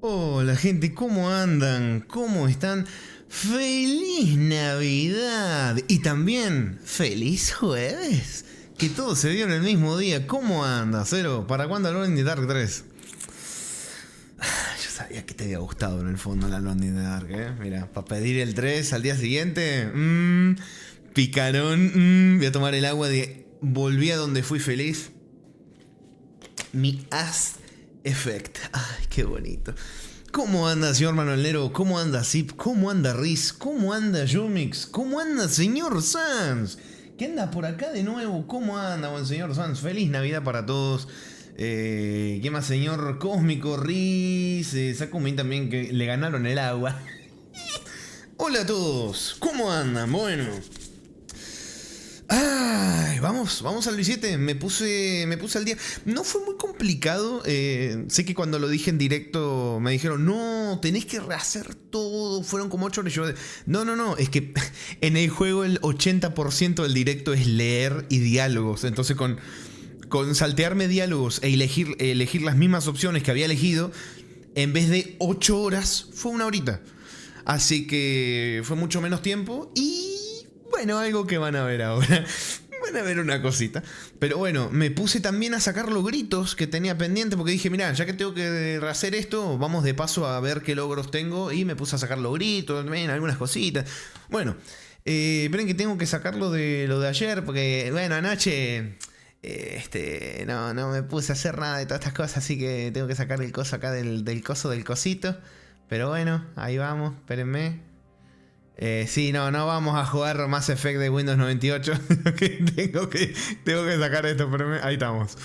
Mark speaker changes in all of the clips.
Speaker 1: Hola gente, ¿cómo andan? ¿Cómo están? ¡Feliz Navidad! Y también, ¡feliz jueves! Que todo se dio en el mismo día. ¿Cómo anda, Cero? ¿Para cuándo Alone in the Dark 3? Yo sabía que te había gustado en el fondo el Alone in the Dark, ¿eh? Mira, para pedir el 3 al día siguiente, picarón, voy a tomar el agua de... Volví a donde fui feliz. Mi ass effect. Ay, qué bonito. ¿Cómo anda, señor Manolero? ¿Cómo anda Zip? ¿Cómo anda Riz? ¿Cómo anda Yumix? ¿Cómo anda, señor Sans? ¿Qué anda por acá de nuevo? ¿Cómo anda, buen señor Sans? Feliz Navidad para todos. ¿Qué más, señor Cósmico? Riz. Sakumi también, que le ganaron el agua. Hola a todos. ¿Cómo andan? Bueno. Ay, vamos al 17. Me puse al día. No fue muy complicado. Sé que cuando lo dije en directo me dijeron, no, tenés que rehacer todo. Fueron como 8 horas. Yo, no. Es que en el juego el 80% del directo es leer y diálogos. Entonces con saltearme diálogos e elegir las mismas opciones que había elegido, en vez de 8 horas, fue 1 horita. Así que fue mucho menos tiempo y... Bueno, algo que van a ver ahora. Van a ver una cosita. Pero bueno, me puse también a sacar los gritos que tenía pendiente. Porque dije, mirá, ya que tengo que hacer esto, vamos de paso a ver qué logros tengo. Y me puse a sacar los gritos, también algunas cositas. Bueno, esperen que tengo que sacarlo de lo de ayer. Porque, bueno, anoche... no me puse a hacer nada de todas estas cosas. Así que tengo que sacar el coso acá del coso del cosito. Pero bueno, ahí vamos, espérenme. Sí, no vamos a jugar Mass Effect de Windows 98. tengo que sacar esto, pero ahí estamos.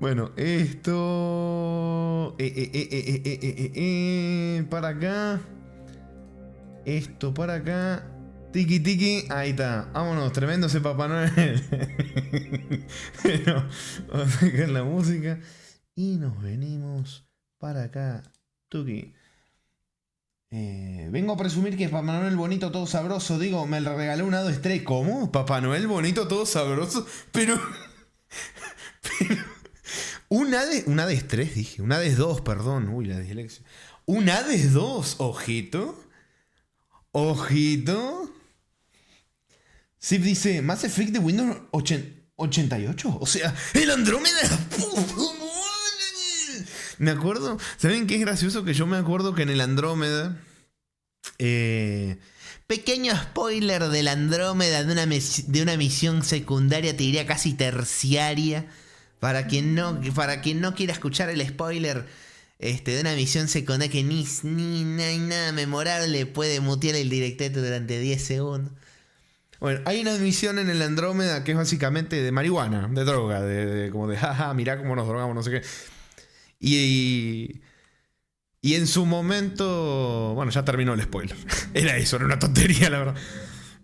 Speaker 1: Bueno, esto... para acá. Esto para acá. Tiki tiki, ahí está. Vámonos, tremendo ese Papá Noel. Bueno, vamos a sacar la música. Y nos venimos para acá. Tuki. Vengo a presumir que Papá Noel bonito todo sabroso. Digo, me regaló un Hades 3. ¿Cómo? Papá Noel bonito todo sabroso. Pero un Hades 3 dije. Un Hades 2, perdón. Uy, la dislexia. Un Hades 2, ojito. Ojito. Zip dice, Mass Effect de Windows 88. O sea, el Andrómeda. Me acuerdo, ¿saben qué es gracioso? Que yo me acuerdo que en el Andrómeda, pequeño spoiler del Andrómeda de una misión secundaria, te diría casi terciaria, para quien no quiera escuchar el spoiler de una misión secundaria que ni hay nada memorable, puede mutear el directeto durante 10 segundos. Bueno, hay una misión en el Andrómeda que es básicamente de marihuana, de droga, como de jaja, mirá cómo nos drogamos, no sé qué. Y en su momento... Bueno, ya terminó el spoiler. Era eso, era una tontería, la verdad.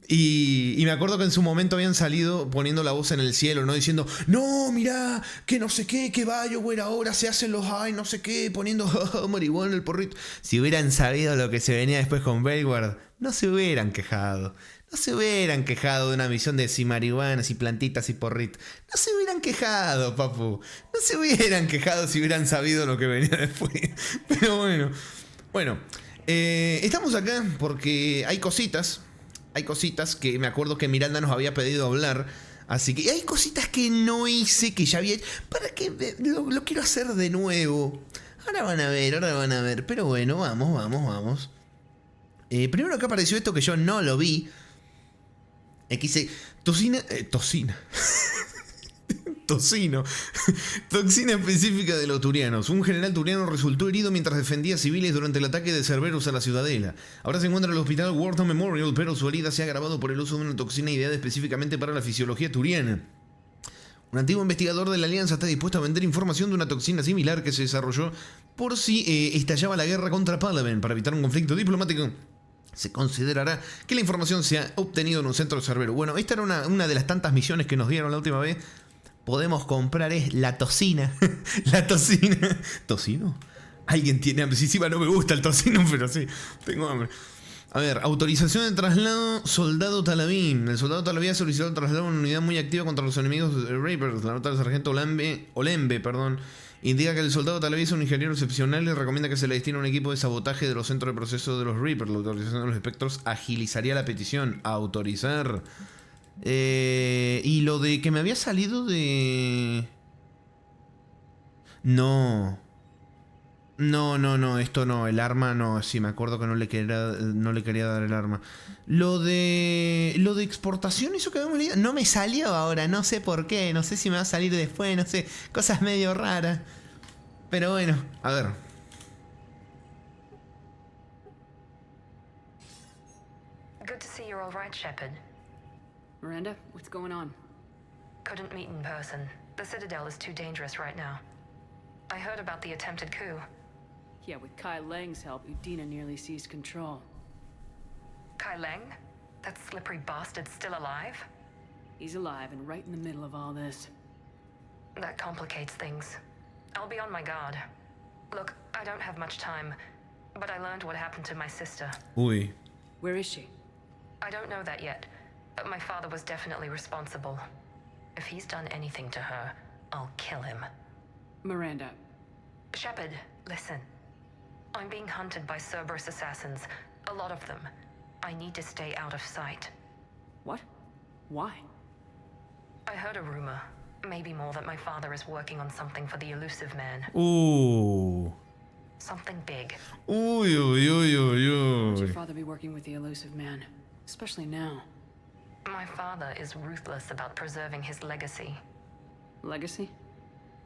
Speaker 1: Y me acuerdo que en su momento habían salido poniendo la voz en el cielo, ¿no? Diciendo, no, mirá, que no sé qué, que BioWare ahora se hacen los ay, no sé qué, poniendo marihuana en el porrito. Si hubieran sabido lo que se venía después con BioWare, no se hubieran quejado. No se hubieran quejado de una misión de si marihuanas, si plantitas, y porritos. No se hubieran quejado, papu. No se hubieran quejado si hubieran sabido lo que venía después. Pero bueno. Bueno, estamos acá porque hay cositas. Hay cositas que me acuerdo que Miranda nos había pedido hablar. Así que hay cositas que no hice, que ya había hecho. Para que lo quiero hacer de nuevo. Ahora van a ver. Pero bueno, vamos. Primero acá apareció esto que yo no lo vi. Dice toxina. Tocino. Toxina específica de los turianos. Un general turiano resultó herido mientras defendía civiles durante el ataque de Cerberus a la ciudadela. Ahora se encuentra en el hospital Wharton Memorial, pero su herida se ha agravado por el uso de una toxina ideada específicamente para la fisiología turiana. Un antiguo investigador de la Alianza está dispuesto a vender información de una toxina similar que se desarrolló por si estallaba la guerra contra Palaven para evitar un conflicto diplomático. Se considerará que la información se ha obtenido en un centro de Cerberus. Bueno, esta era una de las tantas misiones que nos dieron la última vez. Podemos comprar la tocina. La tocina. ¿Tocino? ¿Alguien tiene hambre? Sí, no me gusta el tocino, pero sí, tengo hambre. A ver, autorización de traslado, soldado Talavín. El soldado Talavín ha solicitado el traslado a una unidad muy activa contra los enemigos Rapers. La nota del sargento Olembe, Indica que el soldado tal vez es un ingeniero excepcional y recomienda que se le destine un equipo de sabotaje de los centros de proceso de los Reapers. La autorización de los espectros agilizaría la petición. Autorizar. Y lo de que me había salido de... No. No, esto no, el arma no, sí, me acuerdo que no le quería dar el arma. Lo de exportación, eso que habíamos leído, no me salió ahora, no sé por qué, no sé si me va a salir después, no sé, cosas medio raras. Pero bueno, a ver.
Speaker 2: Good to see you're all right, Shepard.
Speaker 3: Miranda, what's going on?
Speaker 2: Couldn't meet in person. The Citadel is too dangerous right now. I heard about the attempted coup.
Speaker 3: Yeah, with Kai Lang's help, Udina nearly seized control.
Speaker 2: Kai Leng? That slippery bastard's still alive?
Speaker 3: He's alive and right in the middle of all this.
Speaker 2: That complicates things. I'll be on my guard. Look, I don't have much time, but I learned what happened to my sister.
Speaker 1: Uy.
Speaker 3: Where is she?
Speaker 2: I don't know that yet, but my father was definitely responsible. If he's done anything to her, I'll kill him.
Speaker 3: Miranda.
Speaker 2: Shepard, listen. I'm being hunted by Cerberus assassins. A lot of them. I need to stay out of sight.
Speaker 3: What? Why?
Speaker 2: I heard a rumor. Maybe more, that my father is working on something for the Elusive Man. Something big.
Speaker 3: Would your father be working with the Elusive Man? Especially now.
Speaker 2: My father is ruthless about preserving his legacy.
Speaker 3: Legacy?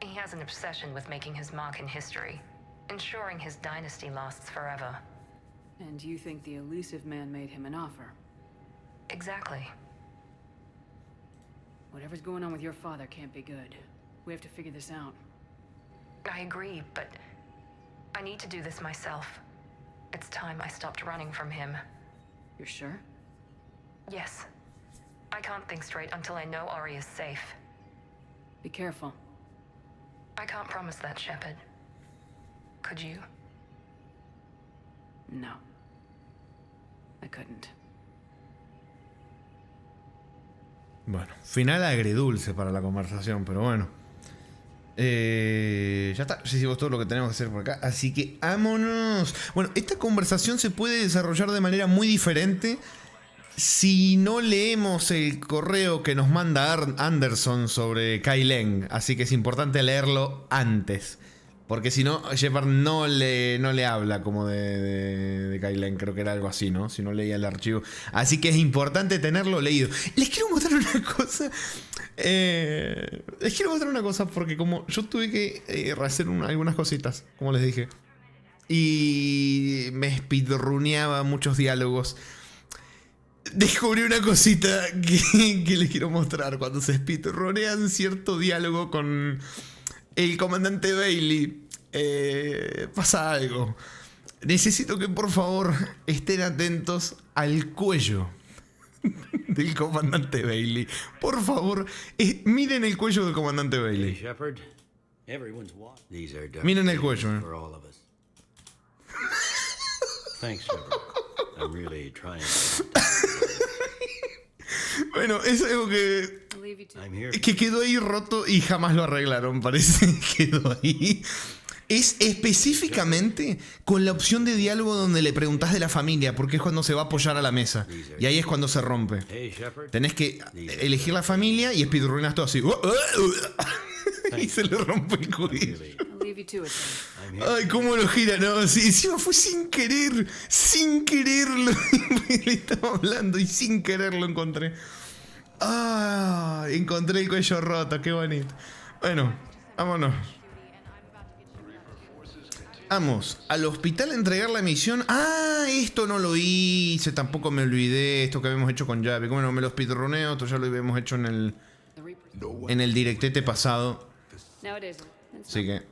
Speaker 2: He has an obsession with making his mark in history, ensuring his dynasty lasts forever.
Speaker 3: And you think the Elusive Man made him an offer?
Speaker 2: Exactly.
Speaker 3: Whatever's going on with your father can't be good. We have to figure this out.
Speaker 2: I agree, but I need to do this myself. It's time I stopped running from him.
Speaker 3: You're sure?
Speaker 2: Yes. I can't think straight until I know Ori is safe.
Speaker 3: Be careful.
Speaker 2: I can't promise that, Shepard. Could you?
Speaker 3: No. I couldn't.
Speaker 1: Bueno, final agridulce para la conversación, pero bueno. Ya está, ya hicimos todo lo que tenemos que hacer por acá, así que vámonos. Bueno, esta conversación se puede desarrollar de manera muy diferente si no leemos el correo que nos manda Anderson sobre Kai Leng, así que es importante leerlo antes. Porque si no, Shepard no le habla como de Kai Leng, creo que era algo así, ¿no? Si no leía el archivo. Así que es importante tenerlo leído. Les quiero mostrar una cosa. Porque como yo tuve que hacer algunas cositas, como les dije. Y me speedruneaba muchos diálogos. Descubrí una cosita que les quiero mostrar. Cuando se speedrunean cierto diálogo con el comandante Bailey, pasa algo. Necesito que por favor estén atentos al cuello del comandante Bailey. Por favor, miren el cuello del comandante Bailey.
Speaker 4: Hey, Shepard. Everyone's watching. These are dark
Speaker 1: Miren el
Speaker 4: days
Speaker 1: cuello.
Speaker 4: for all of us. Thanks, Shepard. I'm really trying.
Speaker 1: Bueno, es algo que
Speaker 3: I'll leave you to
Speaker 4: I'm here.
Speaker 1: que quedó ahí roto y jamás lo arreglaron, parece. Quedó ahí. Es específicamente con la opción de diálogo donde le preguntás de la familia, porque es cuando se va a apoyar a la mesa. Y ahí es cuando se rompe.
Speaker 4: Hey, Shepard.
Speaker 1: Tenés que elegir la familia y speedrunas todo así. Y se le rompe el cuello.
Speaker 3: I'll leave you to it then.
Speaker 4: I'm here.
Speaker 1: Ay, cómo lo gira, no, sí, encima fue sin quererlo, le estaba hablando y sin querer lo encontré. Ah, encontré el cuello roto, qué bonito. Bueno, vámonos. Vamos al hospital a entregar la misión. Ah, esto no lo hice, tampoco me olvidé, esto que habíamos hecho con Javi. Bueno, me lo speedruneo, esto ya lo habíamos hecho
Speaker 3: The Reapers.
Speaker 1: en el directete pasado.
Speaker 3: Now it is.
Speaker 1: Así que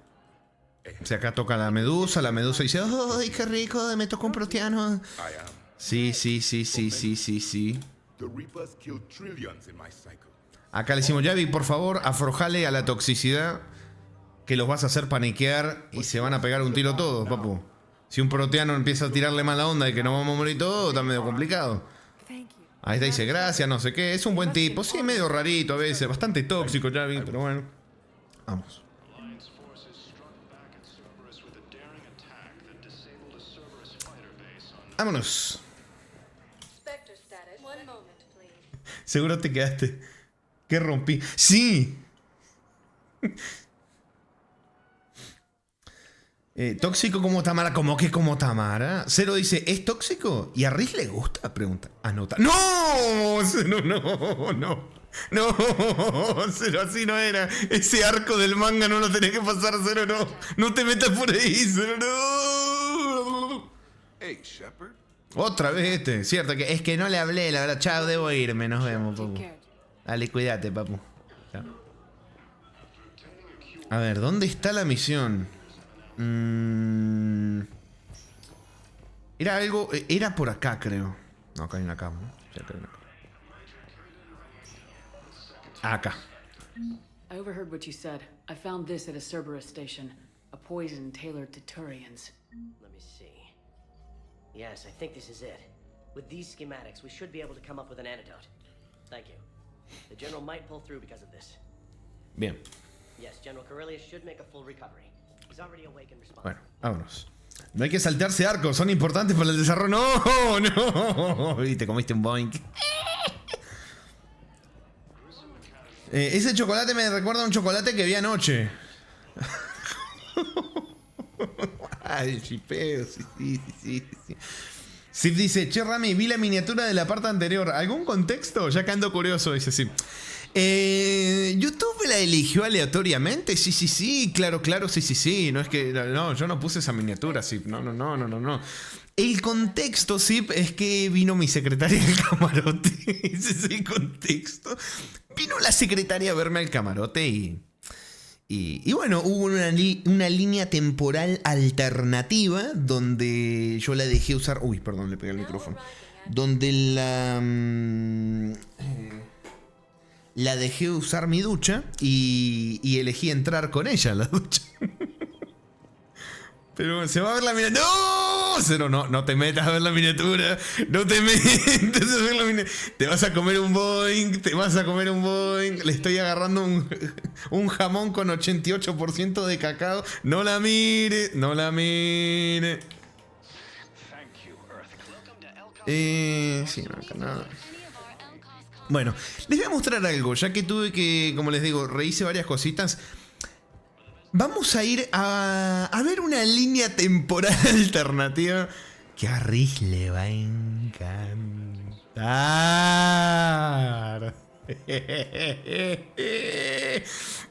Speaker 1: si acá toca la medusa dice, ¡ay, qué rico! Me tocó un proteano. Sí.
Speaker 5: The Reapers kill trillions in my cycle.
Speaker 1: Acá le decimos, Javi, por favor, afrojale a la toxicidad, que los vas a hacer paniquear y se van a pegar un tiro todos, papu. Si un proteano empieza a tirarle mala onda y que nos vamos a morir todos, está medio complicado. Ahí está, dice, gracias, no sé qué. Es un buen tipo, sí, medio rarito a veces, bastante tóxico, Javi, pero bueno. Vamos. Vámonos.
Speaker 6: Spectre status. One moment, please.
Speaker 1: Seguro te quedaste. ¿Qué rompí? ¡Sí! Tóxico como Tamara. ¿Cómo que como Tamara? Cero dice, ¿es tóxico? ¿Y a Riz le gusta? Pregunta. Anota. ¡No! Cero, no. No, Cero, así no era. Ese arco del manga no lo tenés que pasar, Cero, no. No te metas por ahí, Cero, no.
Speaker 5: Hey, Shepard.
Speaker 1: Otra vez este. Cierto, que es que no le hablé, la verdad. Chao, debo irme. Nos vemos, papu. Dale, cuídate, papu. Chao. A ver, ¿dónde está la misión? Era algo... Era por acá, creo. No, acá hay una cama, ¿no? Sí, acá hay una cama. Acá.
Speaker 3: I overheard what you said. I found this at a Cerberus station. A poison tailored to Turians.
Speaker 7: Let me see. Yes, I think this is it. With these schematics, we should be able to come up with an antidote. Thank you. The General might pull through because of this.
Speaker 1: Bien.
Speaker 7: Yes, General Corellius should make a full recovery. He's already awake and responsive.
Speaker 1: Bueno, vámonos. No hay que saltearse arcos, son importantes para el desarrollo. No. Y te comiste un boink. Ese chocolate me recuerda a un chocolate que vi anoche. Ay, chipeo, sí. Sif dice, che Rami, vi la miniatura de la parte anterior. ¿Algún contexto? Ya que ando curioso, dice sí. ¿YouTube la eligió aleatoriamente? Sí, claro, sí. No es que. No, yo no puse esa miniatura, sí. No. El contexto, sí, es que vino mi secretaria al camarote. Ese es el contexto. Vino la secretaria a verme al camarote y bueno, hubo una línea temporal alternativa donde yo la dejé usar. Uy, perdón, le pegué el micrófono. Donde la dejé usar mi ducha y elegí entrar con ella a la ducha. Pero se va a ver la miniatura. ¡No! Cero, no te metas a ver la miniatura. No te metas a ver la miniatura. Te vas a comer un Boeing. Le estoy agarrando un jamón con 88% de cacao. No la mire. Sí, no, nada. Bueno, les voy a mostrar algo. Ya que tuve que, como les digo, rehice varias cositas. Vamos a ir a ver una línea temporal alternativa que a Riz le va a encantar.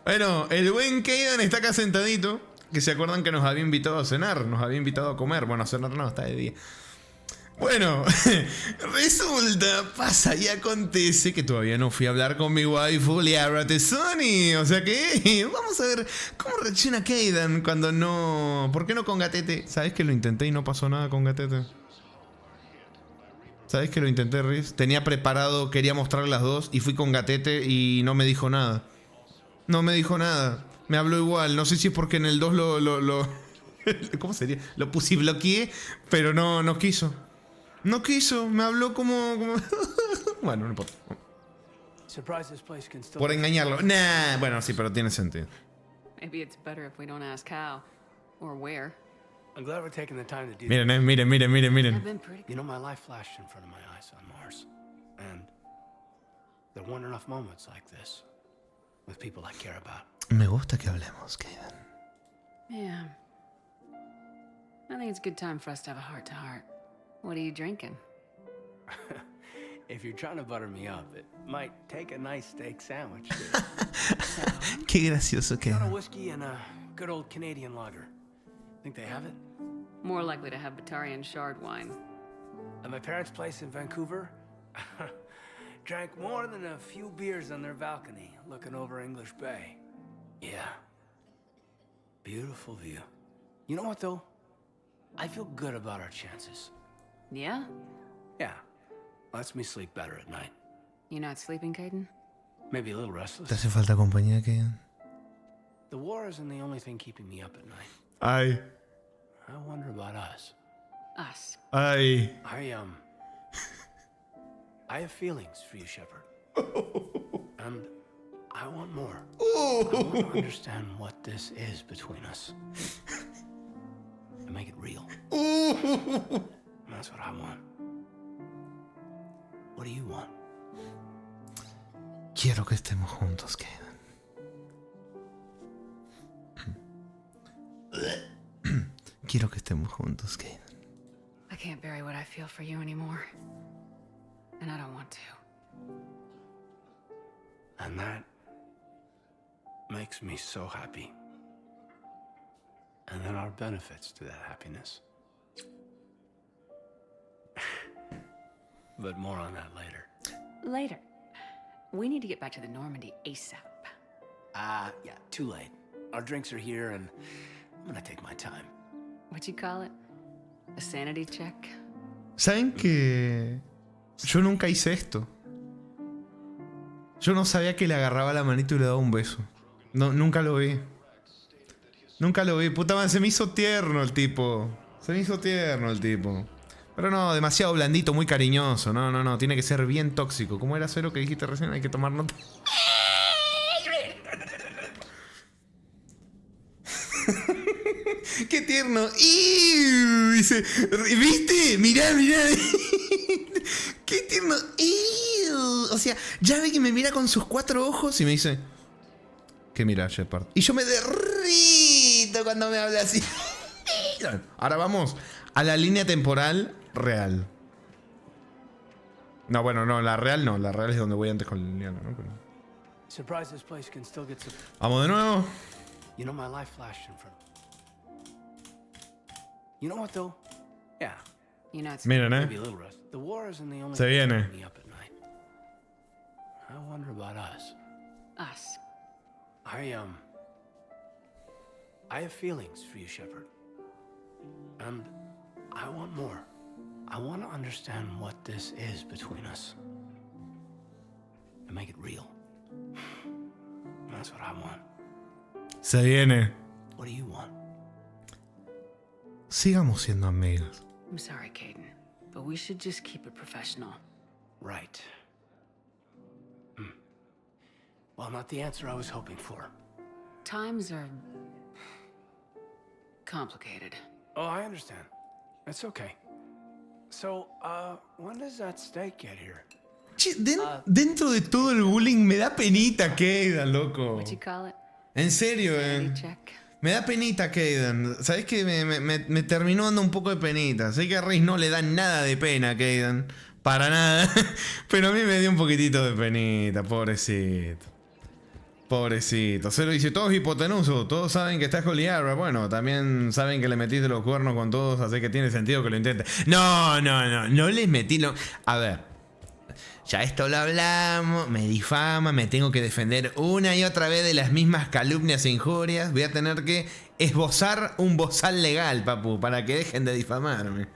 Speaker 1: Bueno, el buen Kaidan está acá sentadito. Que se acuerdan que nos había invitado a cenar. Nos había invitado a comer. Bueno, a cenar no, está de día. Bueno, resulta, pasa y acontece que todavía no fui a hablar con mi waifu Liara Tesoni. O sea que vamos a ver cómo reacciona Kaidan cuando no... ¿Por qué no con Gatete? ¿Sabes que lo intenté y no pasó nada con Gatete? ¿Sabes que lo intenté, Riz? Tenía preparado, quería mostrar las dos y fui con Gatete y no me dijo nada. Me habló igual. No sé si es porque en el 2 lo ¿cómo sería? Lo bloqueé, pero no quiso. No quiso, me habló como... Bueno, no importa. Por engañarlo. Nah, bueno, sí, pero tiene sentido.
Speaker 3: Maybe it's better if we don't ask how or where.
Speaker 8: I'm glad we're taking the time to do
Speaker 1: Miren, miren.
Speaker 3: I've been pretty
Speaker 8: You know, my life flashed in front of my eyes on Mars. And there weren't enough moments like this with people I care about.
Speaker 1: Me gusta que hablemos, Kaidan.
Speaker 3: Yeah. I think it's a good time for us to have a heart-to-heart. What are you drinking?
Speaker 8: If you're trying to butter me up, it might take a nice steak sandwich.
Speaker 1: Qué gracioso que...
Speaker 8: Got a whiskey and a good old Canadian lager. Think they have it?
Speaker 3: More likely to have Batarian shard wine.
Speaker 8: At my parents' place in Vancouver, drank more than a few beers on their balcony, looking over English Bay. Yeah. Beautiful view. You know what, though? I feel good about our chances.
Speaker 3: Yeah?
Speaker 8: Yeah. Lets me sleep better at night.
Speaker 3: You not sleeping, Kaidan?
Speaker 8: Maybe a little restless.
Speaker 1: ¿Te hace falta compañía, Kaidan?
Speaker 8: The war isn't the only thing keeping me up at night.
Speaker 1: Ay.
Speaker 8: I wonder about us.
Speaker 3: Us.
Speaker 1: Ay.
Speaker 8: I have feelings for you, Shepard. And I want more. I want to understand what this is between us. And make it real. That's what I want. What do you want?
Speaker 1: Quiero que estemos juntos, Kaidan. Quiero que estemos juntos, Kaidan.
Speaker 3: I can't bury what I feel for you anymore. And I don't want to.
Speaker 8: And that makes me so happy. And there are benefits to that happiness. But more on that later.
Speaker 3: Later. We need to get back to the Normandy ASAP.
Speaker 8: Yeah, too late. Our drinks are here and I'm gonna take my time.
Speaker 3: What you call it? A sanity check?
Speaker 1: ¿Saben que yo nunca hice esto? Yo no sabía que le agarraba la manito y le daba un beso. No, nunca lo vi. Nunca lo vi. Puta madre, se me hizo tierno el tipo. Se me hizo tierno el tipo. Pero no, demasiado blandito, muy cariñoso. No, tiene que ser bien tóxico. ¿Cómo era Cero que dijiste recién? Hay que tomar nota. ¡Qué tierno! ¡Iu! Dice, ¿viste? Mirá. ¡Qué tierno! ¡Iu! O sea, ya ve que me mira con sus 4 ojos y me dice, ¿qué mira, Shepard? Y yo me derrito cuando me habla así. Ahora vamos a la línea temporal real. No, bueno, no, la real no. La real es donde voy antes con Liliana, ¿no? Pero...
Speaker 8: Surprised this place can still get
Speaker 1: Vamos de nuevo.
Speaker 8: You know, my life flashed in front. You know what though? Yeah,
Speaker 3: You know, it's
Speaker 1: Miren,
Speaker 8: maybe a little rust. The war isn't the only
Speaker 1: Se
Speaker 8: thing
Speaker 1: viene.
Speaker 8: keeping me up at night. I wonder about us.
Speaker 3: us.
Speaker 8: I have feelings for you, Shepard. And I want more. I want to understand what this is between us. And make it real. That's what I want.
Speaker 1: Se viene.
Speaker 8: What do you want?
Speaker 1: Sigamos siendo amigos.
Speaker 3: I'm sorry, Caden, but we should just keep it professional.
Speaker 8: Right. Well, not the answer I was hoping for.
Speaker 3: Times are complicated.
Speaker 8: Oh, I understand. It's okay. So, when does that steak get here?
Speaker 1: Che, dentro de todo el bullying me da penita, Kaidan, loco.
Speaker 3: What you call it?
Speaker 1: En serio,
Speaker 3: Sanity check.
Speaker 1: Me da penita, Kaidan. ¿Sabés que me terminó dando un poco de penita? Sé que a Reis no le da nada de pena, Kaidan. Para nada. Pero a mí me dio un poquitito de penita, pobrecito. Pobrecito. Cero dice, todos hipotenusos, todos saben que estás con Liara. Bueno, también saben que le metiste los cuernos con todos, así que tiene sentido que lo intentes. No les metí lo... A ver, ya esto lo hablamos, me difama, me tengo que defender una y otra vez de las mismas calumnias e injurias. Voy a tener que esbozar un bozal legal, papu, para que dejen de difamarme.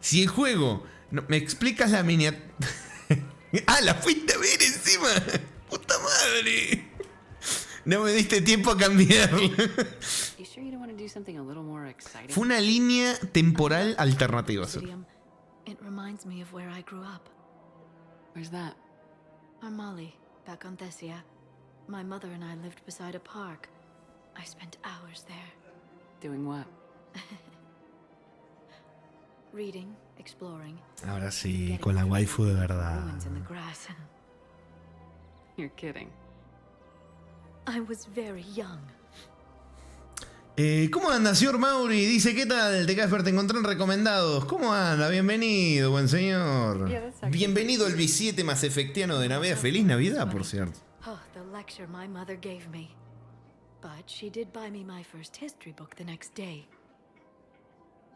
Speaker 1: Si el juego... No, ¿me explicas la miniatura? ¡Ah, la fuiste a ver encima! ¡Puta madre! No me diste tiempo a cambiarla.
Speaker 3: You sure you don't want to do something a little more exciting?
Speaker 1: Fue una línea temporal alternativa.
Speaker 6: Presidium. It reminds me of where I grew up.
Speaker 3: Where's that?
Speaker 6: Armali, back on Thessia. My mother and I lived beside a park. I spent hours there.
Speaker 3: Doing what?
Speaker 6: Reading, exploring.
Speaker 1: Ahora sí, con la waifu de verdad.
Speaker 6: Ruins in the grass.
Speaker 3: You're kidding.
Speaker 6: I was very young.
Speaker 1: ¿Cómo anda, señor Mauri? Dice, ¿qué tal? Te encontré en recomendados. ¿Cómo anda? Bienvenido, buen señor. Bienvenido al B7 más efectiano de Navidad. Feliz Navidad, por cierto.
Speaker 6: Oh, the lecture my mother gave me. But she did buy me my first history book the next day.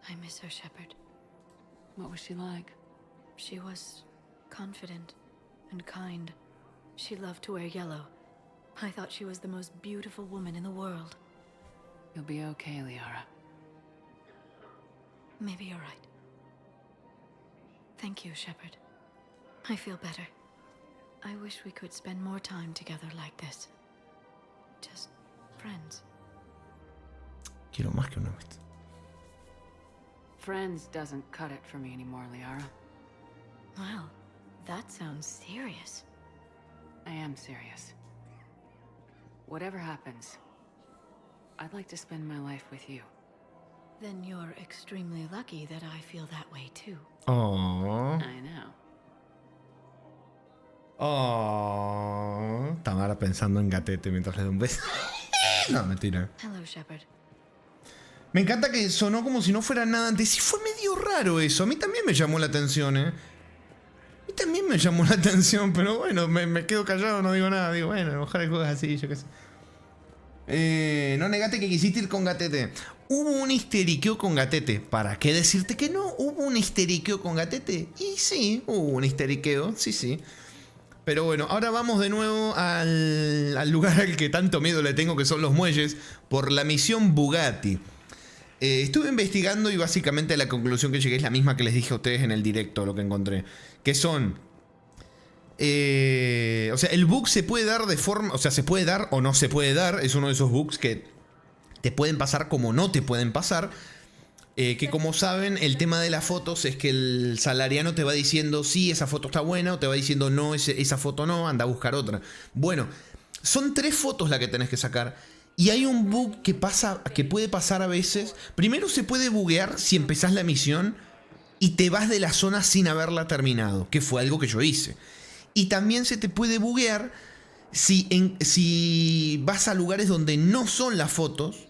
Speaker 6: I miss her, Shepard.
Speaker 3: What was she like?
Speaker 6: She was confident and kind. She loved to wear yellow. I thought she was the most beautiful woman in the world.
Speaker 3: You'll be okay, Liara.
Speaker 6: Maybe you're right. Thank you, Shepard. I feel better. I wish we could spend more time together like this. Just friends.
Speaker 1: Quiero más que una amistad.
Speaker 3: Friends doesn't cut it for me anymore, Liara.
Speaker 6: Wow, that sounds serious.
Speaker 3: I am serious. Whatever happens, I'd like to spend my life with you.
Speaker 6: Then you're extremely lucky that I feel that way too.
Speaker 1: Oh.
Speaker 3: I know.
Speaker 1: Oh. Tamara pensando en Gatete mientras le da un beso. No, mentira.
Speaker 6: Hello, Shepard.
Speaker 1: Me encanta que sonó como si no fuera nada antes. Y fue medio raro eso. A mí también me llamó la atención, ¿eh? A mí también me llamó la atención, pero bueno, me quedo callado, no digo nada. Digo, bueno, ojalá juegues así, yo qué sé. No negaste que quisiste ir con Gatete. Hubo un histeriqueo con Gatete. ¿Para qué decirte que no? ¿Hubo un histeriqueo con Gatete? Y sí, hubo un histeriqueo, sí. Pero bueno, ahora vamos de nuevo al lugar al que tanto miedo le tengo, que son los muelles, por la misión Bugatti. Estuve investigando y básicamente la conclusión que llegué es la misma que les dije a ustedes en el directo, lo que encontré. Que son... o sea, el bug se puede dar de forma... O sea, se puede dar o no se puede dar. Es uno de esos bugs que te pueden pasar como no te pueden pasar. Que como saben, el tema de las fotos es que el salariano te va diciendo sí, esa foto está buena, o te va diciendo no, esa foto no, anda a buscar otra. Bueno, son 3 fotos las que tenés que sacar. Y hay un bug que puede pasar a veces. Primero se puede buguear si empezás la misión y te vas de la zona sin haberla terminado, que fue algo que yo hice. Y también se te puede buguear si vas a lugares donde no son las fotos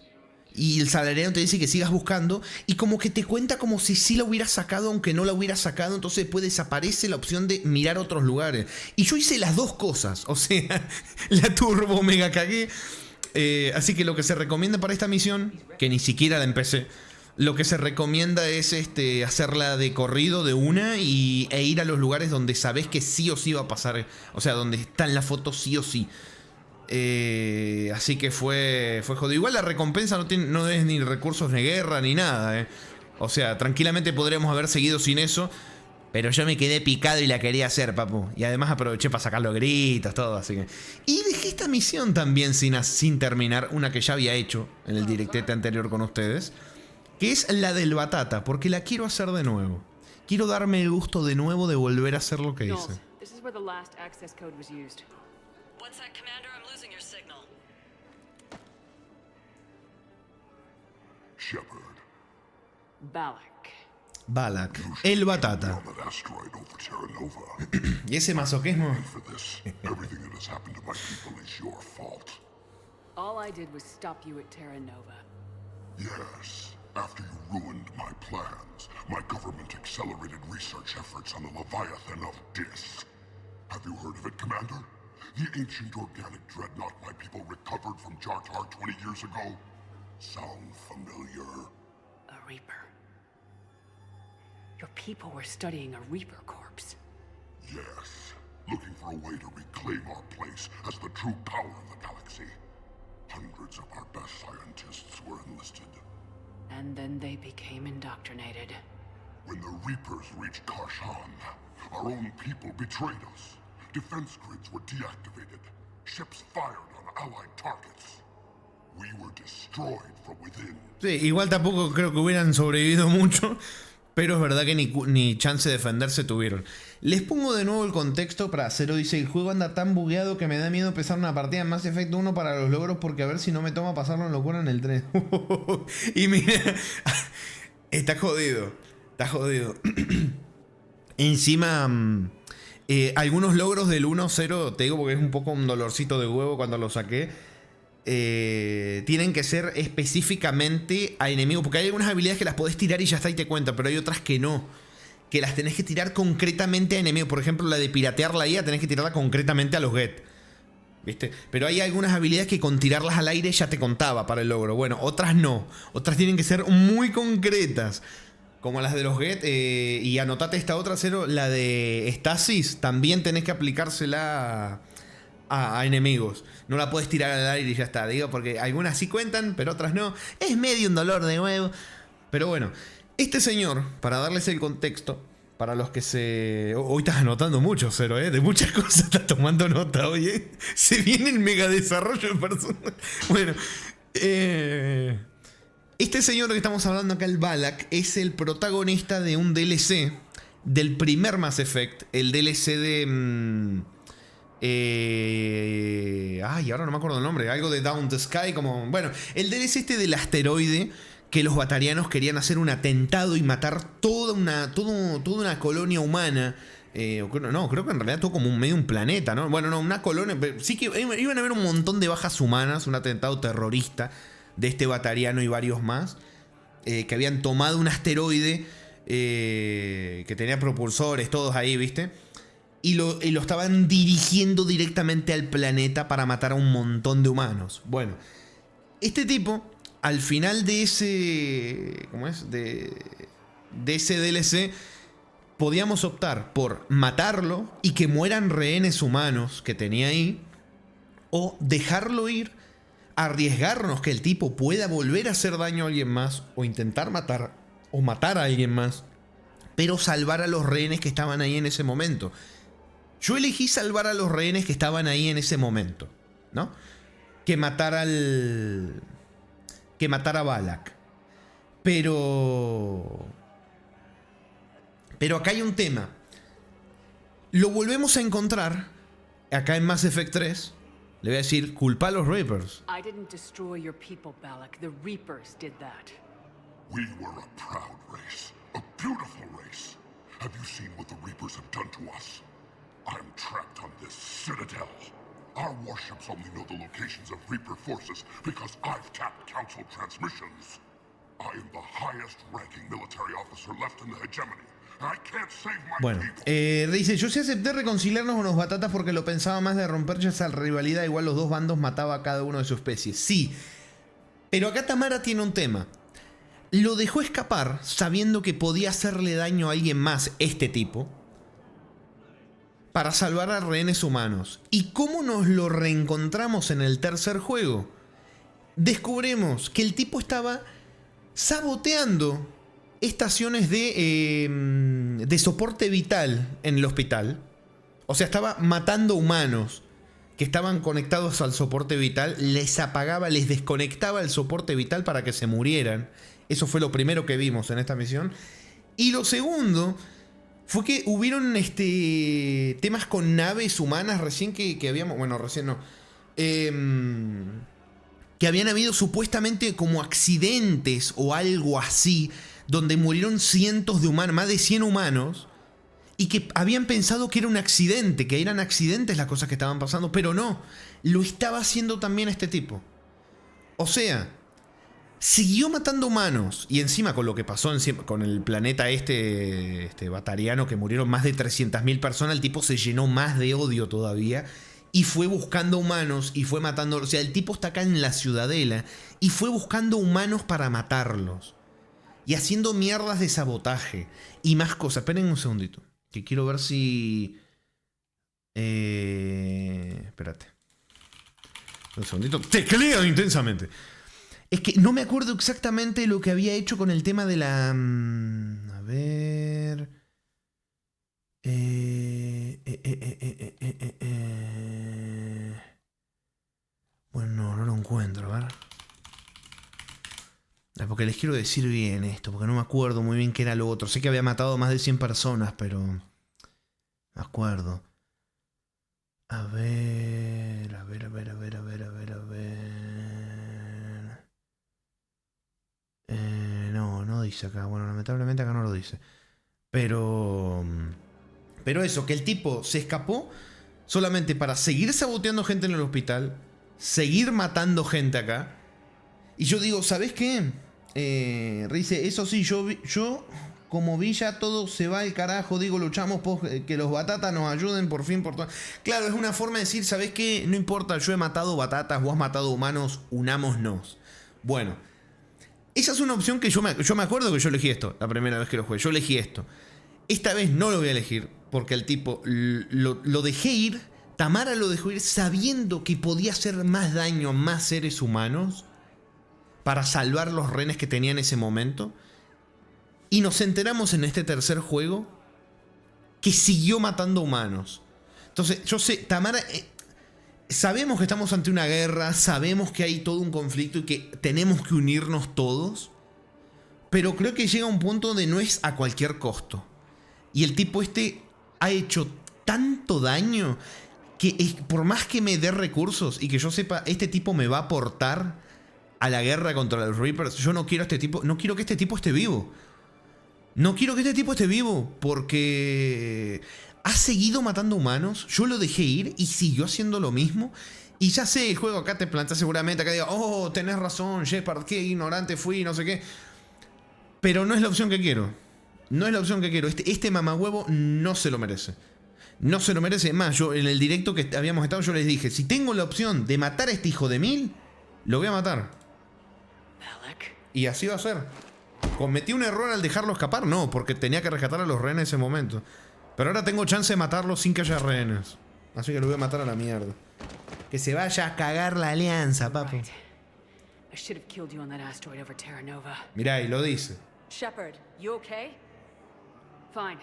Speaker 1: y el salariano te dice que sigas buscando y como que te cuenta como si sí la hubieras sacado aunque no la hubieras sacado, entonces después desaparece la opción de mirar otros lugares. Y yo hice las dos cosas, o sea, la turbo mega cagué. Así que lo que se recomienda para esta misión, que ni siquiera la empecé, lo que se recomienda es hacerla de corrido de una e ir a los lugares donde sabés que sí o sí va a pasar, o sea, donde están las fotos sí o sí. Así que fue jodido. Igual la recompensa no es ni recursos de guerra ni nada, O sea, tranquilamente podríamos haber seguido sin eso. Pero yo me quedé picado y la quería hacer, papu. Y además aproveché para sacar los gritos, todo, así que... Y dejé esta misión también sin terminar, una que ya había hecho en el directete anterior con ustedes, que es la del Batata, porque la quiero hacer de nuevo. Quiero darme el gusto de nuevo de volver a hacer lo que hice.
Speaker 3: This is where the last access code was used.
Speaker 9: One sec, Commander, I'm losing your signal.
Speaker 5: Shepard,
Speaker 1: Balak, el Batata.
Speaker 5: on that asteroid over Terra Nova.
Speaker 1: ¿Y ese masoquismo?
Speaker 5: For this, everything that has happened to my people is your fault.
Speaker 3: All I did was stop you at Terra Nova.
Speaker 5: Yes, after you ruined my plans, my government accelerated research efforts on the Leviathan of Dis. Have you heard of it, Commander? The ancient organic dreadnought my people recovered from Jartar 20 years ago? Sound familiar?
Speaker 3: A Reaper. Your people were studying a Reaper corpse.
Speaker 5: Yes, looking for a way to reclaim our place as the true power of the galaxy. Hundreds of our best scientists were enlisted.
Speaker 3: And then they became indoctrinated.
Speaker 5: When the Reapers reached Karshan, our own people betrayed us. Defense grids were deactivated. Ships fired on allied targets. We were destroyed from within.
Speaker 1: Sí, igual tampoco creo que hubieran sobrevivido mucho, pero es verdad que ni chance de defenderse tuvieron. Les pongo de nuevo el contexto para Zero. Dice: el juego anda tan bugueado que me da miedo empezar una partida en Mass Effect 1 para los logros, porque a ver si no me toma pasarlo en locura en el 3. Y mira, está jodido. Está jodido. Encima, algunos logros del 1.0, te digo porque es un poco un dolorcito de huevo cuando lo saqué, tienen que ser específicamente a enemigos, porque hay algunas habilidades que las podés tirar y ya está y te cuenta, pero hay otras que no, que las tenés que tirar concretamente a enemigos. Por ejemplo, la de piratear la IA tenés que tirarla concretamente a los Get, ¿viste? Pero hay algunas habilidades que con tirarlas al aire ya te contaba para el logro. Bueno, otras no, otras tienen que ser muy concretas, como las de los Get. Y anotate esta otra, Zero, la de Stasis, también tenés que aplicársela a enemigos. No la puedes tirar al aire y ya está, digo, porque algunas sí cuentan, pero otras no. Es medio un dolor de nuevo. Pero bueno, este señor, para darles el contexto, para los que se... Hoy estás anotando mucho, Zero, de muchas cosas estás tomando nota hoy, Se viene el mega desarrollo de personas. Bueno, este señor que estamos hablando acá, el Balak, es el protagonista de un DLC del primer Mass Effect, el DLC de... ahora no me acuerdo el nombre, algo de Down the Sky, como... Bueno, el DLC del asteroide que los batarianos querían hacer un atentado y matar toda una colonia humana. Creo que en realidad todo como medio un planeta, ¿no? Bueno, no, una colonia. Sí que iban a haber un montón de bajas humanas, un atentado terrorista de este batariano y varios más, que habían tomado un asteroide que tenía propulsores, todos ahí, ¿viste? Y lo estaban dirigiendo directamente al planeta para matar a un montón de humanos. Bueno, este tipo, al final de ese... ¿Cómo es? De ese DLC, podíamos optar por matarlo y que mueran rehenes humanos que tenía ahí, o dejarlo ir, arriesgarnos que el tipo pueda volver a hacer daño a alguien más, o intentar matar a alguien más, pero salvar a los rehenes que estaban ahí en ese momento. Yo elegí salvar a los rehenes que estaban ahí en ese momento, ¿no? Que matar a Balak. Pero acá hay un tema. Lo volvemos a encontrar acá en Mass Effect 3. Le voy a decir, culpa a los Reapers.
Speaker 3: I didn't destroy your people, Balak. The Reapers did that.
Speaker 5: We were a proud race, a beautiful race. Have you seen what the Reapers have done to us? I'm trapped on this citadel. Our warships only know the locations of Reaper forces because I've tapped Council transmissions. I am the highest-ranking military officer left in the hegemony. I can't save my
Speaker 1: Bueno, dice, yo sí acepté reconciliarnos con los batatas porque lo pensaba más de romper ya esa rivalidad. Igual los dos bandos mataba a cada uno de su especie. Sí, pero acá Tamara tiene un tema. Lo dejó escapar sabiendo que podía hacerle daño a alguien más, este tipo, para salvar a rehenes humanos. ¿Y cómo nos lo reencontramos en el tercer juego? Descubrimos que el tipo estaba saboteando estaciones de soporte vital en el hospital. O sea, estaba matando humanos que estaban conectados al soporte vital. Les apagaba, les desconectaba el soporte vital para que se murieran. Eso fue lo primero que vimos en esta misión. Y lo segundo fue que hubieron temas con naves humanas recién que habíamos... Bueno, recién no. Que habían habido supuestamente como accidentes o algo así, donde murieron cientos de humanos, más de 100 humanos, y que habían pensado que era un accidente, que eran accidentes las cosas que estaban pasando, pero no, lo estaba haciendo también este tipo. O sea, siguió matando humanos, y encima con lo que pasó con el planeta este batariano, que murieron más de 300.000 personas, el tipo se llenó más de odio todavía, y fue buscando humanos, y fue matando... O sea, el tipo está acá en la ciudadela, y fue buscando humanos para matarlos. Y haciendo mierdas de sabotaje. Y más cosas. Esperen un segundito. Que quiero ver si... espérate. Un segundito. Tecleo intensamente. Es que no me acuerdo exactamente lo que había hecho con el tema de la... a ver... Bueno, no lo encuentro. A ver. Porque les quiero decir bien esto, porque no me acuerdo muy bien qué era lo otro. Sé que había matado a más de 100 personas, pero... me acuerdo. A ver... No dice acá. Bueno, lamentablemente acá no lo dice. Pero eso, que el tipo se escapó solamente para seguir saboteando gente en el hospital, seguir matando gente acá. Y yo digo, ¿sabes qué? Dice, eso sí, yo como vi ya todo se va al carajo, digo, luchamos por que los batatas nos ayuden por fin por todo. Claro, es una forma de decir, ¿sabes qué? No importa, yo he matado batatas, vos has matado humanos, unámonos. Bueno, esa es una opción que yo me acuerdo que yo elegí esto, la primera vez que lo jugué, yo elegí esto. Esta vez no lo voy a elegir, porque el tipo lo dejé ir, Tamara lo dejó ir sabiendo que podía hacer más daño a más seres humanos para salvar los rehenes que tenía en ese momento. Y nos enteramos en este tercer juego que siguió matando humanos. Entonces, yo sé, Tamara... sabemos que estamos ante una guerra, sabemos que hay todo un conflicto y que tenemos que unirnos todos. Pero creo que llega un punto donde no es a cualquier costo. Y el tipo ha hecho tanto daño que por más que me dé recursos y que yo sepa, este tipo me va a aportar a la guerra contra los Reapers. Yo no quiero a este tipo, no quiero que este tipo esté vivo. No quiero que este tipo esté vivo porque ha seguido matando humanos. Yo lo dejé ir y siguió haciendo lo mismo. Y ya sé, el juego acá te plantea seguramente, acá diga, oh, tenés razón, Shepard, qué ignorante fui, no sé qué. Pero no es la opción que quiero. No es la opción que quiero. Este mamahuevo no se lo merece. No se lo merece. Más, yo en el directo que habíamos estado, yo les dije, si tengo la opción de matar a este hijo de mil, lo voy a matar. Y así va a ser. ¿Cometí un error al dejarlo escapar? No, porque tenía que rescatar a los rehenes en ese momento. Pero ahora tengo chance de matarlo sin que haya rehenes. Así que lo voy a matar a la mierda. Que se vaya a cagar la alianza, papu. Mirá, y lo dice.
Speaker 3: Shepard, you okay? Fine.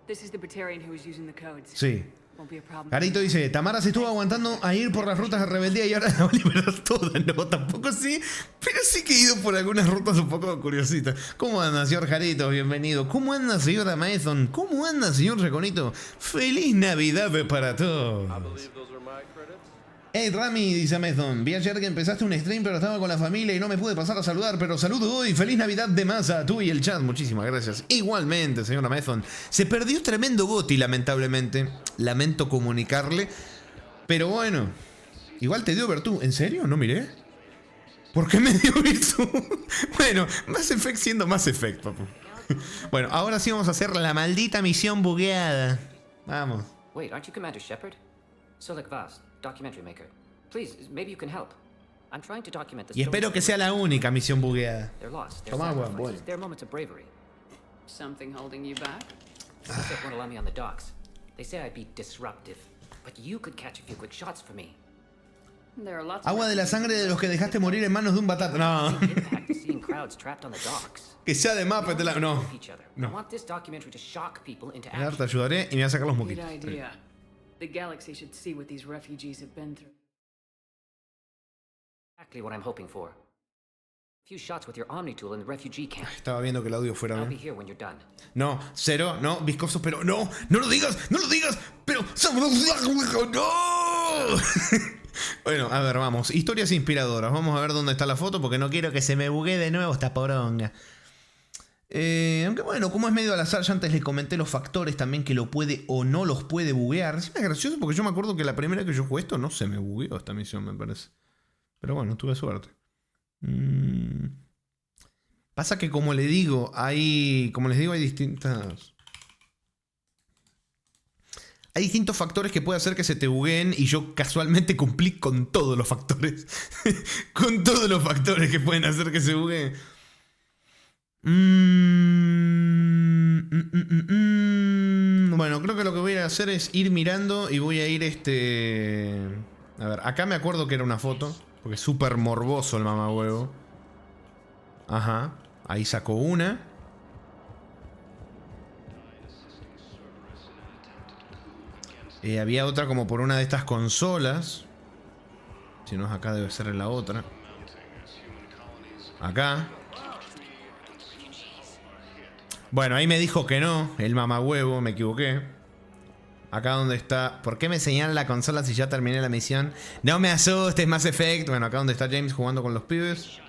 Speaker 3: This is the Batarian who was using the codes.
Speaker 1: Sí.
Speaker 3: Won't be a problem.
Speaker 1: Carito dice, Tamara se estuvo aguantando a ir por las rutas de rebeldía y ahora la va a liberar toda. No, tampoco sí, pero sí que he ido por algunas rutas un poco curiositas. ¿Cómo anda, señor Jarito? Bienvenido. ¿Cómo anda, señora Mason? ¿Cómo anda, señor Reconito? ¡Feliz Navidad para todos! Hey, Rami, dice Mason, vi ayer que empezaste un stream pero estaba con la familia y no me pude pasar a saludar, pero saludo hoy. ¡Feliz Navidad de masa a tú y el chat! Muchísimas gracias. Igualmente, señora Mason. Se perdió tremendo Goti, lamentablemente. Lamento comunicarle. Pero bueno, igual te dio Virtud. ¿En serio? ¿No miré? ¿Por qué me dio Virtud? Bueno, Mass Effect siendo Mass Effect, papu. Bueno, ahora sí vamos a hacer la maldita misión bugueada. Vamos.
Speaker 10: Wait, aren't you Commander Shepard? Solik Vaz, documentary maker. Please, maybe you can help. I'm trying to document the
Speaker 1: Y espero que sea la única misión bugueada.
Speaker 10: They're lost.
Speaker 1: Toma agua, bueno.
Speaker 10: Their moments of bravery.
Speaker 3: Something holding you back?
Speaker 10: They won't allow me on the docks. They say I'd be disruptive, but you could catch a few quick shots for me.
Speaker 3: There are lots
Speaker 1: Agua de la sangre de los que dejaste morir en manos de un batata. No.
Speaker 10: Seeing crowds trapped on the docks.
Speaker 1: Que sea de mapa, te la... No.
Speaker 10: I want this documentary to shock people into
Speaker 1: Te
Speaker 10: action.
Speaker 1: ayudaré y me voy a sacar los
Speaker 3: Good
Speaker 1: moquitos.
Speaker 3: idea. The galaxy should see what these refugees have been through.
Speaker 10: Exactly what I'm hoping for. A few shots with your Omni tool in the refugee camp.
Speaker 1: Estaba viendo que el audio fuera
Speaker 10: I'll be
Speaker 1: bien.
Speaker 10: here when you're done.
Speaker 1: No, cero, no, viscoso, pero no, no lo digas, pero... ¡No! Bueno, a ver, vamos. Historias inspiradoras. Vamos a ver dónde está la foto porque no quiero que se me buguee de nuevo esta poronga. Aunque bueno, como es medio al azar, ya antes les comenté los factores también que lo puede o no los puede buguear. Sí, es gracioso porque yo me acuerdo que la primera que yo jugué esto no se me bugueó esta misión, me parece. Pero bueno, tuve suerte. Pasa que como les digo, hay distintas... Hay distintos factores que puede hacer que se te bugueen y yo casualmente cumplí con todos los factores. Con todos los factores que pueden hacer que se bugueen. Bueno, creo que lo que voy a hacer es ir mirando y voy a ir A ver, acá me acuerdo que era una foto, porque es súper morboso el mamahuevo. Ajá, ahí sacó una. Había otra como por una de estas consolas. Si no es acá, debe ser en la otra. Acá. Bueno, ahí me dijo que no, el mamahuevo, me equivoqué. Acá donde está... ¿Por qué me señalan la consola si ya terminé la misión? No me asustes, Mass Effect. Bueno, acá donde está James jugando con los pibes.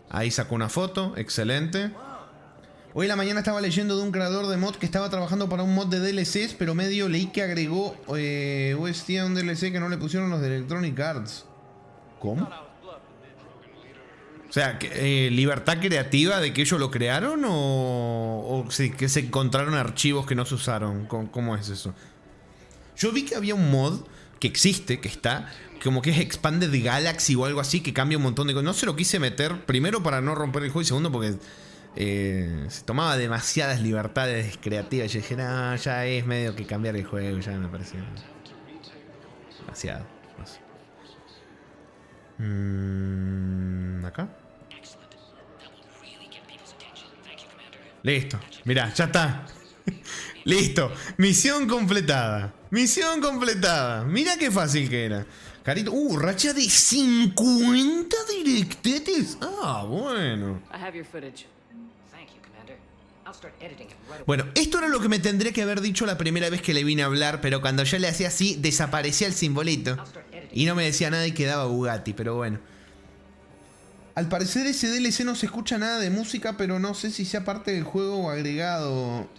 Speaker 1: Ahí sacó una foto, excelente. Hoy en la mañana estaba leyendo de un creador de mod que estaba trabajando para un mod de DLCs, pero medio leí que agregó OST a un DLC que no le pusieron los de Electronic Arts. ¿Cómo? O sea, ¿libertad creativa de que ellos lo crearon o que se encontraron archivos que no se usaron? ¿Cómo es eso? Yo vi que había un mod que existe, que está, como que es Expanded Galaxy o algo así, que cambia un montón de cosas. No se lo quise meter, primero para no romper el juego y segundo porque se tomaba demasiadas libertades creativas. Yo dije, no, ya es medio que cambiar el juego, ya me parece demasiado. Acá. Listo, mirá, ya está. Listo, misión completada. Misión completada. Mirá qué fácil que era. Carito, racha de 50 directetes. Ah, bueno.
Speaker 3: I have your footage.
Speaker 1: Bueno, esto era lo que me tendría que haber dicho la primera vez que le vine a hablar, pero cuando yo le hacía así, desaparecía el simbolito. Y no me decía nada y quedaba Bugatti, pero bueno. Al parecer ese DLC no se escucha nada de música, pero no sé si sea parte del juego o agregado.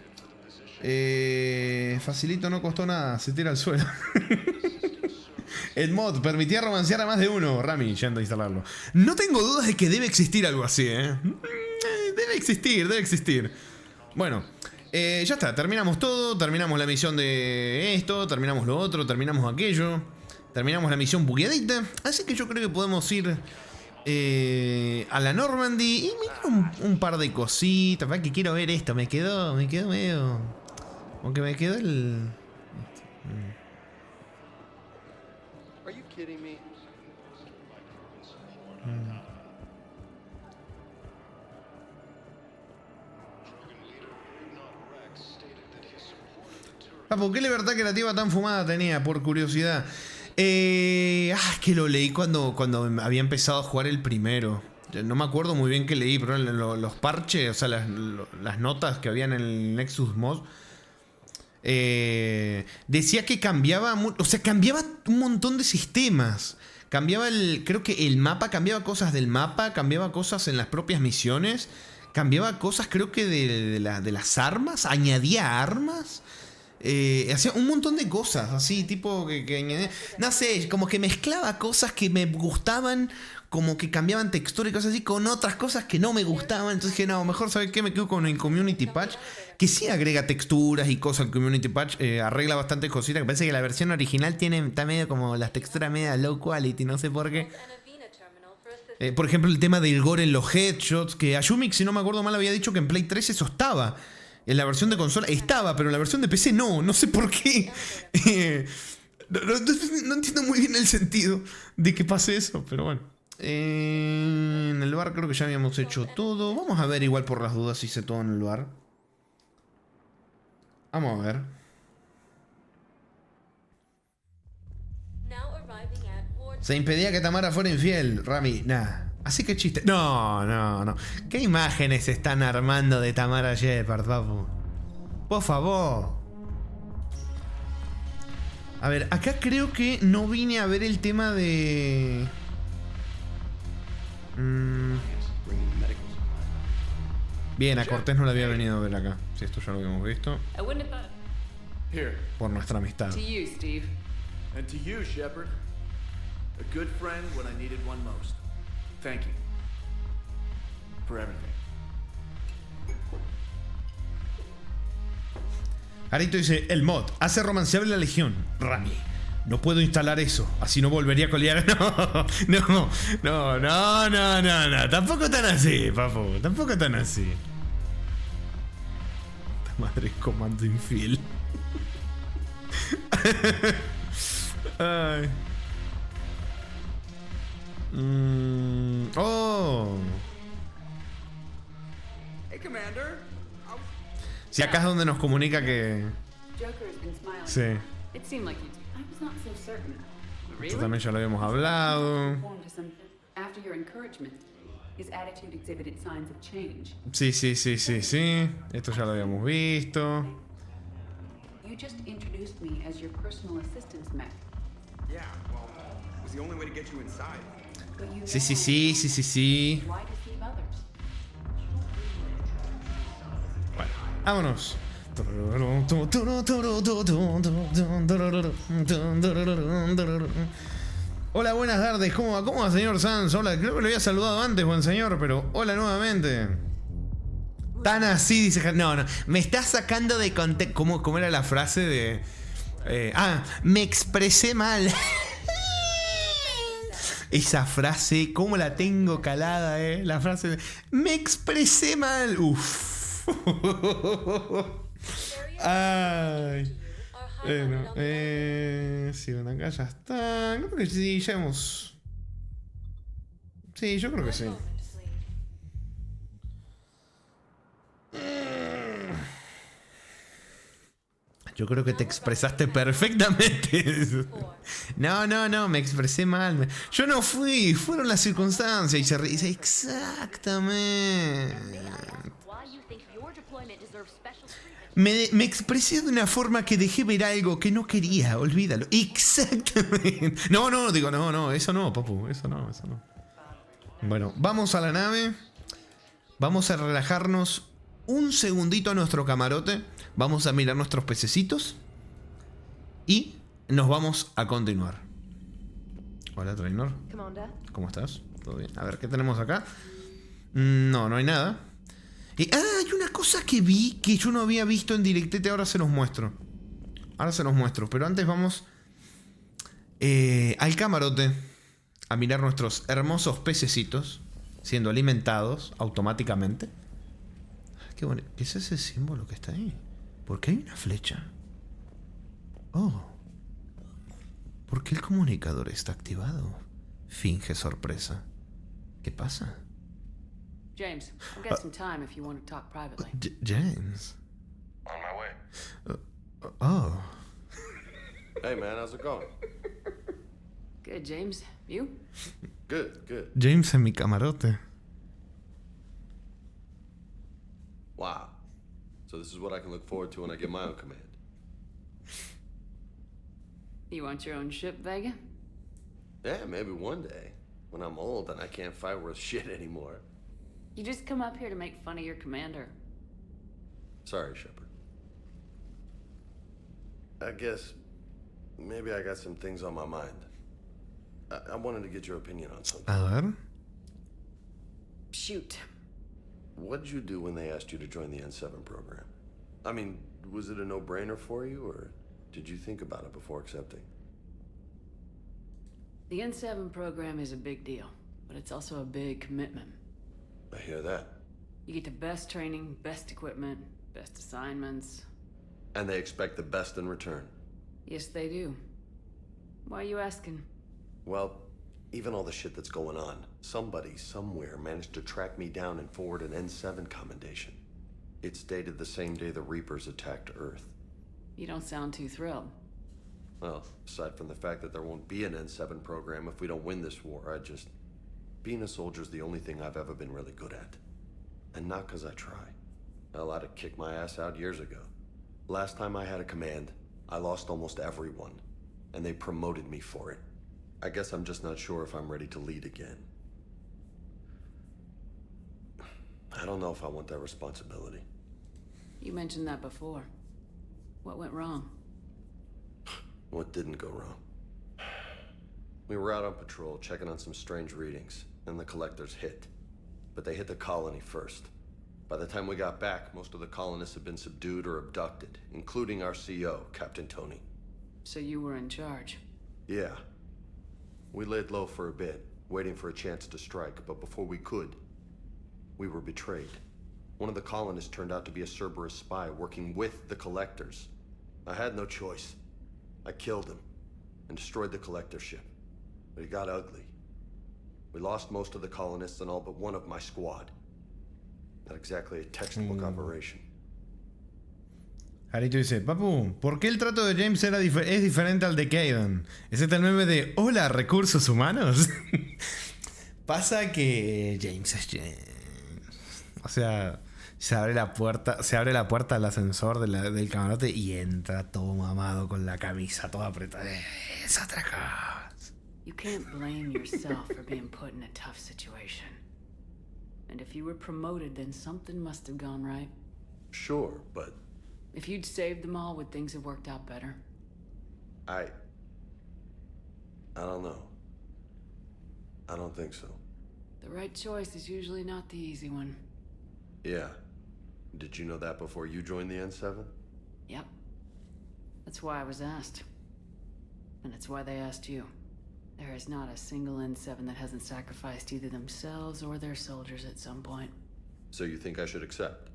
Speaker 1: Facilito, no costó nada, se tira al suelo. El mod permitía romancear a más de uno. Rami, yendo a instalarlo. No tengo dudas de que debe existir algo así, Debe existir. Bueno, ya está, terminamos todo. Terminamos la misión de esto, terminamos lo otro, terminamos aquello. Terminamos la misión bugueadita. Así que yo creo que podemos ir a la Normandy y mirar un par de cositas. Para que quiero ver esto, me quedó medio... Aunque me quedó el...
Speaker 11: Are you kidding me?
Speaker 1: Papo, ¿qué libertad creativa tan fumada tenía? Por curiosidad. Es que lo leí cuando había empezado a jugar el primero. No me acuerdo muy bien qué leí, pero los parches, o sea, las notas que habían en el Nexus Mod, decía que cambiaba, cambiaba un montón de sistemas. Cambiaba creo que el mapa, cambiaba cosas del mapa, cambiaba cosas en las propias misiones, cambiaba cosas creo que de las armas, añadía armas. Hacía un montón de cosas, así, tipo que añadía, no sé, como que mezclaba cosas que me gustaban, como que cambiaban textura y cosas así, con otras cosas que no me gustaban. Entonces dije, no, mejor, ¿sabes qué? Me quedo con el Community Patch, que sí agrega texturas y cosas. El Community Patch arregla bastante cositas, que parece que la versión original está medio como las texturas media low quality, no sé por qué. Por ejemplo, el tema del gore en los headshots, que Ayumik, si no me acuerdo mal, había dicho que en Play 3 eso estaba. En la versión de consola estaba, pero en la versión de PC no sé por qué. No entiendo muy bien el sentido de que pase eso, pero bueno. En el bar creo que ya habíamos hecho todo. Vamos a ver igual por las dudas si hice todo en el bar. Vamos a ver. Se impedía que Tamara fuera infiel, Rami. Nah. Así que chiste. No. ¿Qué imágenes están armando de Tamara Shepard, papu? Por favor. A ver, acá creo que no vine a ver el tema de... Bien, a Cortés no le había venido a ver acá. Si esto ya lo habíamos visto. Por nuestra amistad.
Speaker 3: To you, Steve.
Speaker 11: And to you, Shepard. A good friend when I needed one most. Thank you. For everything.
Speaker 1: Arito dice, el mod hace romanceable la Legión. Rami, no puedo instalar eso, así no volvería a colear. No. Tampoco tan así, papu. Tampoco tan así. Esta madre comando infiel. Ay. Oh.
Speaker 11: Hey, Commander.
Speaker 1: Si acá es donde nos comunica que... Sí. Esto también ya lo habíamos hablado. Sí. Esto ya lo habíamos visto. Sí. Bueno, vámonos. Hola, buenas tardes. ¿Cómo va, señor Sanz? Hola, creo que lo había saludado antes, buen señor, pero hola nuevamente. Tan así, dice... No, me está sacando de contexto. ¿Cómo era la frase de...? Me expresé mal. Esa frase, ¿cómo la tengo calada, La frase de... Me expresé mal. Uff. Ay. Bueno, sí, bueno, acá ya está. Creo que sí, ya hemos... Sí, yo creo que sí. Yo creo que te expresaste perfectamente. No, me expresé mal. Yo no fui, fueron las circunstancias. Y se dice exactamente. Me expresé de una forma que dejé ver algo que no quería, olvídalo. Exactamente. No, eso no, papu, eso no. Bueno, vamos a la nave. Vamos a relajarnos un segundito a nuestro camarote. Vamos a mirar nuestros pececitos. Y nos vamos a continuar. Hola, Trainor. ¿Cómo estás? ¿Todo bien? A ver, ¿qué tenemos acá? No, no hay nada. Hay una cosa que vi que yo no había visto en Directete. Ahora se los muestro. Pero antes vamos al camarote a mirar nuestros hermosos pececitos siendo alimentados automáticamente. Qué bonito. ¿Qué es ese símbolo que está ahí? ¿Por qué hay una flecha? Oh. ¿Por qué el comunicador está activado? Finge sorpresa. ¿Qué pasa?
Speaker 3: James, I've got some time if you want to talk privately.
Speaker 1: James.
Speaker 12: On my way.
Speaker 1: Oh.
Speaker 12: Hey man, how's it going?
Speaker 3: Good, James. You?
Speaker 12: Good, good.
Speaker 1: James en mi camarote.
Speaker 12: Wow. So this is what I can look forward to when I get my own command.
Speaker 3: You want your own ship, Vega?
Speaker 12: Yeah, maybe one day. When I'm old and I can't fight worth shit anymore.
Speaker 3: You just come up here to make fun of your commander.
Speaker 12: Sorry, Shepard. I guess maybe I got some things on my mind. I wanted to get your opinion on something.
Speaker 1: A ver.
Speaker 3: Shoot.
Speaker 12: What did you do when they asked you to join the N7 program? I mean, was it a no-brainer for you, or did you think about it before accepting?
Speaker 3: The N7 program is a big deal, but it's also a big commitment.
Speaker 12: I hear that.
Speaker 3: You get the best training, best equipment, best assignments.
Speaker 12: And they expect the best in return.
Speaker 3: Yes, they do. Why are you asking?
Speaker 12: Well, even all the shit that's going on, somebody somewhere managed to track me down and forward an N7 commendation. It's dated the same day the Reapers attacked Earth.
Speaker 3: You don't sound too thrilled.
Speaker 12: Well, aside from the fact that there won't be an N7 program if we don't win this war, being a soldier's the only thing I've ever been really good at. And not because I try. Hell, I'd have kicked my ass out years ago. Last time I had a command, I lost almost everyone. And they promoted me for it. I guess I'm just not sure if I'm ready to lead again. I don't know if I want that responsibility.
Speaker 3: You mentioned that before. What went wrong?
Speaker 12: What didn't go wrong? We were out on patrol, checking on some strange readings, and the collectors hit. But they hit the colony first. By the time we got back, most of the colonists had been subdued or abducted, including our CO, Captain Tony.
Speaker 3: So you were in charge?
Speaker 12: Yeah. We laid low for a bit, waiting for a chance to strike, but before we could, we were betrayed. One of the colonists turned out to be a Cerberus spy working with the collectors. I had no choice. I killed him and destroyed the collector ship. But it got ugly. We lost most of the colonists and all but one of my squad. Not exactly a textbook operation.
Speaker 1: Arito dice, Papu, ¿por qué el trato de James es diferente al de Kaidan? ¿Es este el meme de hola, recursos humanos? Pasa que James es James. O sea, se abre la puerta al ascensor del camarote y entra todo mamado con la camisa toda apretada. Es otra cosa.
Speaker 3: You can't blame yourself for being put in a tough situation. And if you were promoted, then something must have gone right.
Speaker 12: Sure, but...
Speaker 3: If you'd saved them all, would things have worked out better?
Speaker 12: I don't know. I don't think so.
Speaker 3: The right choice is usually not the easy one.
Speaker 12: Yeah. Did you know that before you joined the N7?
Speaker 3: Yep. That's why I was asked. And it's why they asked you. There is not a single N7 that hasn't sacrificed either themselves or their soldiers at some point.
Speaker 12: So you think I should accept?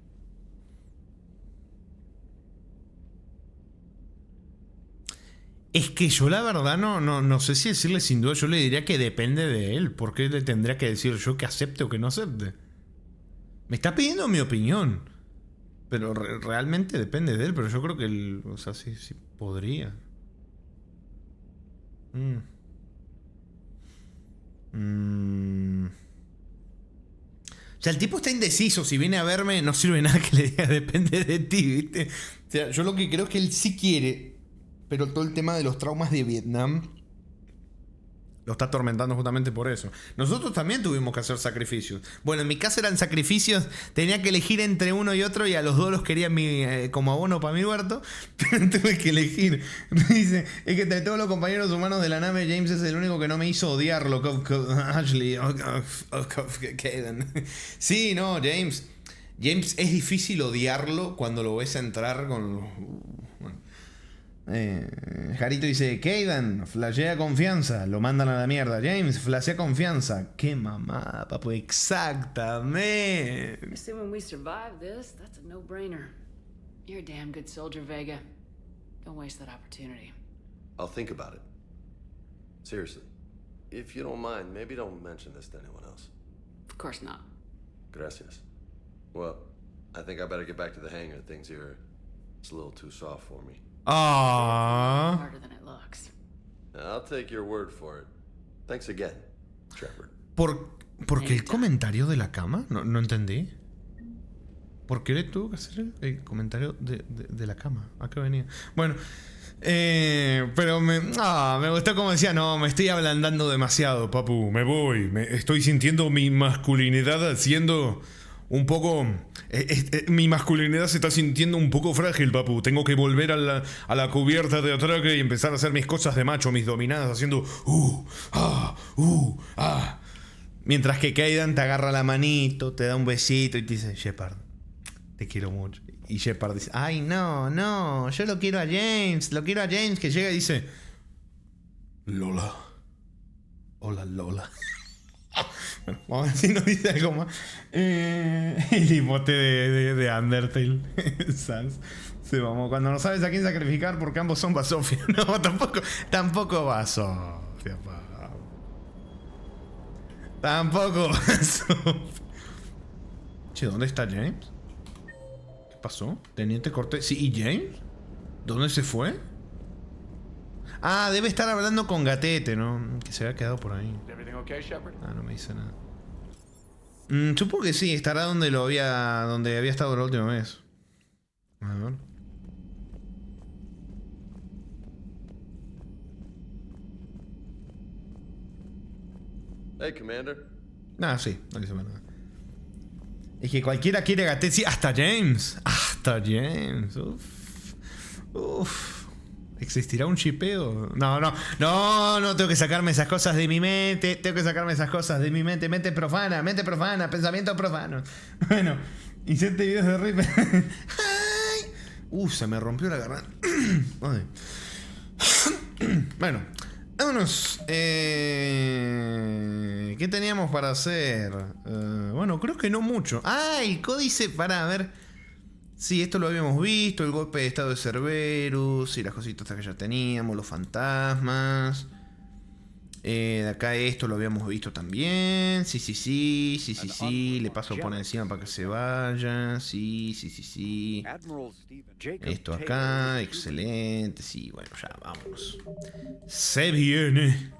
Speaker 1: Es que yo la verdad no sé si decirle sin duda. Yo le diría que depende de él. ¿Por qué le tendría que decir yo que acepte o que no acepte? Me está pidiendo mi opinión. Pero realmente depende de él. Pero yo creo que él, o sea, sí podría. O sea, el tipo está indeciso. Si viene a verme, no sirve nada que le diga depende de ti, ¿viste? O sea, yo lo que creo es que él sí quiere. Pero todo el tema de los traumas de Vietnam Lo está atormentando justamente por eso. Nosotros también tuvimos que hacer sacrificios. Bueno, en mi caso eran sacrificios. Tenía que elegir entre uno y otro y a los dos los quería como abono para mi huerto. Pero tuve que elegir. Dice, es que de todos los compañeros humanos de la nave, James es el único que no me hizo odiarlo. Ashley. Sí, no, James. James es difícil odiarlo cuando lo ves entrar con... Jarito dice, Kaidan, flashea confianza, lo mandan a la mierda. James, flashea confianza. Qué mamada, papu, exactamente.
Speaker 3: Assuming we survive this, that's a no-brainer. You're a damn good soldier, Vega. Don't waste that opportunity.
Speaker 12: I'll think about it. Seriously. If you don't mind, maybe don't mention this to anyone else.
Speaker 3: Of course not.
Speaker 12: Gracias. Well, I think I better get back to the hangar. Things here, it's a little too soft for me.
Speaker 3: Harder than it looks.
Speaker 12: I'll take your word for it. Thanks again, Shepard.
Speaker 1: ¿Por qué el comentario de la cama? No entendí. ¿Por qué le tuvo que hacer el comentario de la cama? ¿A qué venía? Bueno, pero me gustó como decía, no, me estoy ablandando demasiado, papu. Me voy. Estoy sintiendo mi masculinidad haciendo... un poco... mi masculinidad se está sintiendo un poco frágil, papu. Tengo que volver a la cubierta de atraque y empezar a hacer mis cosas de macho, mis dominadas, haciendo... Mientras que Kaidan te agarra la manito, te da un besito y te dice, Shepard, te quiero mucho. Y Shepard dice, ay, no, yo lo quiero a James, que llega y dice, Lola. Hola, Lola. Bueno, vamos a ver si nos dice algo más. El hipote de Undertale. Sans. Sí, vamos, cuando no sabes a quién sacrificar porque ambos son Basofia. No, tampoco Basofia, pa. Tampoco Basofia. Che, ¿dónde está James? ¿Qué pasó? Teniente Cortés. Sí, ¿y James? ¿Dónde se fue? Ah, debe estar hablando con Gatete, ¿no? Que se había quedado por ahí. Ah, no me dice nada. Supongo que sí, estará donde había estado la última vez. A ver.
Speaker 12: Hey, Commander.
Speaker 1: Ah, sí, no dice nada. Es que cualquiera quiere Gatete, sí, hasta James. Uff. ¿Existirá un chipeo? No, tengo que sacarme esas cosas de mi mente. Mente profana, pensamiento profano. Bueno, inserte videos de Reaper. Se me rompió la garganta. Bueno, vámonos. ¿Qué teníamos para hacer? Bueno, creo que no mucho. El códice, para ver. Sí, esto lo habíamos visto, el golpe de estado de Cerberus y las cositas que ya teníamos, los fantasmas. De acá esto lo habíamos visto también. Sí. Le paso por encima para que se vaya. Sí. Esto acá, excelente. Sí, bueno, ya, vámonos. Se viene.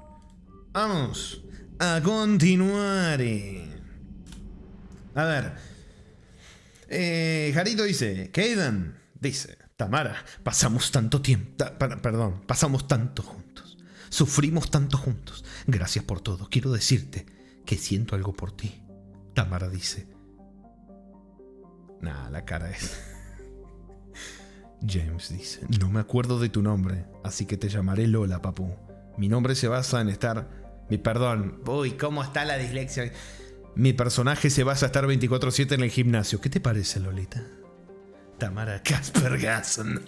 Speaker 1: Vamos a continuar. A ver. Jarito dice, Kaidan dice, Tamara, pasamos tanto tiempo, pasamos tanto juntos, sufrimos tanto juntos, gracias por todo, quiero decirte que siento algo por ti. Tamara dice, la cara es... James dice, no me acuerdo de tu nombre, así que te llamaré Lola, papu. Mi nombre se basa en estar... ¿cómo está la dislexia? Mi personaje se basa a estar 24/7 en el gimnasio. ¿Qué te parece, Lolita? Tamara Casper Gasson.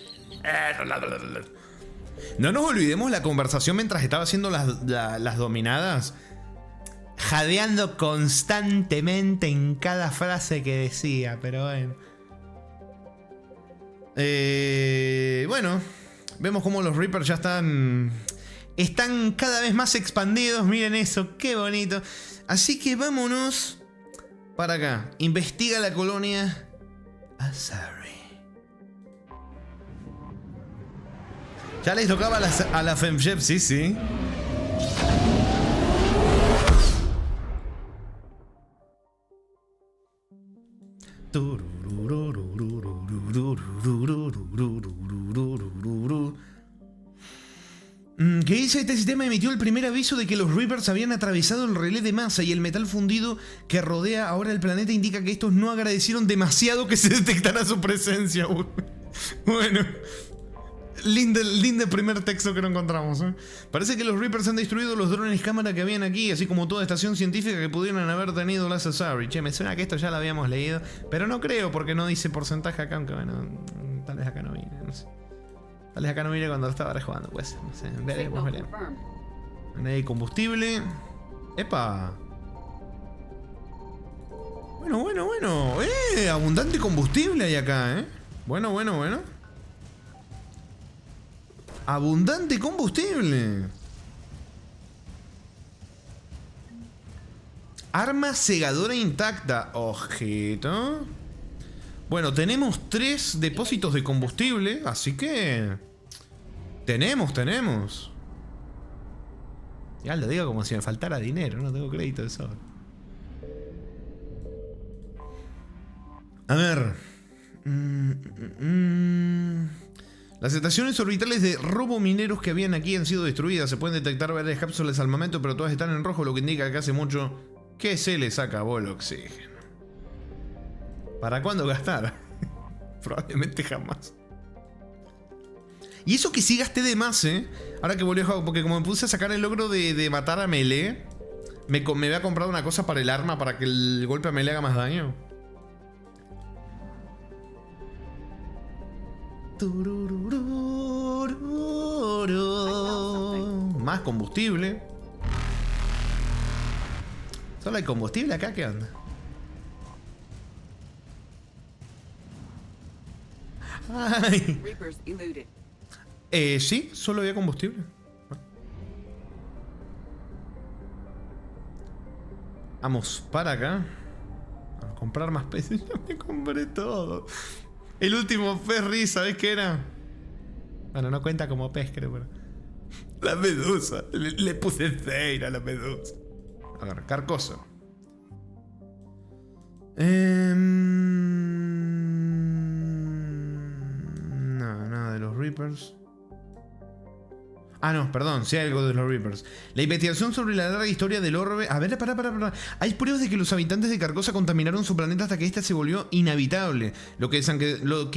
Speaker 1: No nos olvidemos la conversación mientras estaba haciendo las dominadas. Jadeando constantemente en cada frase que decía, pero bueno. Bueno, vemos cómo los Reapers ya están cada vez más expandidos. Miren eso, qué bonito. Así que vámonos para acá. Investiga la colonia Asari. Ya les tocaba a la FemJep, sí. ¿Qué potencia de este sistema emitió el primer aviso de que los Reapers habían atravesado el relé de masa y el metal fundido que rodea ahora el planeta indica que estos no agradecieron demasiado que se detectara su presencia. Bueno, lindo primer texto que no encontramos, ¿eh? Parece que los Reapers han destruido los drones cámara que habían aquí, así como toda estación científica que pudieran haber tenido las Asari. Che, me suena que esto ya lo habíamos leído, pero no creo porque no dice porcentaje acá, aunque bueno, tal vez acá no viene, no sé. Tal vez acá no viene cuando lo estaba rejugando, pues, no sé, veremos. Hay combustible. ¡Epa! Bueno. Abundante combustible hay acá, Bueno. Abundante combustible. Arma segadora intacta. Ojito. Bueno, tenemos 3 depósitos de combustible, así que... Tenemos. Ya lo digo como si me faltara dinero, no tengo crédito de sobra. A ver. Las estaciones orbitales de robomineros que habían aquí han sido destruidas. Se pueden detectar varias cápsulas de armamento, pero todas están en rojo, lo que indica que hace mucho que se les acabó el oxígeno. ¿Para cuándo gastar? Probablemente jamás. Y eso que sí gasté de más, Ahora que volví a jugar, porque como me puse a sacar el logro de matar a melee, me había comprado una cosa para el arma, para que el golpe a melee haga más daño. Más combustible. ¿Solo hay combustible acá? ¿Qué onda? Ay. Sí, solo había combustible. Vamos para acá. A comprar más peces. Ya me compré todo. El último ferry, ¿sabes qué era? Bueno, no cuenta como pez, creo, pero... La medusa. Le puse Zeira a la medusa. A ver, carcoso. No, nada de los Reapers. Ah, no, perdón, sí hay algo de los Reapers. La investigación sobre la larga historia del orbe... A ver, para. Hay pruebas de que los habitantes de Carcosa contaminaron su planeta hasta que ésta se volvió inhabitable. Lo que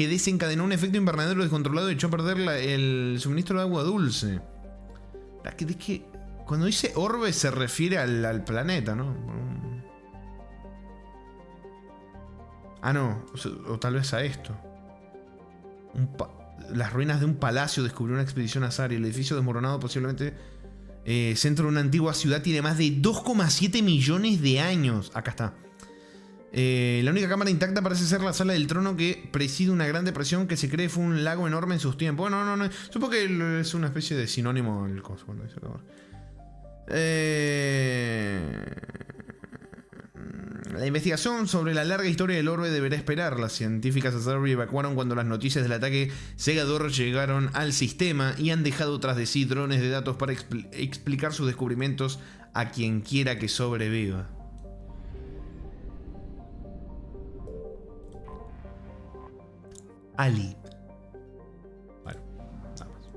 Speaker 1: desencadenó un efecto invernadero descontrolado y echó a perder el suministro de agua dulce. Es que cuando dice orbe se refiere al planeta, ¿no? Ah, no, o tal vez a esto. Las ruinas de un palacio descubrió una expedición Asari. El edificio desmoronado, posiblemente centro de una antigua ciudad, tiene más de 2,7 millones de años. Acá está. La única cámara intacta parece ser la sala del trono, que preside una gran depresión que se cree fue un lago enorme en sus tiempos. Bueno, no. Supongo que es una especie de sinónimo el coso cuando dice La investigación sobre la larga historia del orbe deberá esperar. Las científicas Asari evacuaron cuando las noticias del ataque cegador llegaron al sistema y han dejado tras de sí drones de datos para explicar sus descubrimientos a quien quiera que sobreviva. Ali. Bueno, vamos.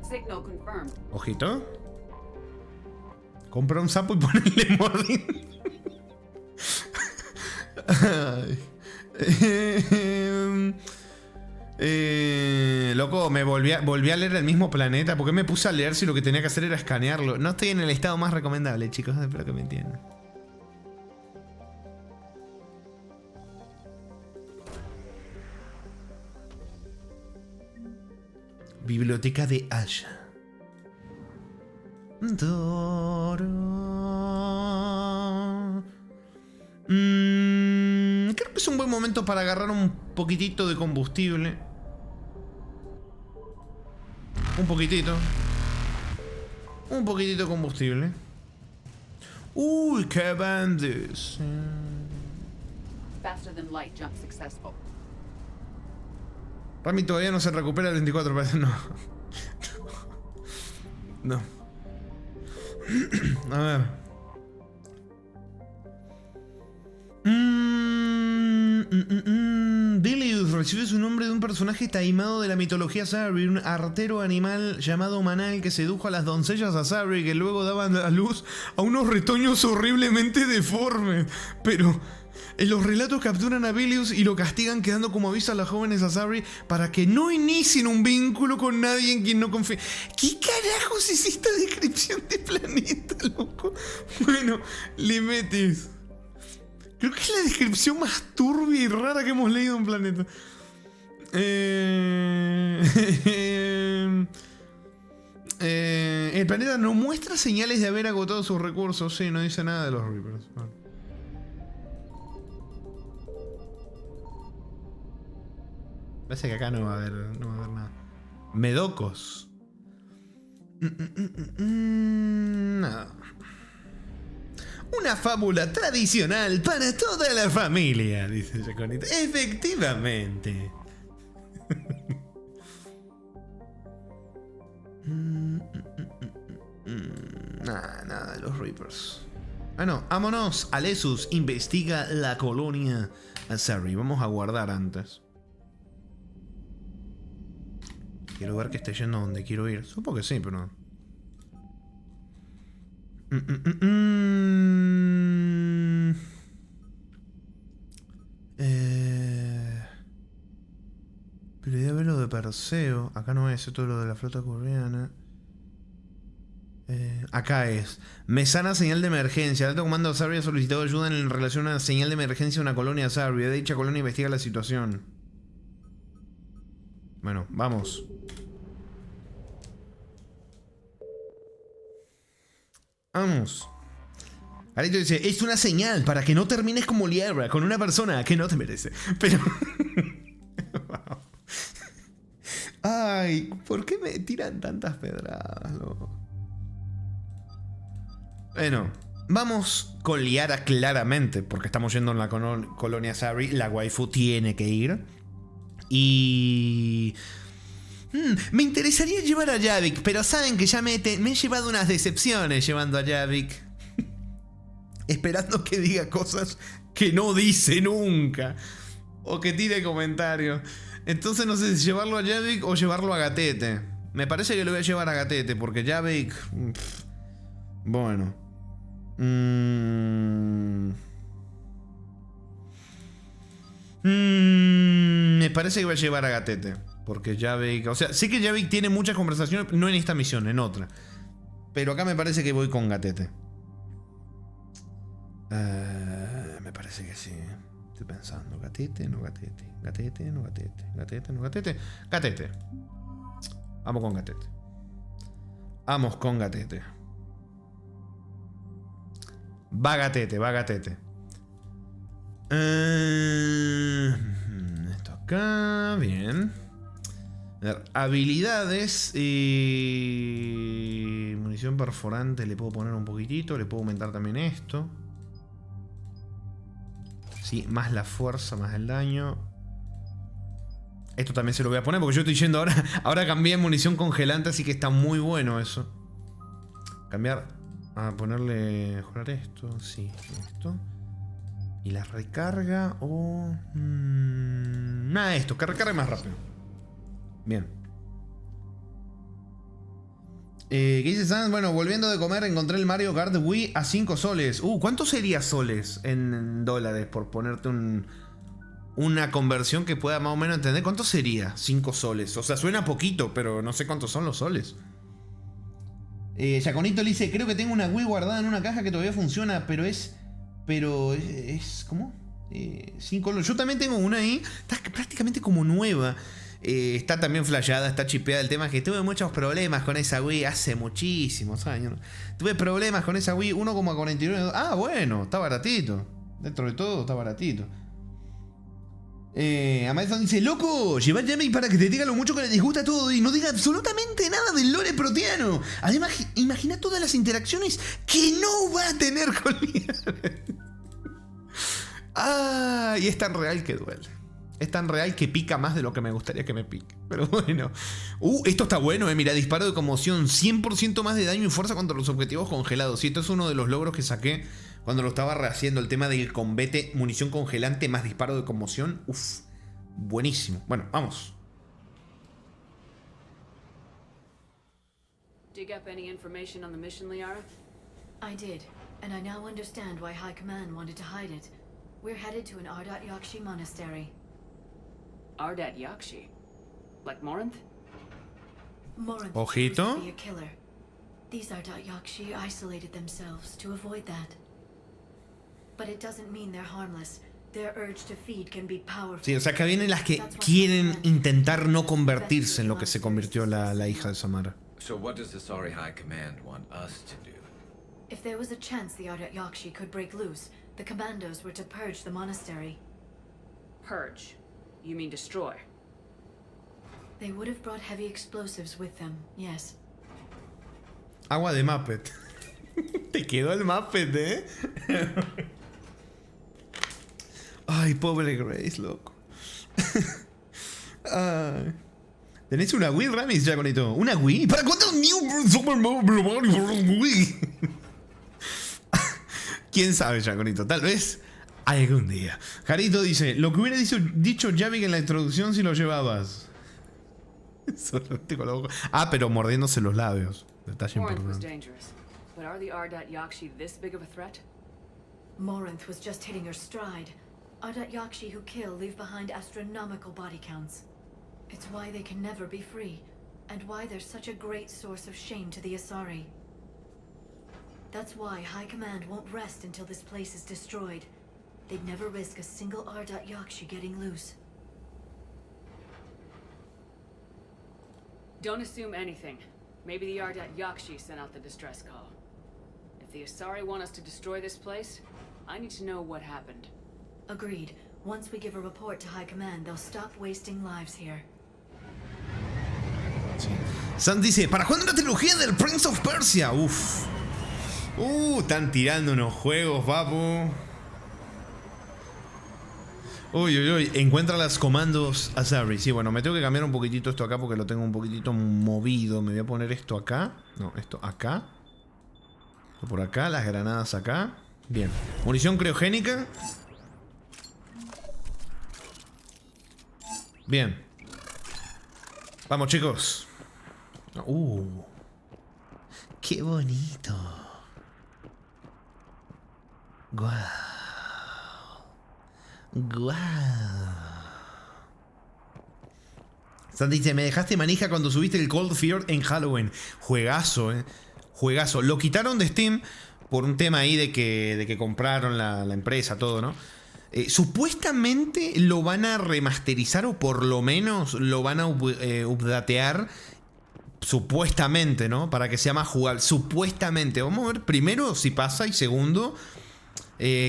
Speaker 3: Signal confirmed.
Speaker 1: Ojito. Compra un sapo y ponerle mordín. Loco, me volví a leer el mismo planeta. ¿Por qué me puse a leer si lo que tenía que hacer era escanearlo? No estoy en el estado más recomendable, chicos. Espero que me entiendan. Biblioteca de Asha. Creo que es un buen momento para agarrar un poquitito de combustible. Un poquitito de combustible. Uy, qué bandes.
Speaker 3: Faster than light jump successful.
Speaker 1: Rami todavía no se recupera el 24, parece. No. A ver. Delius recibe su nombre de un personaje taimado de la mitología Asari, un artero animal llamado Manal que sedujo a las doncellas Asari que luego daban a luz a unos retoños horriblemente deformes. Pero en los relatos capturan a Delius y lo castigan quedando como aviso a las jóvenes Asari para que no inicien un vínculo con nadie en quien no confíen. ¿Qué carajos es esta descripción de planeta, loco? Bueno, Limetis. Creo que es la descripción más turbia y rara que hemos leído en Planeta. El planeta no muestra señales de haber agotado sus recursos. Sí, no dice nada de los Reapers. Vale. Parece que acá no va a haber nada. Medocos. Nada. Una fábula tradicional para toda la familia, dice Jaconito. Efectivamente. Nada de los Reapers. Bueno, vámonos. Alesus investiga la colonia Asari. Vamos a guardar antes. Quiero ver que esté yendo a donde quiero ir. Supongo que sí, pero... Pero ya ver lo de Perseo. Acá no es, esto es lo de la flota coreana. Acá es. Mesana señal de emergencia. El alto comando Asari ha solicitado ayuda en relación a una señal de emergencia de una colonia Asari. Dicha colonia investiga la situación. Bueno, vamos. Vamos. Arito dice, es una señal para que no termines como Liara con una persona que no te merece. Pero... Ay, ¿por qué me tiran tantas pedradas, loco? Bueno, vamos con Liara claramente, porque estamos yendo en la colonia Asari. La waifu tiene que ir. Y... me interesaría llevar a Javik, pero saben que ya me he llevado unas decepciones llevando a Javik. Esperando que diga cosas que no dice nunca. O que tire comentarios. Entonces no sé si llevarlo a Javik o llevarlo a Gatete. Me parece que lo voy a llevar a Gatete, porque Javik... Bueno. Me parece que voy a llevar a Gatete. Porque Javik... O sea, sé que Javik tiene muchas conversaciones, no en esta misión, en otra. Pero acá me parece que voy con Gatete. Me parece que sí. Estoy pensando, Gatete, no Gatete. Gatete, no Gatete. Gatete, no Gatete. Gatete. Vamos con Gatete. Vamos con Gatete. Va Gatete, va Gatete. Esto acá, bien. A ver, habilidades y... munición perforante le puedo poner un poquitito. Le puedo aumentar también esto. Sí, más la fuerza, más el daño. Esto también se lo voy a poner porque yo estoy yendo ahora. Ahora cambié munición congelante, así que está muy bueno eso. Cambiar. A ponerle... mejorar esto. Sí, esto. Y la recarga o... nada, esto, que recargue más rápido. Bien. ¿Qué dice Sans? Bueno, volviendo de comer, encontré el Mario Kart Wii a 5 soles. ¿Cuánto sería soles en dólares? Por ponerte una conversión que pueda más o menos entender. ¿Cuánto sería 5 soles? O sea, suena poquito, pero no sé cuántos son los soles. Jaconito le dice, creo que tengo una Wii guardada en una caja que todavía funciona, pero es... ¿cómo? 5 Yo también tengo una ahí, está prácticamente como nueva. Está también flasheada, está chipeada. El tema es que tuve muchos problemas con esa Wii hace muchísimos años. Tuve problemas con esa Wii, 1,49. Ah, bueno, está baratito. Dentro de todo, está baratito. Amazon dice, loco, lleva a Jamie para que te diga lo mucho que le disgusta todo y no diga absolutamente nada del lore proteano. Además, imagina todas las interacciones que no va a tener con Liara. Y es tan real que duele. Es tan real que pica más de lo que me gustaría que me pique. Pero bueno. Esto está bueno, mira, disparo de conmoción. 100% más de daño y fuerza contra los objetivos congelados. Y esto es uno de los logros que saqué cuando lo estaba rehaciendo. El tema del combate, munición congelante más disparo de conmoción. Buenísimo. Bueno, vamos.
Speaker 3: Dig up any information on the mission, Liara?
Speaker 6: I did, and I now understand why High Command wanted to hide it. We're headed to an Ardat Yakshi monastery.
Speaker 3: Ardat Yakshi? Like Morinth?
Speaker 6: Morinth
Speaker 1: Ojito.
Speaker 6: used to be a killer. These Ardat Yakshi isolated themselves to avoid that. But it doesn't mean they're harmless. Their urge to feed can be powerful.
Speaker 1: Sí, o sea, que vienen las que quieren intentar no convertirse en lo que se convirtió la hija de Samara.
Speaker 13: So what does the Sari High Command want us to do?
Speaker 6: If there was a chance the Ardat Yakshi could break loose, the commandos were to purge the monastery.
Speaker 3: Purge? You mean destroy?
Speaker 6: They would have brought heavy explosives with them, yes.
Speaker 1: Agua de Muppet. Te quedó el Muppet, ¿eh? Ay, pobre Grace, loco. Ay. ¿Tenés una Wii, Ramis, Jaconito? ¿Una Wii? ¿Para cuántos New Super Mario Wii? ¿Quién sabe, Jaconito? Tal vez algún día. Jarito dice, lo que hubiera dicho Javik en la introducción si lo llevabas. Ah, pero mordiéndose los labios. Detalle
Speaker 3: Morinth was
Speaker 1: importante.
Speaker 3: dangerous, but are the Ardat Yakshi this big of a threat?
Speaker 6: Morinth was just hitting her stride. Ardat Yakshi who kill leave behind astronomical body counts. It's why they can never be free, and why they're such a great source of shame to the Asari. That's why High Command won't rest until this place is destroyed. They'd never risk a single Ardat Yakshi getting loose.
Speaker 3: Don't assume anything. Maybe the Ardat Yakshi sent out the distress call. If the Asari want us to destroy this place, I need to know what happened.
Speaker 6: Agreed. Once we give a report to High Command, they'll stop wasting lives here.
Speaker 1: Sam dice, ¿para cuándo la trilogía del Prince of Persia? Uf. Están tirando unos juegos, papu. Uy, uy, uy. Encuentra los comandos Asari. Sí, bueno, me tengo que cambiar un poquitito esto acá porque lo tengo un poquitito movido. Me voy a poner esto acá. No, esto acá. Esto por acá, las granadas acá. Bien. Munición criogénica. Bien. Vamos, chicos. Qué bonito. Guau. Guau. Sandy dice, me dejaste manija cuando subiste el Cold Fear en Halloween. Juegazo, juegazo. Lo quitaron de Steam por un tema ahí de que compraron la empresa, todo, ¿no? Supuestamente lo van a remasterizar o por lo menos lo van a updatear. Supuestamente, ¿no? Para que sea más jugable. Supuestamente. Vamos a ver primero si pasa y segundo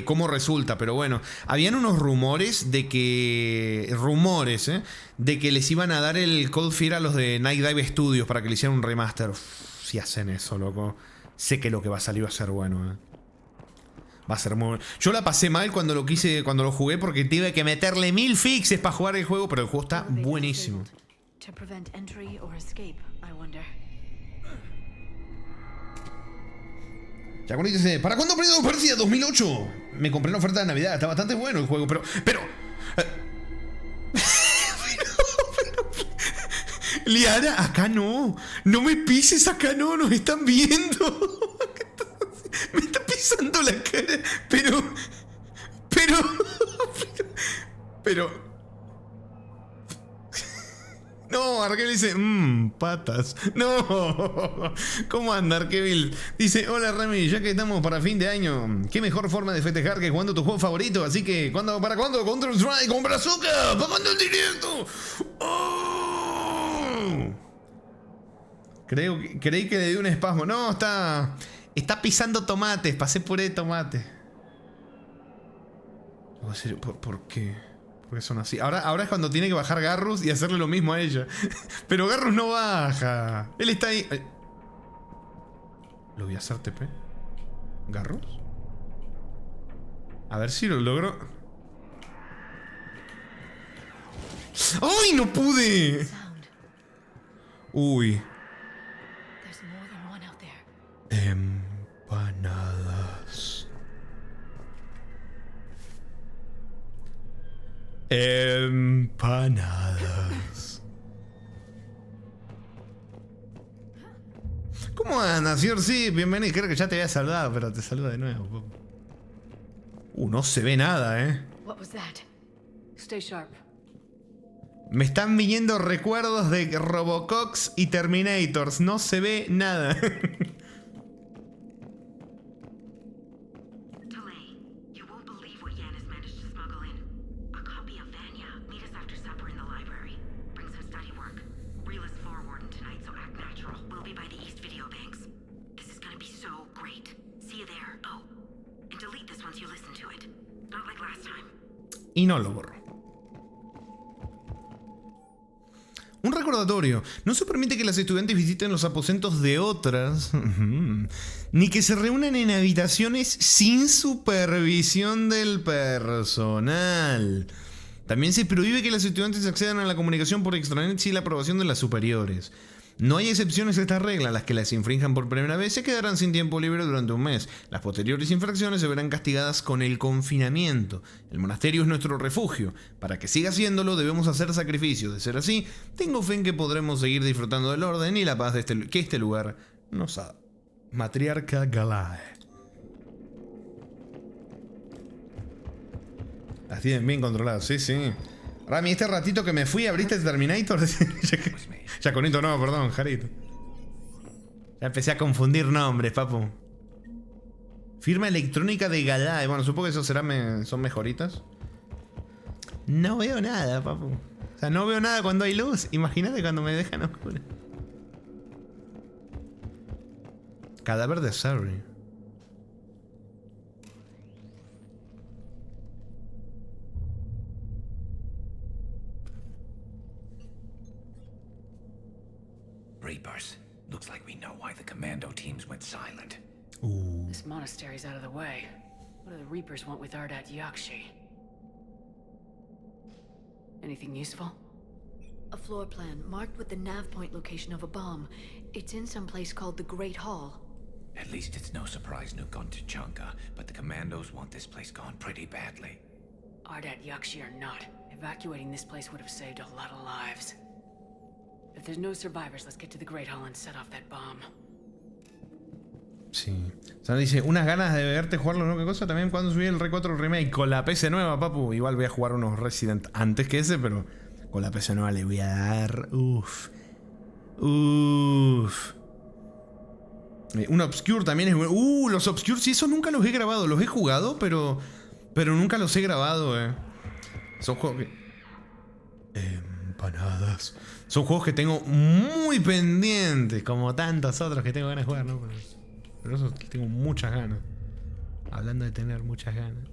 Speaker 1: cómo resulta. Pero bueno, habían unos rumores de que... de que les iban a dar el Cold Fear a los de Night Dive Studios para que le hicieran un remaster. Si hacen eso, loco. Sé que lo que va a salir va a ser bueno, Va a ser muy... Yo la pasé mal cuando lo jugué porque tuve que meterle 1000 fixes para jugar el juego, pero el juego está buenísimo. Ya con dice, ¿para cuándo Prince of Persia 2008? Me compré en oferta de Navidad, está bastante bueno el juego, pero... Liara, acá no. No me pises, acá no, nos están viendo. Me está pisando la cara, pero... No, Arkel dice, patas. No. ¿Cómo anda, Arkel? Dice, hola Remy, ya que estamos para fin de año, qué mejor forma de festejar que jugando tu juego favorito. Así que, ¿para cuándo? Counter Strike, con Brazuca. ¿Para cuándo el directo? Oh. Creí que le di un espasmo. No, está pisando tomates. Pasé puré de tomate. ¿Por qué? Porque son así. Ahora es cuando tiene que bajar Garrus y hacerle lo mismo a ella. Pero Garrus no baja. Él está ahí. Ay. ¿Lo voy a hacer TP? ¿Garrus? A ver si lo logro. ¡Ay, no pude! Uy. Empanadas. Empanadas. ¿Cómo andas, señor? Sí, bienvenido. Creo que ya te había saludado, pero te saludo de nuevo. No se ve nada, ¿eh?
Speaker 3: What was that? Stay sharp.
Speaker 1: Me están viniendo recuerdos de Robocops y Terminators. No se ve nada. Y no lo borro. Un recordatorio. No se permite que los estudiantes visiten los aposentos de otras, ni que se reúnan en habitaciones sin supervisión del personal. También se prohíbe que los estudiantes accedan a la comunicación por extranet sin la aprobación de las superiores. No hay excepciones a esta regla. Las que las infrinjan por primera vez se quedarán sin tiempo libre durante un mes. Las posteriores infracciones se verán castigadas con el confinamiento. El monasterio es nuestro refugio. Para que siga siéndolo debemos hacer sacrificios. De ser así, tengo fe en que podremos seguir disfrutando del orden y la paz de que este lugar nos ha. Matriarca Galae. Las tienen bien controladas, sí, sí. Rami, este ratito que me fui, ¿abriste el Terminator? Yaconito, no, perdón, Jarito. Ya empecé a confundir nombres, papu. Firma electrónica de Galae. Bueno, supongo que eso son mejoritas. No veo nada, papu. O sea, no veo nada cuando hay luz. Imagínate cuando me dejan oscura. Cadáver de Surrey.
Speaker 13: Reapers. Looks like we know why the commando teams went silent.
Speaker 3: This monastery's out of the way. What do the Reapers want with Ardat Yakshi? Anything useful?
Speaker 6: A floor plan marked with the nav point location of a bomb. It's in some place called the Great Hall.
Speaker 13: At least it's no surprise Nuke gone to Chunka, but the commandos want this place gone pretty badly.
Speaker 3: Ardat Yakshi or not, evacuating this place would have saved a lot of lives. If there's no survivors, let's get to the Great Hall and set off that bomb.
Speaker 1: Sí. O sea, dice, unas ganas de verte jugarlo, ¿no? ¿Qué cosa? También cuando subí el R4 Remake con la PC nueva, papu. Igual voy a jugar unos Resident antes que ese, pero con la PC nueva le voy a dar... Uff. Un Obscure también es bueno. Los Obscure, sí, esos nunca los he grabado. Los he jugado, pero nunca los he grabado, Son juegos que... Empanadas. Son juegos que tengo muy pendientes, como tantos otros que tengo ganas de jugar, ¿no? Pero esos tengo muchas ganas. Hablando de tener muchas ganas.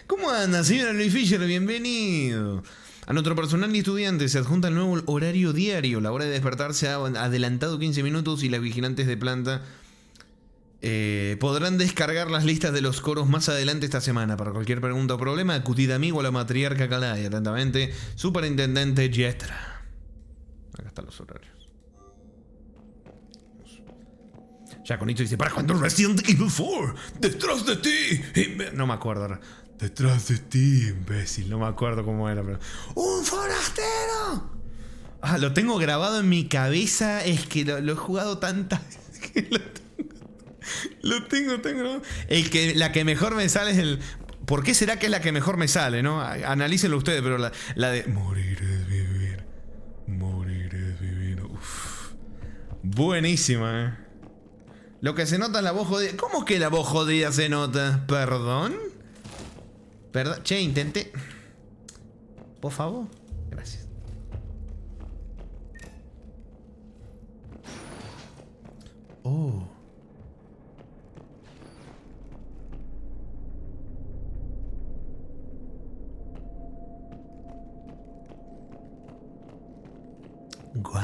Speaker 1: ¿Cómo anda, señora Luis Fisher? Bienvenido. A nuestro personal y estudiantes se adjunta el nuevo horario diario. La hora de despertarse ha adelantado 15 minutos y las vigilantes de planta podrán descargar las listas de los coros más adelante esta semana. Para cualquier pregunta o problema, acudid a mí o a la matriarca Galae. Atentamente, Superintendente Jetra. Acá están los horarios. Yaconito dice, ¿para cuándo Resident Evil 4? ¡Detrás de ti! No me acuerdo ahora. Detrás de ti, imbécil. No me acuerdo cómo era, pero... ¡Un forastero! Ah, lo tengo grabado en mi cabeza. Es que lo he jugado tantas veces que lo tengo grabado. La que mejor me sale es el... ¿Por qué será que es la que mejor me sale, no? Analícenlo ustedes, pero la de... Morir es vivir. Morir es vivir. Uf. Buenísima, Lo que se nota en la voz jodida... ¿Cómo que la voz jodida se nota? ¿Perdón? ¿Perdón? Che, intenté... Por favor. Gracias. Oh. Guau.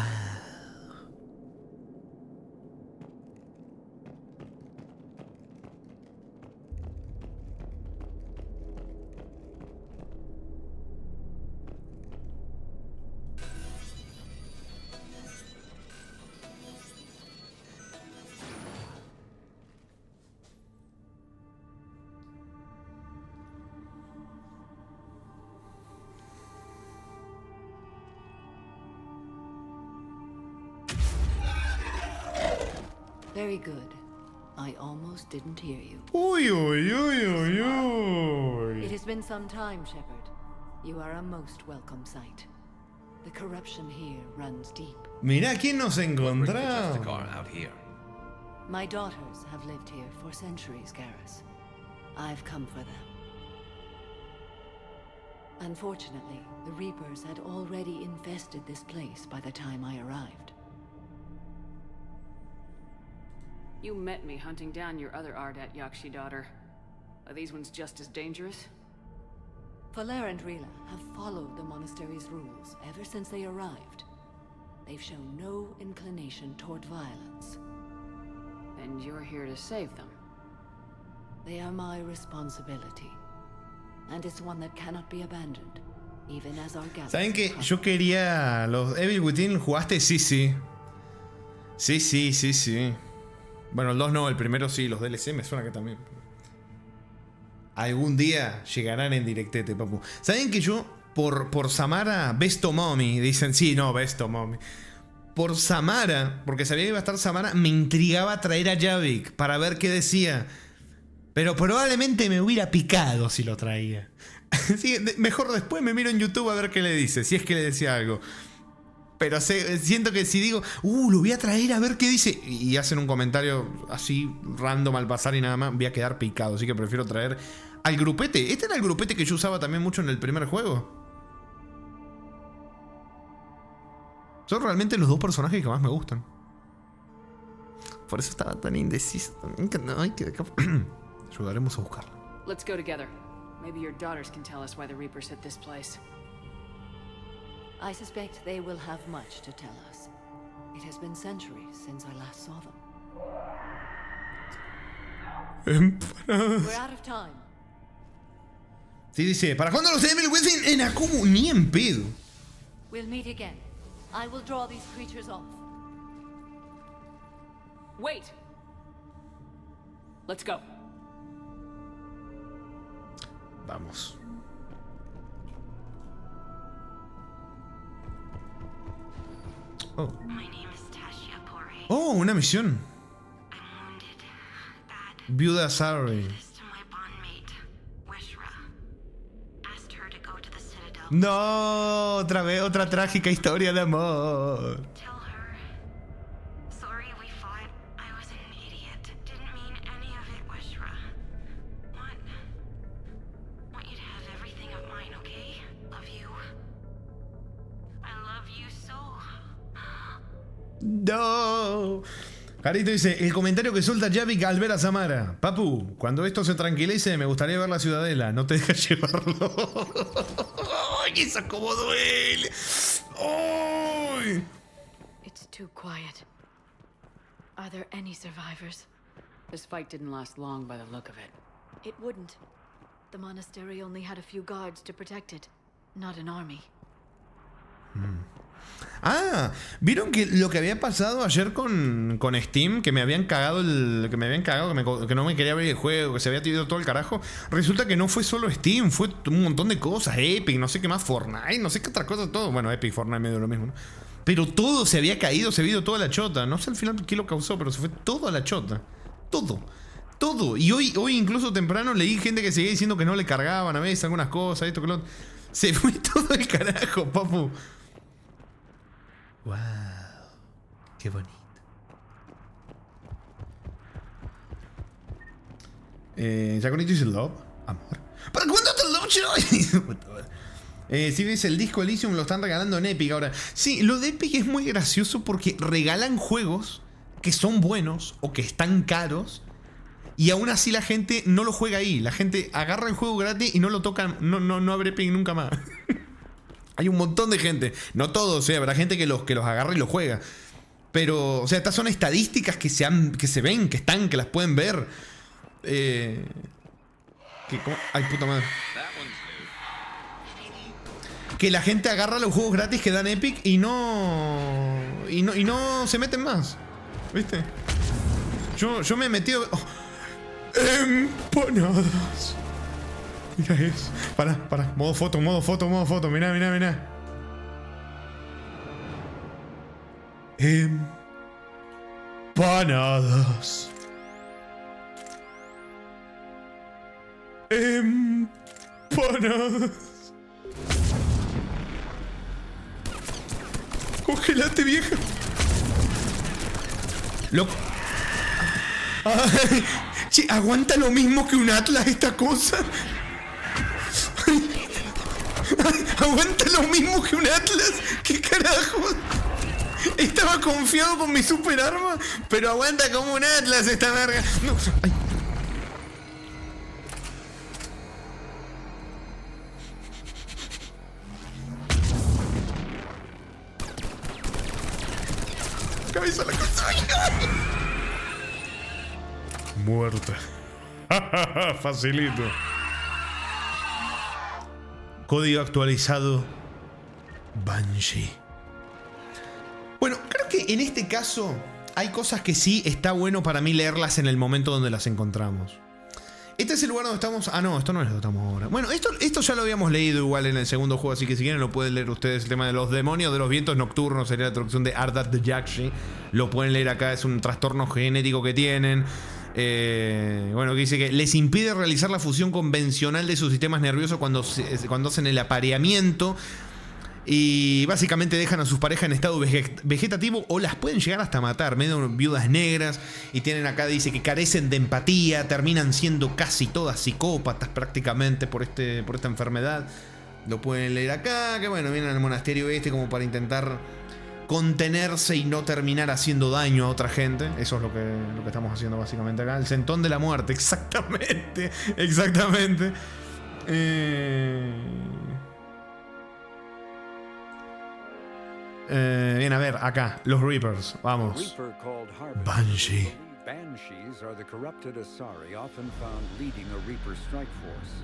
Speaker 3: Very good. I almost didn't hear you.
Speaker 1: Uy, uy, uy, uy, uy.
Speaker 3: It has been some time, Shepard. You are a most welcome sight. The corruption here runs deep.
Speaker 1: Mirá quién nos encontramos.
Speaker 3: My daughters have lived here for centuries, Garrus. I've come for them. Unfortunately, the Reapers had already infested this place by the time I arrived.
Speaker 9: You met me hunting down your other Ardat Yakshi daughter. Are these ones just as dangerous?
Speaker 3: Falere and Rila have followed the monastery's rules ever since they arrived. They've shown no inclination toward violence.
Speaker 9: And you're here to save them.
Speaker 3: They are my responsibility. And it's one that cannot be abandoned, even as our galaxy.
Speaker 1: ¿Saben qué? Yo quería los Evil Within. ¿Jugaste? Sí, sí. Sí. Bueno, el 2 no, el primero sí, los DLC me suena que también. Algún día llegarán en directete, papu. ¿Saben que yo, por Samara, Besto Mommy, dicen, sí, no, Besto Mommy. Por Samara, porque sabía que iba a estar Samara, me intrigaba traer a Javik para ver qué decía. Pero probablemente me hubiera picado si lo traía. Sí, mejor después me miro en YouTube a ver qué le dice, si es que le decía algo. Pero siento que si digo, lo voy a traer a ver qué dice, y hacen un comentario así random al pasar y nada más, voy a quedar picado. Así que prefiero traer al grupete. Este era el grupete que yo usaba también mucho en el primer juego. Son realmente los dos personajes que más me gustan. Por eso estaba tan indeciso también que no hay que... Ayudaremos a buscarlo.
Speaker 9: Let's go together. Maybe your daughters can tell us why the Reapers hit this place.
Speaker 3: I suspect they will have much to tell us. It has been centuries since I last saw them. We're out of time.
Speaker 1: Sí, dice, ¿para cuándo los Evil Within en Akumu? Ni en pedo.
Speaker 6: We'll meet again. I will draw these creatures off.
Speaker 9: Wait. Let's go.
Speaker 1: Vamos. Oh, una misión. Viuda Sari. No, otra vez otra trágica historia de amor. No. Carito dice, el comentario que suelta Javik al ver a Samara. Papu, cuando esto se tranquilice, me gustaría ver la ciudadela. No te dejes llevarlo. ¡Ay, eso como duele! ¡Ay!
Speaker 6: It's too quiet. Are there any survivors?
Speaker 9: This fight didn't last long by the look of it.
Speaker 6: It wouldn't. The monastery only had a few guards to protect it, not an army.
Speaker 1: Ah, ¿vieron que lo que había pasado ayer con Steam? Que me habían cagado que no me quería abrir el juego, que se había tirado todo el carajo. Resulta que no fue solo Steam, fue un montón de cosas. Epic, no sé qué más, Fortnite, no sé qué otra cosa, todo. Bueno, Epic, Fortnite medio lo mismo, ¿no? Pero todo se había caído, se había ido toda la chota. No sé al final qué lo causó, pero se fue toda la chota. Todo. Y hoy incluso temprano leí gente que seguía diciendo que no le cargaban a veces algunas cosas, esto que lo otro. Se fue todo el carajo, papu. Wow, qué bonito. Jaconito dice Love, amor. ¿Para cuándo te Love Joy? Si ves el disco Elysium lo están regalando en Epic ahora. Sí, lo de Epic es muy gracioso porque regalan juegos que son buenos o que están caros y aún así la gente no lo juega ahí. La gente agarra el juego gratis y no lo tocan, no abre Epic nunca más. Hay un montón de gente, no todos, habrá gente que los agarra y los juega. Pero, o sea, estas son estadísticas que se ven, que están, que las pueden ver. Ay, puta madre. Que la gente agarra los juegos gratis que dan Epic y no se meten más. ¿Viste? Yo me he metido... Oh, empanadas. Mira eso. Para. Modo foto. Mirá. Empanadas. Empanadas. Congelate, vieja. Loco. Ay, che, aguanta lo mismo que un Atlas esta cosa. Ay, aguanta lo mismo que un Atlas. ¿Qué carajo? Estaba confiado con mi super arma, pero aguanta como un Atlas esta verga. No. Ay. Cabeza a la cosa. Muerta. Facilito. Código actualizado. Banshee. Bueno, creo que en este caso hay cosas que sí está bueno para mí leerlas en el momento donde las encontramos. Este es el lugar donde estamos... Ah, no, esto no es lo que estamos ahora. Bueno, esto ya lo habíamos leído igual en el segundo juego, así que si quieren lo pueden leer ustedes. El tema de los demonios de los vientos nocturnos sería la traducción de Ardat Yakshi. Lo pueden leer acá, es un trastorno genético que tienen. Bueno, que dice que les impide realizar la fusión convencional de sus sistemas nerviosos cuando hacen el apareamiento. Y básicamente dejan a sus parejas en estado vegetativo o las pueden llegar hasta matar, medio viudas negras. Y tienen acá, dice que carecen de empatía, terminan siendo casi todas psicópatas prácticamente por esta enfermedad. Lo pueden leer acá, que bueno, vienen al monasterio como para intentar contenerse y no terminar haciendo daño a otra gente. Eso es lo que estamos haciendo básicamente acá. El centón de la muerte, exactamente. Exactamente. Bien, a ver, acá, los Reapers, vamos. Banshee.
Speaker 14: Banshees are the corrupted Asari often found leading a Reaper strike force.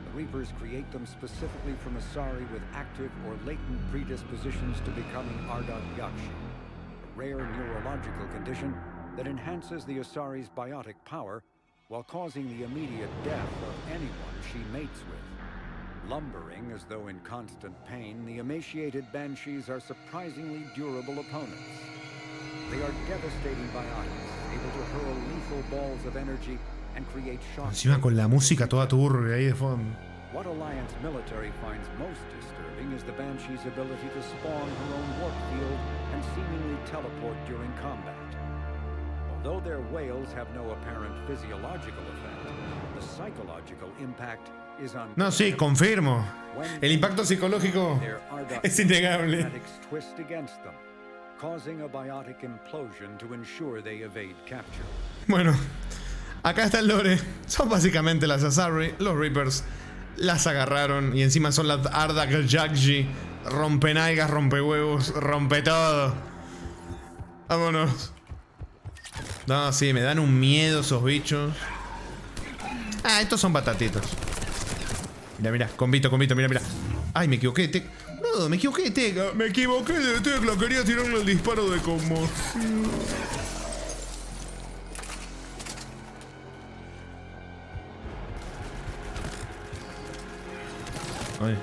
Speaker 14: The Reapers create them specifically from Asari with active or latent predispositions to becoming Ardat Yakshi, a rare neurological condition that enhances the Asari's biotic power while causing the immediate death of anyone she mates with. Lumbering as though in constant pain, the emaciated Banshees are surprisingly durable opponents. They are devastating biotics, able to hurl lethal balls of energy and create shock.
Speaker 1: Encima con la música toda turbia ahí de fondo.
Speaker 14: What Alliance military finds most disturbing is the Banshee's ability to spawn her own warp field and seemingly teleport during combat. Although their wails have no apparent physiological effect, the psychological impact.
Speaker 1: No, sí, confirmo. El impacto psicológico es innegable. Bueno, acá está el lore. Son básicamente las Asari, los Reapers. Las agarraron y encima son las Ardat Yakshi. Rompenalgas, rompehuevos, rompe todo. Vámonos. No, sí, me dan un miedo esos bichos. Ah, estos son batatitos. Mira, convito, mira. Ay, me equivoqué de tecla. No, me equivoqué de tecla. Me equivoqué de tecla. Quería tirarle el disparo de conmoción. Ay.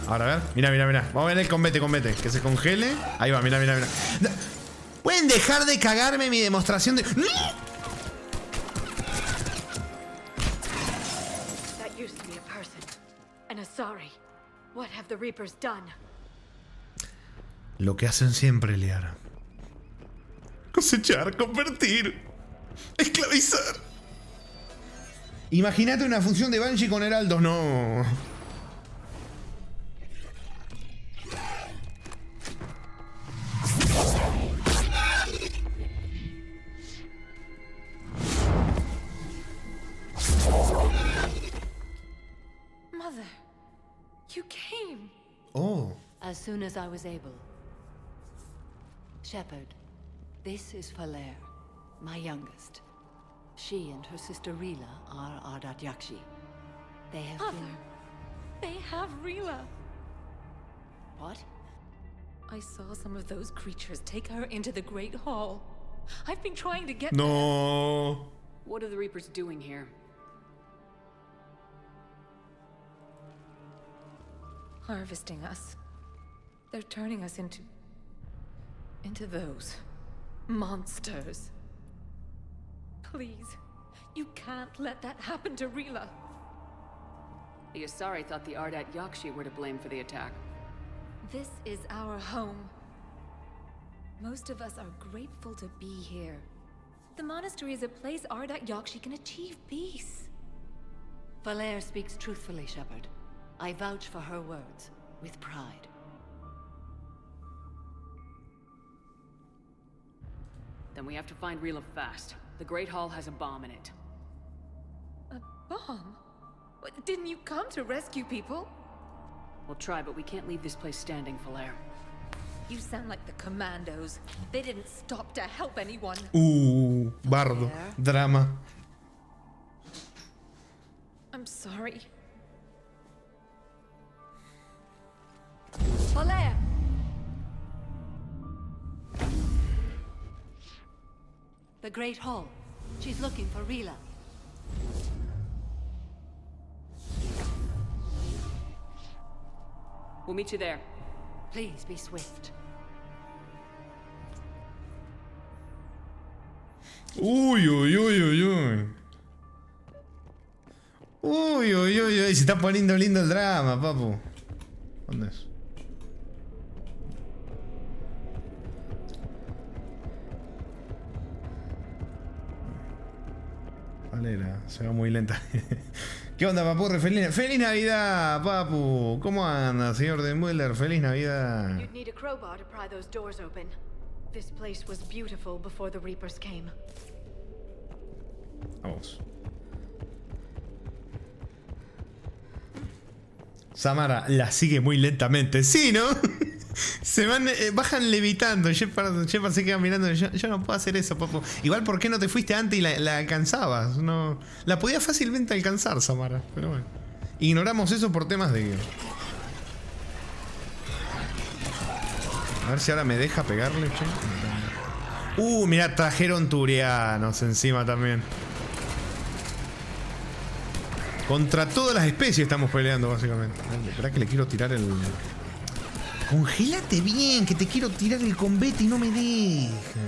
Speaker 1: Ahora, a ver. Mira. Vamos a ver el combate. Que se congele. Ahí va, mira. ¿Pueden dejar de cagarme mi demostración de... ¡No!
Speaker 6: Sorry. What have the Reapers done?
Speaker 1: Lo que hacen siempre, Liara. Cosechar, convertir, esclavizar. Imagínate una función de Banshee con heraldos, no.
Speaker 6: You came.
Speaker 1: Oh.
Speaker 6: As soon as I was able. Shepard, this is Falere, my youngest. She and her sister Rila are Ardat Yakshi. They have been...
Speaker 15: They have Rila.
Speaker 6: What?
Speaker 15: I saw some of those creatures take her into the Great Hall. I've been trying to get...
Speaker 1: No.
Speaker 9: What are the Reapers doing here?
Speaker 15: Harvesting us. They're turning us into those monsters. Please, you can't let that happen to Rila.
Speaker 9: The Asari thought the Ardat Yakshi were to blame for the attack.
Speaker 15: This is our home. Most of us are grateful to be here. The monastery is a place Ardat Yakshi can achieve peace.
Speaker 16: Valere speaks truthfully, Shepard. I vouch for her words, with pride.
Speaker 9: Then we have to find Rila fast. The Great Hall has a bomb in it.
Speaker 15: A bomb? What, didn't you come to rescue people?
Speaker 9: We'll try, but we can't leave this place standing, Valere.
Speaker 15: You sound like the Commandos. They didn't stop to help anyone.
Speaker 1: Bardo. Drama.
Speaker 15: I'm sorry.
Speaker 16: Valere! The Great Hall. She's looking for Rila.
Speaker 9: We'll meet you there.
Speaker 16: Please be swift.
Speaker 1: Uy, uy, uy, uy, uy. Uy, uy, uy, uy. Se está poniendo lindo el drama, papu. ¿Dónde es? Valera, se va muy lenta. ¿Qué onda, papurre? ¡Feliz Navidad, papu! ¿Cómo anda, señor Denmuller? ¡Feliz Navidad!
Speaker 6: You'd need a crowbar to pry those doors open. This place was beautiful before the Reapers came.
Speaker 1: Vamos. Samara la sigue muy lentamente. Sí, ¿no? Se van, bajan levitando. Shepard se queda mirando. Yo no puedo hacer eso, papu. Igual, ¿por qué no te fuiste antes y la alcanzabas? No, la podía fácilmente alcanzar, Samara. Pero bueno. Ignoramos eso por temas de guión. A ver si ahora me deja pegarle, che. Mirá, trajeron turianos encima también. Contra todas las especies estamos peleando, básicamente. Espera que le quiero tirar el... Congélate bien, que te quiero tirar el combate y no me deja.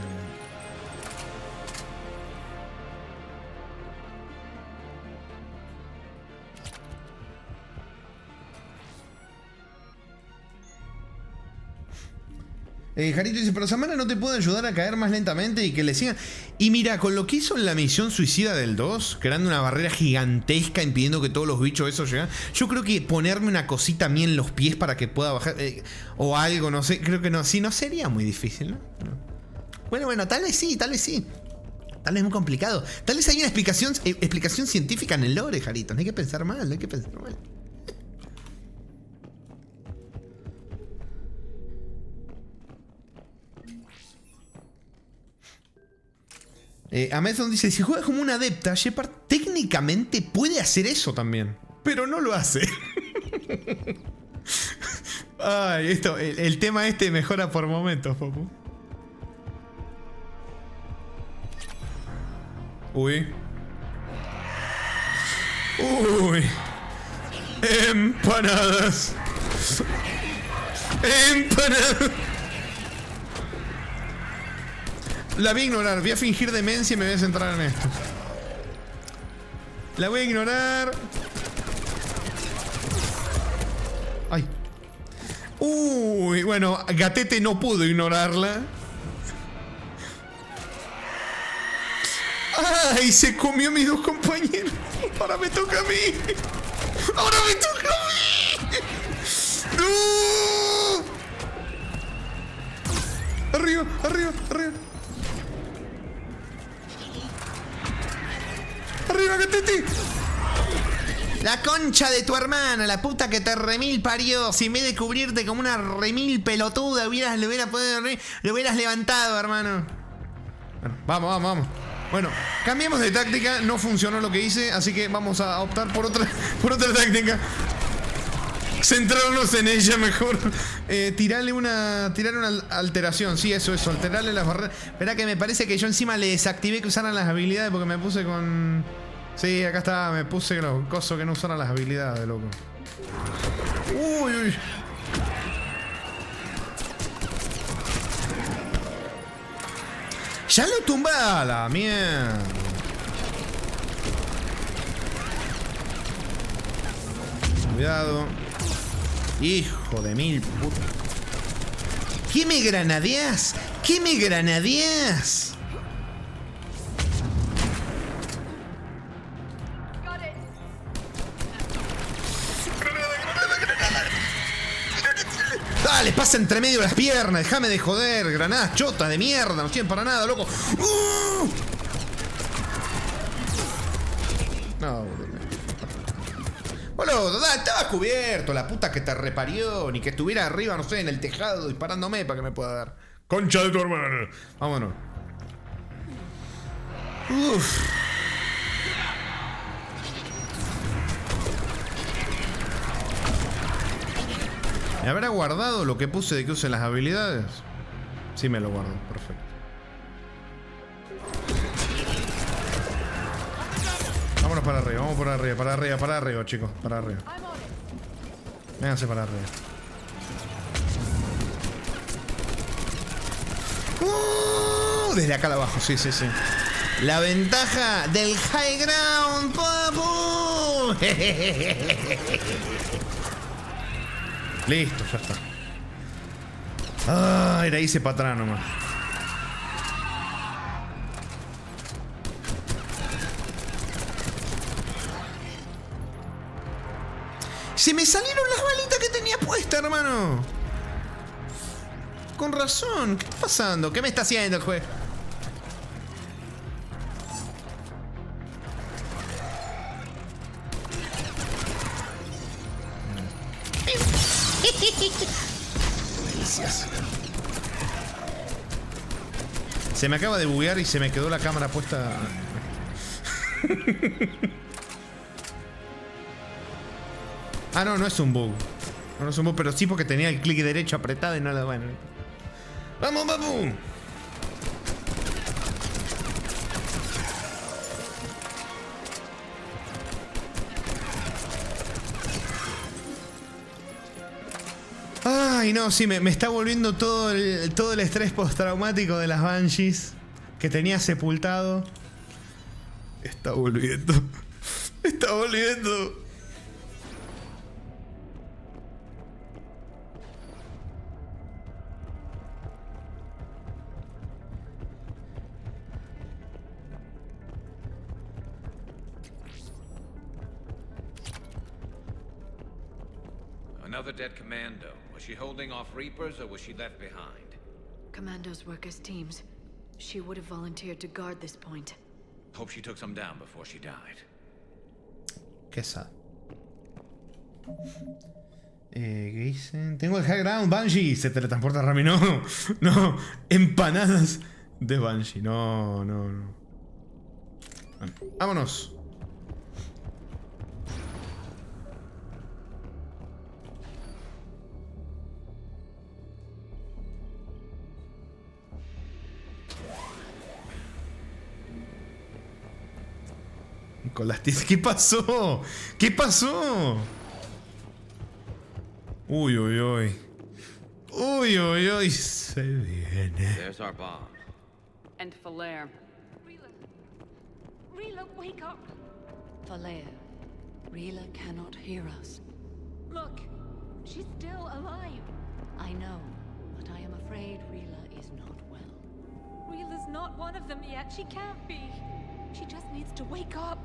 Speaker 1: Jarito dice, pero Samara no te puede ayudar a caer más lentamente y que le sigan. Y mira, con lo que hizo en la misión suicida del 2, creando una barrera gigantesca impidiendo que todos los bichos esos lleguen, yo creo que ponerme una cosita a mí en los pies para que pueda bajar, o algo, no sé, creo que no, sí, no sería muy difícil, ¿no? Bueno, tal vez sí, tal vez sí. Tal vez es muy complicado. Tal vez hay una explicación científica en el lore, Jarito. No hay que pensar mal, no hay que pensar mal. Amazon dice, si juegas como una adepta, Shepard técnicamente puede hacer eso también, pero no lo hace. Ay, esto, el tema este mejora por momentos, papu. Uy. Empanadas. La voy a ignorar, voy a fingir demencia y me voy a centrar en esto. La voy a ignorar. Ay. Bueno, Gatete no pudo ignorarla. ¡Ay! Se comió a mis dos compañeros. Ahora me toca a mí. ¡Ahora me toca a mí! ¡No! Arriba. ¡Arriba, Gatete! La concha de tu hermana, la puta que te remil parió. Si en vez de cubrirte como una remil pelotuda, lo hubieras levantado, hermano. Bueno, vamos. Bueno, cambiemos de táctica. No funcionó lo que hice, así que vamos a optar por otra táctica. Centrarnos en ella mejor. Tirarle una alteración. Sí, eso, alterarle las barreras. Espera que me parece que yo encima le desactivé que usaran las habilidades porque me puse con... Sí, acá está, me puse los cosos que no usaran las habilidades, loco. ¡Ya lo tumbé a la mierda! Cuidado. Hijo de mil puta. ¿Qué me granadeás? ¿Qué me granadeás? Dale, pasa entre medio de las piernas. Déjame de joder. Granadas chotas de mierda. No sirven para nada, loco. No, boludo. Boludo, estaba cubierto. La puta que te reparió. Ni que estuviera arriba, no sé, en el tejado disparándome para que me pueda dar. Concha de tu hermano. Vámonos. Uff. ¿Me habrá guardado lo que puse de que usen las habilidades? Sí, me lo guardo. Perfecto. Vámonos para arriba, vamos para arriba, chicos. Para arriba. Vénganse para arriba. Desde acá abajo, sí. La ventaja del high ground, papu. Listo, ya está. Ah, era hice para atrás nomás. Se me salieron las balitas que tenía puesta, hermano. Con razón. ¿Qué está pasando? ¿Qué me está haciendo el juez? Delicias. Se me acaba de buguear y se me quedó la cámara puesta. Ah, no es un bug. No es un bug, pero sí porque tenía el clic derecho apretado y no lo... Bueno. ¡Vamos, vamos! Ay, no, sí, me está volviendo todo el estrés postraumático de las Banshees que tenía sepultado. Está volviendo. Está volviendo.
Speaker 13: Another dead commando. Was she holding off Reapers or was she left behind?
Speaker 6: Commandos work as teams. She would have volunteered to guard this point.
Speaker 13: Hope she took some down before she died.
Speaker 1: Qué sad. ¿Qué dicen? Tengo el high ground, Banshee. Se teletransporta Rami. No, no. Empanadas de Banshee. No. Bueno, vámonos. Con las tiendas. ¿Qué pasó? ¿Qué pasó? Uy. Se viene.
Speaker 10: There's our bomb.
Speaker 9: And Falair.
Speaker 15: Rila, wake up!
Speaker 16: Falair, Rila cannot hear us.
Speaker 15: Look, she's still alive.
Speaker 16: I know, but I am afraid Rila is not well.
Speaker 15: Rila's not one of them yet. She can't be. She just needs to wake up.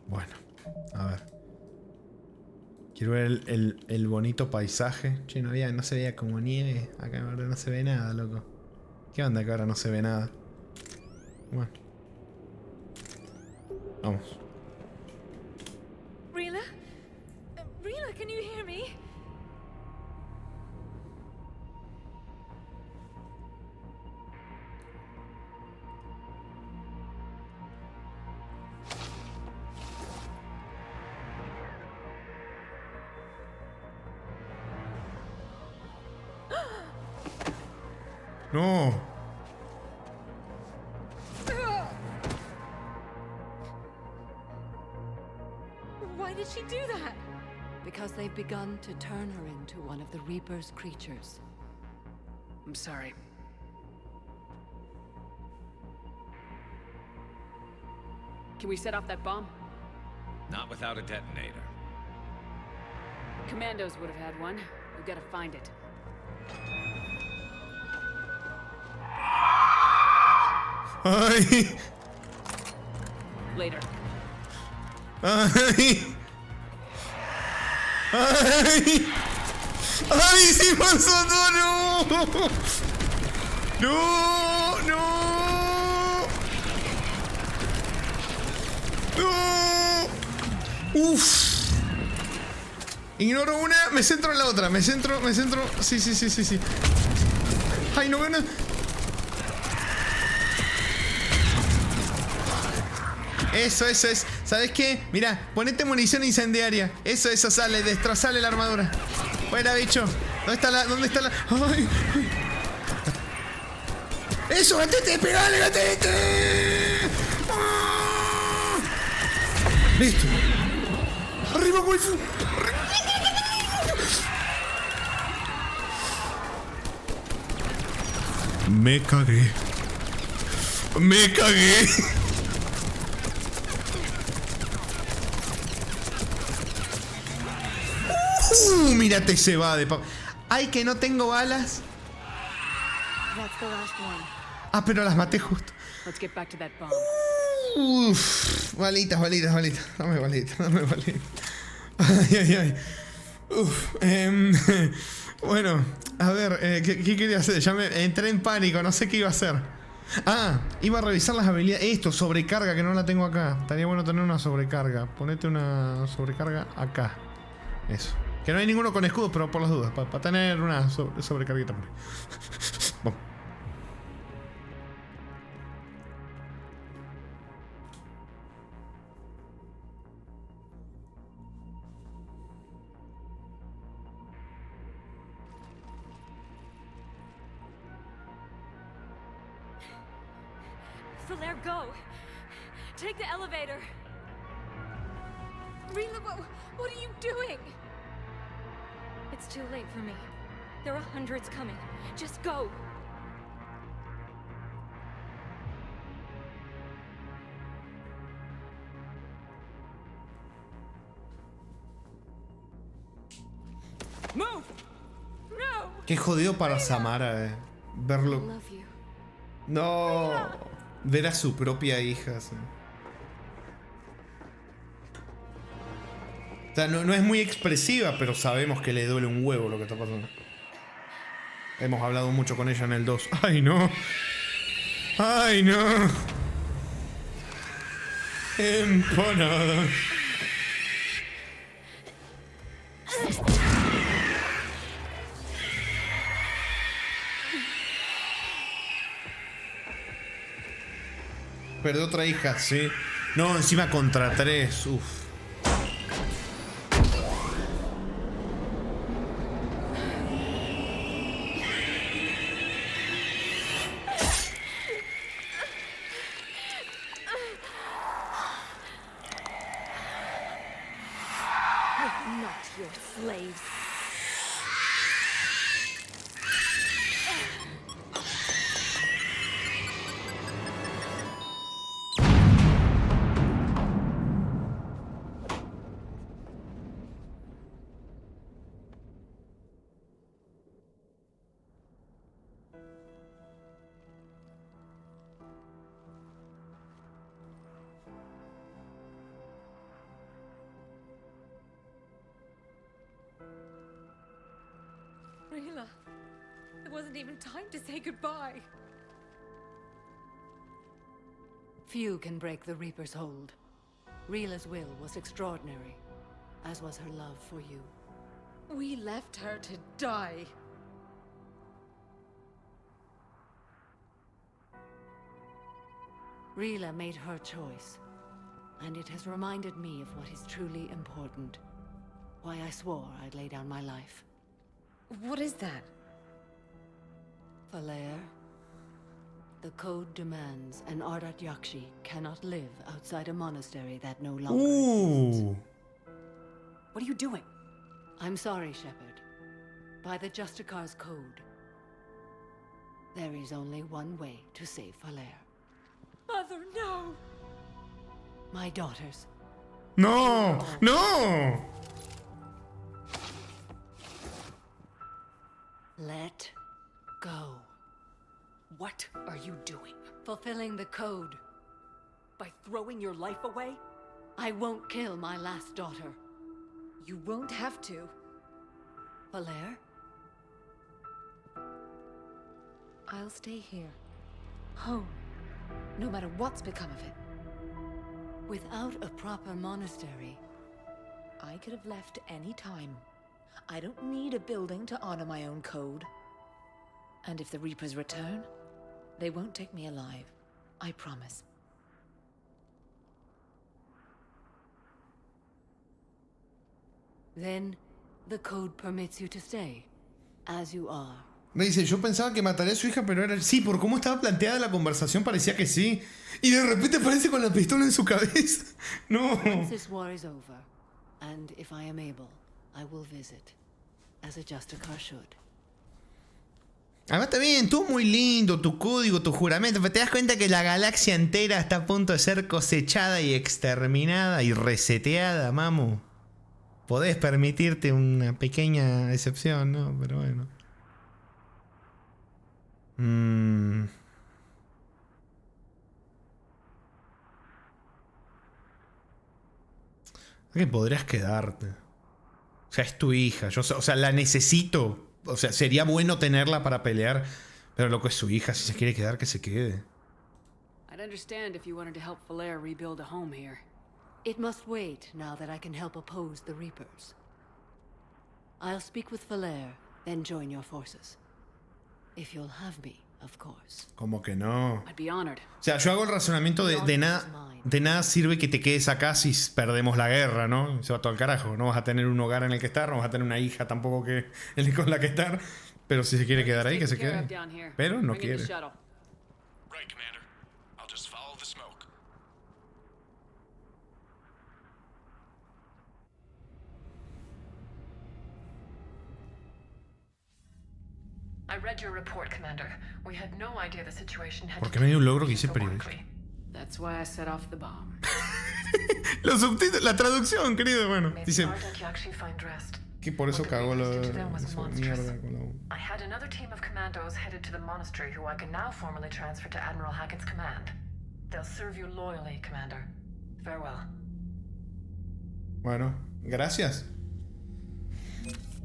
Speaker 1: Bueno, a ver. Quiero ver el bonito paisaje. Che, no se veía como nieve. Acá ahora no se ve nada, loco. ¿Qué onda que ahora no se ve nada? Bueno. Vamos.
Speaker 15: Rila? Rila, can you hear me?
Speaker 1: No.
Speaker 15: Why did she do that?
Speaker 16: Because they've begun to turn her into one of the Reaper's creatures.
Speaker 3: I'm sorry. Can we set off that bomb?
Speaker 13: Not without a detonator.
Speaker 3: Commandos would have had one. We've got to find it.
Speaker 1: Ay.
Speaker 3: Later.
Speaker 1: Ay. Ay. Ay, sí pasó todo. No. No, no. No. Uf. Ignoro una, me centro en la otra. Me centro. Sí. Ay, no veo nada. Eso es. ¿Sabes qué? Mira, ponete munición incendiaria. Eso, sale, destrozale la armadura. Fuera, bicho. ¿Dónde está la? Ay. Eso, gatete, pegale, gatete. ¡Ah! Listo. Arriba, waifu. Me cagué. Mírate, se va de papa. Ay, que no tengo balas. Ah, pero las maté justo.
Speaker 3: Let's get back to that bomb.
Speaker 1: Uf, balitas. Dame balitas. Ay. Uf, bueno, a ver, ¿qué quería hacer? Ya me entré en pánico, no sé qué iba a hacer. Ah, iba a revisar las habilidades. Esto, sobrecarga, que no la tengo acá. Estaría bueno tener una sobrecarga. Ponete una sobrecarga acá. Eso. Que no hay ninguno con escudo, pero por las dudas. Para tener una sobrecarguita. Vamos.
Speaker 15: Falair, go! Take the elevator! Rila, what are you doing? It's too late for me. There are hundreds coming. Just go!
Speaker 3: Move! No!
Speaker 1: Qué jodido para Samara, verlo. No, ver a su propia hija. ¿Sí? O sea, no es muy expresiva, pero sabemos que le duele un huevo lo que está pasando. Hemos hablado mucho con ella en el 2. ¡Ay, no! ¡Ay, no! Empanada. Perdió otra hija, sí. No, encima contra 3. Uf.
Speaker 15: Rila, there wasn't even time to say goodbye.
Speaker 16: Few can break the Reaper's hold. Rila's will was extraordinary, as was her love for you.
Speaker 15: We left her to die.
Speaker 16: Rila made her choice, and it has reminded me of what is truly important. Why I swore I'd lay down my life.
Speaker 15: What is that?
Speaker 16: Falair, the code demands an Ardat Yakshi cannot live outside a monastery that no longer exists.
Speaker 9: What are you doing?
Speaker 16: I'm sorry, Shepard. By the Justicar's code, there is only one way to save Falere.
Speaker 15: Mother, no!
Speaker 16: My daughters.
Speaker 1: ¡No! ¡No!
Speaker 16: Let go.
Speaker 9: What are you doing?
Speaker 16: Fulfilling the code.
Speaker 9: By throwing your life away?
Speaker 16: I won't kill my last daughter.
Speaker 15: You won't have to.
Speaker 16: Falere?
Speaker 15: I'll stay here. Home. No matter what's become of it.
Speaker 16: Without a proper monastery.
Speaker 15: I could have left any time. I don't need a building to honor my own code. And if the Reapers return, they won't take me alive. I promise.
Speaker 16: Then, the code permits you to stay, as you are.
Speaker 1: Me dice, yo pensaba que mataría a su hija, pero era... Sí, por cómo estaba planteada la conversación parecía que sí. Y de repente aparece con la pistola en su cabeza. No.
Speaker 16: Once this war is over, and if I am able, I will visit, as a Justicar should.
Speaker 1: Además está bien, todo muy lindo, tu código, tu juramento, pero te das cuenta que la galaxia entera está a punto de ser cosechada y exterminada y reseteada, mamu. Podés permitirte una pequeña excepción, ¿no? Pero bueno. ¿A qué podrías quedarte? O sea, es tu hija. Yo, o sea, la necesito. O sea, sería bueno tenerla para pelear. Pero loco, es su hija. Si se quiere quedar, que se quede.
Speaker 9: I'd understand if you wanted to help Falere rebuild a home here.
Speaker 16: It must wait now that I can help oppose the Reapers. I'll speak with Falere, then join your forces. If you'll have me, of course.
Speaker 1: Como que no.
Speaker 9: I'd be honored.
Speaker 1: O sea, yo hago el razonamiento de nada sirve que te quedes acá si perdemos la guerra, ¿no? Se va todo al carajo. No vas a tener un hogar en el que estar, no vas a tener una hija tampoco con la que estar. Pero si se quiere quedar ahí, que se quede. Pero no quiere.
Speaker 17: Right, Commander. I'll just follow the smoke.
Speaker 2: I read your report, Commander. We had no idea the situation had
Speaker 1: Porque me dio un logro que hice periodista.
Speaker 9: That's why I set off the bomb.
Speaker 1: Los subtítulos, la traducción, querido, bueno. Dice que por eso cagó la mierda con la...
Speaker 2: I had another team of commandos headed to the monastery who I can now formally transfer to Admiral Hackett's command. They'll serve you loyally, Commander. Farewell.
Speaker 1: Bueno, gracias.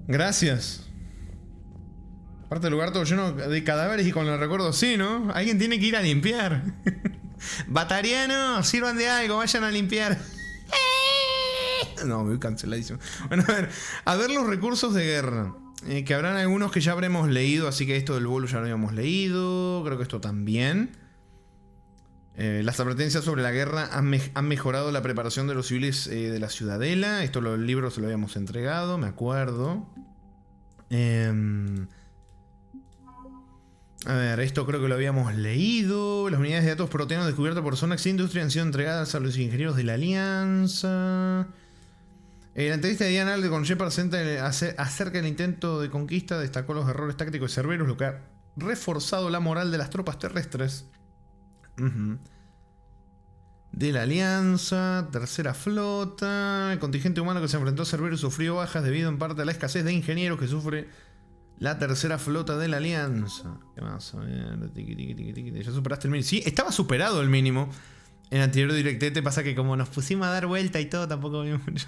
Speaker 1: Gracias. Aparte del lugar todo lleno de cadáveres y con el recuerdo, sí, ¿no? Alguien tiene que ir a limpiar. Batarianos, sirvan de algo, vayan a limpiar. No, me voy canceladísimo. Bueno, a ver los recursos de guerra. Que habrán algunos que ya habremos leído, así que esto del bolo ya lo habíamos leído. Creo que esto también. Las advertencias sobre la guerra han mejorado la preparación de los civiles de la ciudadela. Esto los libros se lo habíamos entregado, me acuerdo. A ver, esto creo que lo habíamos leído. Las unidades de datos proteanos descubiertas por Sonax Industries han sido entregadas a los ingenieros de la Alianza. La entrevista de Diana Alde con Shepard acerca del intento de conquista destacó los errores tácticos de Cerberus, lo que ha reforzado la moral de las tropas terrestres. De la Alianza, tercera flota. El contingente humano que se enfrentó a Cerberus sufrió bajas debido en parte a la escasez de ingenieros que sufre la tercera flota de la Alianza. ¿Qué más? A ver, ya superaste el mínimo. Sí, estaba superado el mínimo en anterior directete. Pasa que como nos pusimos a dar vuelta y todo, tampoco vimos mucho.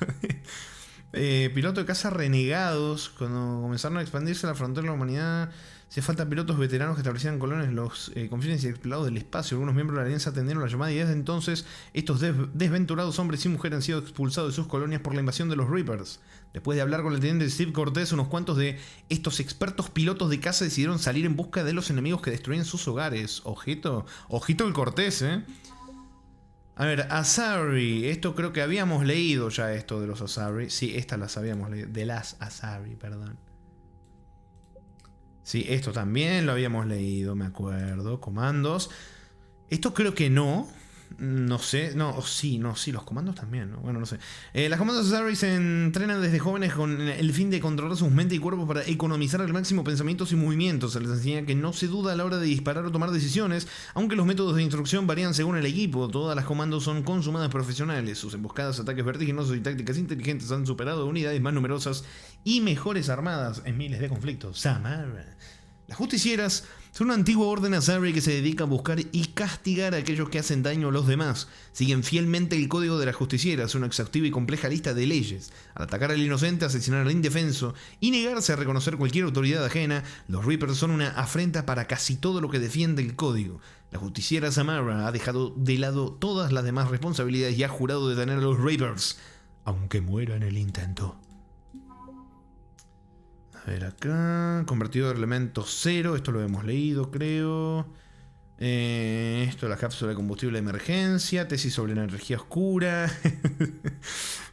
Speaker 1: Piloto de caza renegados. Cuando comenzaron a expandirse la frontera de la humanidad, hacía falta pilotos veteranos que establecieran colonias en los confines y explorados del espacio. Algunos miembros de la Alianza atendieron la llamada y desde entonces estos desventurados hombres y mujeres han sido expulsados de sus colonias por la invasión de los Reapers. Después de hablar con el teniente Steve Cortés, unos cuantos de estos expertos pilotos de caza decidieron salir en busca de los enemigos que destruían sus hogares. Ojito el Cortés, A ver, Asari. Esto creo que habíamos leído ya, esto de los Asari. Sí, estas las habíamos leído. De las Asari, perdón. Sí, esto también lo habíamos leído, me acuerdo. Comandos. Esto creo que no. No sé, sí, los comandos también, ¿no? Bueno, no sé. Las comandos de Asari se entrenan desde jóvenes con el fin de controlar sus mente y cuerpo para economizar al máximo pensamientos y movimientos. Se les enseña que no se duda a la hora de disparar o tomar decisiones, aunque los métodos de instrucción varían según el equipo. Todas las comandos son consumadas profesionales. Sus emboscadas, ataques vertiginosos y tácticas inteligentes han superado unidades más numerosas y mejores armadas en miles de conflictos. Samara. Las justicieras son una antigua orden Asari que se dedica a buscar y castigar a aquellos que hacen daño a los demás. Siguen fielmente el código de las justicieras, una exhaustiva y compleja lista de leyes. Al atacar al inocente, asesinar al indefenso y negarse a reconocer cualquier autoridad ajena, los Reapers son una afrenta para casi todo lo que defiende el código. La justiciera Samara ha dejado de lado todas las demás responsabilidades y ha jurado detener a los Reapers, aunque muera en el intento. A ver acá, convertido de elemento 0, esto lo hemos leído creo. Esto es la cápsula de combustible de emergencia, tesis sobre la energía oscura.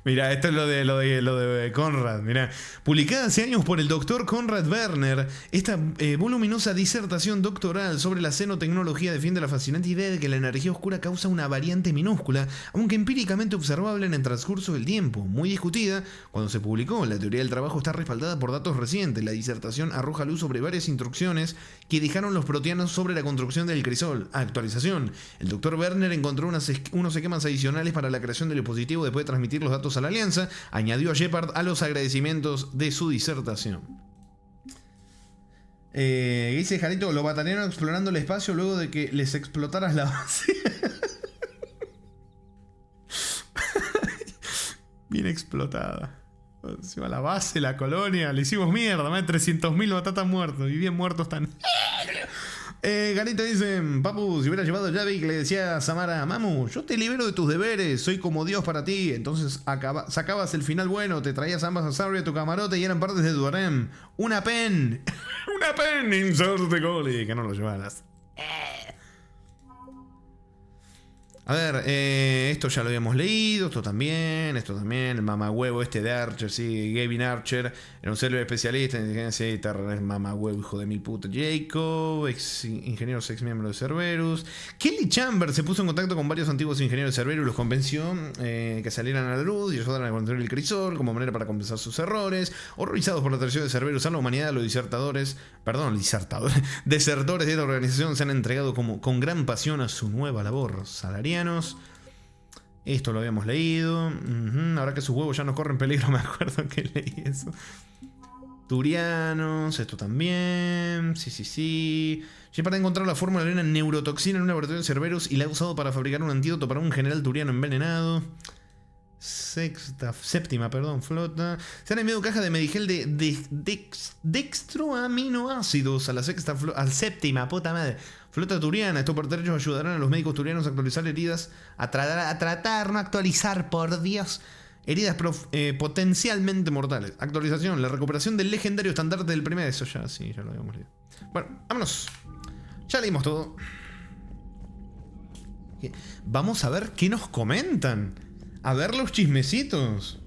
Speaker 1: Mira, esto es lo de Conrad. Mira, publicada hace años por el doctor Conrad Werner, esta voluminosa disertación doctoral sobre la xenotecnología defiende la fascinante idea de que la energía oscura causa una variante minúscula, aunque empíricamente observable en el transcurso del tiempo. Muy discutida cuando se publicó, la teoría del trabajo está respaldada por datos recientes. La disertación arroja luz sobre varias instrucciones que dejaron los proteanos sobre la construcción del crisol. Actualización. El doctor Werner encontró unos esquemas adicionales para la creación del dispositivo después de transmitir los datos a la alianza. Añadió a Shepard a los agradecimientos de su disertación. Dice Jarito, lo batallones explorando el espacio luego de que les explotaras la base. Bien explotada. Encima la base, la colonia, le hicimos mierda, más de 300.000 batatas muertos. Y bien muertos están. Garito dice, papu, si hubiera llevado a Javik, le decía a Samara, mamu, yo te libero de tus deberes, soy como Dios para ti. Entonces sacabas el final bueno, te traías ambas a Asari a tu camarote y eran partes de tu harem. Una pen. Una pen, insert the goalie, que no lo llevaras. A ver, esto ya lo habíamos leído, esto también, el mamahuevo este de Archer, sí, Gavin Archer, era un célebre especialista en inteligencia y terror, mamahuevo, hijo de mil puta, Jacob, ingeniero ex miembro de Cerberus. Kelly Chambers se puso en contacto con varios antiguos ingenieros de Cerberus y los convenció que salieran a la luz y ayudaran a construir el crisol como manera para compensar sus errores. Horrorizados por la traición de Cerberus a la humanidad, los desertores de esta organización se han entregado con gran pasión a su nueva labor salarial. Esto lo habíamos leído. Ahora que sus huevos ya no corren peligro, me acuerdo que leí eso. Turianos, esto también. Sí. Shepard ha encontrado la fórmula de una neurotoxina en un laboratorio de Cerberus y la ha usado para fabricar un antídoto para un general turiano envenenado. Séptima flota. Se han enviado cajas de Medigel de dextroaminoácidos a la séptima, puta madre, flota turiana. Estos portaleros ayudarán a los médicos turianos a actualizar heridas, a tratar, no actualizar, por Dios, heridas potencialmente mortales. Actualización, la recuperación del legendario estandarte del primer. Eso ya, sí, ya lo habíamos leído. Bueno, vámonos. Ya leímos todo. Vamos a ver qué nos comentan. A ver los chismecitos.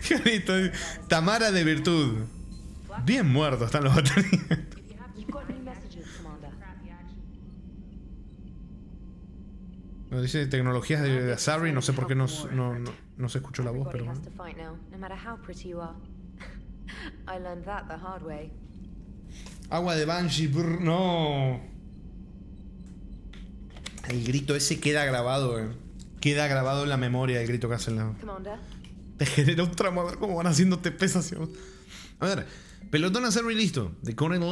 Speaker 1: Qué bonito. Tamara de virtud. Bien muertos están los baterías. Nos dice tecnologías de Asari. No sé por qué no se escuchó la voz, pero bueno. Agua de Banshee. No. El grito ese queda grabado, Queda grabado en la memoria el grito que hacen la... Te genera un trauma ver cómo van haciendo TPs hacia... A ver, pelotón Asari listo. De Coronel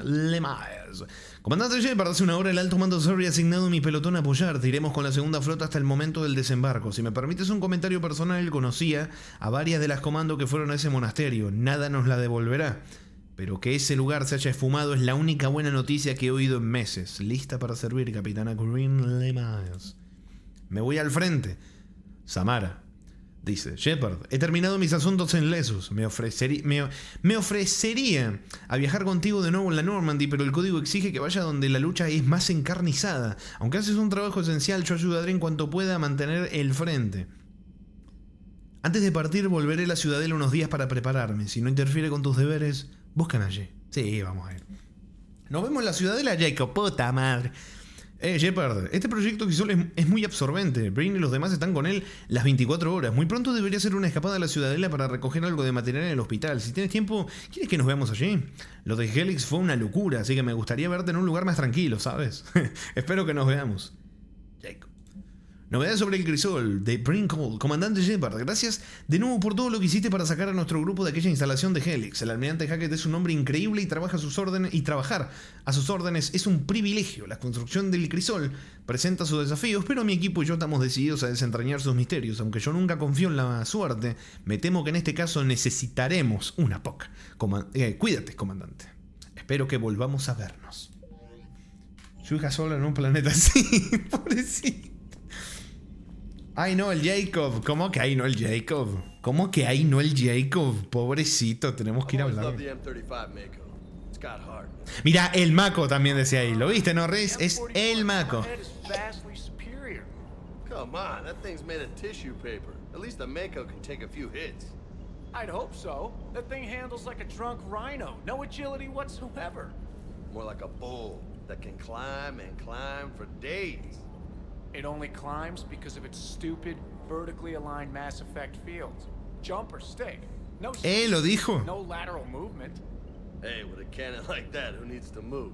Speaker 1: Lemires. Comandante Shepard, hace una hora el alto mando Asari ha asignado mi pelotón a apoyarte. Iremos con la segunda flota hasta el momento del desembarco. Si me permites un comentario personal, conocía a varias de las comandos que fueron a ese monasterio. Nada nos la devolverá. Pero que ese lugar se haya esfumado es la única buena noticia que he oído en meses. Lista para servir, capitana Corinne Lemires. Me voy al frente. Samara dice, Shepard, he terminado mis asuntos en Lesus. Me ofrecería a viajar contigo de nuevo en la Normandy, pero el código exige que vaya donde la lucha es más encarnizada. Aunque haces un trabajo esencial, yo ayudaré en cuanto pueda a mantener el frente. Antes de partir, volveré a la ciudadela unos días para prepararme. Si no interfiere con tus deberes, buscan allí. Sí, vamos a ir. Nos vemos en la ciudadela, Jacob. Puta madre. Shepard, este proyecto Crisol es muy absorbente. Brain y los demás están con él las 24 horas. Muy pronto debería hacer una escapada a la ciudadela para recoger algo de material en el hospital. Si tienes tiempo, ¿quieres que nos veamos allí? Lo de Helix fue una locura, así que me gustaría verte en un lugar más tranquilo, ¿sabes? Espero que nos veamos. Jacob. Novedades sobre el Crisol de Brain Cole. Comandante Shepard, gracias de nuevo por todo lo que hiciste para sacar a nuestro grupo de aquella instalación de Helix. El almirante Hackett es un hombre increíble y trabajar a sus órdenes es un privilegio. La construcción del Crisol presenta sus desafíos, pero mi equipo y yo estamos decididos a desentrañar sus misterios. Aunque yo nunca confío en la suerte, me temo que en este caso necesitaremos una poca. Cuídate, comandante. Espero que volvamos a vernos. Su hija sola en un planeta así, pobrecito. Ay, no, el Jacob. ¿Cómo que ay, no, el Jacob? ¿Cómo que ay, no, el Jacob? Pobrecito, tenemos que ir a hablar. Mira, el Mako también decía ahí. ¿Lo viste, no, Reis? Es el Mako.
Speaker 12: Come on, that thing's made of tissue paper. At least the Mako can take a few hits.
Speaker 11: I'd hope so. That thing handles like a drunk rhino. No agility whatsoever.
Speaker 12: More like a bull that can climb and climb for days.
Speaker 11: It only climbs because of its stupid, vertically aligned Mass Effect fields. Jump or stick. No
Speaker 1: lo dijo.
Speaker 11: No lateral movement.
Speaker 12: Hey, with a cannon like that, who needs to move?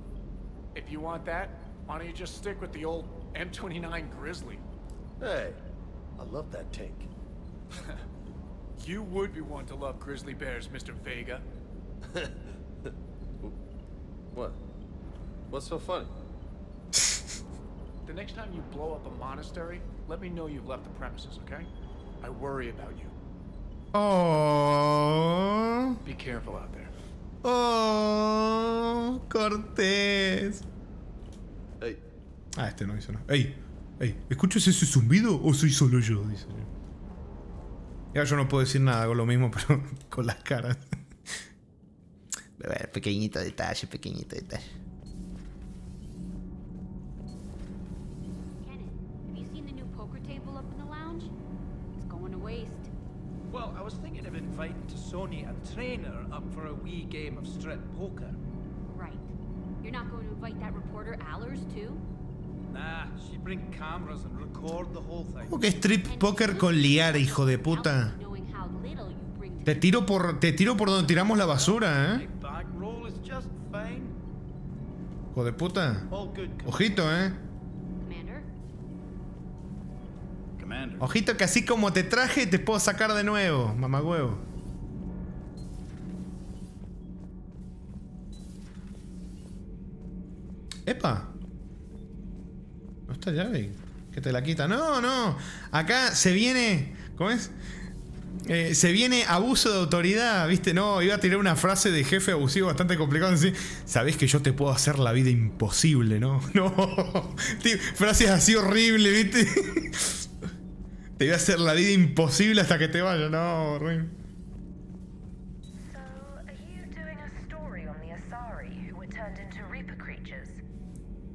Speaker 11: If you want that, why don't you just stick with the old M29 Grizzly?
Speaker 12: Hey, I love that tank.
Speaker 11: You would be one to love grizzly bears, Mr. Vega.
Speaker 12: What? What's so funny?
Speaker 11: The next time you blow up a monastery, let me know you've left the premises, okay? I worry about you.
Speaker 1: Oh.
Speaker 11: Be careful out there.
Speaker 1: Oh, Cortés.
Speaker 12: Hey.
Speaker 1: Ah, este no hizo nada. Ey, ¿escuchas ese zumbido o soy solo yo? Dice. Ya yo no puedo decir nada, hago lo mismo, pero con las caras. A ver, pequeñito detalle.
Speaker 18: Well, I was thinking of inviting T'Soni and Trainer up for a wee game of strip poker.
Speaker 19: Right. You're not going to invite that reporter Allers too?
Speaker 18: Nah, she'd bring cameras and record the whole thing.
Speaker 1: ¿Cómo que strip poker con liar, hijo de puta? Te tiro por donde tiramos la basura, ¿eh? Hijo de puta. Ojito, ¿eh? Ojito que así como te traje te puedo sacar de nuevo, mamagüevo. Epa. No está llave. Que te la quita. No. Acá se viene. ¿Cómo es? Se viene abuso de autoridad, ¿viste? No, iba a tirar una frase de jefe abusivo bastante complicada. Así, sabés que yo te puedo hacer la vida imposible, ¿no? No. Frases así horribles, ¿viste? Te voy a hacer la vida imposible hasta que te vaya. No, horrible.
Speaker 2: So, are you doing a story on the Asari who were turned into Reaper creatures?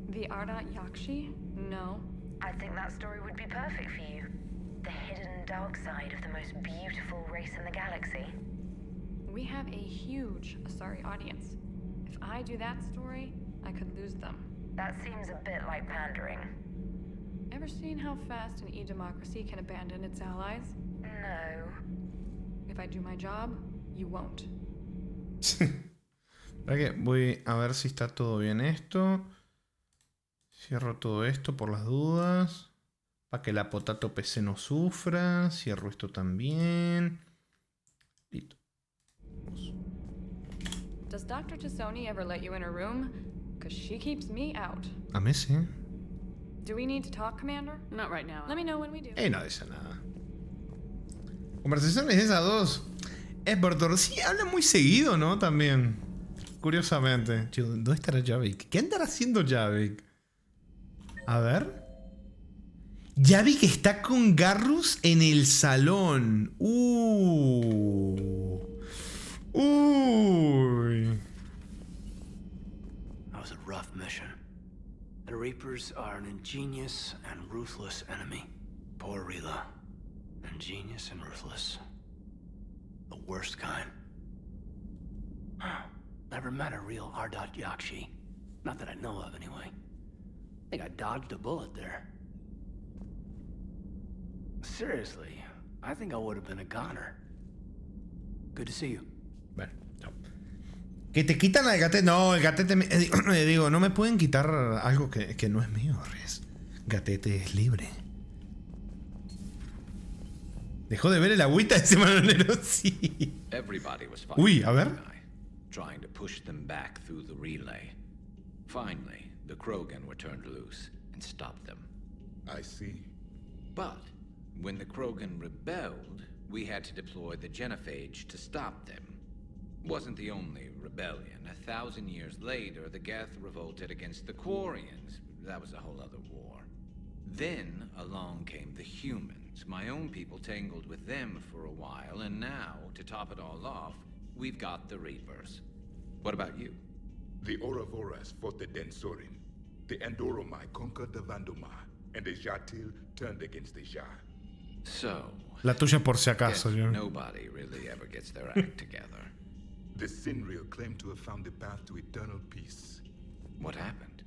Speaker 20: The Ardat Yakshi? No.
Speaker 2: I think that story would be perfect for you. The hidden dark side of the most beautiful race in the galaxy.
Speaker 20: We have a huge Asari audience. If I do that story, I could lose them.
Speaker 2: That seems a bit like pandering.
Speaker 20: Ever seen how fast an e-democracy can abandon its allies?
Speaker 2: No.
Speaker 20: If I do my job, you won't.
Speaker 1: Voy a ver si está todo bien esto. Cierro todo esto por las dudas. Para que la Potato PC no sufra. Cierro esto también. Listo. Vamos.
Speaker 20: Does Dr. T'Soni ever let you in her room? Because she keeps me out.
Speaker 1: A mí sí.
Speaker 20: Do we need to talk, Commander?
Speaker 9: Not right now.
Speaker 20: Let me know when we do.
Speaker 1: No dice nada. Conversaciones de esas dos. Espertor, sí, habla muy seguido, ¿no? También. Curiosamente. Che, ¿dónde estará Javik? ¿Qué andará haciendo Javik? A ver. Javik está con Garrus en el salón. Uy.
Speaker 8: That was a rough mission. The Reapers are an ingenious and ruthless enemy. Poor Rila. Ingenious and ruthless. The worst kind. Never met a real Ardat Yakshi. Not that I know of, anyway. I think I dodged a bullet there. Seriously, I think I would have been a goner. Good to see you.
Speaker 1: Bueno, chao. Que te quitan al gatete. No, el gatete. Digo, no me pueden quitar algo que no es mío, Reyes. Gatete es libre. Dejó de ver el agüita de ese manonero, sí.
Speaker 13: Everybody was
Speaker 1: Uy, a ver.
Speaker 13: Trying to push them back through the relay. Finally, the Krogan were turned loose and stopped them.
Speaker 5: I see.
Speaker 13: But when the Krogan rebelled, we had to deploy the Genophage to stop them. Wasn't the only rebellion. 1,000 years later, the Geth revolted against the Quarians. That was a whole other war. Then along came the humans. My own people tangled with them for a while, and now, to top it all off, we've got the Reapers. What about you?
Speaker 5: The Ouroboros fought the Densorin. The Andoromai conquered the Vandomar, and the Jatil turned against the Jah.
Speaker 13: So,
Speaker 1: La tuya por si acaso, yo.
Speaker 13: nobody really ever gets their act together.
Speaker 5: The Sinreal claimed to have found the path to eternal peace.
Speaker 13: What happened?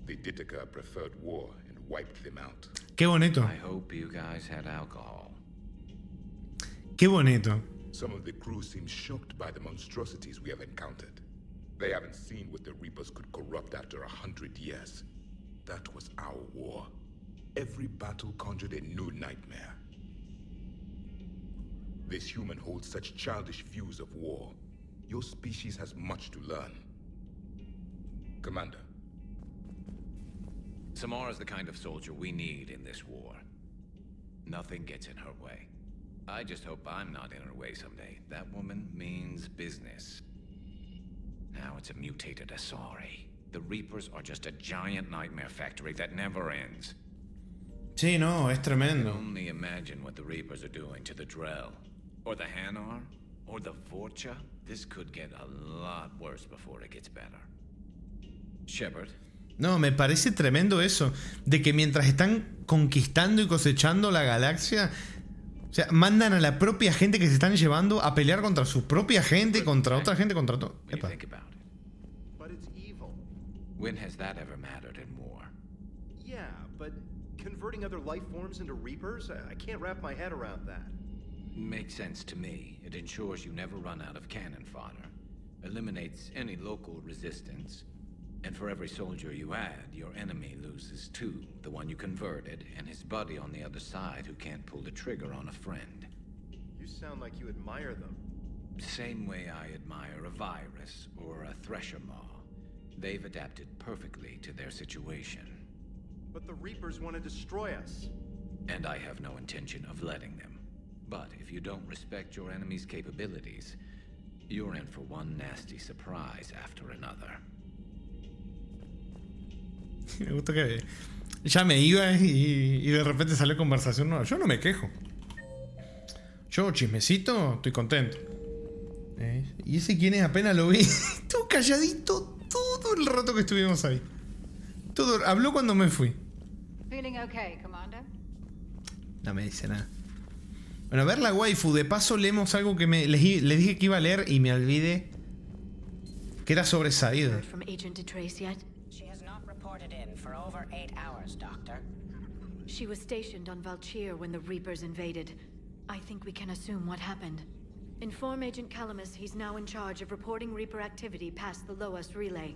Speaker 5: The Ditaka preferred war and wiped them out.
Speaker 1: Qué bonito.
Speaker 13: I hope you guys had alcohol.
Speaker 1: Qué bonito.
Speaker 5: Some of the crew seem shocked by the monstrosities we have encountered. They haven't seen what the Reapers could corrupt after 100 years. That was our war. Every battle conjured a new nightmare. This human holds such childish views of war. Your species has much to learn. Commander.
Speaker 13: Samara's the kind of soldier we need in this war. Nothing gets in her way. I just hope I'm not in her way someday. That woman means business. Now it's a mutated Asari. The Reapers are just a giant nightmare factory that never ends.
Speaker 1: Sí, no, es tremendo.
Speaker 13: Only imagine what the Reapers are doing to the Drell, or the Hanar, or the Vorcha. This could get a lot worse before it gets better. Shepard.
Speaker 1: No, me parece tremendo eso, de que mientras están conquistando y cosechando la galaxia, o sea, mandan a la propia gente que se están llevando a pelear contra su propia gente, contra otra gente, contra todo. Epa.
Speaker 12: But it's evil.
Speaker 13: When has that ever mattered in war?
Speaker 12: Yeah, but converting other life forms into Reapers? I can't wrap my head around that.
Speaker 13: Makes sense to me. It ensures you never run out of cannon fodder, eliminates any local resistance, and for every soldier you add, your enemy loses two, the one you converted, and his buddy on the other side who can't pull the trigger on a friend.
Speaker 12: You sound like you admire them.
Speaker 13: Same way I admire a virus or a thresher maw. They've adapted perfectly to their situation.
Speaker 12: But the Reapers want to destroy us.
Speaker 13: And I have no intention of letting them. But if you don't respect your enemy's capabilities, you're in for one nasty surprise after another.
Speaker 1: Me gusta que ya me iba y de repente salió conversación nueva. Yo no me quejo. Yo, chismecito, estoy contento. Y ese quién es, apenas lo vi. Estuvo calladito todo el rato que estuvimos ahí. Todo, habló cuando me fui.
Speaker 3: Feeling okay, Commander?
Speaker 1: No me dice nada. Bueno, a ver la waifu. De paso leemos algo que les dije que iba a leer y me olvidé. Que era sobre Said.
Speaker 6: From Agent DeTrace yet?
Speaker 21: She has not reported in for over 8 hours, Doctor.
Speaker 6: She was stationed on Valchir when the Reapers invaded. I think we can assume what happened. Inform Agent Calamus he's now in charge of reporting Reaper activity past the Loas relay.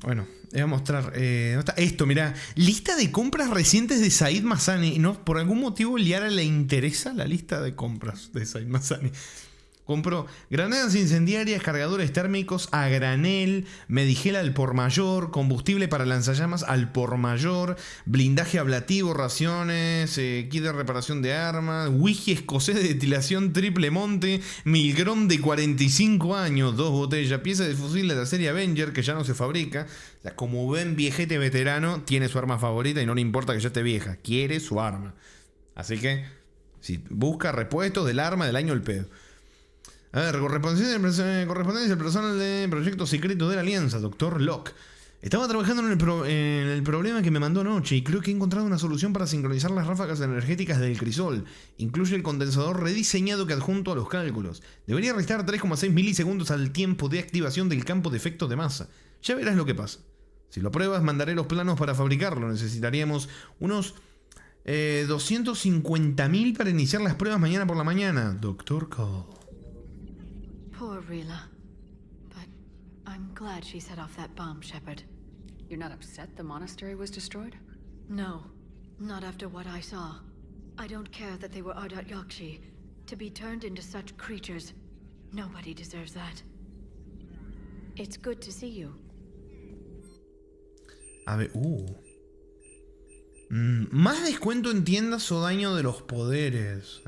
Speaker 1: Bueno, les voy a mostrar. ¿Dónde está? Esto, mirá. Lista de compras recientes de Said Massani. No, por algún motivo Liara le interesa la lista de compras de Said Massani. Compró granadas incendiarias, cargadores térmicos a granel, medigel al por mayor, combustible para lanzallamas al por mayor, blindaje ablativo, raciones, kit de reparación de armas, whisky escocés de destilación triple monte, Milgrom de 45 años, 2 botellas, pieza de fusil de la serie Avenger que ya no se fabrica. O sea, como ven, viejete veterano tiene su arma favorita y no le importa que ya esté vieja, quiere su arma. Así que, si busca repuestos del arma del año el pedo. A ver, correspondencia del personal de Proyecto Secreto de la Alianza, Dr. Locke. Estaba trabajando en el problema que me mandó anoche y creo que he encontrado una solución para sincronizar las ráfagas energéticas del crisol. Incluye el condensador rediseñado que adjunto a los cálculos. Debería restar 3,6 milisegundos al tiempo de activación del campo de efectos de masa. Ya verás lo que pasa. Si lo pruebas, mandaré los planos para fabricarlo. Necesitaríamos unos 250.000 para iniciar las pruebas mañana por la mañana. Dr. Cole.
Speaker 6: Poor Rila. But I'm glad she set off that bomb, Shepard.
Speaker 3: You're not upset the monastery was destroyed?
Speaker 6: No, not after what I saw. I don't care that they were Ardat Yakshi. To be turned into such creatures, nobody deserves that. It's good to see you.
Speaker 1: A ver, más descuento en tiendas o daño de los poderes.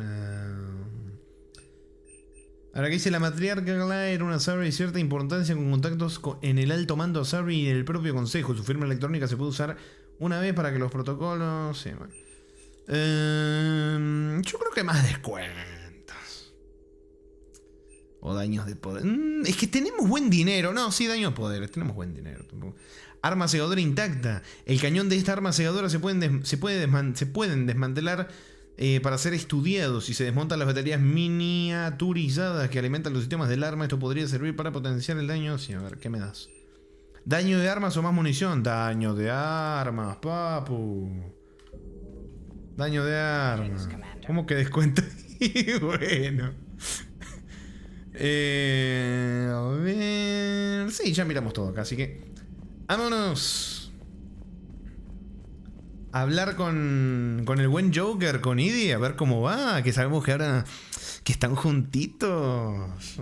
Speaker 1: Ahora que dice la matriarca era una Asari de cierta importancia con contactos en el alto mando Asari y en el propio consejo. Su firma electrónica se puede usar una vez para que los protocolos... Sí, bueno. Yo creo que más descuentos. O daños de poder. Es que tenemos buen dinero. No, sí, daños de poderes. Tenemos buen dinero. Arma segadora intacta. El cañón de esta arma segadora se pueden desmantelar para ser estudiados. Si se desmontan las baterías miniaturizadas que alimentan los sistemas del arma, esto podría servir para potenciar el daño. Sí, a ver, ¿qué me das? ¿Daño de armas o más munición? Daño de armas, papu. Daño de armas. ¿Cómo que descuenta? Bueno. A ver... Sí, ya miramos todo acá, así que... ¡Vámonos! Hablar con el buen Joker, con Edie, a ver cómo va. Que sabemos que ahora... que están juntitos.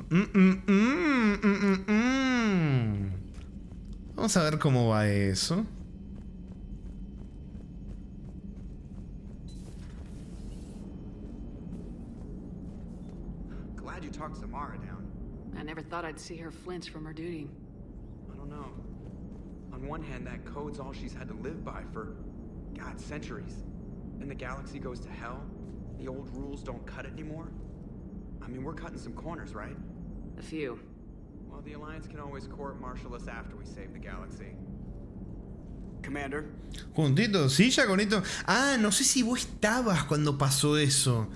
Speaker 1: Vamos a ver cómo va eso.
Speaker 4: Glad you talked Samara down.
Speaker 3: I never thought I'd see her flinch from her duty.
Speaker 4: I don't know. On one hand, that code's all she's had to live by for, God, centuries. Then the galaxy goes to hell. The old rules don't cut it anymore. I mean, we're cutting some corners, right?
Speaker 3: A few.
Speaker 4: Well, the Alliance can always court-martial us after we save the galaxy. Commander.
Speaker 1: Juntitos, sí, ya con esto. Ah, no sé si vos estabas cuando pasó eso.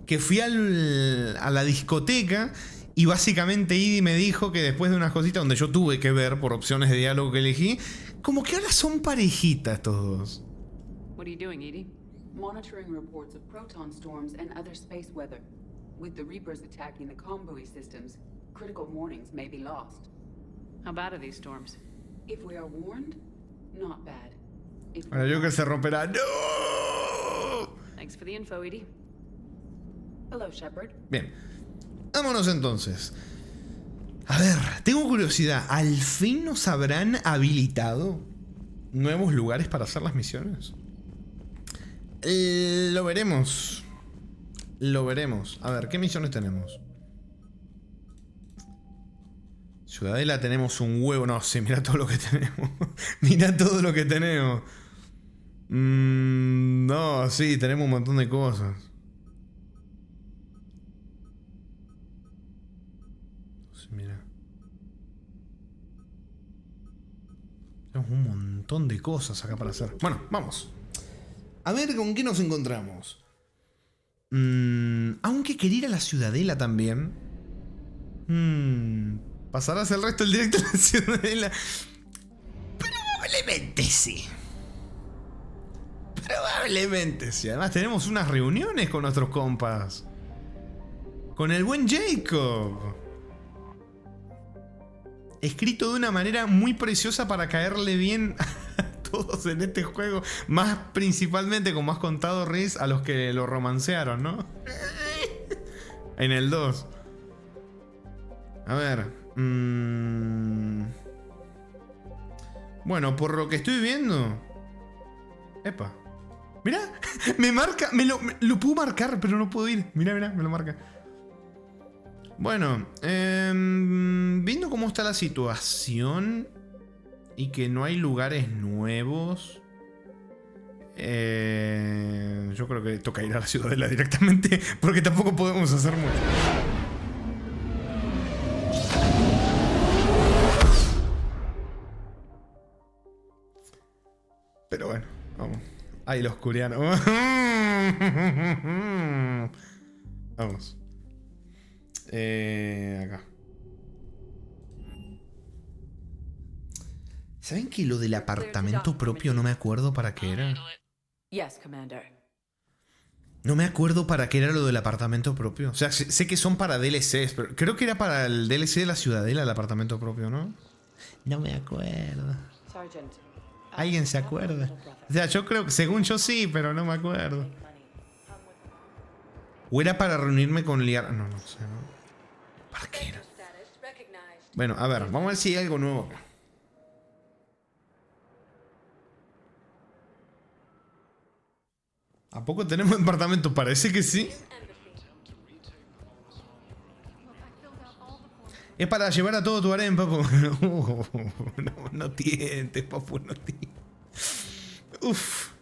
Speaker 1: Que fui a la discoteca y básicamente Edie me dijo que después de unas cositas donde yo tuve que ver por opciones de diálogo que elegí, como que ahora son parejitas estos dos.
Speaker 3: What are you doing, Edie?
Speaker 22: Monitoring reports of proton storms and other space weather. With the Reapers attacking the comm buoy systems, critical warnings may be lost.
Speaker 3: How bad are these storms?
Speaker 22: If we are warned, not bad.
Speaker 1: Ahora yo que se romperá. ¡No!
Speaker 3: Thanks for the info, Edie.
Speaker 22: Hello, Shepard.
Speaker 1: Bien. Vámonos entonces. A ver, tengo curiosidad. ¿Al fin nos habrán habilitado nuevos lugares para hacer las misiones? Lo veremos. Lo veremos. A ver, ¿qué misiones tenemos? Ciudadela tenemos un huevo. No sé, mira todo lo que tenemos. Mira todo lo que tenemos. No, sí, tenemos un montón de cosas. Sí, mira. Tenemos un montón de cosas acá para hacer. Bueno, vamos. A ver con qué nos encontramos. Aunque quería ir a la Ciudadela también. ¿Pasarás el resto del directo a la Ciudadela? Probablemente sí. Probablemente sí. Además tenemos unas reuniones con nuestros compas. Con el buen Jacob. Escrito de una manera muy preciosa para caerle bien a todos en este juego. Más principalmente, como has contado, Riz, a los que lo romancearon, ¿no? En el 2. A ver. Bueno, por lo que estoy viendo. Epa. Mirá, me marca. Lo puedo marcar, pero no puedo ir. Mirá, me lo marca. Bueno, viendo cómo está la situación y que no hay lugares nuevos, yo creo que toca ir a la Ciudadela directamente, porque tampoco podemos hacer mucho.
Speaker 7: Ay, los coreanos. Vamos. Acá.
Speaker 1: ¿Saben que lo del apartamento propio no me acuerdo para qué era?
Speaker 3: Yes, Commander.
Speaker 1: No me acuerdo para qué era lo del apartamento propio. O sea, sé que son para DLCs, pero creo que era para el DLC de la Ciudadela el apartamento propio, ¿no? No me acuerdo.
Speaker 3: Sergeant.
Speaker 1: ¿Alguien se acuerda? O sea, yo creo que, según yo sí, pero no me acuerdo. ¿O era para reunirme con Liara? No, no sé, ¿no? ¿Para qué era? Bueno, a ver, vamos a ver si hay algo nuevo acá. ¿A poco tenemos departamento? Parece que sí. Es para llevar a todo tu harén, papu. No tientes, papu, no tientes. Uf.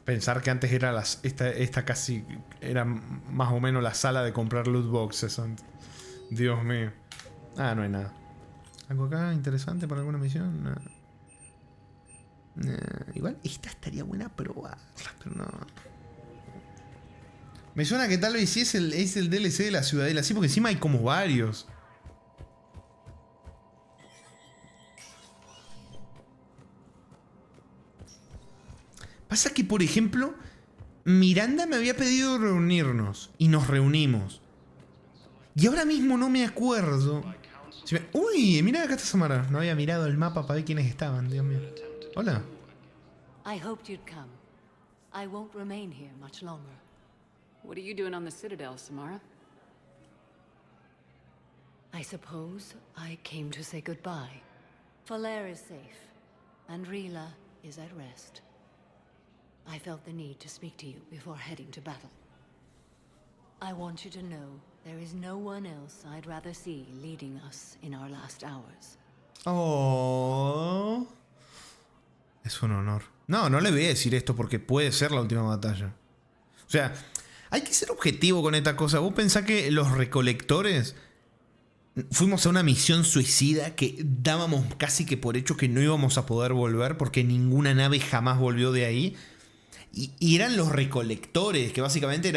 Speaker 1: Pensar que antes era esta casi era más o menos la sala de comprar loot boxes antes. Dios mío. Ah, no hay nada. ¿Algo acá interesante para alguna misión? No. Igual esta estaría buena probarla, pero no. Me suena que tal vez sí es el DLC de la Ciudadela, sí, porque encima hay como varios. Pasa que, por ejemplo, Miranda me había pedido reunirnos y nos reunimos. Y ahora mismo no me acuerdo. Uy, mira, acá está Samara. No había mirado el mapa para ver quiénes estaban, Dios mío. Hola.
Speaker 16: I hoped you'd come. I won't remain here much longer.
Speaker 3: What are you doing on the Citadel, Samara?
Speaker 16: I suppose I came to say goodbye. Falair is safe, and Rila is at rest. I felt the need to speak to you before heading to battle. I want you to know there is no one else I'd rather see leading us in our last hours.
Speaker 1: Oh. Es un honor. No, no le voy a decir esto porque puede ser la última batalla. O sea, hay que ser objetivo con esta cosa. Vos pensás que los recolectores fuimos a una misión suicida que dábamos casi que por hecho que no íbamos a poder volver porque ninguna nave jamás volvió de ahí. Y eran los recolectores, que básicamente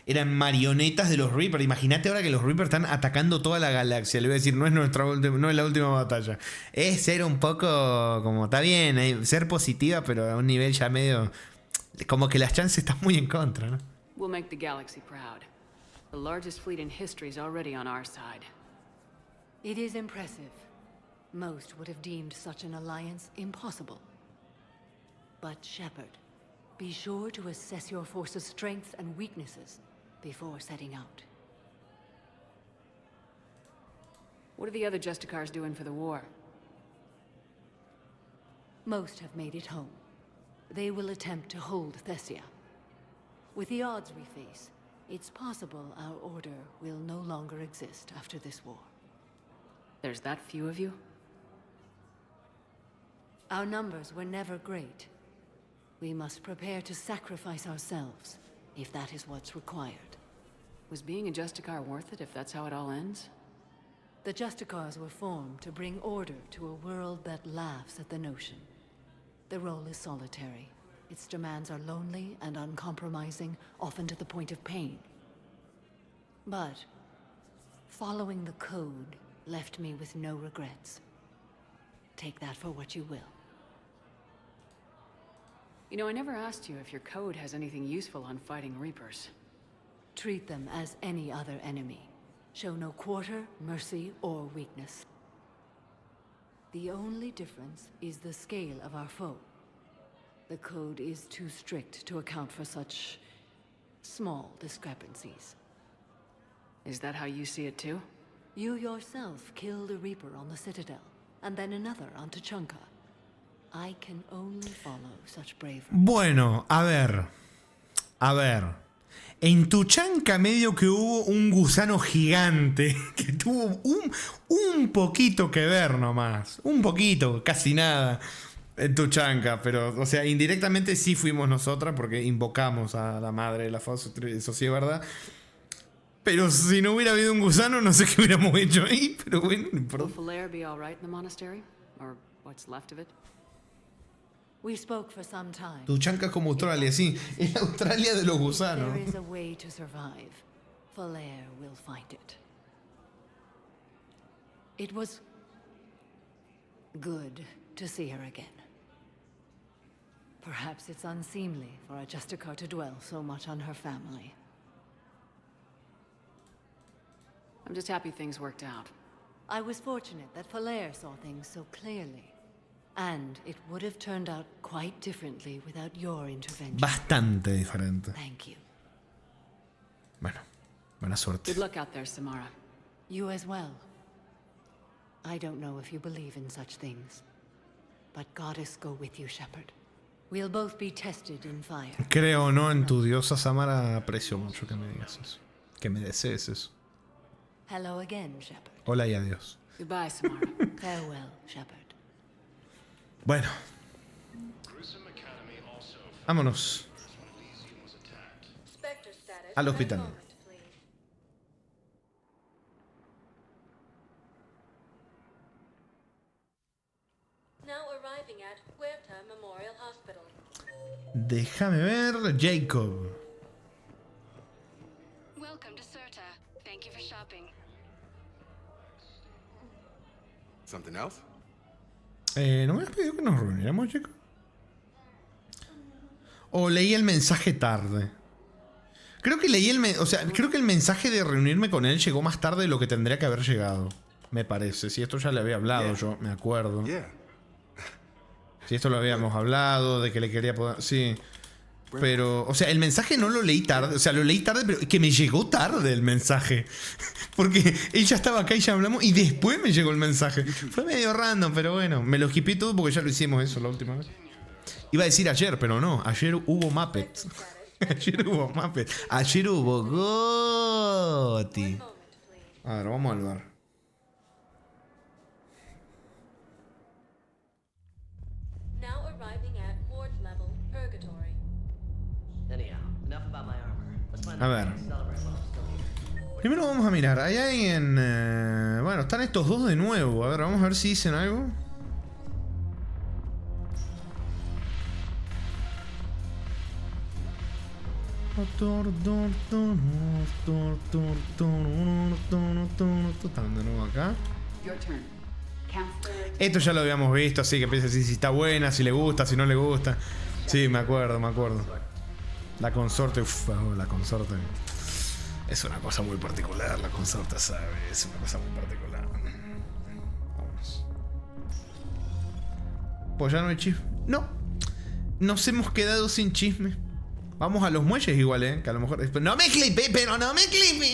Speaker 1: eran marionetas de los Reapers. Imagínate ahora que los Reapers están atacando toda la galaxia. Le voy a decir, no es la última batalla. Es ser un poco como, está bien, ser positiva, pero a un nivel ya medio... Como que las chances están muy en contra, ¿no?
Speaker 3: We'll make the galaxy proud. The largest fleet in history is already on our side.
Speaker 16: It is impressive. Most would have deemed such an alliance impossible. But Shepard, be sure to assess your force's strengths and weaknesses before setting out.
Speaker 3: What are the other Justicars doing for the war?
Speaker 16: Most have made it home. They will attempt to hold Thessia. With the odds we face, it's possible our order will no longer exist after this war.
Speaker 3: There's that few of you?
Speaker 16: Our numbers were never great. We must prepare to sacrifice ourselves, if that is what's required.
Speaker 3: Was being a Justicar worth it if that's how it all ends?
Speaker 16: The Justicars were formed to bring order to a world that laughs at the notion. The role is solitary. Its demands are lonely and uncompromising, often to the point of pain. But following the code left me with no regrets. Take that for what you will.
Speaker 3: You know, I never asked you if your code has anything useful on fighting Reapers.
Speaker 16: Treat them as any other enemy. Show no quarter, mercy, or weakness. The only difference is the scale of our foe. The code is too strict to account for such small discrepancies.
Speaker 3: Is that how you see it too?
Speaker 16: You yourself killed a Reaper on the Citadel, and then another on Tuchanka. I can only follow such bravery.
Speaker 1: Bueno, a ver. En Tuchanka medio que hubo un gusano gigante que tuvo un poquito que ver nomás. Un poquito, casi nada. En Tuchanka, pero, o sea, indirectamente sí fuimos nosotras porque invocamos a la madre de la Fox, eso sí es verdad.
Speaker 7: Pero si no hubiera habido un gusano, no sé qué hubiéramos hecho ahí. Pero bueno, no
Speaker 3: Will
Speaker 7: importa.
Speaker 3: Falere be all right in the monastery? Or what's left of it?
Speaker 16: We spoke for some time.
Speaker 7: Tu chanca es como Australia, sí. Es la Australia de los gusanos.
Speaker 16: There is a way to survive. Falere will find it. It was good to see her again. Perhaps it's unseemly for a Justicar to dwell so much on her family.
Speaker 3: I'm just happy things worked out.
Speaker 16: I was fortunate that Falere saw things so clearly. And it would have turned out quite differently without your intervention.
Speaker 7: Bastante diferente.
Speaker 16: Thank you.
Speaker 7: Bueno, buena suerte.
Speaker 3: Good luck out there, Samara.
Speaker 16: You as well. I don't know if you believe in such things, but Goddess go with you, Shepard. We'll both be tested in fire.
Speaker 7: Creo o no en tu diosa Samara, aprecio mucho que me digas eso. Que me desees eso.
Speaker 16: Hello again, Shepard.
Speaker 7: Hola y adiós.
Speaker 3: Goodbye, Samara.
Speaker 16: Farewell, Shepard.
Speaker 7: Bueno. Vámonos. Al hospital.
Speaker 10: Now arriving at Huerta Memorial Hospital.
Speaker 7: Déjame ver. Jacob.
Speaker 19: Welcome to Serta. Thank you for shopping.
Speaker 14: Something else?
Speaker 7: ¿No me has pedido que nos reuniéramos, Jacob? O leí el mensaje tarde. Creo que leí creo que el mensaje de reunirme con él llegó más tarde de lo que tendría que haber llegado. Me parece. Si esto ya le había hablado, yo me acuerdo. Si esto lo habíamos hablado, de que le quería poder... Sí. Pero, o sea, el mensaje no lo leí tarde. O sea, lo leí tarde, pero que me llegó tarde el mensaje. Porque ella estaba acá y ya hablamos y después me llegó el mensaje. Fue medio random, pero bueno. Me lo skippé todo porque ya lo hicimos eso la última vez. Iba a decir ayer, pero no. Ayer hubo Muppet. Ayer hubo Muppet. Ayer hubo Goti. A ver, vamos al bar.
Speaker 10: Now arriving at ward level purgatory.
Speaker 23: Anyhow, enough about my armor. Let's find
Speaker 7: A ver. Primero vamos a mirar. Hay alguien... bueno, están estos dos de nuevo. A ver, vamos a ver si dicen algo. Están de nuevo acá. Esto ya lo habíamos visto, así que piensa si está buena, si le gusta, si no le gusta. Sí, me acuerdo. La consorte, la consorte. Es una cosa muy particular, la consorte, ¿sabes? Es una cosa muy particular. Vámonos. Pues ya no hay chisme. No. Nos hemos quedado sin chisme. Vamos a los muelles igual, que a lo mejor... ¡No me clipe! ¡Pero no me clipe!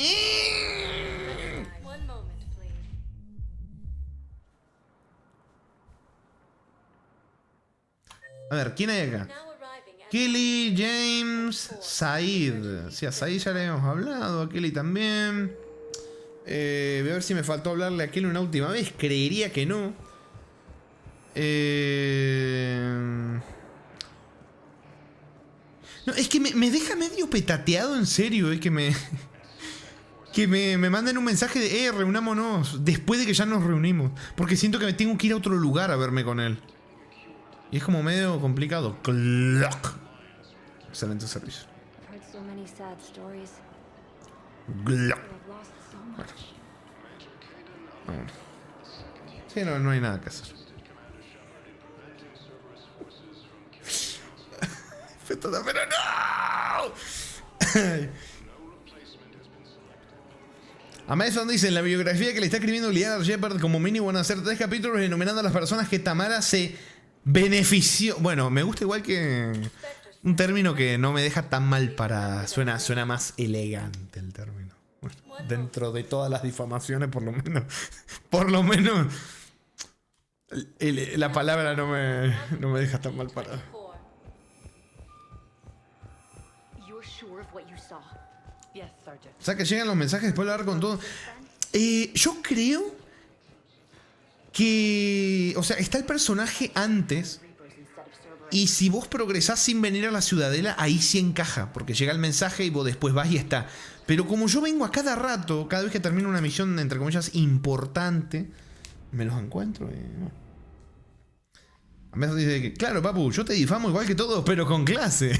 Speaker 10: One moment, please.
Speaker 7: A ver, ¿quién hay acá? Kelly, James, Said. Sí, a Said ya le habíamos hablado, a Kelly también. Voy a ver si me faltó hablarle a Kelly una última vez. Creería que no. No, es que me deja medio petateado, en serio, que me manden un mensaje de reunámonos después de que ya nos reunimos. Porque siento que me tengo que ir a otro lugar a verme con él. Y es como medio complicado. ¡Clock! Excelente servicio.
Speaker 19: I've heard so many sad stories.
Speaker 7: ¡Glock!
Speaker 19: I've lost so much.
Speaker 7: Bueno. Vámonos. Sí, no hay nada que hacer. Pero no. A Mason dice, en la biografía que le está escribiendo Liara Shepard como mini van a hacer 3 capítulos enumerando a las personas que Tamara se benefició. Bueno, me gusta igual que un término que no me deja tan mal para... Suena más elegante el término. Bueno, dentro de todas las difamaciones, por lo menos la palabra no me deja tan mal parado.
Speaker 19: You're sure of what you saw?
Speaker 16: Yes, Sergeant.
Speaker 7: O sea, que llegan los mensajes después de hablar con todo. Yo creo que... O sea, está el personaje antes Y si vos progresás sin venir a la ciudadela, ahí sí encaja, porque llega el mensaje y vos después vas y está. Pero como yo vengo a cada rato, cada vez que termino una misión, entre comillas, importante, me los encuentro y... bueno. A veces dice que, claro, papu, yo te difamo igual que todos, pero con clase.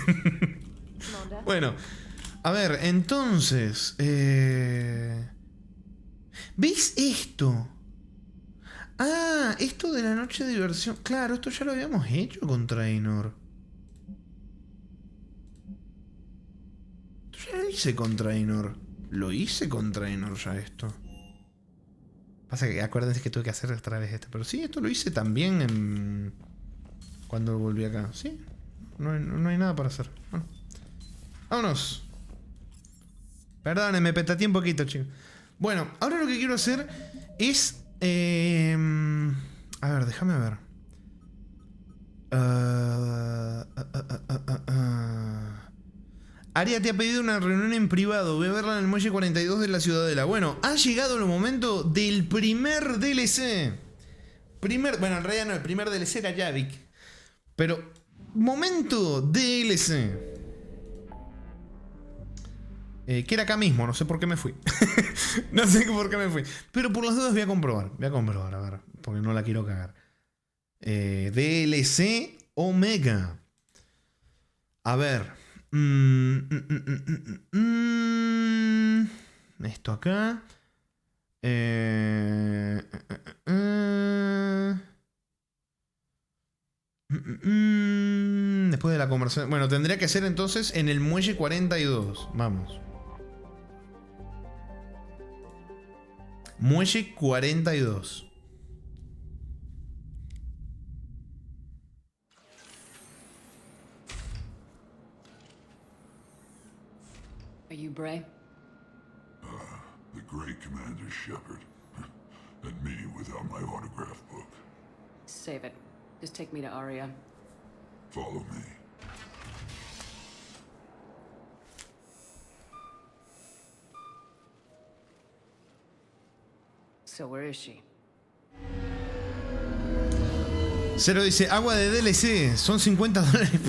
Speaker 7: Bueno, a ver, entonces... ¿Veis esto? Ah, esto de la noche de diversión. Claro, esto ya lo habíamos hecho con Trainor. Esto ya lo hice con Trainor. Lo hice con Trainor ya esto. Pasa que acuérdense que tuve que hacer otra vez esto. Pero sí, esto lo hice también en... cuando volví acá. Sí, no hay nada para hacer. Bueno. Vámonos. Perdón, me petateé un poquito, chicos. Bueno, ahora lo que quiero hacer es... a ver, déjame ver. Aria te ha pedido una reunión en privado. Voy a verla en el muelle 42 de la Ciudadela. Bueno, ha llegado el momento del primer DLC. Bueno, en realidad no, el primer DLC era Yavik. Pero, momento DLC. Que era acá mismo, no sé por qué me fui. No sé por qué me fui. Pero por las dudas voy a comprobar, a ver, porque no la quiero cagar. DLC Omega. A ver. Esto acá. Después de la conversación. Bueno, tendría que ser entonces en el muelle 42. Vamos. Muelle 42.
Speaker 3: Are you Bray?
Speaker 5: The great Commander Shepard. And me without my autograph book.
Speaker 3: Save it. Just take me to Aria.
Speaker 5: Follow me.
Speaker 3: So where is she?
Speaker 7: Cero dice, agua de DLC, son $50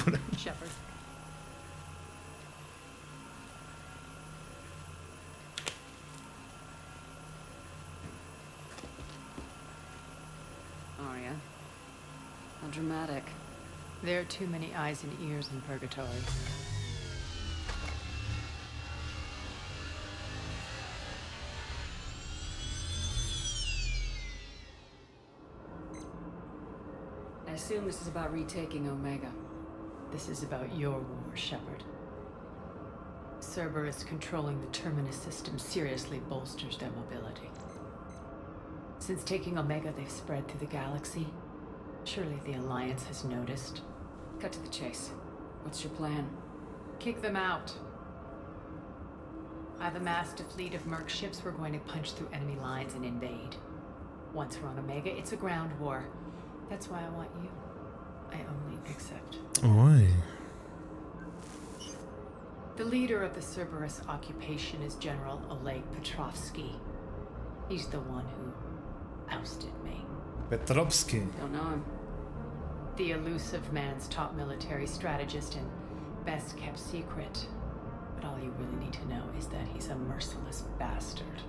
Speaker 7: por...
Speaker 3: Shepard. Aria. How dramatic.
Speaker 16: There are too many eyes and ears in Purgatory.
Speaker 3: I assume this is about retaking Omega.
Speaker 16: This is about your war, Shepard. Cerberus controlling the Terminus system seriously bolsters their mobility. Since taking Omega, they've spread through the galaxy. Surely the Alliance has noticed.
Speaker 3: Cut to the chase. What's your plan?
Speaker 16: Kick them out. I've amassed a fleet of merc ships. We're going to punch through enemy lines and invade. Once we're on Omega, it's a ground war. That's why I want you. I only accept.
Speaker 7: Oi.
Speaker 16: The leader of the Cerberus occupation is General Oleg Petrovsky. He's the one who ousted me.
Speaker 7: Petrovsky.
Speaker 3: Don't know him.
Speaker 16: The elusive man's top military strategist and best kept secret. But all you really need to know is that he's a merciless bastard.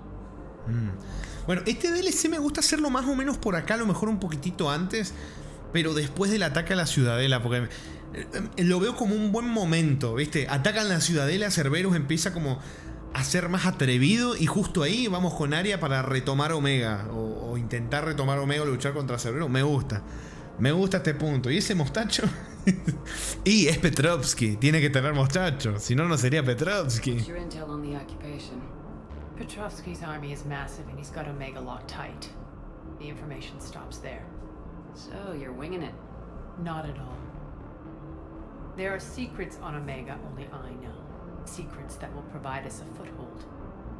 Speaker 7: Bueno, este DLC me gusta hacerlo más o menos por acá, a lo mejor un poquitito antes, pero después del ataque a la Ciudadela, porque lo veo como un buen momento, ¿viste? Atacan la Ciudadela, Cerberus empieza como a ser más atrevido y justo ahí vamos con Aria para retomar Omega, o intentar retomar Omega o luchar contra Cerberus. Me gusta este punto. ¿Y ese mostacho? Y es Petrovsky, tiene que tener mostacho, si no, no sería Petrovsky.
Speaker 3: What's your intel on the occupation?
Speaker 16: Petrovsky's army is massive and he's got Omega locked tight. The information stops there.
Speaker 3: So, you're winging it?
Speaker 16: Not at all. There are secrets on Omega only I know. Secrets that will provide us a foothold.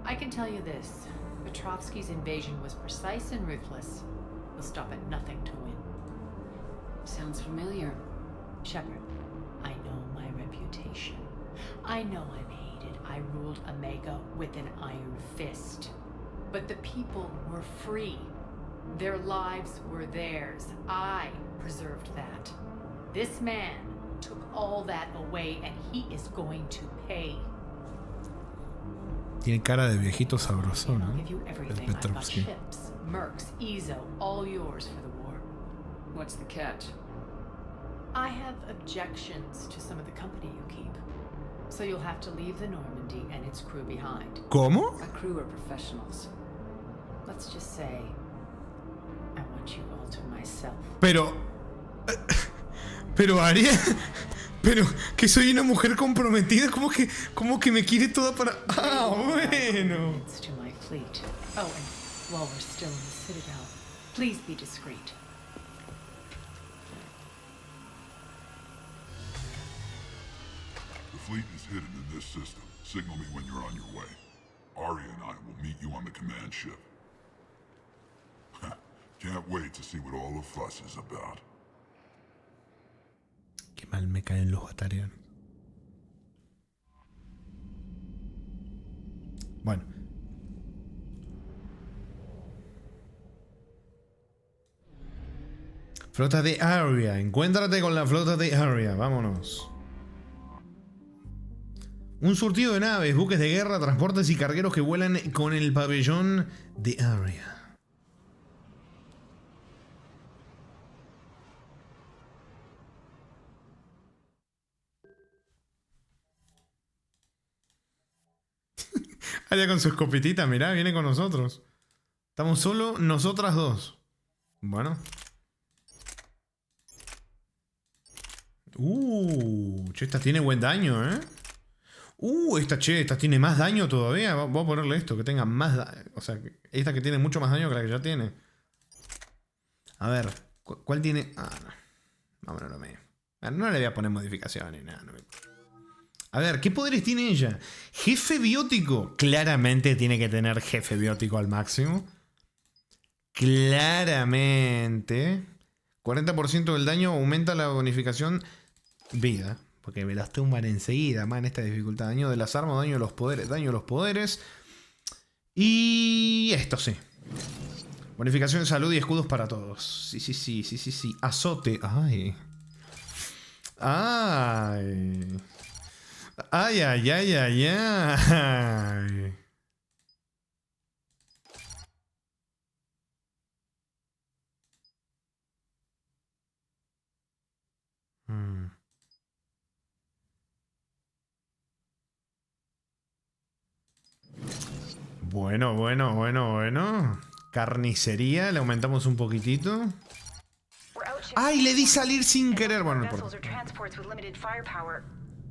Speaker 16: I can tell you this. Petrovsky's invasion was precise and ruthless. He'll stop at nothing to win.
Speaker 3: Sounds familiar.
Speaker 16: Shepard, I know my reputation. I know I'm hated. I ruled Omega with an iron fist. But the people were free.
Speaker 3: Their lives were theirs. I preserved that. This man took all that away and he is going to pay.
Speaker 7: Tiene cara de viejito sabroso, ¿no?
Speaker 3: I'll give you
Speaker 7: El
Speaker 3: everything. I've got
Speaker 7: Petrovsky.
Speaker 3: ships, mercs, Ezo, all yours for the war.
Speaker 9: What's the catch?
Speaker 3: I have objections to some of the company you keep. So you'll have to leave the Normandy and its crew behind.
Speaker 7: ¿Cómo?
Speaker 3: My crew are professionals. Let's just say I want you all to myself.
Speaker 7: Pero Aria, pero que soy una mujer comprometida, como que me quiere toda para. Ah, bueno.
Speaker 3: It's to my fleet. Oh, and while we're still in the Citadel, please be discreet.
Speaker 5: The fleet is hidden in this system. Signal me when you're on your way. Arya and I will meet you on the command ship. Can't wait to see what all the fuss is about.
Speaker 7: Qué mal me caen los Batarianos. Bueno. Flota de Arya. Encuéntrate con la flota de Arya. Vámonos. Un surtido de naves, buques de guerra, transportes y cargueros que vuelan con el pabellón de Arya. Arya con su escopetita, mirá, viene con nosotros. Estamos solo nosotras dos. Bueno. Che, esta tiene buen daño, ¿eh? Esta tiene más daño todavía. Voy a ponerle esto, que tenga más daño. O sea, esta que tiene mucho más daño que la que ya tiene. A ver, ¿cuál tiene? Ah, no. Vámonos lo mío. No le voy a poner modificaciones ni nada. No me... A ver, ¿qué poderes tiene ella? Jefe biótico. Claramente tiene que tener jefe biótico al máximo. Claramente. 40% del daño aumenta la bonificación vida. Porque me las tumban enseguida, más en esta dificultad. Daño de las armas, daño de los poderes. Daño de los poderes. Y esto sí. Bonificación de salud y escudos para todos. Sí. Azote. Ay. Bueno. Carnicería, le aumentamos un poquitito. ¡Ay, le di salir sin querer! Bueno, no importa.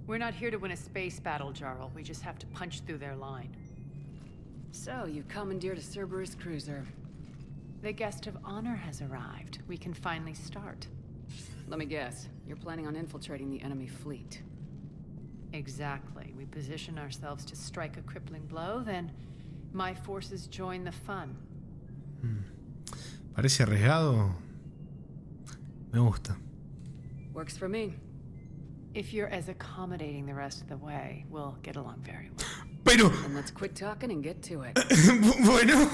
Speaker 3: We're not here to win a space battle, Jarl. We just have to punch through their line.
Speaker 9: So, you commandeered a Cerberus cruiser.
Speaker 3: The guest of honor has arrived. We can finally start.
Speaker 9: Let me guess. You're planning on infiltrating the enemy fleet.
Speaker 3: Exactly. We position ourselves to strike a crippling blow, then my forces join the fun.
Speaker 7: Parece arriesgado. Me gusta.
Speaker 9: Works for me.
Speaker 3: If you're as accommodating the rest of the way, we'll get along very well.
Speaker 7: Pero...
Speaker 9: Then let's quit talking and get to it.
Speaker 7: Bueno.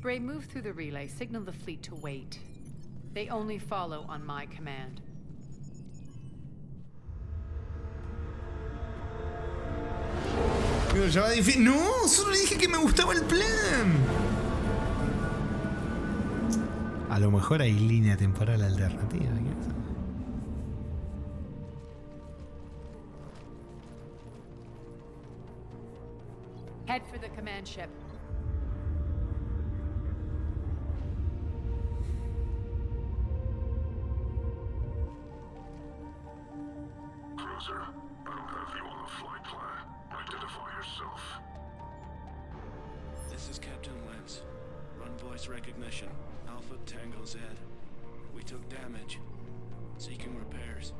Speaker 3: Bray, move through the relay. Signal the fleet to wait. They only follow on my command.
Speaker 7: Pero ya va difícil. No, solo dije que me gustaba el plan. A lo mejor hay línea temporal alternativa.
Speaker 3: Head for the command ship.
Speaker 5: Cruiser, I don't have you on the flight plan. Identify yourself.
Speaker 11: This is Captain Lentz. Run voice recognition. Alpha Tango Z. We took damage. Seeking repairs.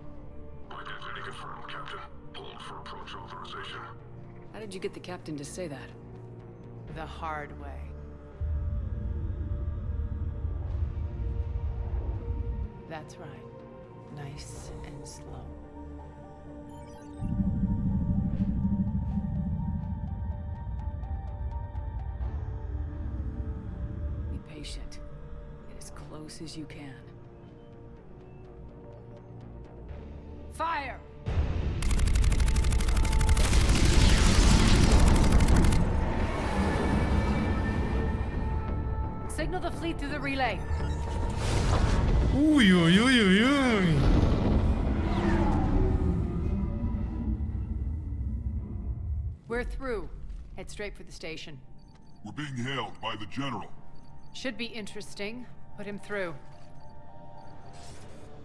Speaker 5: Identity confirmed, Captain. Hold for approach authorization.
Speaker 9: How did you get the captain to say that?
Speaker 3: The hard way. That's right. Nice and slow. close as you can. Fire! Signal the fleet through the relay.
Speaker 7: Uy, uy, uy, uy, uy.
Speaker 3: We're through. Head straight for the station.
Speaker 5: We're being hailed by the General.
Speaker 3: Should be interesting. Put him through.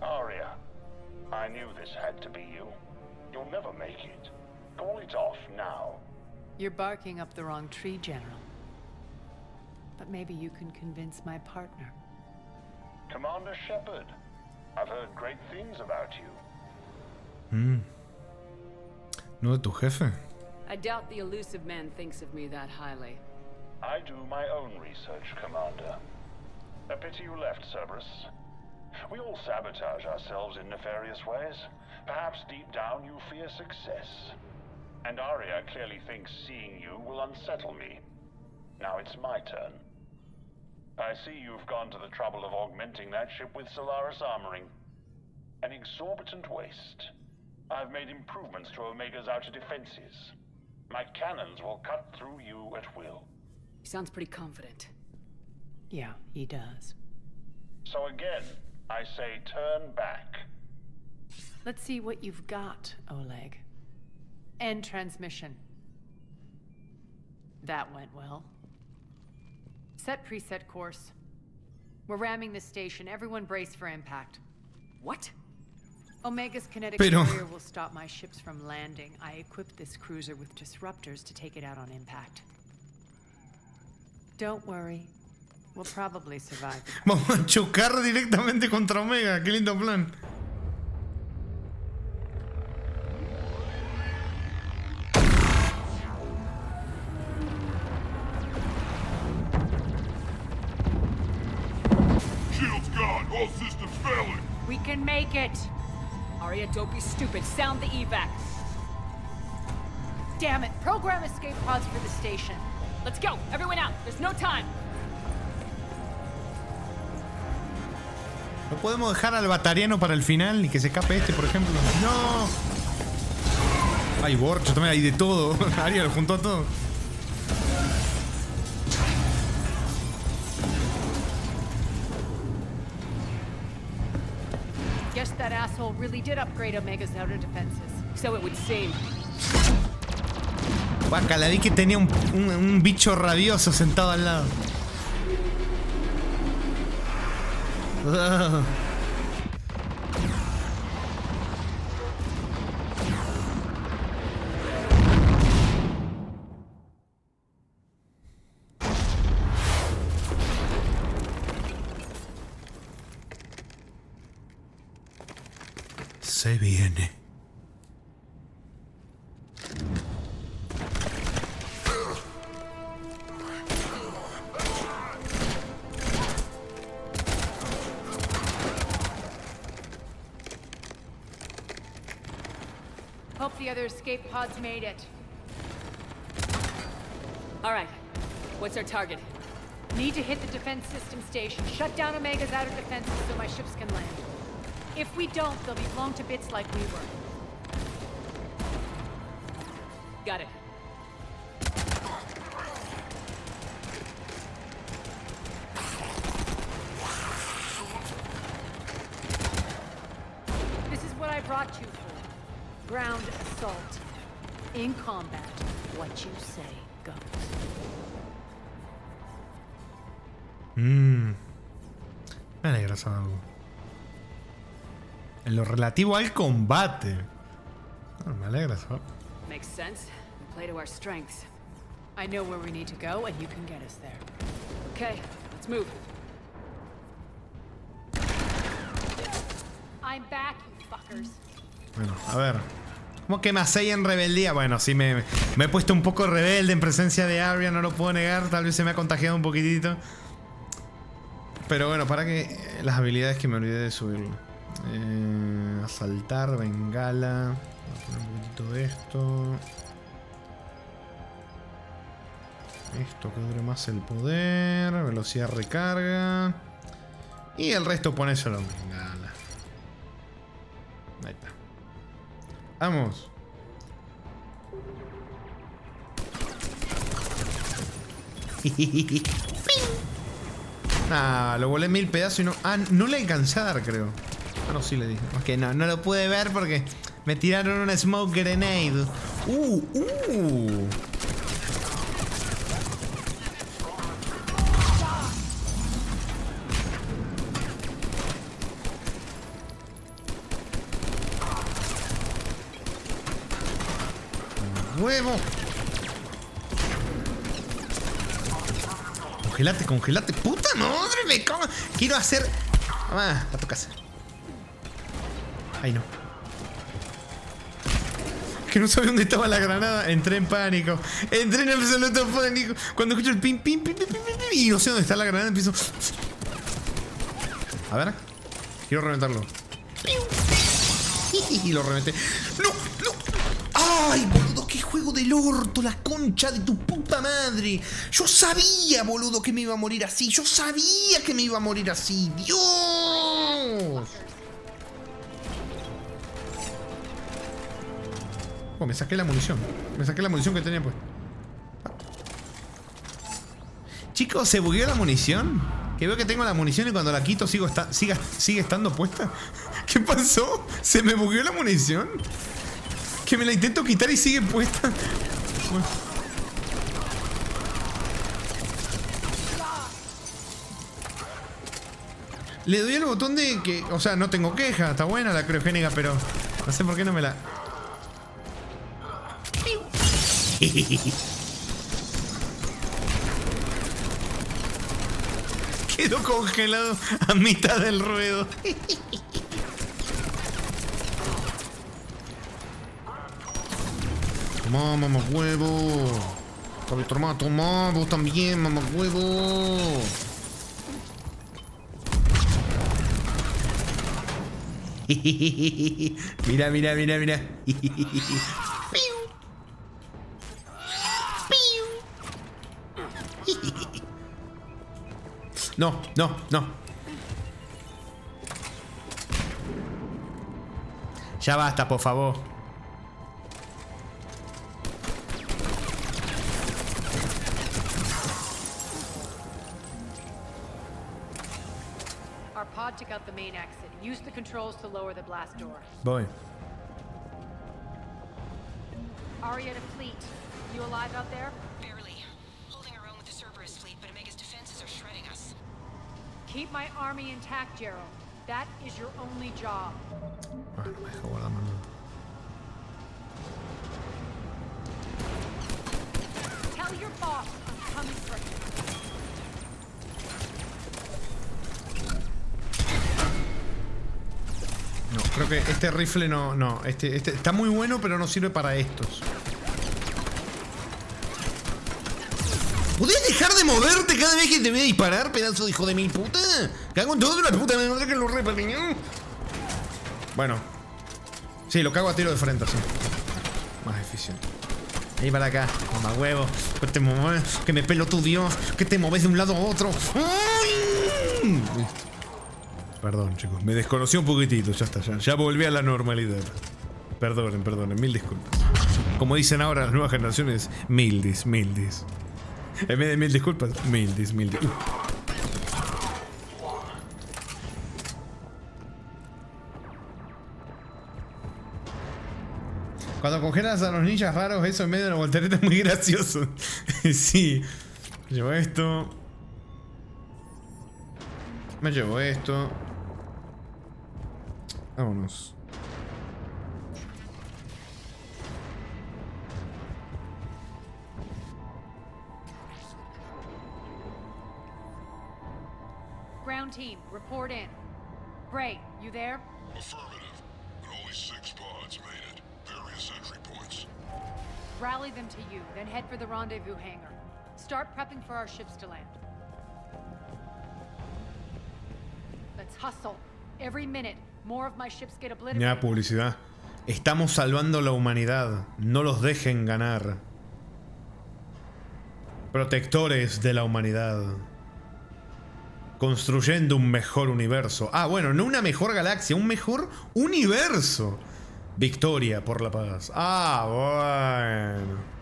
Speaker 15: Arya, I knew this had to be you. You'll never make it. Call it off now.
Speaker 3: You're barking up the wrong tree, General. But maybe you can convince my partner.
Speaker 15: Commander Shepard, I've heard great things about you.
Speaker 7: ¿No de tu jefe?
Speaker 9: I doubt the elusive man thinks of me that highly.
Speaker 15: I do my own research, Commander. A pity you left, Cerberus. We all sabotage ourselves in nefarious ways. Perhaps deep down you fear success. And Arya clearly thinks seeing you will unsettle me. Now it's my turn. I see you've gone to the trouble of augmenting that ship with Solaris armoring. An exorbitant waste. I've made improvements to Omega's outer defenses. My cannons will cut through you at will.
Speaker 9: He sounds pretty confident.
Speaker 3: Yeah, he does.
Speaker 15: So again, I say turn back.
Speaker 3: Let's see what you've got, Oleg. End transmission. That went well. Set preset course. We're ramming the station. Everyone brace for impact.
Speaker 9: What?
Speaker 3: Omega's kinetic barrier will stop my ships from landing. I equipped this cruiser with disruptors to take it out on impact. Don't worry. We'll probably survive.
Speaker 7: Vamos a chocar directamente contra Omega. Qué lindo plan.
Speaker 5: Shields gone. All systems failing.
Speaker 3: We can make it.
Speaker 9: Arya, don't be stupid. Sound the evac.
Speaker 3: Damn it. Program escape pods for the station.
Speaker 9: Let's go. Everyone out. There's no time.
Speaker 7: No podemos dejar al batariano para el final ni que se escape este, por ejemplo. ¡No! Hay borcho también, hay de todo. Arya lo juntó todo.
Speaker 3: Guess that asshole really did upgrade Omega's outer defenses.
Speaker 9: So it would seem.
Speaker 7: Guaca, vi que tenía un bicho rabioso sentado al lado. Se viene.
Speaker 3: Hope the other escape pods made it.
Speaker 9: All right. What's our target?
Speaker 3: Need to hit the defense system station. Shut down Omega's outer defenses so my ships can land. If we don't, they'll be blown to bits like we were.
Speaker 9: Got it.
Speaker 3: This is what I brought you for. Ground assault. In combat, what you say goes.
Speaker 7: Me alegra saber algo. En lo relativo al combate. Me alegra saber.
Speaker 9: Makes sense. We play to our strengths.
Speaker 3: I know where we need to go, and you can get us there.
Speaker 9: Okay, let's move.
Speaker 3: I'm back, you fuckers.
Speaker 7: Bueno, a ver. ¿Cómo que me hacéis en rebeldía? Bueno, sí, me he puesto un poco rebelde en presencia de Arya, no lo puedo negar. Tal vez se me ha contagiado un poquitito. Pero bueno, para que las habilidades que me olvidé de subirlo. Asaltar, bengala. Voy a poner un poquitito de esto. Esto que dure más el poder. Velocidad recarga. Y el resto ponéselo. Ahí está. Vamos. Ah, lo volé 1000 pedazos y no... Ah, no le alcancé a dar, creo. Ah, no, sí le dije. Ok, no lo pude ver porque me tiraron una smoke grenade. ¡Huevo! Congelate. ¡Puta madre! Me cago. Quiero hacer... Ah, a tu casa. Ay, no. Que no sabía dónde estaba la granada. Entré en pánico. Entré en absoluto pánico. Cuando escucho el pim, y no sé dónde está la granada, empiezo... A ver. Quiero reventarlo. Y lo reventé. ¡No! ¡Ay, boludo! ¡Qué juego del orto! ¡La concha de tu puta madre! Yo sabía, boludo, que me iba a morir así. ¡Dios! Oh, me saqué la munición. Que tenía pues. Chicos, ¿se bugueó la munición? Que veo que tengo la munición y cuando la quito sigue estando puesta. ¿Qué pasó? ¿Se me bugueó la munición? Que me la intento quitar y sigue puesta. Bueno. Le doy el botón de que... O sea, no tengo queja. Está buena la criogénica, pero... No sé por qué no me la... Quedó congelado a mitad del ruedo. Tomá, mamá huevo. Tomá, vos también, mamá huevo. Mira. No. Ya basta, por favor.
Speaker 2: Our pod took out the main exit. Use the controls to lower the blast door.
Speaker 7: Voy.
Speaker 2: Arietta Fleet, you alive out there?
Speaker 21: Barely. Holding our own with the Cerberus fleet, but Omega's defenses are shredding us.
Speaker 2: Keep my army intact, Gerald. That is your only job.
Speaker 7: Ah, me dejo guardar mano.
Speaker 2: Tell your boss I'm coming for him.
Speaker 7: No, creo que este rifle no. Este está muy bueno, pero no sirve para estos. ¿Podés dejar de moverte cada vez que te voy a disparar, pedazo de hijo de mil puta? Cago en todo la puta madre que lo repartió. Bueno. Sí, lo cago a tiro de frente, así. Más eficiente. Ahí para acá, mamá huevo. Que te mueves, que me pelo tu Dios. Que te mueves de un lado a otro. ¡Ay! Perdón, chicos, me desconocí un poquitito, ya está, ya volví a la normalidad. Perdonen, mil disculpas. Como dicen ahora las nuevas generaciones, mildis. En vez de mil disculpas, mildis. Cuando congelas a los ninjas raros, eso en medio de la voltereta es muy gracioso. Sí. Llevo esto. Me llevo esto. Vámonos.
Speaker 2: Ground team, report in. Bray, you there?
Speaker 5: Affirmative. But only 6 pods made it. Various entry points.
Speaker 2: Rally them to you, then head for the rendezvous hangar. Start prepping for our ships to land. Let's hustle. Every minute, more of my ships get obliterated.
Speaker 7: Ya, publicidad. Estamos salvando la humanidad. No los dejen ganar. Protectores de la humanidad. Construyendo un mejor universo. Ah, bueno, no una mejor galaxia, un mejor universo. Victoria por la paz. Ah, bueno.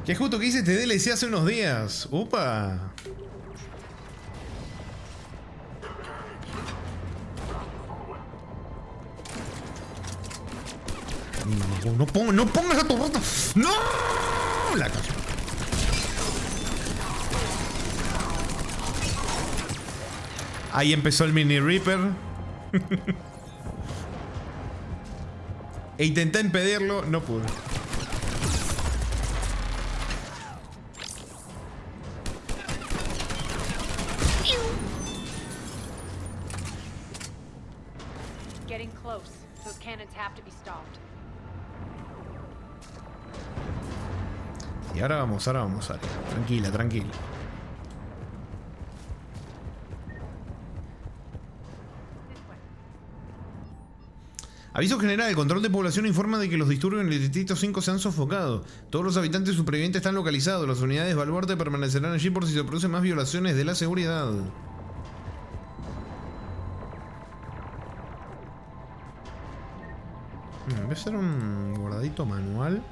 Speaker 7: Que justo que hice este DLC hace unos días. ¡Upa! No pongas a tu rota. ¡No! La cacho. Ahí empezó el mini Reaper. E intenté impedirlo, no pude.
Speaker 2: Getting close. Those cannons have to be stopped.
Speaker 7: Y ahora vamos, Ari. Tranquila, tranquila. Aviso general, el control de población informa de que los disturbios en el distrito 5 se han sofocado. Todos los habitantes supervivientes están localizados. Las unidades baluarte permanecerán allí por si se producen más violaciones de la seguridad. Voy a hacer un guardadito manual.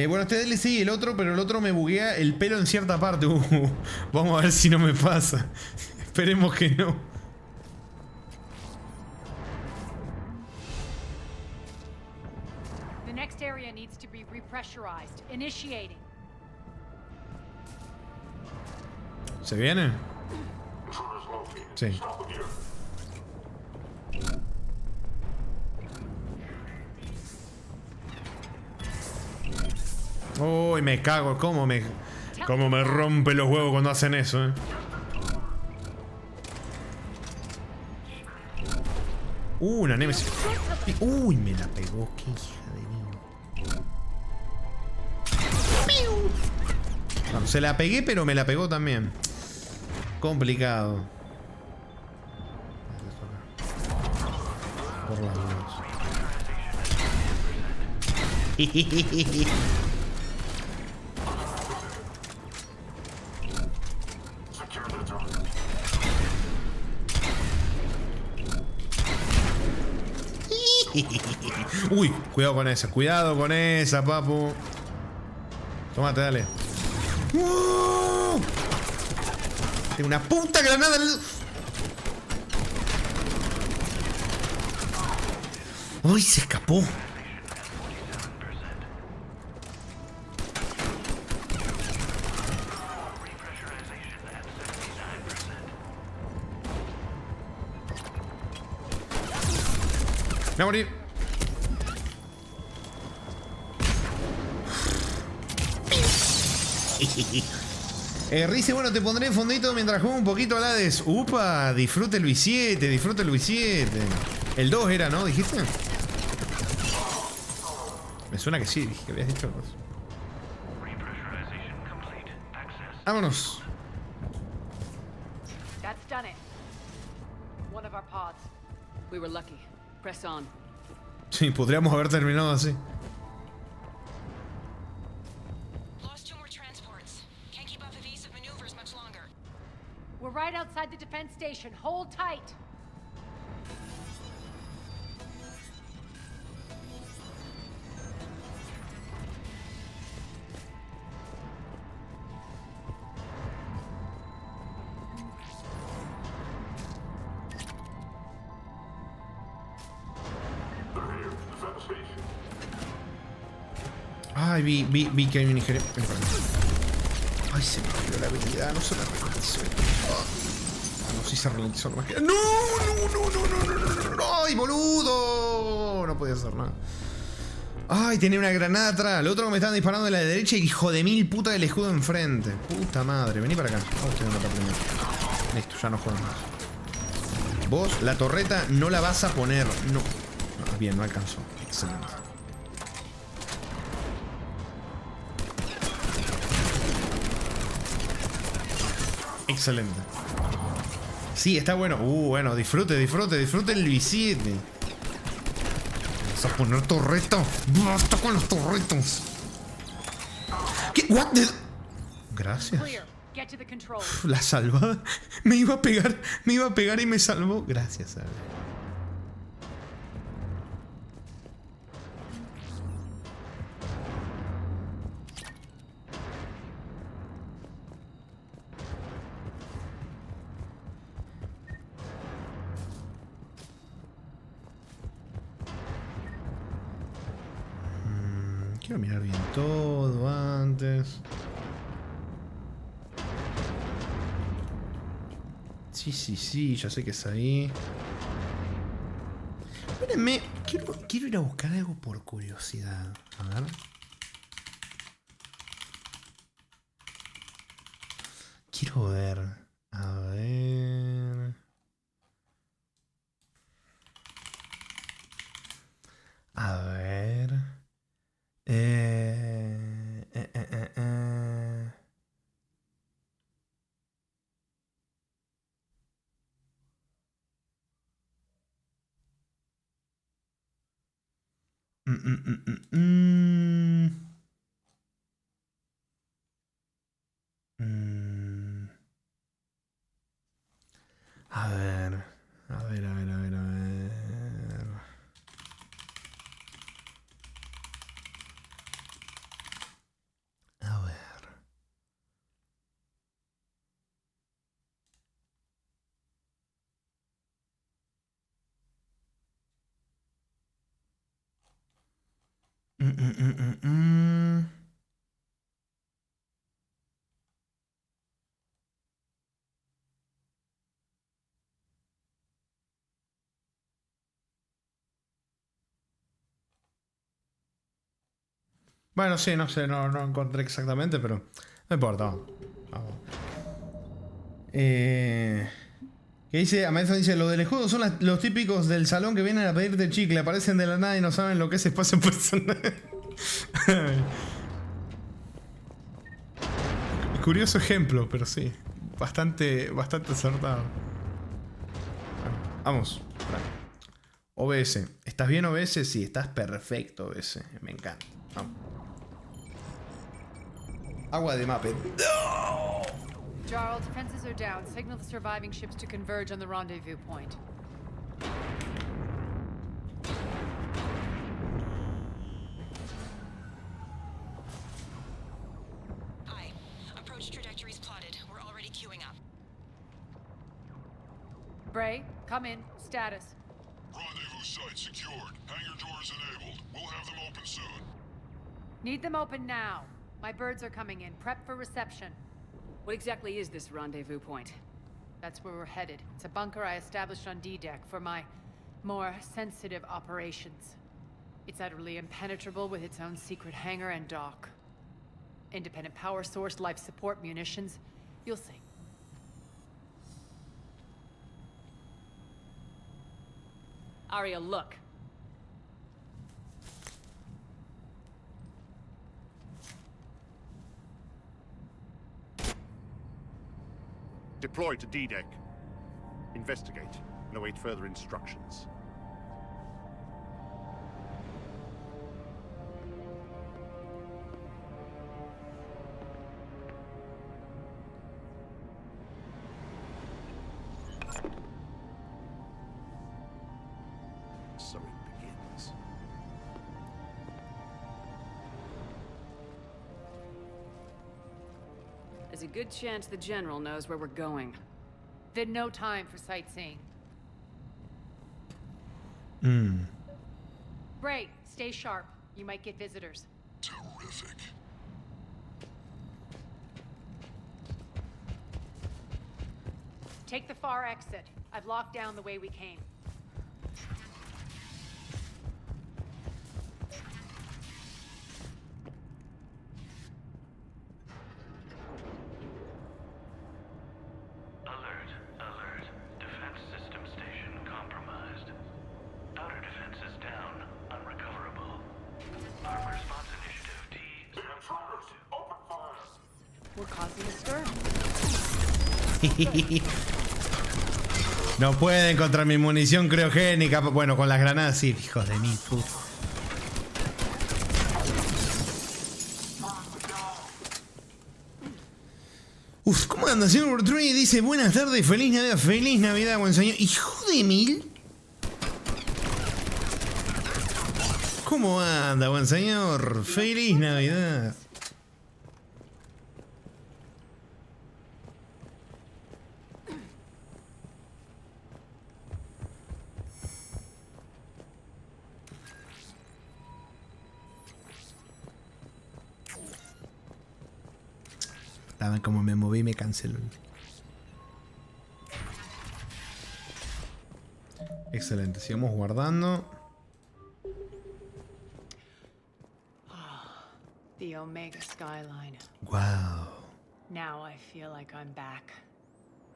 Speaker 7: Bueno, este DLC y el otro, pero el otro me buguea el pelo en cierta parte. Vamos a ver si no me pasa. Esperemos que no.
Speaker 2: The next area needs to be repressurized. Initiating.
Speaker 7: ¿Se viene? Sí. Uy, me cago. ¿Cómo me rompe los huevos cuando hacen eso, una Nemesis. Uy, me la pegó. Qué hija de mí. Bueno, se la pegué, pero me la pegó también. Complicado. Por las dudas. Uy, cuidado con esa, papu. Tómate, dale. Tengo una puta granada. Uy, se escapó. Me voy a morir. Rice, bueno, te pondré en fondito mientras juego un poquito al Hades. Upa, disfruta el V7, disfruta el V7. El 2 era, ¿no? ¿Dijiste? Me suena que sí, dije que habías dicho el 2. Vámonos.
Speaker 2: That's done it. One of our pods.
Speaker 9: We were lucky. Press on.
Speaker 7: Sí, podríamos haber terminado así.
Speaker 2: We're right outside the defense station. Hold tight.
Speaker 7: Ay, vi que hay un ingeniero. Ay, se me olvidó la habilidad, no se la ralentizó. No, sí se ralentizó nomás que. ¡No! ¡Ay, boludo! No podía hacer nada. Ay, tenía una granada atrás. El otro que me estaban disparando de la derecha y hijo de mil puta del escudo enfrente. Puta madre, vení para acá. Vamos a matar primero. Listo, ya no juego más. Vos, la torreta no la vas a poner. No. Bien, no alcanzó. Excelente. Excelente. Sí, está bueno. Bueno, disfrute el V7. Vamos a poner torreto. Basta con los torretos. ¿Qué? What the... Gracias.
Speaker 2: Get to the control.
Speaker 7: La salvada. Me iba a pegar y me salvó. Gracias, Abby. Quiero mirar bien todo antes. Sí, ya sé que es ahí. Espérenme, quiero ir a buscar algo por curiosidad. A ver. Quiero ver. A ver. A ver. A ver. Bueno, sí, no sé, no encontré exactamente, pero no importa. Vamos. ¿Qué dice? Amazon dice, lo del escudo son los típicos del salón que vienen a pedirte chicle, aparecen de la nada y no saben lo que es espacio personal. Curioso ejemplo, pero sí. Bastante acertado. Bueno, vamos. OBS. ¿Estás bien, OBS? Sí, estás perfecto, OBS. Me encanta. Vamos. Agua de Mappet. ¡No!
Speaker 2: Jarl, defenses are down. Signal the surviving ships to converge on the rendezvous point.
Speaker 21: Aye. Approach trajectories plotted. We're already queuing up.
Speaker 2: Bray, come in. Status.
Speaker 5: Rendezvous site secured. Hangar doors enabled. We'll have them open soon.
Speaker 2: Need them open now. My birds are coming in. Prep for reception.
Speaker 9: What exactly is this rendezvous point?
Speaker 2: That's where we're headed. It's a bunker I established on D-Deck for my more sensitive operations. It's utterly impenetrable with its own secret hangar and dock. Independent power source, life support, munitions. You'll see.
Speaker 9: Arya, look.
Speaker 17: Deploy to D-Deck. Investigate and await further instructions. So it begins.
Speaker 9: There's a good chance the General knows where we're going.
Speaker 2: Then no time for sightseeing. Bray, stay sharp. You might get visitors.
Speaker 5: Terrific.
Speaker 2: Take the far exit. I've locked down the way we came.
Speaker 15: Alert. Defense system station compromised. Outer defenses down. Unrecoverable. Armor response initiative T. Intruders! Open fire!
Speaker 2: We're causing a stir.
Speaker 7: No pueden contra mi munición criogénica. Bueno, con las granadas sí, hijos de mí. Puta. Uf, ¿cómo anda, señor Bertrui? Dice, buenas tardes, feliz Navidad, buen señor. Hijo de mil. ¿Cómo anda, buen señor? Feliz Navidad. Como me moví, me canceló. Excelente, sigamos guardando.
Speaker 2: The Omega skyline.
Speaker 7: Wow.
Speaker 2: Now I feel like I'm back.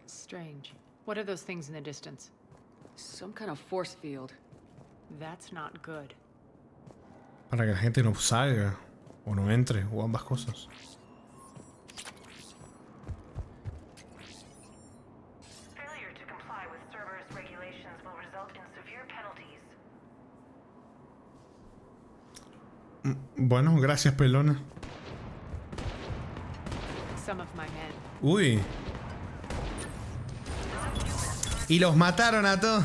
Speaker 2: Strange. What are those things in the distance?
Speaker 3: Some kind of force field.
Speaker 2: That's not good.
Speaker 7: Para que la gente no salga o no entre o ambas cosas. Bueno, gracias, pelona. Uy. Y los mataron a todos.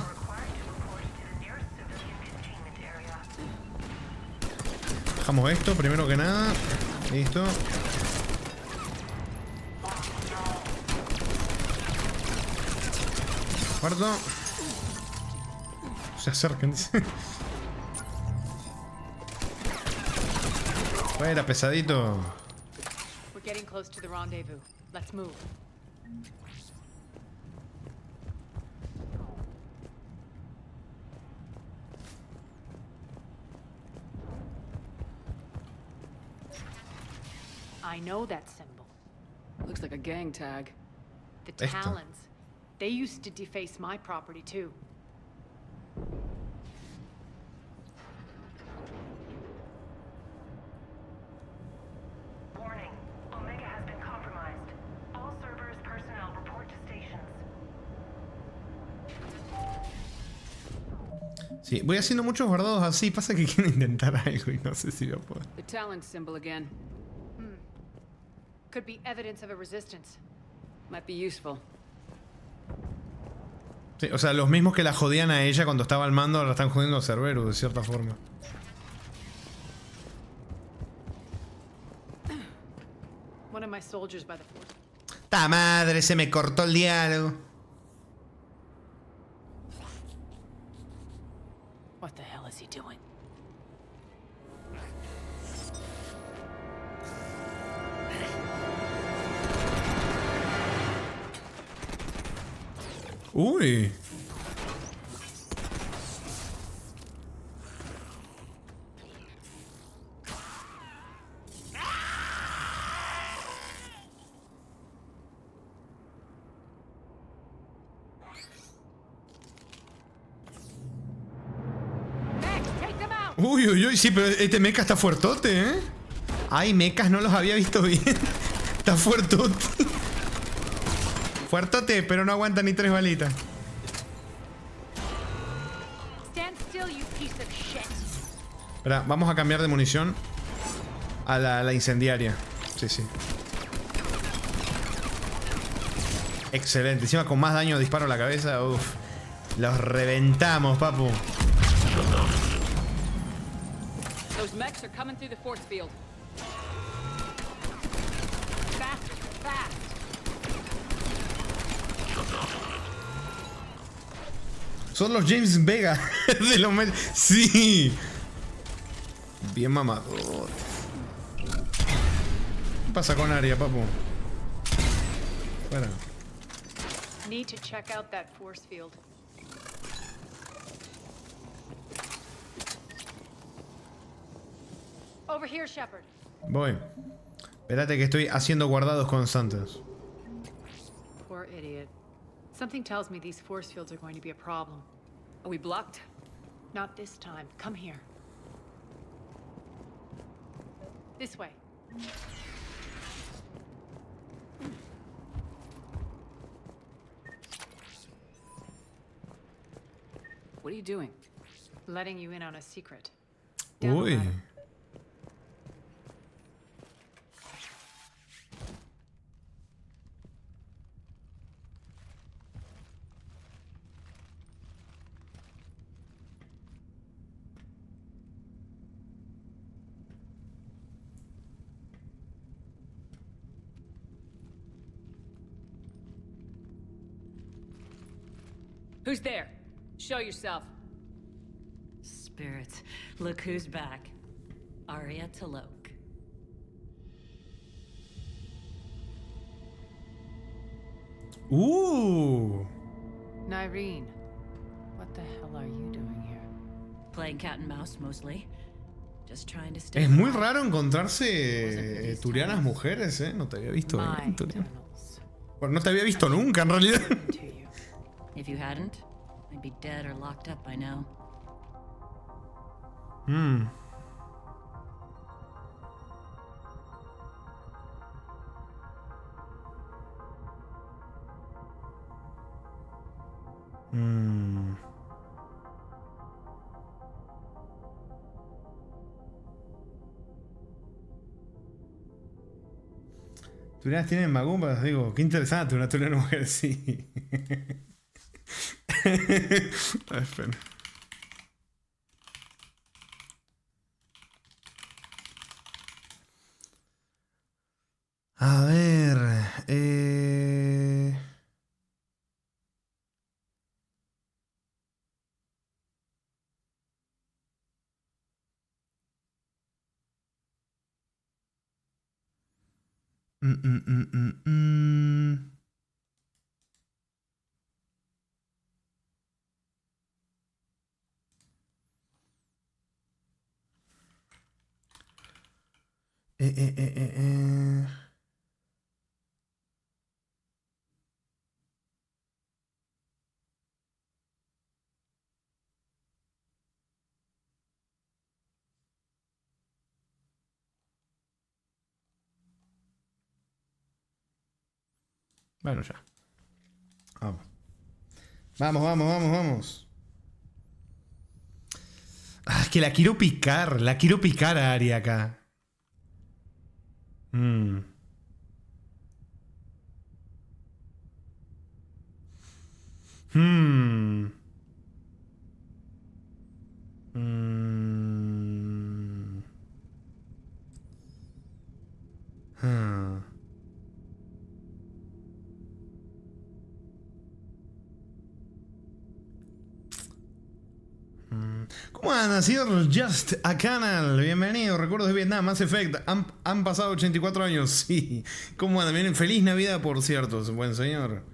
Speaker 7: Dejamos esto primero que nada. Listo. Cuarto. Se acercan, dice. Fuera, pesadito.
Speaker 2: We're getting close to the rendezvous. Let's move. I know that symbol.
Speaker 3: Looks like a gang tag.
Speaker 2: The Talons. They used to deface my property too.
Speaker 21: Warning. Omega has been compromised. All Cerberus personnel report to stations.
Speaker 7: Sí, voy haciendo muchos guardados así. Pasa que quiero intentar algo y no sé si voy a poder.
Speaker 3: The Talon symbol again.
Speaker 2: Could be evidence of a resistance.
Speaker 3: Might be useful.
Speaker 7: Sí, o sea, los mismos que la jodían a ella cuando estaba al mando ahora están jodiendo a Cerberus, de cierta forma.
Speaker 2: One of my soldiers by the fort.
Speaker 1: ¡Ta madre! Se me cortó el diálogo.
Speaker 2: What the hell is he doing?
Speaker 7: Uy. Uy, uy, uy, sí, pero este mecha está fuertote, ¿eh? Ay, mechas no los había visto bien. Está fuertote. Fuertote, pero no aguanta ni 3 balitas. Espera, vamos a cambiar de munición a la incendiaria. Sí, sí. Excelente. Encima con más daño disparo a la cabeza. Uf. Los reventamos, papu.
Speaker 3: Those mechs are coming through the force field.
Speaker 2: Fast, fast.
Speaker 7: Son los James Vega de los sí. Bien mamado. ¿Qué pasa con Aria, papu? Fuera.
Speaker 2: Need to check out that force field. Over here, Shepard.
Speaker 7: Voy. Espérate que estoy haciendo guardados constantes.
Speaker 2: Poor idiot. Something tells me these force fields are going to be a problem.
Speaker 3: Are we blocked?
Speaker 2: Not this time. Come here. This way.
Speaker 3: What are you doing?
Speaker 2: Letting you in on a secret.
Speaker 7: Uy.
Speaker 9: Who's there? Show yourself.
Speaker 8: Spirits, look who's back. Arya T'Loak.
Speaker 2: Nyreen, what the hell are you doing here?
Speaker 8: Playing cat and mouse mostly. Just trying to stay.
Speaker 7: Es muy raro encontrarse turianas mujeres, ¿eh? No te había visto bien, Turiana. Bueno, no te había visto nunca, en realidad.
Speaker 8: If you hadn't, I'd be dead or locked up by now.
Speaker 7: Turianas tienen magumbas, digo, qué interesante, una turiana mujer, sí. Espera. A ver, Bueno, ya. Vamos. Vamos. Ah, es que la quiero picar a Arya acá. ¿Cómo andan, señor Just a Canal? Bienvenido, recuerdos de Vietnam, Mass Effect. Han pasado 84 años, sí. ¿Cómo andan? Bien, feliz Navidad, por cierto, buen señor.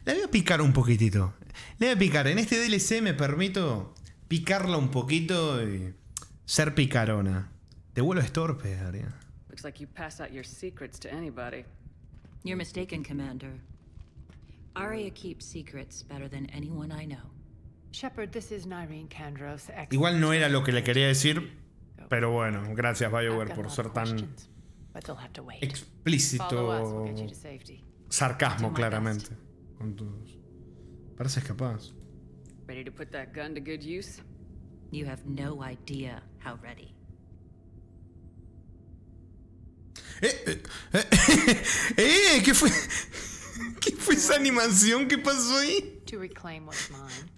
Speaker 7: Le voy a picar un poquitito. Le voy a picar. En este DLC me permito picarla un poquito y ser picarona. Te vuelvo estorpe, Arya.
Speaker 9: Looks like you pass out your secrets to anybody.
Speaker 8: You're mistaken, Commander. Arya keeps secrets better than anyone I know.
Speaker 2: Shepard, this is Nyreen Kandros.
Speaker 7: Igual no era lo que le quería decir, pero bueno, gracias BioWare por ser tan explícito. Sarcasmo, claramente. Con todos. Pareces capaz.
Speaker 9: Ready to put that gun to good use?
Speaker 8: You have no idea how ready.
Speaker 7: ¿Qué fue? ¿Qué fue esa animación? ¿Qué pasó ahí?
Speaker 2: To reclaim what's mine.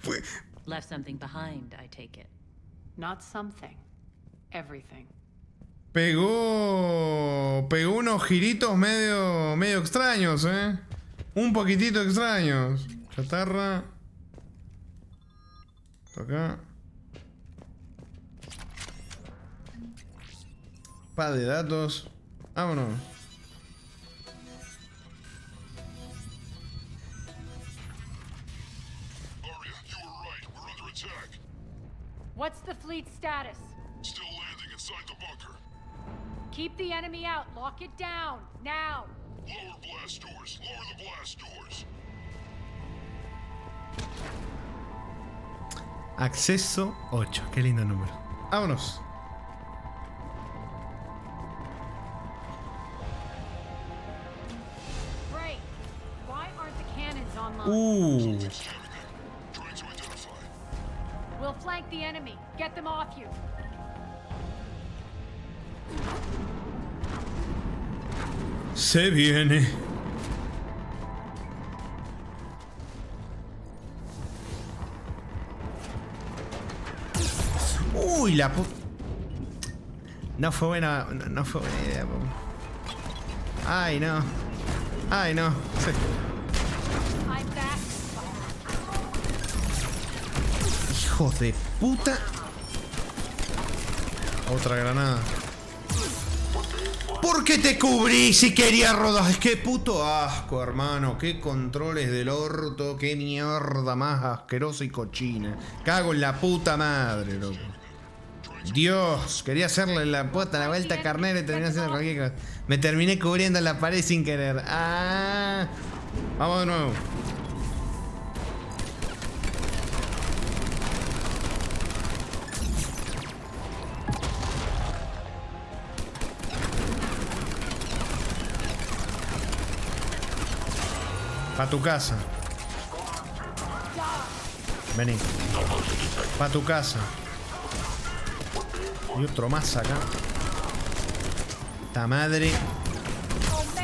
Speaker 8: Left something behind, I take it.
Speaker 2: Not something. Everything.
Speaker 7: Pegó unos giritos medio extraños, un poquitito extraños. Chatarra. Acá. Pa de datos. Vámonos.
Speaker 5: Arya, you were right. We're under attack.
Speaker 2: What's the fleet status?
Speaker 5: Still landing inside the bunker.
Speaker 2: Keep the enemy out. Lock it down. Now.
Speaker 5: Lower blast doors. Lower the blast doors.
Speaker 7: Acceso 8. Qué lindo número. Vámonos.
Speaker 2: Great. Why aren't the cannons online?
Speaker 5: Trying to identify.
Speaker 2: We'll flank the enemy. Get them off you.
Speaker 7: Se viene. Uy, la puta. No fue buena. No fue buena idea, po. Ay, no. Ay, no. Sí. Hijos de puta. Otra granada. ¿Por qué te cubrí si quería rodar? Es que puto asco, hermano. Qué controles del orto. Qué mierda más asquerosa y cochina. Cago en la puta madre, loco. Dios, quería hacerle la vuelta a carnero y terminé haciendo cualquier cosa. Me terminé cubriendo la pared sin querer. Ah, vamos de nuevo. Pa' tu casa. Vení. Pa' tu casa. Y otro más acá. Puta madre.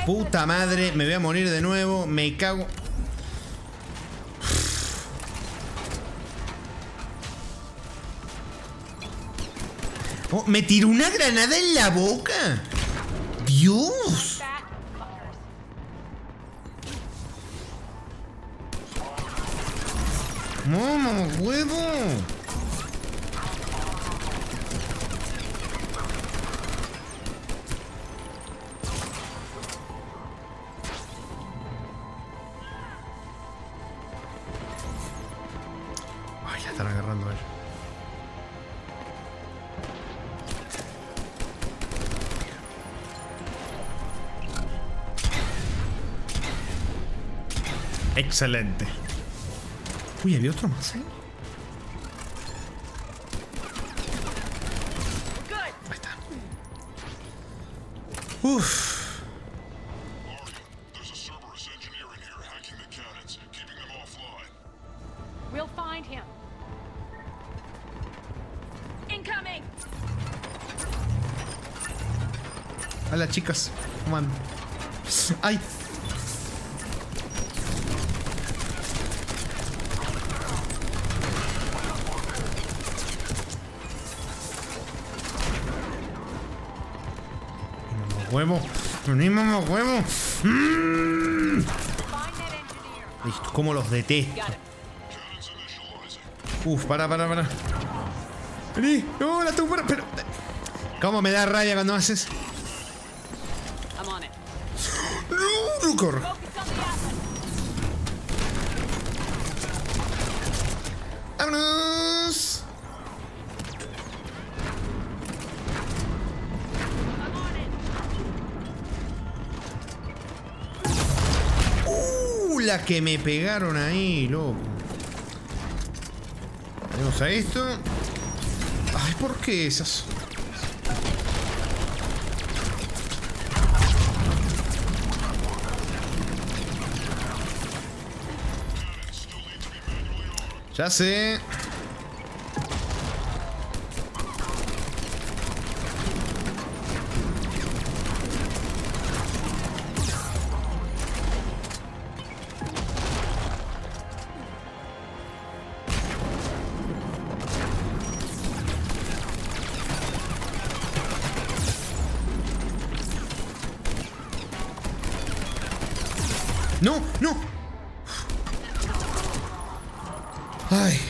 Speaker 7: Puta madre. Me voy a morir de nuevo. Me cago. Oh, me tiró una granada en la boca. Dios. ¡Mamá, huevo! Ay, la están agarrando a ellos. Excelente. Uy, había otro más, ¿eh? Ahí está. Uff.
Speaker 2: We'll find him. Incoming.
Speaker 7: Hola, chicas. ¿Cómo andan? ¡Ay! Huevo, ni mamá huevo. Listo, cómo los detesto. Uf, para. Vení, no, la tengo pero. ¿Cómo me da rabia cuando haces? No, corro. ¡Vámonos! La que me pegaron ahí, loco. Tenemos a esto. Ay, ¿por qué esas? Ya sé. No, no. Ay.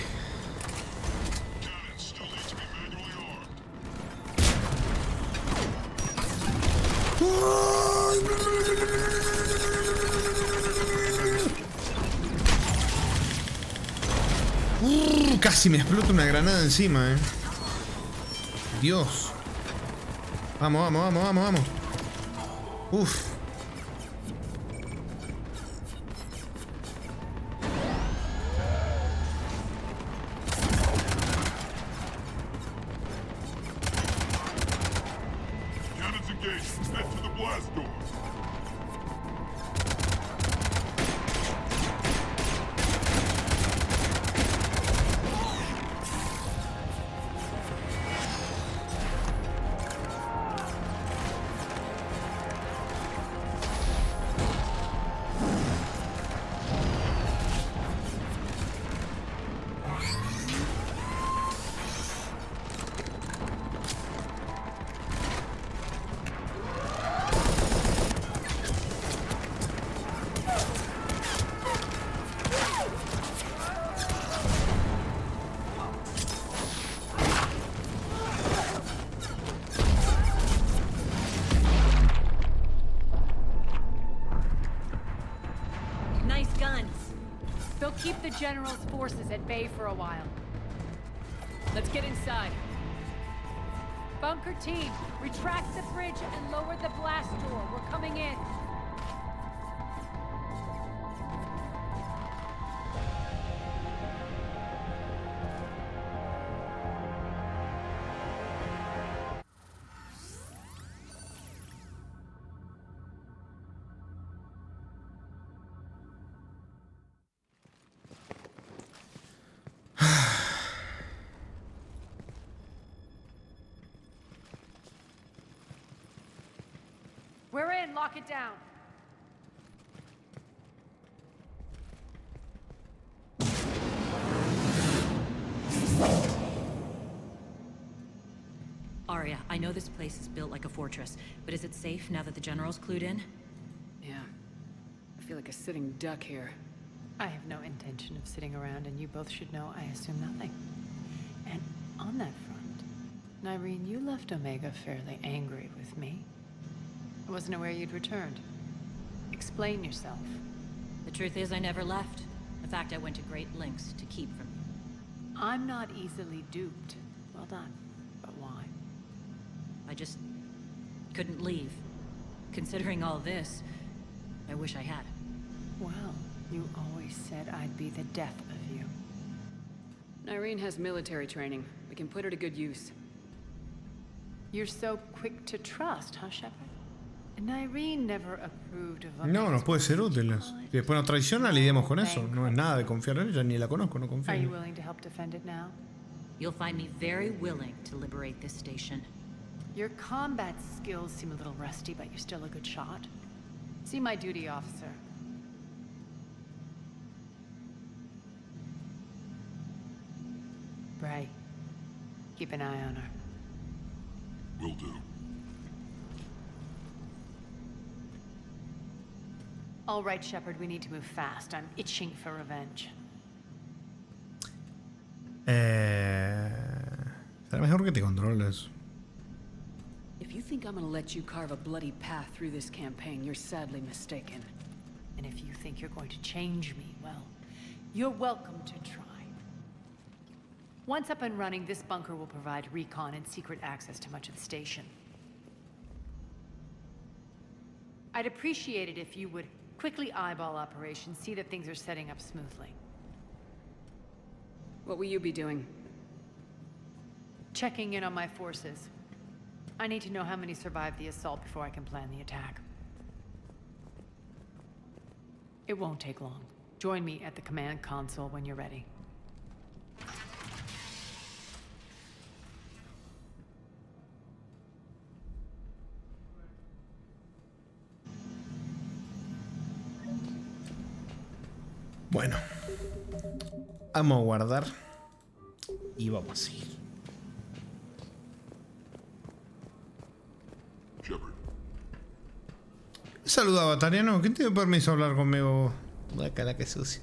Speaker 7: Casi me explota una granada encima, Dios. Vamos. Uf.
Speaker 2: They'll keep the General's forces at bay for a while. Let's get inside. Bunker team, retract the bridge and lower the blast door. We're coming in. We're in. Lock it down.
Speaker 8: Arya, I know this place is built like a fortress, but is it safe now that the General's clued in?
Speaker 3: Yeah. I feel like a sitting duck here.
Speaker 2: I have no intention of sitting around, and you both should know I assume nothing. And on that front, Nyreen, you left Omega fairly angry with me. I wasn't aware you'd returned. Explain yourself.
Speaker 8: The truth is, I never left. In fact, I went to great lengths to keep from you.
Speaker 2: I'm not easily duped. Well done. But why?
Speaker 8: I just couldn't leave. Considering all this, I wish I had.
Speaker 2: Well, you always said I'd be the death of you.
Speaker 3: Nyreen has military training. We can put her to good use.
Speaker 2: You're so quick to trust, huh, Shepard? Nyreen never approved of
Speaker 7: No, nos puede ser útiles. Si después nos traiciona, lidiamos con eso. No es nada de confiar en ella, ni la conozco, no confío
Speaker 2: Are
Speaker 7: en
Speaker 2: you
Speaker 7: ella.
Speaker 2: willing to help defend it now?
Speaker 8: You'll find me very willing to liberate this station.
Speaker 2: Your combat skills seem a little rusty, but you're still a good shot. See my duty officer. Bray, keep an eye on her.
Speaker 5: Will do.
Speaker 2: All right, Shepard, we need to move fast. I'm itching for revenge.
Speaker 7: Será mejor que te controles.
Speaker 3: If you think I'm gonna let you carve a bloody path through this campaign, you're sadly mistaken.
Speaker 2: And if you think you're going to change me, well, you're welcome to try. Once up and running, this bunker will provide recon and secret access to much of the station. I'd appreciate it if you would quickly eyeball operations, see that things are setting up smoothly.
Speaker 3: What will you be doing?
Speaker 2: Checking in on my forces. I need to know how many survived the assault before I can plan the attack. It won't take long. Join me at the command console when you're ready.
Speaker 7: Bueno, vamos a guardar y vamos a seguir.
Speaker 5: Shepard.
Speaker 7: Saluda, Batariano. ¿Quién tiene permiso de hablar conmigo? Bacala, que sucio.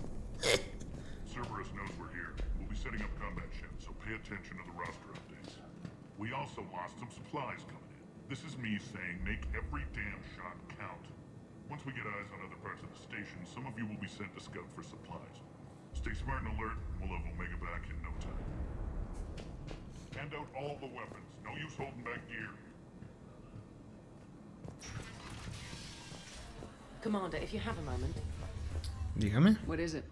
Speaker 5: Cerberus knows we're here. We'll be setting up combat ships, so pay attention to the roster updates. We also lost some supplies coming in. This is me saying make every damn shot count. Once we get eyes on other parts of the station, some of you will be sent to scout for supplies. Stay smart and alert, and we'll have Omega back in no time. Hand out all the weapons. No use holding back gear.
Speaker 12: Commander, if you have a moment.
Speaker 7: Dígame.
Speaker 3: What is it?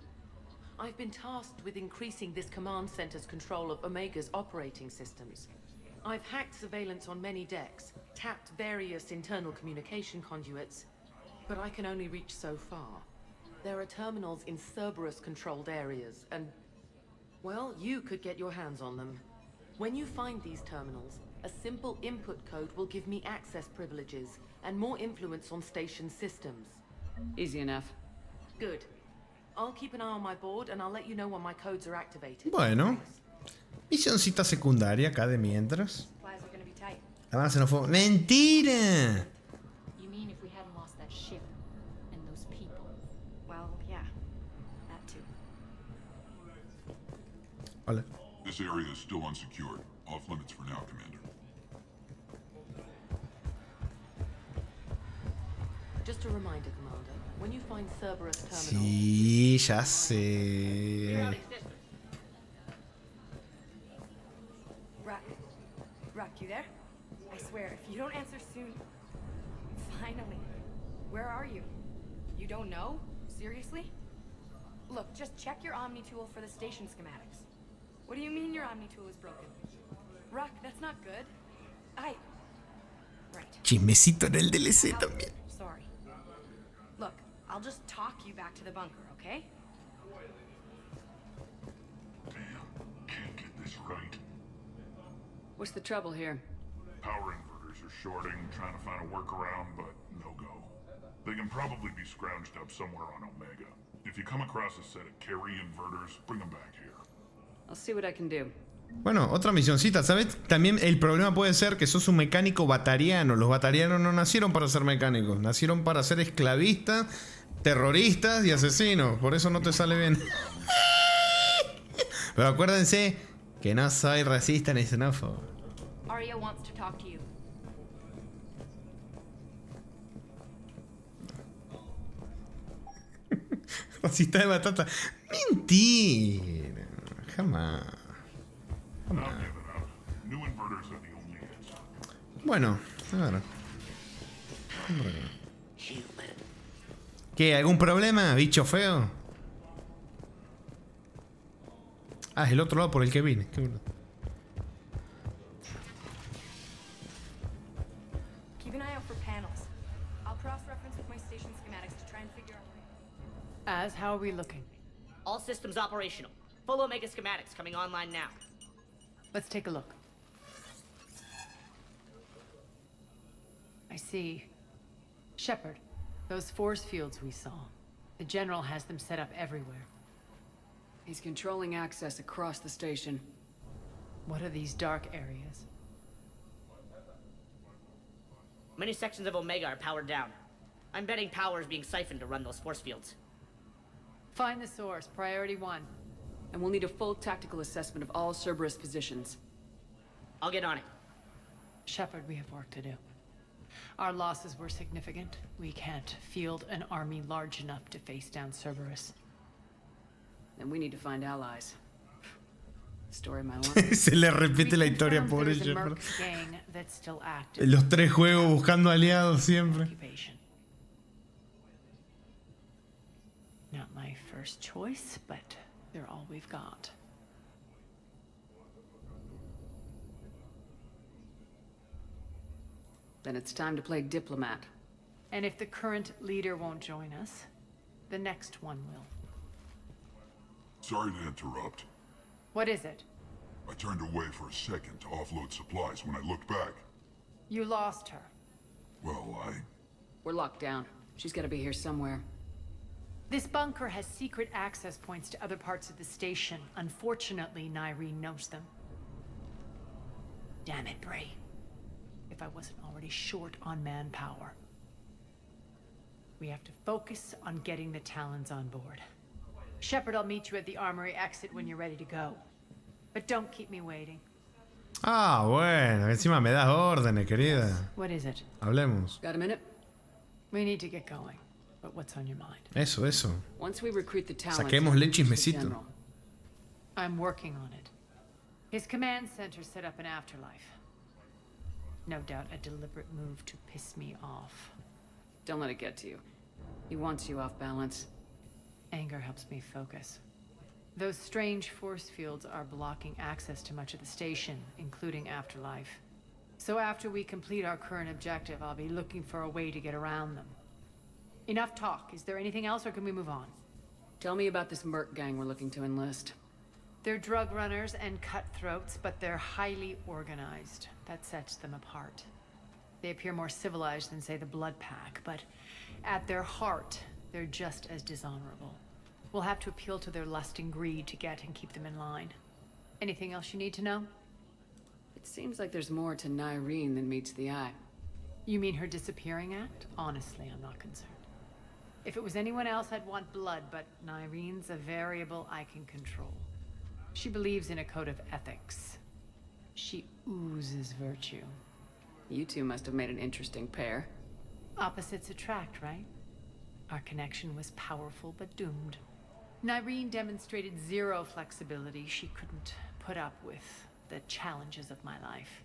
Speaker 12: I've been tasked with increasing this command center's control of Omega's operating systems. I've hacked surveillance on many decks, tapped various internal communication conduits, but I can only reach so far. There are terminals in Cerberus-controlled areas, and, well, you could get your hands on them. When you find these terminals, a simple input code will give me access privileges and more influence on station systems.
Speaker 3: Easy enough.
Speaker 12: Good. I'll keep an eye on my board, and I'll let you know when my codes are activated.
Speaker 7: Bueno, misioncita secundaria acá de mientras.
Speaker 19: Supplies are gonna be tight.
Speaker 7: Además se nos fue. ¡Mentira!
Speaker 19: You mean if we hadn't lost that ship and those people? Well, yeah, that too.
Speaker 7: Hola.
Speaker 5: This area is still unsecured. Off limits for now, Commander.
Speaker 12: Just a reminder, Commander. When you find Cerberus terminal...
Speaker 7: Sí, ya sé.
Speaker 13: Rock, you there? I swear, if you don't answer soon... Finally. Where are you? You don't know? Seriously? Look, just check your Omni tool for the station schematics. What do you mean your Omni tool is broken? Rock, that's not good. Right.
Speaker 7: Chismecito en el DLC también.
Speaker 13: Sorry. Look, I'll just talk you back to the bunker, okay?
Speaker 5: Can't get this right.
Speaker 3: What's the trouble here?
Speaker 5: Power inverters are shorting, trying to find a workaround, but no go. They can probably be scrounged up somewhere on Omega. If you come across a set of carry inverters, bring them back here.
Speaker 3: I'll see what I can do.
Speaker 7: Bueno, otra misioncita, ¿sabes? También el problema puede ser que sos un mecánico batariano. Los batarianos no nacieron para ser mecánicos, nacieron para ser esclavistas, terroristas y asesinos. Por eso no te sale bien. Pero acuérdense que no soy racista ni xenófobo.
Speaker 13: Arya wants to talk to you.
Speaker 7: Racista de batata. Mentira. Jamás. Bueno, a ver. ¿Qué? ¿Algún problema, bicho feo? Ah, es el otro lado por el que vine. Qué bueno.
Speaker 13: Keep an eye out for panels. I'll cross-reference with my station schematics to try and figure out...
Speaker 2: As, how are we looking?
Speaker 23: All systems operational. Full Omega schematics coming online now.
Speaker 2: Let's take a look. I see. Shepard, those force fields we saw. The General has them set up everywhere.
Speaker 3: He's controlling access across the station.
Speaker 2: What are these dark areas?
Speaker 23: Many sections of Omega are powered down. I'm betting power is being siphoned to run those force fields.
Speaker 2: Find the source, priority 1.
Speaker 3: And we'll need a full tactical assessment of all Cerberus positions.
Speaker 23: I'll get on it.
Speaker 2: Shepard, we have work to do. Our losses were significant. We can't field an army large enough to face down Cerberus.
Speaker 3: Then we need to find allies. Story of my life.
Speaker 7: Se le repite la historia, pobre
Speaker 2: There's a
Speaker 7: Shepard.
Speaker 2: Merc gang that's still active.
Speaker 7: Los tres juegos buscando aliados siempre.
Speaker 2: Occupation. Not my first choice, but they're all we've got.
Speaker 3: Then it's time to play diplomat.
Speaker 2: And if the current leader won't join us, the next one will.
Speaker 5: Sorry to interrupt.
Speaker 2: What is it?
Speaker 5: I turned away for a second to offload supplies. When I looked back,
Speaker 2: You lost her.
Speaker 5: well,
Speaker 3: We're locked down. She's gotta be here somewhere.
Speaker 2: This bunker has secret access points to other parts of the station. Unfortunately, Nyreen knows them. Damn it, Bray. If I wasn't already short on manpower. We have to focus on getting the Talons on board. Shepard, I'll meet you at the armory exit when you're ready to go. But don't keep me waiting.
Speaker 7: Ah, bueno, encima me das órdenes, querida.
Speaker 2: What is it?
Speaker 7: Hablemos.
Speaker 3: Got a minute?
Speaker 2: We need to get going. But what's on your mind?
Speaker 7: Eso, eso.
Speaker 3: Once we recruit the Talons,
Speaker 7: Saquémosle el chismecito.
Speaker 2: I'm working on it. His command center set up an afterlife. No doubt a deliberate move to piss me off.
Speaker 3: Don't let it get to you. He wants you off balance.
Speaker 2: Anger helps me focus. Those strange force fields are blocking access to much of the station, including Afterlife. So after we complete our current objective, I'll be looking for a way to get around them. Enough talk. Is there anything else, or can we move on?
Speaker 3: Tell me about this Merc gang we're looking to enlist.
Speaker 2: They're drug runners and cutthroats, but they're highly organized. That sets them apart. They appear more civilized than, say, the Blood Pack, but at their heart, they're just as dishonorable. We'll have to appeal to their lust and greed to get and keep them in line. Anything else you need to know?
Speaker 3: It seems like there's more to Nyreen than meets the eye.
Speaker 2: You mean her disappearing act? Honestly, I'm not concerned. If it was anyone else, I'd want blood, but Nyreen's a variable I can control. She believes in a code of ethics. She oozes virtue.
Speaker 3: You two must have made an interesting pair.
Speaker 2: Opposites attract, right? Our connection was powerful but doomed. Nyreen demonstrated zero flexibility. She couldn't put up with the challenges of my life.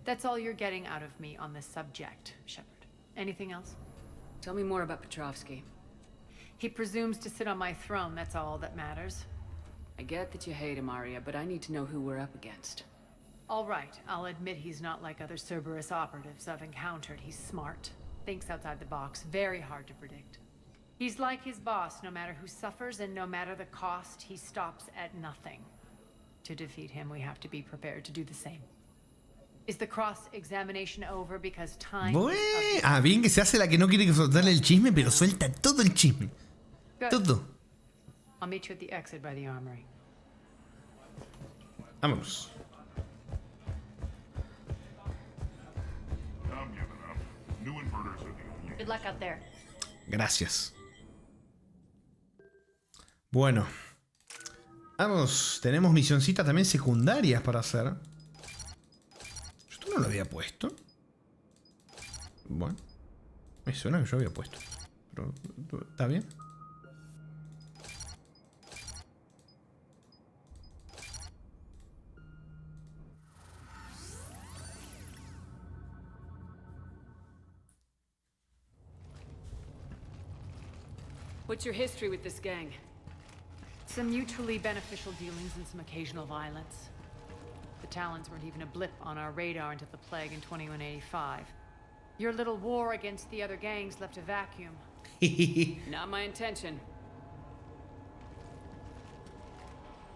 Speaker 2: That's all you're getting out of me on this subject, Shepard. Anything else?
Speaker 3: Tell me more about Petrovsky.
Speaker 2: He presumes to sit on my throne, that's all that matters.
Speaker 3: I get that you hate him, Arya, but I need to know who we're up against.
Speaker 2: All right, I'll admit he's not like other Cerberus operatives I've encountered. He's smart, thinks outside the box, very hard to predict. He's like his boss, no matter who suffers and no matter the cost, he stops at nothing. To defeat him, we have to be prepared to do the same. Is the cross-examination over because time...
Speaker 7: Bien que se hace la que no quiere que soltarle el chisme, pero suelta todo el chisme.
Speaker 2: Good.
Speaker 7: Todo.
Speaker 2: I'll meet you at the exit by the armory.
Speaker 7: Vámonos.
Speaker 19: Good luck out there.
Speaker 7: Gracias. Bueno. Vamos, tenemos misioncitas también secundarias para hacer. Esto no lo había puesto. Bueno. Me suena que yo había puesto. Pero, ¿está bien?
Speaker 3: What's your history with this gang?
Speaker 2: Some mutually beneficial dealings and some occasional violence. The Talons weren't even a blip on our radar until the plague in 2185. Your little war against the other gangs left a vacuum.
Speaker 3: Not my intention.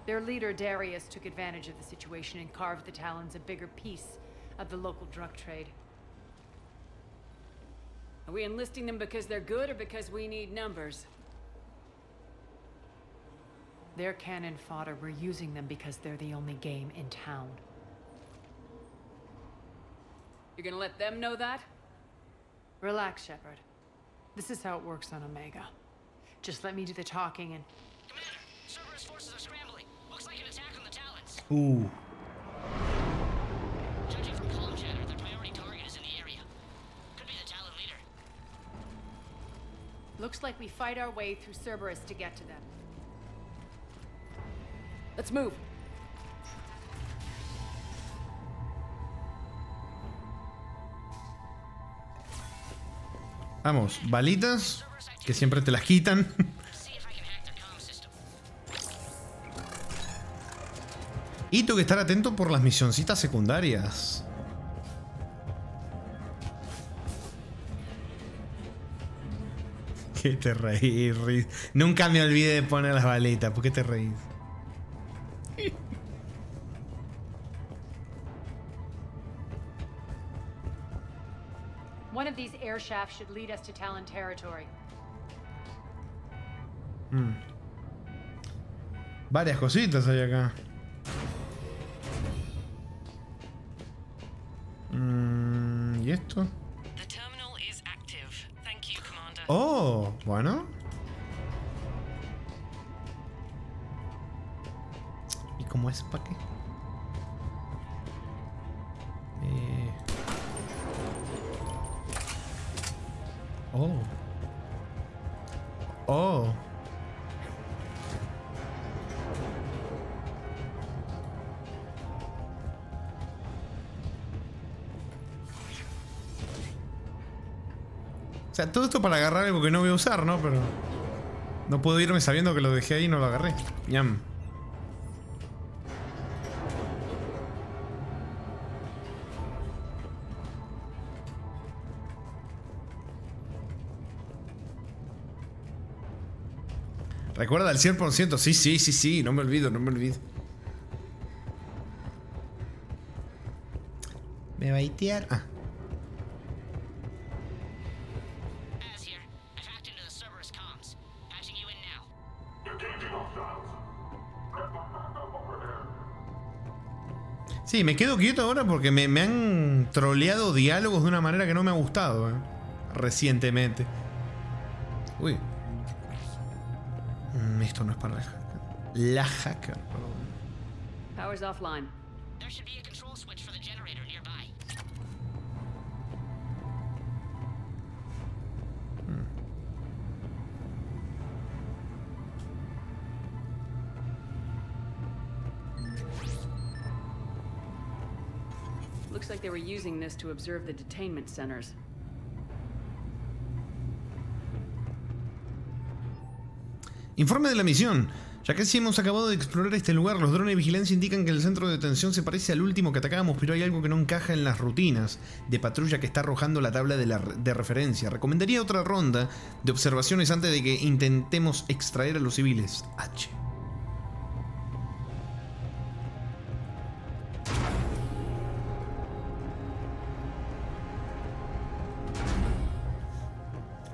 Speaker 2: Their leader, Darius, took advantage of the situation and carved the Talons a bigger piece of the local drug trade.
Speaker 3: Are we enlisting them because they're good or because we need numbers?
Speaker 2: They're cannon fodder. We're using them because they're the only game in town.
Speaker 3: You're gonna let them know that?
Speaker 2: Relax, Shepard. This is how it works on Omega. Just let me do the talking and...
Speaker 21: Commander, Cerberus forces are scrambling. Looks like an attack on the Talons.
Speaker 7: Ooh.
Speaker 21: Judging from comm chatter, their priority target is in the area. Could be the Talon leader.
Speaker 2: Looks like we fight our way through Cerberus to get to them.
Speaker 3: Let's move.
Speaker 7: Vamos, balitas, que siempre te las quitan. Y tengo que estar atento por las misioncitas secundarias. ¿Qué te reís, Riz? Nunca me olvidé de poner las balitas. ¿Por qué te reís?
Speaker 2: One of these air shafts should lead us to Talon territory.
Speaker 7: Varias cositas hay acá. ¿Y esto? Oh, bueno. ¿Y cómo es para qué? Oh. Oh. O sea, todo esto para agarrar algo que no voy a usar, ¿no? Pero no puedo irme sabiendo que lo dejé ahí y no lo agarré. Ñam. Recuerda al 100%. Sí. No me olvido, no me olvido. Me va a itear. Ah. Sí, me quedo quieto ahora porque me han troleado diálogos de una manera que no me ha gustado, recientemente. Uy. Esto no es para la hacker.
Speaker 3: Power's offline.
Speaker 21: There should be a control switch for the generator nearby.
Speaker 3: Looks like they were using this to observe the detainment centers.
Speaker 7: Informe de la misión. Ya casi hemos acabado de explorar este lugar. Los drones de vigilancia indican que el centro de detención se parece al último que atacamos, pero hay algo que no encaja en las rutinas de patrulla que está arrojando la tabla de referencia. Recomendaría otra ronda de observaciones antes de que intentemos extraer a los civiles. H.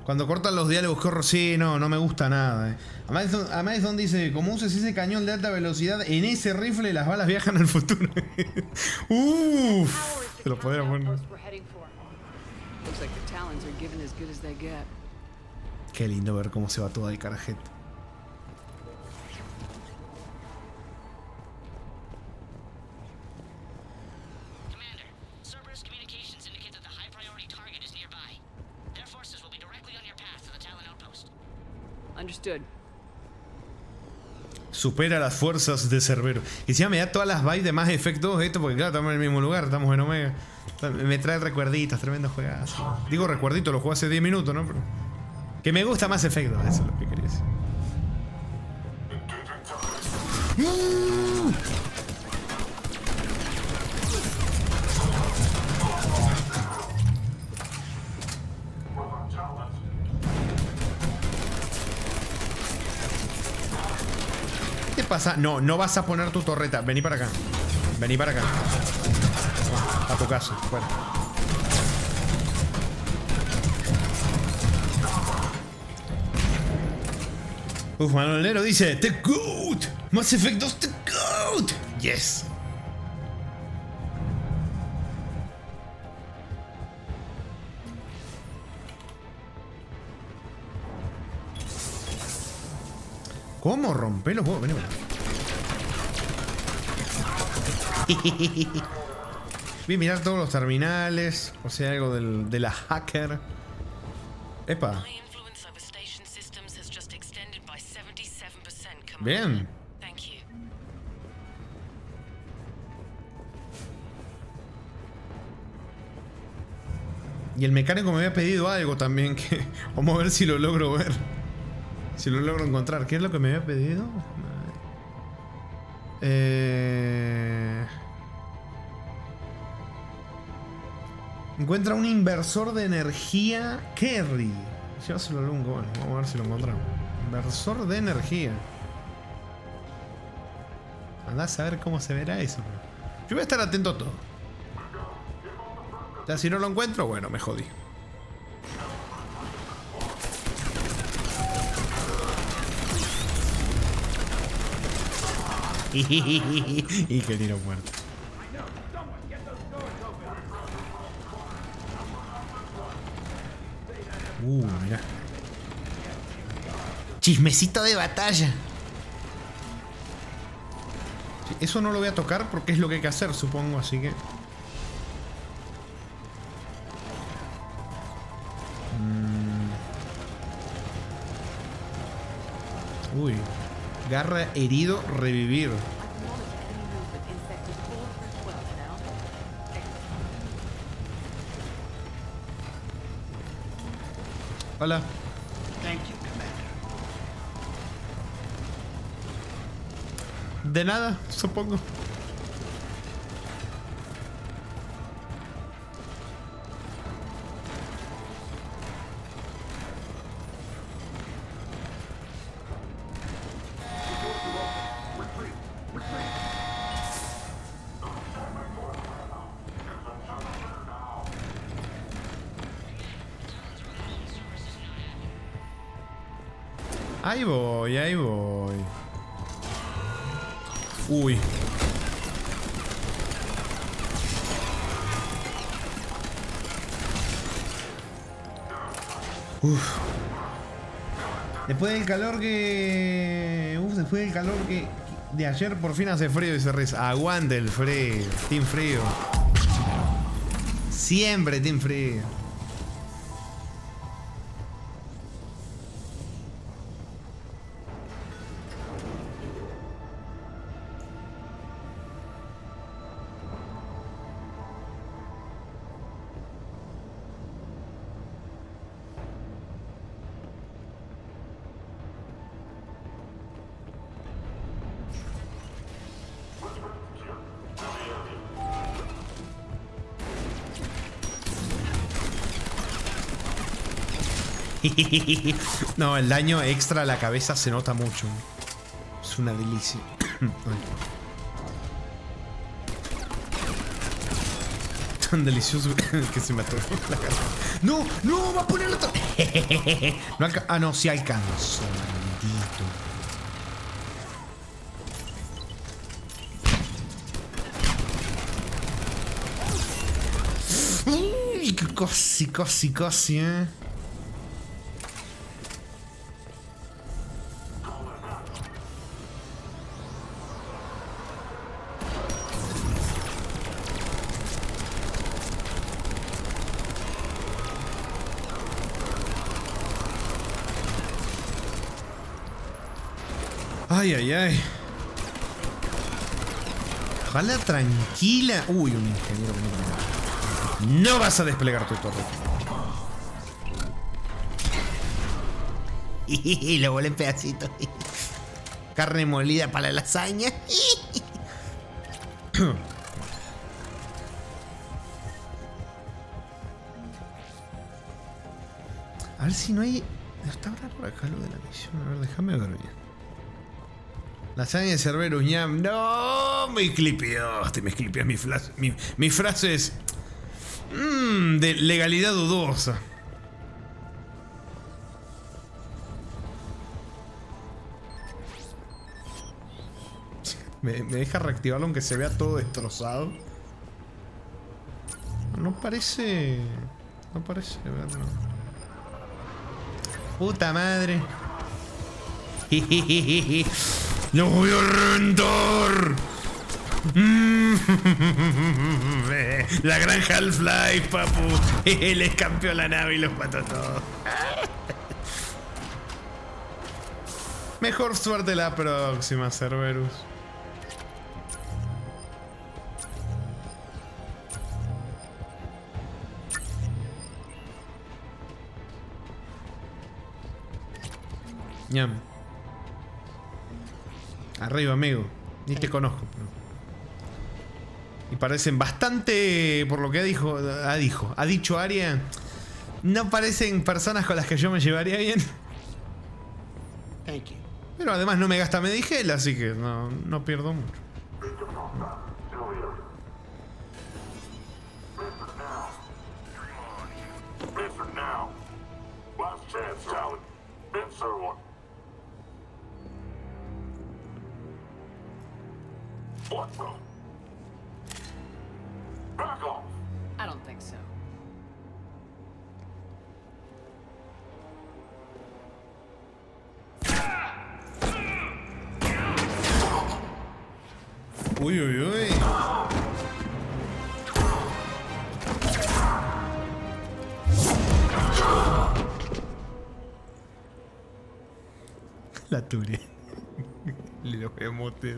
Speaker 7: Cuando cortan los diálogos, corro, sí, no me gusta nada. Madison dice, como uses ese cañón de alta velocidad, en ese rifle las balas viajan al futuro. Uff, se lo podría poner.
Speaker 3: Looks like the Talons are given as good as they get.
Speaker 7: Qué lindo ver cómo se va todo el carajete.
Speaker 3: Understood.
Speaker 7: Supera las fuerzas de Cerbero. Y encima me da todas las vibes de más efectos esto, porque claro, estamos en el mismo lugar, estamos en Omega. Me trae recuerditos, tremendos juegazos. Digo recuerditos, lo jugué hace 10 minutos, ¿no? Pero que me gusta más efectos, eso es lo que quería decir. ¿Qué pasa? No vas a poner tu torreta. Vení para acá. Vení para acá. A tu caso. Fuera. Uf, Manolero dice The GOAT. Más efectos The GOAT. Yes. ¿Cómo rompe los huevos? Vení, vení. Voy a mirar todos los terminales. O sea, algo de la hacker. Epa. Bien. Y el mecánico me había pedido algo también que... Vamos a ver si lo logro ver. Si lo logro encontrar. ¿Qué es lo que me había pedido? Encuentra un inversor de energía Kerry. Llévaselo al lungo. Bueno, vamos a ver si lo encontramos. Inversor de energía. Andá a saber cómo se verá eso. Yo voy a estar atento a todo. Ya si no lo encuentro, bueno, me jodí. Y que tiro muerto. Mirá.
Speaker 1: Chismecito de batalla.
Speaker 7: Sí, eso no lo voy a tocar porque es lo que hay que hacer, supongo, así que... Uy. Garra, herido, revivir. Hola. De nada, supongo. Ahí voy, ahí voy. Uy. Uf. Después del calor que... después del calor que... De ayer por fin hace frío y se reza. Aguante el frío. Team frío. Siempre team frío. No, el daño extra a la cabeza se nota mucho. Es una delicia. Tan delicioso que se me atoró la cara. ¡No! ¡No! ¡Va a poner otro! No ah, no, sí alcanzo. Maldito. Uy, casi, Ay. Ojalá tranquila. Uy, un ingeniero que no vas a desplegar tu torre.
Speaker 1: Y lo volé en pedacitos. Carne molida para la lasaña.
Speaker 7: A ver si no hay... Está ahora por acá lo de la misión. A ver, déjame ver bien. Lasaña de Cerberus, ñam. No, me clipeaste mi frase es... de legalidad dudosa. Me deja reactivarlo aunque se vea todo destrozado. No parece... No parece verlo. Puta madre. ¡Lo voy a reventar! La gran Half-Life, papu. Les campeó la nave y los mató todos. Mejor suerte la próxima, Cerberus. Ñam. Arriba, amigo. Ni te conozco. Y parecen bastante, por lo que ha dicho Aria, no parecen personas con las que yo me llevaría bien. Pero además no me gasta Medigel, así que no pierdo mucho.
Speaker 3: I don't think so.
Speaker 7: Uy. La Turi. Los emotes.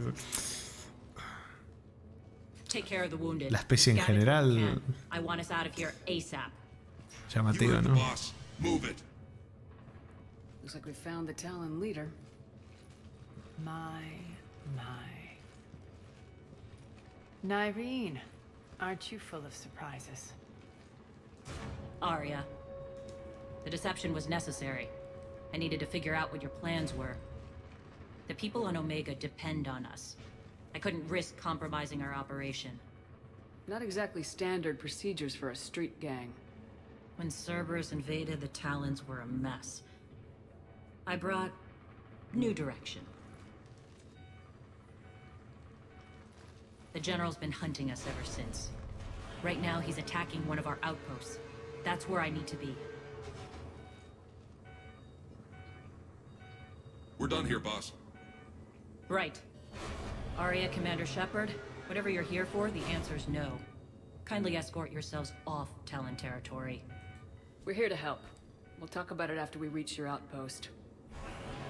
Speaker 8: Take care of the wounded.
Speaker 7: La especie en
Speaker 8: Scout it if you
Speaker 7: general.
Speaker 8: can. I want us out of here ASAP.
Speaker 7: Llamativo, ¿no?
Speaker 17: Move it.
Speaker 3: Looks like we found the Talon leader.
Speaker 2: My. Nyreen, aren't you full of surprises?
Speaker 8: Arya. The deception was necessary. I needed to figure out what your plans were. The people on Omega depend on us. I couldn't risk compromising our operation.
Speaker 3: Not exactly standard procedures for a street gang.
Speaker 8: When Cerberus invaded, the Talons were a mess. I brought new direction. The General's been hunting us ever since. Right now, he's attacking one of our outposts. That's where I need to be.
Speaker 17: We're done here, boss.
Speaker 8: Right. Arya, Commander Shepard, whatever you're here for, the answer's no. Kindly escort yourselves off Talon territory.
Speaker 3: We're here to help. We'll talk about it after we reach your outpost.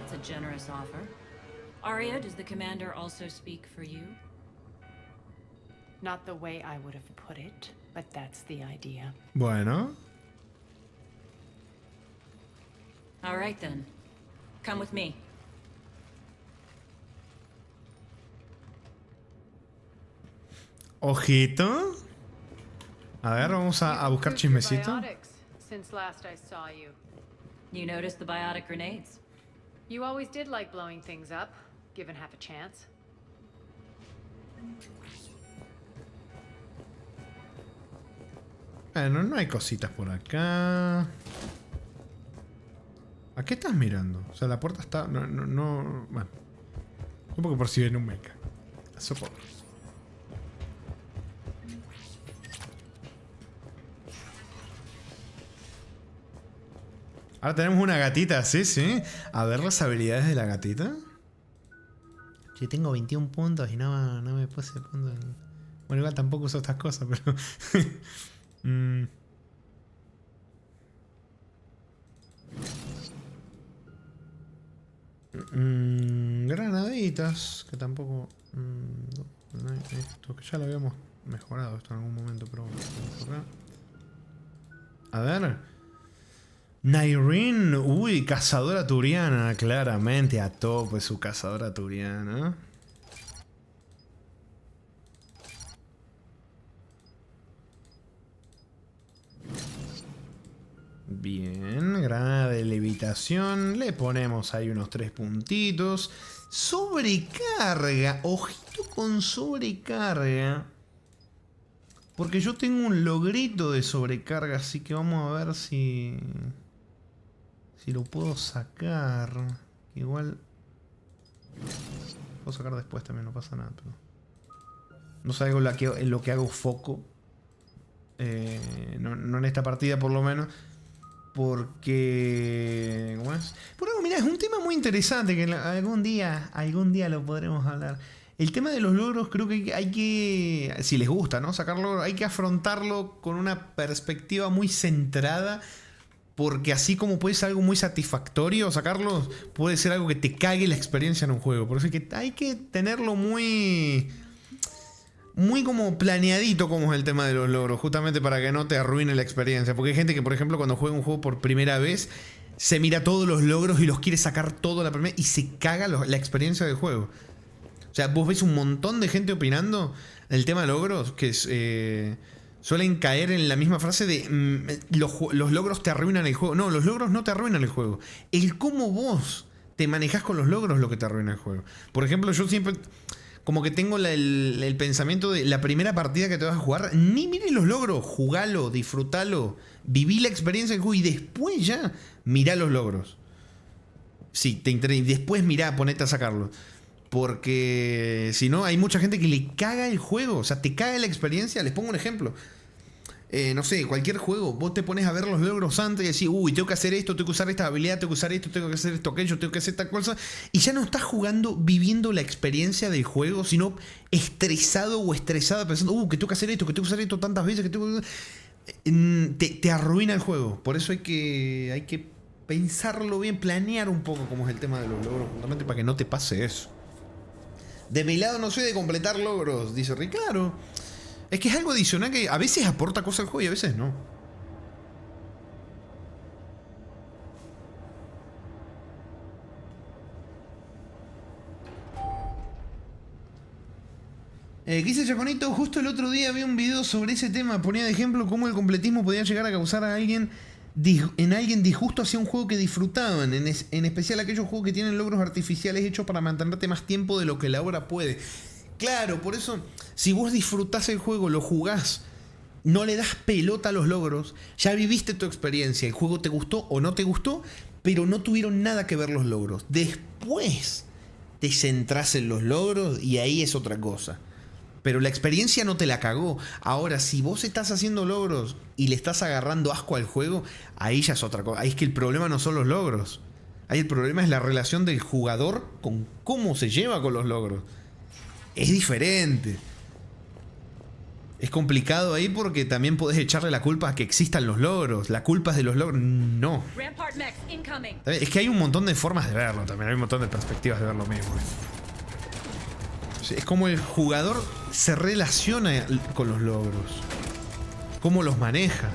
Speaker 8: It's a generous offer. Arya, does the Commander also speak for you?
Speaker 2: Not the way I would have put it, but that's the idea.
Speaker 7: Bueno.
Speaker 8: All right then. Come with me.
Speaker 7: Ojito. A ver, vamos a buscar chismecito.
Speaker 2: Since last I saw you.
Speaker 8: You noticed the biotic grenades?
Speaker 2: You always did like blowing things up, given half a chance.
Speaker 7: Bueno, no hay cositas por acá. ¿A qué estás mirando? O sea, la puerta está... No... Bueno. Supongo que por si viene un mecha. Supongo. Ahora tenemos una gatita, sí, sí. A ver las habilidades de la gatita. Yo tengo 21 puntos y no me puse puntos. Bueno, igual tampoco uso estas cosas, pero... Granaditas, que tampoco... esto que ya lo habíamos mejorado esto en algún momento, pero bueno, a ver... Nyreen, uy, cazadora turiana, claramente a tope su cazadora turiana. Bien, granada de levitación, le ponemos ahí unos 3 puntitos. Sobrecarga, ojito con sobrecarga. Porque yo tengo un logrito de sobrecarga, así que vamos a ver si lo puedo sacar. Igual puedo sacar después también, no pasa nada. Pero no es algo en lo que hago foco. No en esta partida por lo menos. Porque... ¿cómo es? Por algo, mira, es un tema muy interesante que algún día lo podremos hablar. El tema de los logros creo que hay que, si les gusta, ¿no? Sacar logros, hay que afrontarlo con una perspectiva muy centrada. Porque así como puede ser algo muy satisfactorio, sacarlos puede ser algo que te cague la experiencia en un juego. Por eso hay que tenerlo muy como planeadito, como es el tema de los logros, justamente para que no te arruine la experiencia. Porque hay gente que, por ejemplo, cuando juega un juego por primera vez, se mira todos los logros y los quiere sacar todo a la primera y se caga la experiencia del juego. O sea, vos ves un montón de gente opinando el tema de logros que suelen caer en la misma frase de los logros te arruinan el juego. No, los logros no te arruinan el juego. El cómo vos te manejás con los logros es lo que te arruina el juego. Por ejemplo, yo siempre como que tengo el pensamiento de la primera partida que te vas a jugar, ni mires los logros, jugalo, disfrutalo, viví la experiencia del juego y después ya mirá los logros. Sí, te interesa y después mirá, ponete a sacarlos. Porque si no, hay mucha gente que le caga el juego. O sea, te caga la experiencia. Les pongo un ejemplo. No sé, cualquier juego. Vos te pones a ver los logros antes y decís, uy, tengo que hacer esto, tengo que usar esta habilidad, tengo que usar esto, tengo que hacer esto, aquello, tengo que hacer esta cosa. Y ya no estás jugando, viviendo la experiencia del juego, sino estresado o estresada pensando, que tengo que hacer esto, que tengo que hacer esto tantas veces, que tengo que... Te arruina el juego. Por eso hay que pensarlo bien, planear un poco cómo es el tema de los logros, justamente para que no te pase eso. De mi lado no soy de completar logros, dice Rick. Claro. Es que es algo adicional que a veces aporta cosas al juego y a veces no. ¿Qué dice Chaconito? Justo el otro día vi un video sobre ese tema. Ponía de ejemplo cómo el completismo podía llegar a causar a alguien disgusto hacia un juego que disfrutaban, en especial aquellos juegos que tienen logros artificiales hechos para mantenerte más tiempo de lo que la obra puede. Claro, por eso, si vos disfrutás el juego, lo jugás, no le das pelota a los logros, ya viviste tu experiencia, el juego te gustó o no te gustó, pero no tuvieron nada que ver los logros. Después te centrás en los logros y ahí es otra cosa. Pero la experiencia no te la cagó. Ahora, si vos estás haciendo logros y le estás agarrando asco al juego, ahí ya es otra cosa. Ahí es que el problema no son los logros. Ahí el problema es la relación del jugador con cómo se lleva con los logros. Es diferente. Es complicado ahí porque también podés echarle la culpa a que existan los logros. La culpa es de los logros. No. Es que hay un montón de formas de verlo también. Hay un montón de perspectivas de ver lo mismo. Es como el jugador se relaciona con los logros. Cómo los maneja.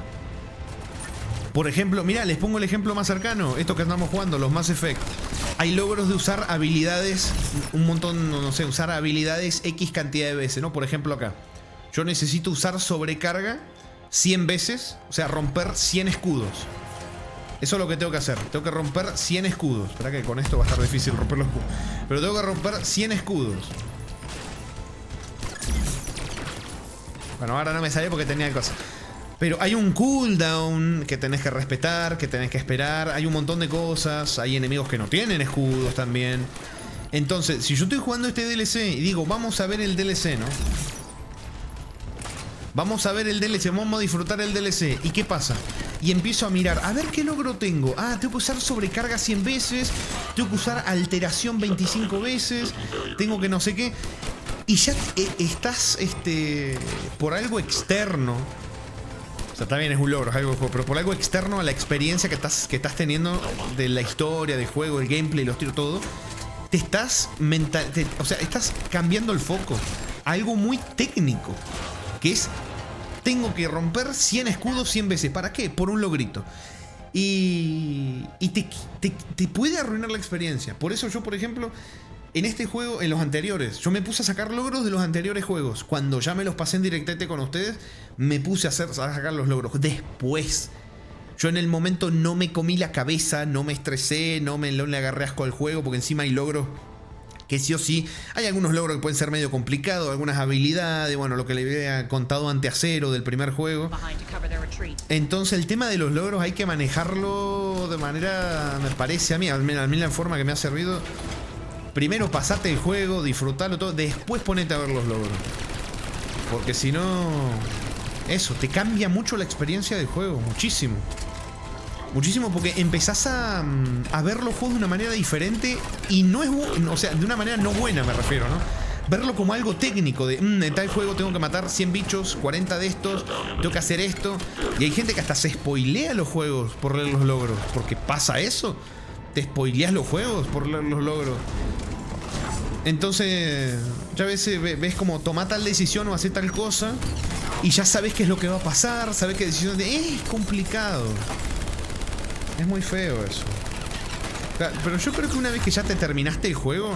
Speaker 7: Por ejemplo, mirá, les pongo el ejemplo más cercano. Esto que estamos jugando, los Mass Effect. Hay logros de usar habilidades, un montón, no sé, usar habilidades X cantidad de veces, ¿no? Por ejemplo acá. Yo necesito usar sobrecarga 100 veces, o sea, romper 100 escudos. Eso es lo que tengo que hacer. Tengo que romper 100 escudos. Espera que con esto va a estar difícil romper los escudos. Pero tengo que romper 100 escudos. Bueno, ahora no me salió porque tenía cosas. Pero hay un cooldown que tenés que respetar, que tenés que esperar. Hay un montón de cosas. Hay enemigos que no tienen escudos también. Entonces, si yo estoy jugando este DLC y digo, vamos a ver el DLC, ¿no? Vamos a ver el DLC, vamos a disfrutar el DLC. ¿Y qué pasa? Y empiezo a mirar, a ver qué logro tengo. Ah, tengo que usar sobrecarga 100 veces. Tengo que usar alteración 25 veces. Tengo que no sé qué. Y ya estás, por algo externo. O sea, también es un logro, es algo de juego, pero por algo externo a la experiencia que estás teniendo de la historia, del juego, el gameplay, los tiros, todo. Te estás estás cambiando el foco a algo muy técnico. Que es, tengo que romper 100 escudos 100 veces. ¿Para qué? Por un logrito. Y te puede arruinar la experiencia. Por eso yo, por ejemplo, en este juego, en los anteriores, yo me puse a sacar logros de los anteriores juegos. Cuando ya me los pasé en directete con ustedes, me puse a sacar los logros. Después, yo en el momento no me comí la cabeza, no me estresé, no le agarré asco al juego, porque encima hay logros que sí o sí, hay algunos logros que pueden ser medio complicados, algunas habilidades, bueno, lo que le había contado ante Acero del primer juego. Entonces el tema de los logros hay que manejarlo de manera, me parece a mí la forma que me ha servido. Primero pasate el juego, disfrutalo todo, después ponete a ver los logros. Porque si no, eso, te cambia mucho la experiencia del juego, muchísimo. Muchísimo, porque empezás a ver los juegos de una manera diferente y no es, o sea, de una manera no buena me refiero, ¿no? Verlo como algo técnico, de en tal juego tengo que matar 100 bichos, 40 de estos, tengo que hacer esto. Y hay gente que hasta se spoilea los juegos por leer los logros, porque pasa eso, te spoileas los juegos por leer los logros. Entonces, ya ves como toma tal decisión o hace tal cosa y ya sabes qué es lo que va a pasar, sabes qué decisión es complicado. Es muy feo eso. Pero yo creo que una vez que ya te terminaste el juego,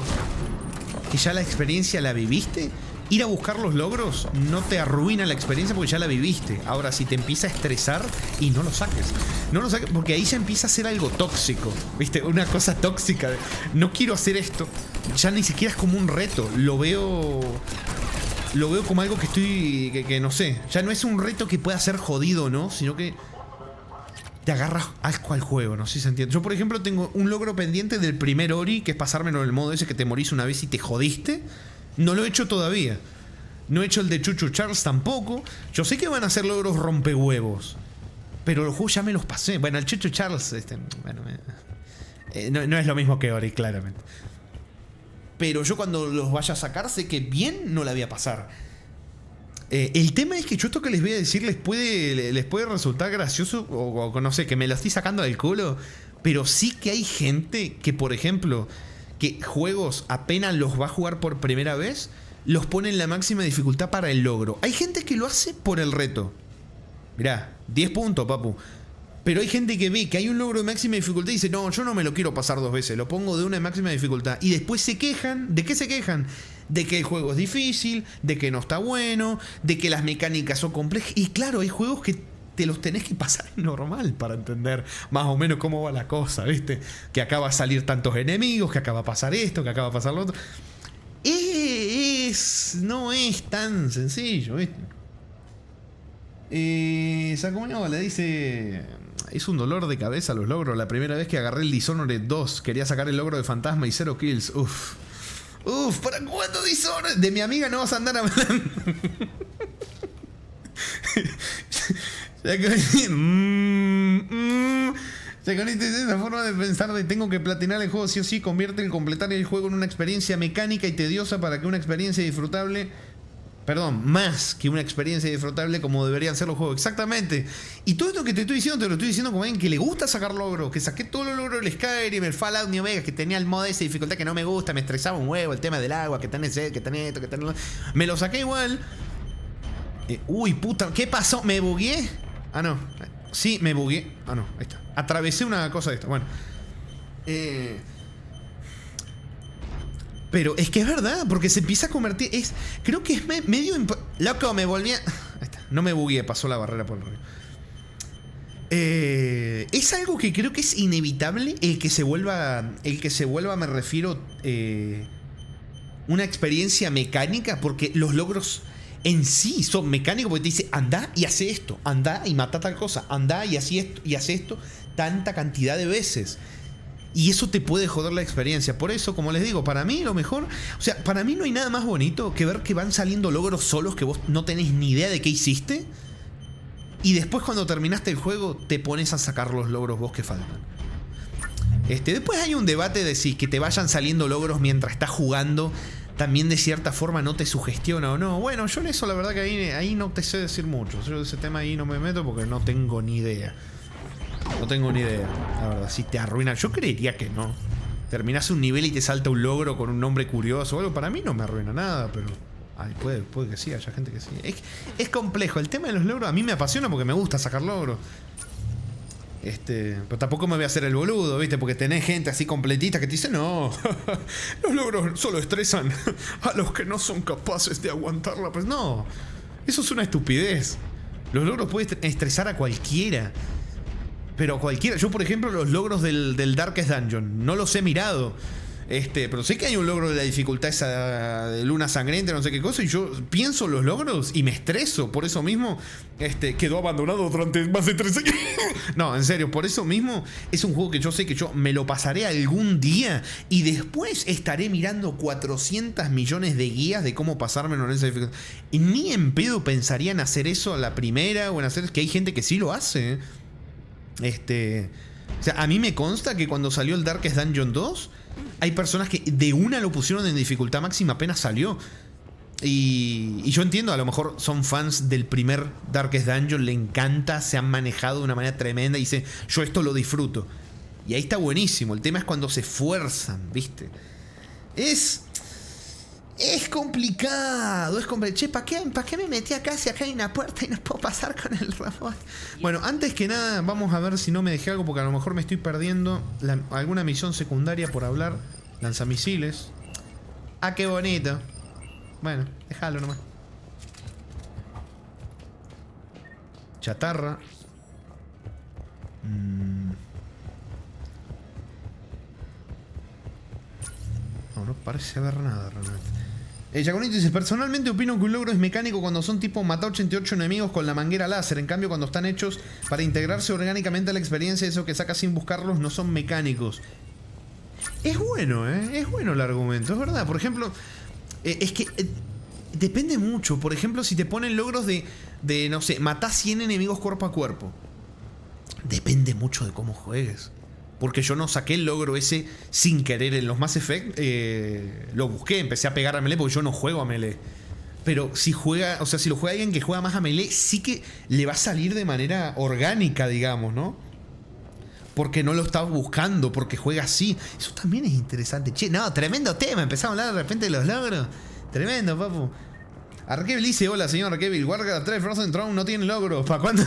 Speaker 7: que ya la experiencia la viviste, ir a buscar los logros no te arruina la experiencia porque ya la viviste. Ahora, si te empieza a estresar, y no lo saques. No lo saques porque ahí ya empieza a ser algo tóxico. ¿Viste? Una cosa tóxica. No quiero hacer esto. Ya ni siquiera es como un reto. Lo veo como algo que no sé. Ya no es un reto que pueda ser jodido, ¿no? Sino que te agarras asco al juego, no sé si se entiende. Yo, por ejemplo, tengo un logro pendiente del primer Ori, que es pasármelo en el modo ese que te morís una vez y te jodiste. No lo he hecho todavía. No he hecho el de Chuchu Charles tampoco. Yo sé que van a ser logros rompehuevos, pero los juegos ya me los pasé. Bueno, el Chuchu Charles, no es lo mismo que Ori, claramente. Pero yo cuando los vaya a sacar sé que bien no la voy a pasar. El tema es que yo esto que les voy a decir les puede resultar gracioso o no sé, que me lo estoy sacando del culo, pero sí que hay gente que, por ejemplo, que juegos apenas los va a jugar por primera vez, los pone en la máxima dificultad para el logro. Hay gente que lo hace por el reto. Mirá, 10 puntos, papu. Pero hay gente que ve que hay un logro de máxima dificultad y dice, no, yo no me lo quiero pasar 2 veces, lo pongo de una de máxima dificultad. Y después se quejan. ¿De qué se quejan? De que el juego es difícil, de que no está bueno, de que las mecánicas son complejas. Y claro, hay juegos que te los tenés que pasar normal para entender más o menos cómo va la cosa, ¿viste? Que acaba de salir tantos enemigos, que acaba de pasar esto, que acaba de pasar lo otro. No es tan sencillo, ¿viste? Sacomuño le dice: es un dolor de cabeza los logros. La primera vez que agarré el Dishonored 2 quería sacar el logro de fantasma y 0 kills. Uf, ¿para cuándo Dishonored? De mi amiga no vas a andar hablando. Esa forma de pensar de tengo que platinar el juego sí o sí convierte el completar el juego en una experiencia mecánica y tediosa para que una experiencia disfrutable. Perdón, más que una experiencia disfrutable como deberían ser los juegos. Exactamente. Y todo esto que te estoy diciendo, te lo estoy diciendo como alguien que le gusta sacar logros. Que saqué todos los logros del Skyrim, el Fallout New Vegas, que tenía el modo de esa dificultad que no me gusta, me estresaba un huevo, el tema del agua, que tenés sed, que tenés esto, que tenés... Me lo saqué igual. Uy, puta, ¿qué pasó? ¿Me bugueé? Ah, no. Sí, me bugueé. Ah, no, ahí está. Atravesé una cosa de esto. Bueno. Pero es que es verdad, porque se empieza a convertir. Creo que es medio. Loco, me volví a. Ahí está. No me bugueé, pasó la barrera por el río. Es algo que creo que es inevitable el que se vuelva, me refiero, una experiencia mecánica, porque los logros en sí son mecánicos, porque te dice, anda y hace esto, anda y mata tal cosa, anda y hace esto tanta cantidad de veces. Y eso te puede joder la experiencia. Por eso, como les digo, para mí lo mejor, o sea, para mí no hay nada más bonito que ver que van saliendo logros solos que vos no tenés ni idea de qué hiciste. Y después cuando terminaste el juego te pones a sacar los logros vos que faltan. Después hay un debate de si que te vayan saliendo logros mientras estás jugando también de cierta forma no te sugestiona o no. Bueno, yo en eso la verdad que ahí no te sé decir mucho. Yo de ese tema ahí no me meto porque no tengo ni idea. No tengo ni idea, la verdad. Si te arruina, yo creería que no. Terminás un nivel y te salta un logro con un nombre curioso o algo, para mí no me arruina nada, pero... Ay, puede que sí, haya gente que sí. Es complejo. El tema de los logros a mí me apasiona porque me gusta sacar logros. Pero tampoco me voy a hacer el boludo, ¿viste? Porque tenés gente así completita que te dice, no, los logros solo estresan a los que no son capaces de aguantarla. Pues no, eso es una estupidez. Los logros pueden estresar a cualquiera. Pero a cualquiera. Yo, por ejemplo, los logros del Darkest Dungeon no los he mirado. Pero sé que hay un logro de la dificultad esa de luna sangrienta, no sé qué cosa, y yo pienso los logros y me estreso. Por eso mismo quedó abandonado durante más de 3 años. No, en serio, por eso mismo es un juego que yo sé que yo me lo pasaré algún día y después estaré mirando 400 millones de guías de cómo pasármelo en esa dificultad. Y ni en pedo pensaría en hacer eso a la primera o en hacer... Que hay gente que sí lo hace. O sea, a mí me consta que cuando salió el Darkest Dungeon 2 hay personas que de una lo pusieron en dificultad máxima apenas salió. Y yo entiendo, a lo mejor son fans del primer Darkest Dungeon, le encanta, se han manejado de una manera tremenda y dicen, yo esto lo disfruto. Y ahí está buenísimo. El tema es cuando se esfuerzan, ¿viste? Es complicado, es complicado. Che, ¿para qué me metí acá si acá hay una puerta y no puedo pasar con el robot? Bueno, antes que nada, vamos a ver si no me dejé algo, porque a lo mejor me estoy perdiendo alguna misión secundaria por hablar. Lanzamisiles. Ah, qué bonito. Bueno, déjalo nomás. Chatarra. No parece haber nada realmente. Yaconito dice, personalmente opino que un logro es mecánico cuando son tipo matar 88 enemigos con la manguera láser. En cambio, cuando están hechos para integrarse orgánicamente a la experiencia, eso que sacas sin buscarlos no son mecánicos. Es bueno, es bueno el argumento, es verdad. Por ejemplo, es que depende mucho. Por ejemplo, si te ponen logros de no sé, matás 100 enemigos cuerpo a cuerpo. Depende mucho de cómo juegues. Porque yo no saqué el logro ese sin querer en los Mass Effect. Lo busqué, empecé a pegar a melee porque yo no juego a melee. Pero si juega, o sea, si lo juega alguien que juega más a melee, sí que le va a salir de manera orgánica, digamos, ¿no? Porque no lo está buscando, porque juega así. Eso también es interesante. Che, no, tremendo tema. Empezamos a hablar de repente de los logros. Tremendo, papu. Arkevil dice, hola señor Arkevil, Warcraft 3 Frozen Throne no tiene logros. ¿Para cuándo?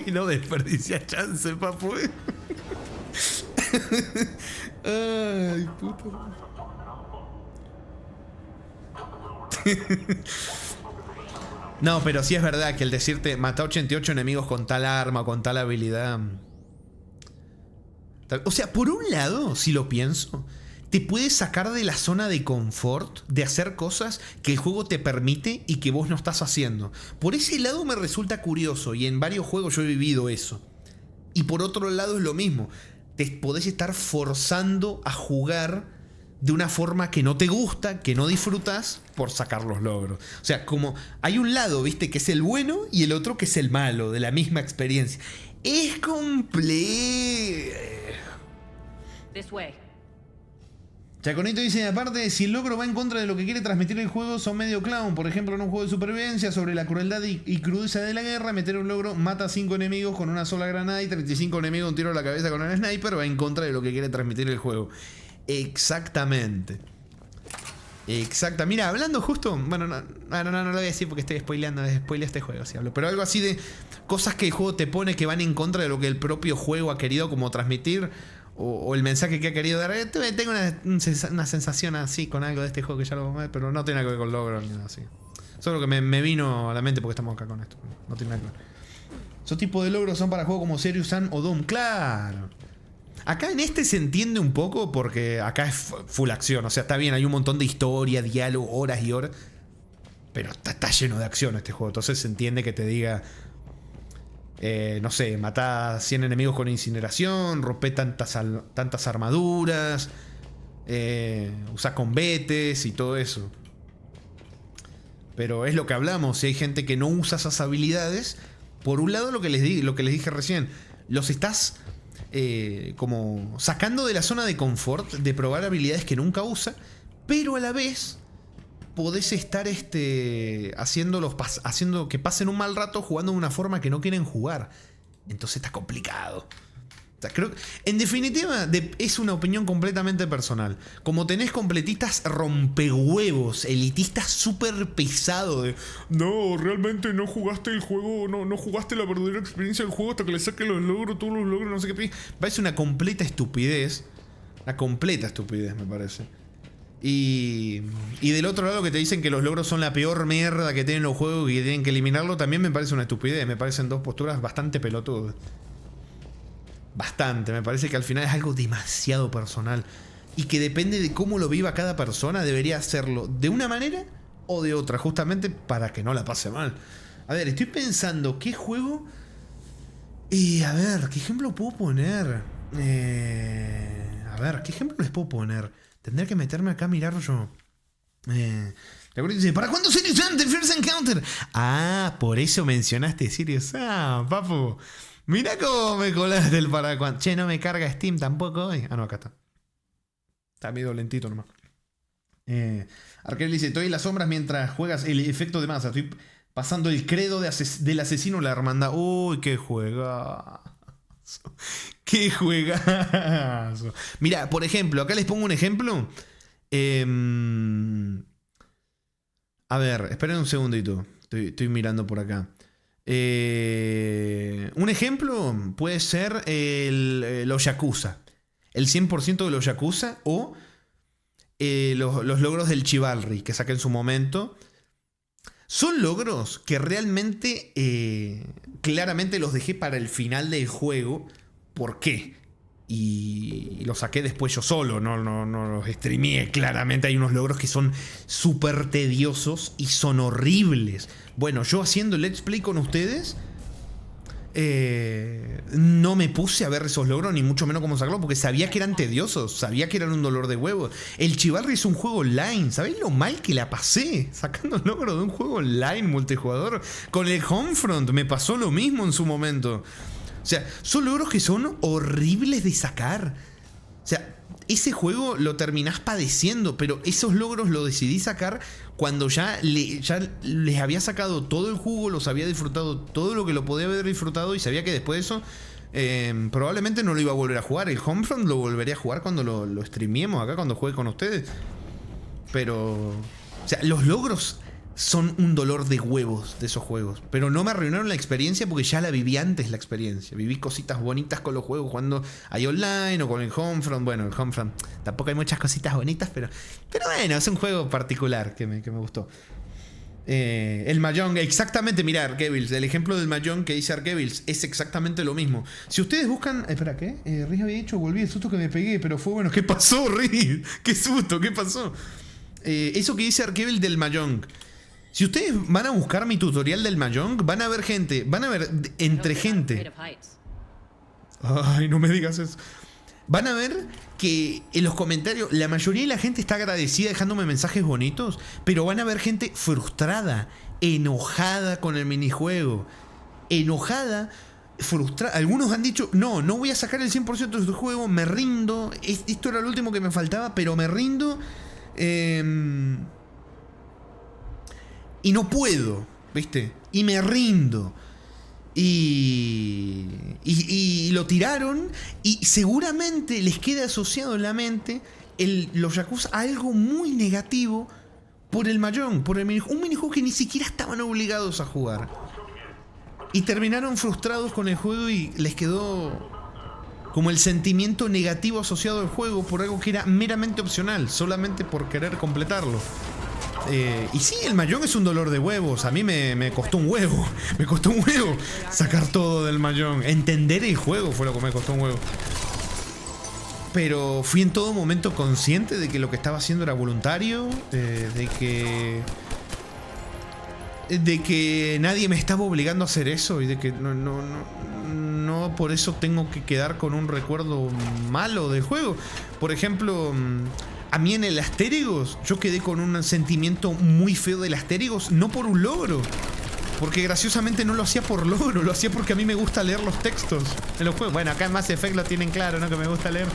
Speaker 7: Y no desperdicia chance, papu. Ay, puta. No, pero sí es verdad que el decirte mata 88 enemigos con tal arma, con tal habilidad. O sea, por un lado, si lo pienso, te puedes sacar de la zona de confort de hacer cosas que el juego te permite y que vos no estás haciendo. Por ese lado me resulta curioso y en varios juegos yo he vivido eso. Y por otro lado es lo mismo. Te podés estar forzando a jugar de una forma que no te gusta, que no disfrutas, por sacar los logros. O sea, como hay un lado, viste, que es el bueno y el otro que es el malo, de la misma experiencia. Es complejo.
Speaker 8: This way.
Speaker 7: Chaconito dice, aparte, si el logro va en contra de lo que quiere transmitir el juego, son medio clown. Por ejemplo, en un juego de supervivencia sobre la crueldad y crudeza de la guerra, meter un logro mata a 5 enemigos con una sola granada y 35 enemigos un tiro a la cabeza con el sniper, va en contra de lo que quiere transmitir el juego. Exactamente. Exacto. Mira, hablando justo... Bueno, no lo voy a decir porque estoy spoileando este juego, si hablo. Pero algo así de cosas que el juego te pone que van en contra de lo que el propio juego ha querido como transmitir... O el mensaje que ha querido dar. Tengo una sensación así con algo de este juego que ya lo vamos a ver, pero no tiene nada que ver con logros ni nada así. Solo que me vino a la mente porque estamos acá con esto. No tiene nada que ver. Esos tipos de logros son para juegos como Serious Sam o Doom. Claro. Acá en este se entiende un poco porque acá es full acción. O sea, está bien, hay un montón de historia, diálogo, horas y horas. Pero está lleno de acción este juego. Entonces se entiende que te diga... no sé, matá 100 enemigos con incineración, rompe tantas armaduras, usa combates y todo eso. Pero es lo que hablamos, si hay gente que no usa esas habilidades, por un lado lo que les dije recién, los estás como sacando de la zona de confort, de probar habilidades que nunca usa, pero a la vez podés estar haciendo que pasen un mal rato jugando de una forma que no quieren jugar. Entonces está complicado. O sea, creo, en definitiva, es una opinión completamente personal. Como tenés completistas rompehuevos, elitistas súper pesados de no, realmente no jugaste el juego, no jugaste la verdadera experiencia del juego hasta que le saques los logros, todos los logros, no sé qué. Parece una completa estupidez. Una completa estupidez, me parece. Y del otro lado que te dicen que los logros son la peor mierda que tienen los juegos y que tienen que eliminarlo, también me parece una estupidez. Me parecen dos posturas bastante pelotudas. Bastante, me parece que al final es algo demasiado personal. Y que depende de cómo lo viva cada persona, debería hacerlo de una manera o de otra, justamente para que no la pase mal. A ver, estoy pensando, ¿qué juego? A ver, ¿qué ejemplo puedo poner? A ver, ¿qué ejemplo les puedo poner? Tendré que meterme acá a mirar yo. Dice, ¿para cuándo Serious Sam The First Encounter? Ah, por eso mencionaste Serious Sam, papu. Mirá cómo me colaste el para cuándo. Che, no me carga Steam tampoco hoy. Ah, no, acá está. Está medio lentito nomás. Arkel dice, estoy en las sombras mientras juegas el efecto de masa. Estoy pasando el credo del asesino la hermandad. Uy, qué juegazo. ¡Qué juegazo! Mira, por ejemplo, acá les pongo un ejemplo. A ver, esperen un segundito. Estoy mirando por acá. Un ejemplo puede ser los Yakuza. El 100% de los Yakuza o los logros del Chivalry que saqué en su momento. Son logros que realmente, claramente los dejé para el final del juego. ¿Por qué? Y los saqué después yo solo, no los streameé. Claramente hay unos logros que son súper tediosos y son horribles. Bueno, yo haciendo el Let's Play con ustedes, no me puse a ver esos logros, ni mucho menos cómo sacarlos, porque sabía que eran tediosos, sabía que eran un dolor de huevo. El Chivalry es un juego online, ¿sabéis lo mal que la pasé sacando logros de un juego online multijugador? Con el Homefront me pasó lo mismo en su momento. O sea, son logros que son horribles de sacar. O sea, ese juego lo terminás padeciendo, pero esos logros los decidí sacar cuando ya les había sacado todo el jugo, los había disfrutado todo lo que lo podía haber disfrutado y sabía que después de eso probablemente no lo iba a volver a jugar. El Homefront lo volvería a jugar cuando lo streamiemos acá, cuando juegue con ustedes. Pero, o sea, los logros son un dolor de huevos de esos juegos. Pero no me arruinaron la experiencia porque ya la viví antes la experiencia. Viví cositas bonitas con los juegos cuando hay online o con el Homefront. Bueno, el Homefront tampoco hay muchas cositas bonitas, pero bueno, es un juego particular que me gustó. El Mahjong, exactamente, mirá, Arkevils, el ejemplo del Mahjong que dice Arkevils es exactamente lo mismo. Si ustedes buscan... espera, ¿qué? Riz había dicho, volví el susto que me pegué, pero fue bueno. ¿Qué pasó, Riz? ¿Qué susto? ¿Qué pasó? Eso que dice Arkevils del Mahjong. Si ustedes van a buscar mi tutorial del Mahjong, van a ver gente, entre gente. Ay, no me digas eso. Van a ver que en los comentarios la mayoría de la gente está agradecida dejándome mensajes bonitos, pero van a ver gente frustrada, enojada con el minijuego. Enojada, frustrada. Algunos han dicho, no voy a sacar el 100% de este juego, me rindo. Esto era lo último que me faltaba, pero me rindo. Y no puedo, ¿viste? Y me rindo. Y lo tiraron. Y seguramente les queda asociado en la mente los Yakuza a algo muy negativo por el Mahjong, por un minijuego que ni siquiera estaban obligados a jugar. Y terminaron frustrados con el juego y les quedó como el sentimiento negativo asociado al juego por algo que era meramente opcional, solamente por querer completarlo. Y sí, el Mahjong es un dolor de huevos. A mí me costó un huevo. Me costó un huevo sacar todo del Mahjong. Entender el juego fue lo que me costó un huevo. Pero fui en todo momento consciente de que lo que estaba haciendo era voluntario. De que nadie me estaba obligando a hacer eso. Y de que no por eso tengo que quedar con un recuerdo malo del juego. Por ejemplo, a mí en el Asterigos, yo quedé con un sentimiento muy feo del Asterigos, no por un logro. Porque graciosamente no lo hacía por logro, lo hacía porque a mí me gusta leer los textos en los juegos. Bueno, acá en Mass Effect lo tienen claro, ¿no? Que me gusta leer.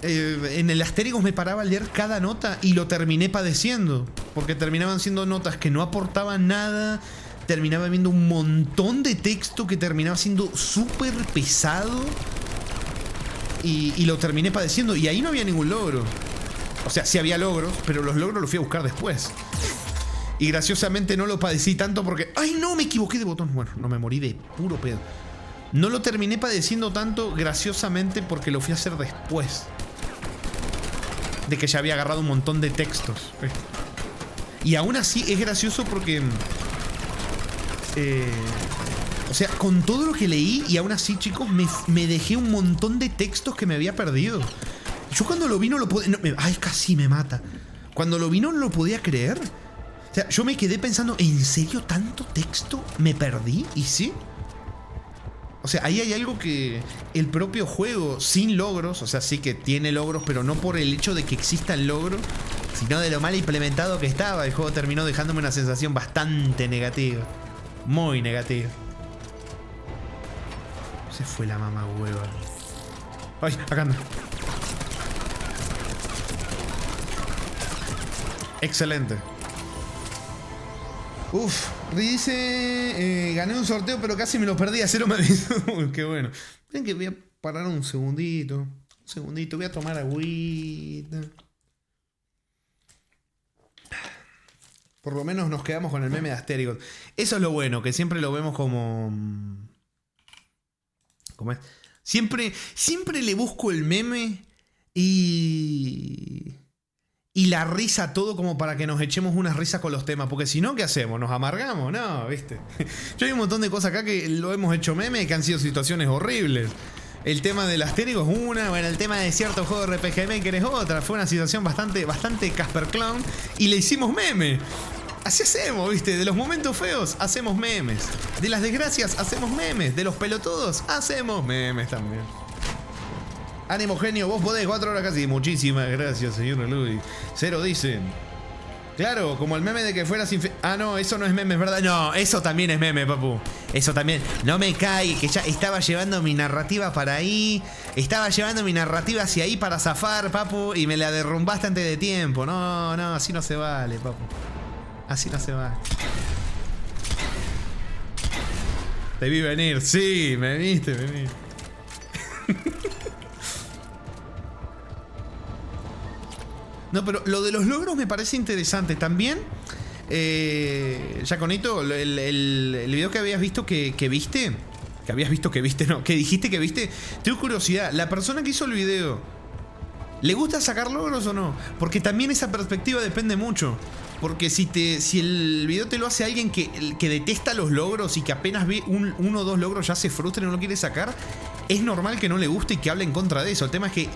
Speaker 7: En el Asterigos me paraba a leer cada nota y lo terminé padeciendo. Porque terminaban siendo notas que no aportaban nada. Terminaba viendo un montón de texto que terminaba siendo súper pesado. Y lo terminé padeciendo. Y ahí no había ningún logro. O sea, sí había logros, pero los logros los fui a buscar después. Y graciosamente no lo padecí tanto porque... ¡Ay, no! Me equivoqué de botón. Bueno, no, me morí de puro pedo. No lo terminé padeciendo tanto graciosamente porque lo fui a hacer después. De que ya había agarrado un montón de textos. Y aún así es gracioso porque... o sea, con todo lo que leí y aún así, chicos, me dejé un montón de textos que me había perdido. Yo cuando lo vi no lo podía... ¡Ay, casi me mata! Cuando lo vi no lo podía creer. O sea, yo me quedé pensando, ¿en serio tanto texto me perdí? ¿Y sí? O sea, ahí hay algo que el propio juego, sin logros, o sea, sí que tiene logros, pero no por el hecho de que existan logros, sino de lo mal implementado que estaba. El juego terminó dejándome una sensación bastante negativa. Muy negativa. Se fue la mamá hueva. ¡Ay! Acá anda. Excelente. Uf, dice, gané un sorteo pero casi me lo perdí a cero me dice. Uy, qué bueno. Ven que voy a parar un segundito. Un segundito, voy a tomar agüita. Por lo menos nos quedamos con el meme de Asterigos. Eso es lo bueno, que siempre lo vemos como... ¿Cómo es? Siempre le busco el meme y la risa a todo como para que nos echemos unas risas con los temas. Porque si no, ¿qué hacemos? ¿Nos amargamos? No, ¿viste? Yo hay un montón de cosas acá que lo hemos hecho meme, que han sido situaciones horribles. El tema del Asterigos es una, bueno, el tema de cierto juego de RPG Maker es otra. Fue una situación bastante Casper Clown y le hicimos meme. Así hacemos, ¿viste? De los momentos feos hacemos memes. De las desgracias hacemos memes. De los pelotudos hacemos memes también. Ánimo, genio, vos podés, 4 horas casi. Muchísimas gracias, señor Luis. Cero dice... Claro, como el meme de que fueras Ah, no, eso no es meme, es verdad. No, eso también es meme, papu. Eso también. No me cae, que ya estaba llevando mi narrativa para ahí. Estaba llevando mi narrativa hacia ahí para zafar, papu. Y me la derrumbaste antes de tiempo. No, no, así no se vale, papu. Así no se vale. Te vi venir, sí, me viste. No, pero lo de los logros me parece interesante. También, Jaconito, el video que habías visto que viste, que habías visto que viste, no, que dijiste que viste, tengo curiosidad, la persona que hizo el video, ¿le gusta sacar logros o no? Porque también esa perspectiva depende mucho. Porque si el video te lo hace alguien que detesta los logros y que apenas ve uno o dos logros ya se frustra y no lo quiere sacar, es normal que no le guste y que hable en contra de eso. El tema es que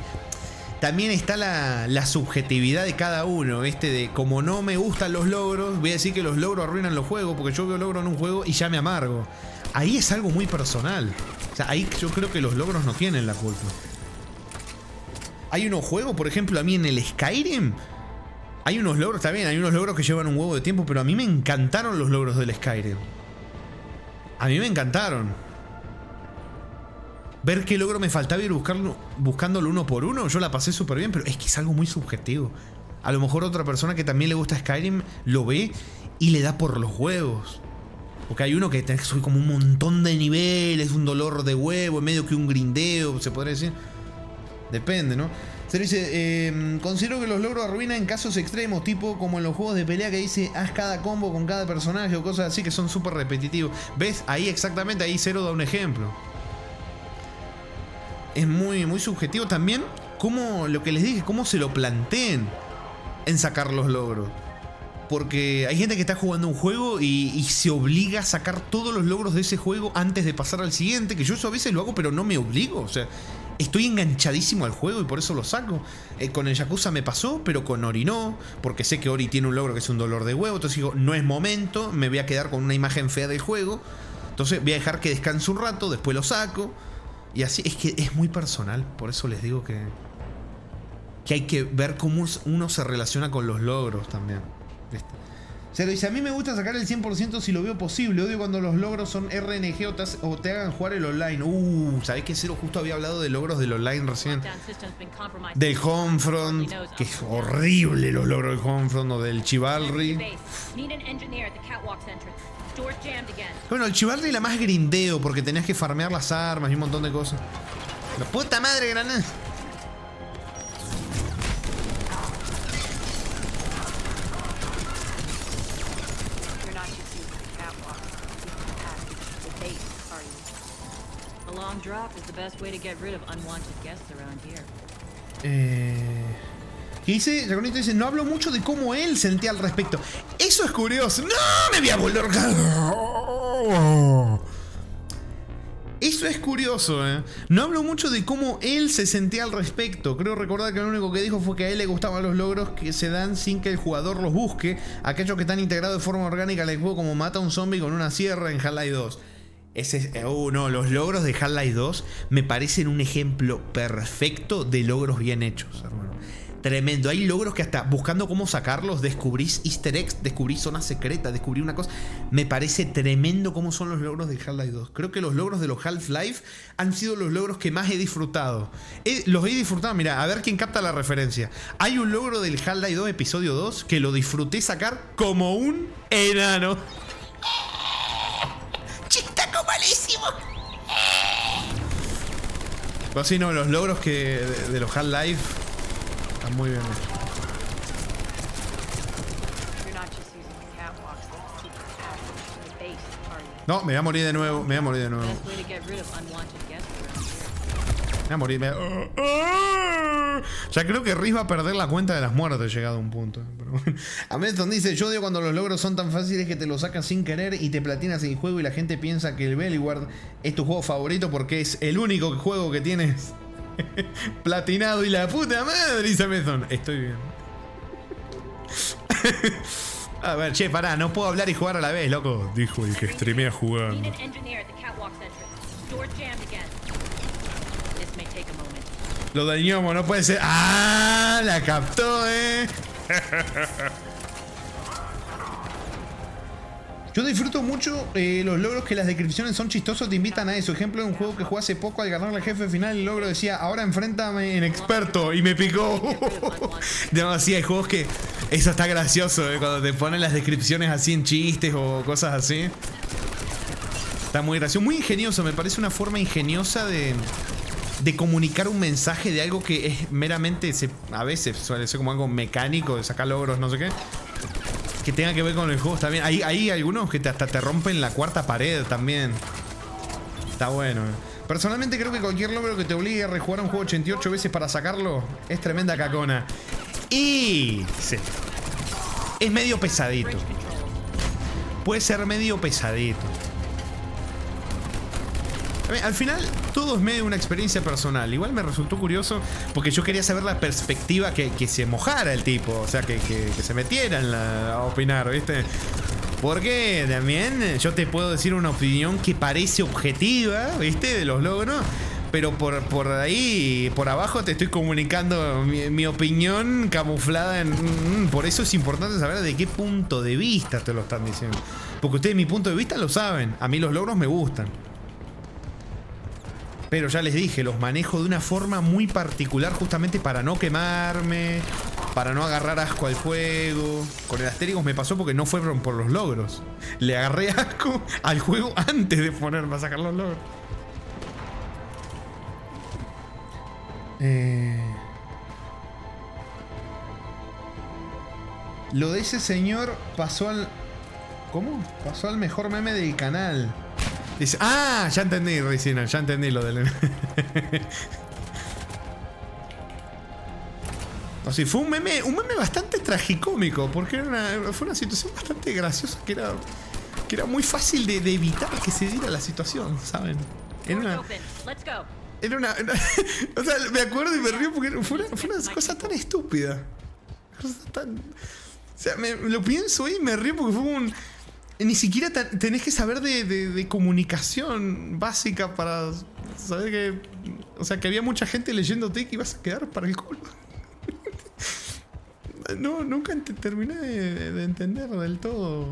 Speaker 7: también está la subjetividad de cada uno, ¿viste? De como no me gustan los logros, voy a decir que los logros arruinan los juegos, porque yo veo logros en un juego y ya me amargo. Ahí es algo muy personal. O sea, ahí yo creo que los logros no tienen la culpa. Hay unos juegos, por ejemplo, a mí en el Skyrim, hay unos logros, está bien, hay unos logros que llevan un huevo de tiempo, pero a mí me encantaron los logros del Skyrim. A mí me encantaron. Ver qué logro me faltaba ir buscándolo uno por uno, yo la pasé súper bien, pero es que es algo muy subjetivo. A lo mejor otra persona que también le gusta Skyrim lo ve y le da por los huevos. Porque hay uno que soy como un montón de niveles, un dolor de huevo, en medio que un grindeo, se podría decir. Depende, ¿no? Se dice, considero que los logros arruinan en casos extremos, tipo como en los juegos de pelea que dice haz cada combo con cada personaje o cosas así que son súper repetitivos. ¿Ves? Ahí exactamente, ahí Zero da un ejemplo. Es muy, muy subjetivo también, como lo que les dije, cómo se lo planteen. en sacar los logros. Porque hay gente que está jugando un juego y se obliga a sacar todos los logros de ese juego antes de pasar al siguiente. Que yo eso a veces lo hago, pero no me obligo. O sea, estoy enganchadísimo al juego y por eso lo saco. Con el Yakuza me pasó, pero con Ori no. Porque sé que Ori tiene un logro que es un dolor de huevo. Entonces digo, no es momento, me voy a quedar con una imagen fea del juego. Entonces voy a dejar que descanse un rato, después lo saco. Y así, es que es muy personal. Por eso les digo que hay que ver cómo uno se relaciona con los logros también. Se lo dice, a mí me gusta sacar el 100% si lo veo posible. Odio cuando los logros son RNG o te hagan jugar el online. ¿Sabés que Cero justo había hablado de logros del online recién? Del Homefront, que es horrible los logros del Homefront, o del Chivalry. Bueno, el Chivalry la más grindeo porque tenías que farmear las armas y un montón de cosas. La puta madre, granada. ¿Qué dice? Dragonito dice, no hablo mucho de cómo él sentía al respecto. Eso es curioso. ¡No! Me voy a volver. Eso es curioso, No hablo mucho de cómo él se sentía al respecto. Creo recordar que lo único que dijo fue que a él le gustaban los logros que se dan sin que el jugador los busque. Aquellos que están integrados de forma orgánica al juego, como mata a un zombie con una sierra en Half-Life 2. No, los logros de Half-Life 2 me parecen un ejemplo perfecto de logros bien hechos, hermano. Tremendo. Hay logros que hasta buscando cómo sacarlos descubrís easter eggs, descubrís zonas secretas, descubrí una cosa. Me parece tremendo cómo son los logros de Half-Life 2. Creo que los logros de los Half-Life han sido los logros que más he disfrutado. Los he disfrutado, mira, a ver quién capta la referencia. Hay un logro del Half-Life 2 episodio 2 que lo disfruté sacar como un enano. ¡Chistaco malísimo! Pero sí, no, los logros que de los Half-Life están muy bien hechos. No, me voy a morir de nuevo. Me voy a morir. Ya creo que Riz va a perder la cuenta de las muertes llegado a un punto. Pero bueno. Amelton dice, yo odio cuando los logros son tan fáciles que te los sacas sin querer y te platinas el juego y la gente piensa que el Belleguard es tu juego favorito porque es el único juego que tienes platinado y la puta madre, dice Amelton. Estoy bien. A ver, che, pará, no puedo hablar y jugar a la vez, loco. Dijo el que streamea jugando. Lo del ñomo no puede ser. ¡Ah! La captó, Yo disfruto mucho los logros que las descripciones son chistosos, te invitan a eso. Ejemplo de un juego que jugué hace poco, al ganar al jefe final, el logro decía, ahora enfréntame en experto, y me picó. No, sí, hay juegos que eso está gracioso, cuando te ponen las descripciones así en chistes o cosas así. Está muy gracioso, muy ingenioso, me parece una forma ingeniosa de comunicar un mensaje de algo que es meramente, a veces suele ser como algo mecánico, de sacar logros, no sé qué, que tenga que ver con el juego. Está bien. Hay algunos que hasta te rompen la cuarta pared también. Está bueno. Personalmente creo que cualquier logro que te obligue a rejugar un juego 88 veces para sacarlo es tremenda cacona. Y sí, es medio pesadito. Puede ser medio pesadito. Al final, todo es medio una experiencia personal. Igual me resultó curioso porque yo quería saber la perspectiva que se mojara el tipo. O sea, que se metiera a opinar, ¿viste? Porque también yo te puedo decir una opinión que parece objetiva, ¿viste? De los logros. Pero por ahí, por abajo te estoy comunicando mi opinión camuflada en... Por eso es importante saber de qué punto de vista te lo están diciendo. Porque ustedes mi punto de vista lo saben. A mí los logros me gustan. Pero ya les dije, los manejo de una forma muy particular justamente para no quemarme, para no agarrar asco al juego. Con el Asterix me pasó porque no fueron por los logros. Le agarré asco al juego antes de ponerme a sacar los logros. Lo de ese señor pasó al... ¿Cómo? Pasó al mejor meme del canal. Dice, ah, ya entendí, Ricina, ya entendí lo del... Así, fue un meme bastante tragicómico, porque fue una situación bastante graciosa que era muy fácil de evitar que se diera la situación, ¿saben? Era una o sea, me acuerdo y me río porque fue una cosa tan estúpida. O sea, lo pienso y me río porque fue ni siquiera tenés que saber de comunicación básica para saber que... O sea, que había mucha gente leyéndote y que ibas a quedar para el culo. No, nunca terminé de entender del todo.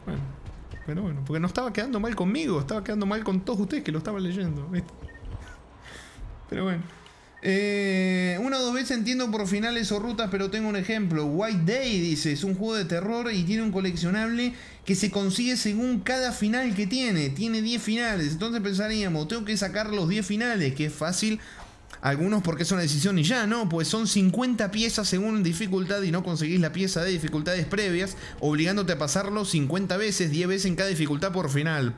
Speaker 7: Bueno, pero bueno, porque no estaba quedando mal conmigo, estaba quedando mal con todos ustedes que lo estaban leyendo, ¿viste? Pero bueno. Una o dos veces entiendo por finales o rutas, pero tengo un ejemplo. White Day, dice, es un juego de terror y tiene un coleccionable que se consigue según cada final que tiene. Tiene 10 finales, entonces pensaríamos, tengo que sacar los 10 finales, que es fácil. Algunos porque es una decisión y ya, ¿no? Pues son 50 piezas según dificultad y no conseguís la pieza de dificultades previas, obligándote a pasarlo 50 veces, 10 veces en cada dificultad por final.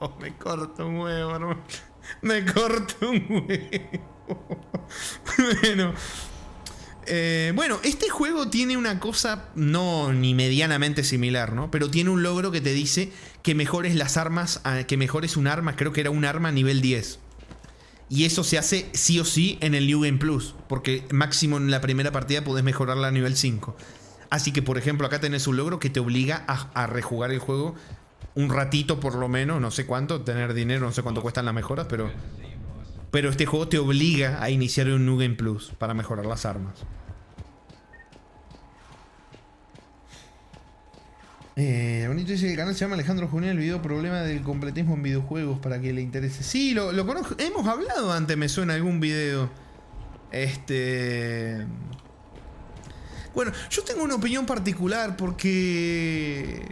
Speaker 7: No, me corto un huevo, hermano. Me corto un huevo. Bueno, este juego tiene una cosa no ni medianamente similar, ¿no? Pero tiene un logro que te dice que mejores las armas, que mejores un arma, creo que era un arma nivel 10. Y eso se hace sí o sí en el New Game Plus, porque máximo en la primera partida podés mejorarla a nivel 5. Así que, por ejemplo, acá tenés un logro que te obliga a rejugar el juego un ratito por lo menos, no sé cuánto, tener dinero, no sé cuánto cuestan las mejoras, pero este juego te obliga a iniciar un New Game Plus para mejorar las armas. Bonito dice que el canal se llama Alejandro Julián, el video problema del completismo en videojuegos para que le interese. Sí, lo conozco, hemos hablado antes, me suena algún video. Bueno, yo tengo una opinión particular porque...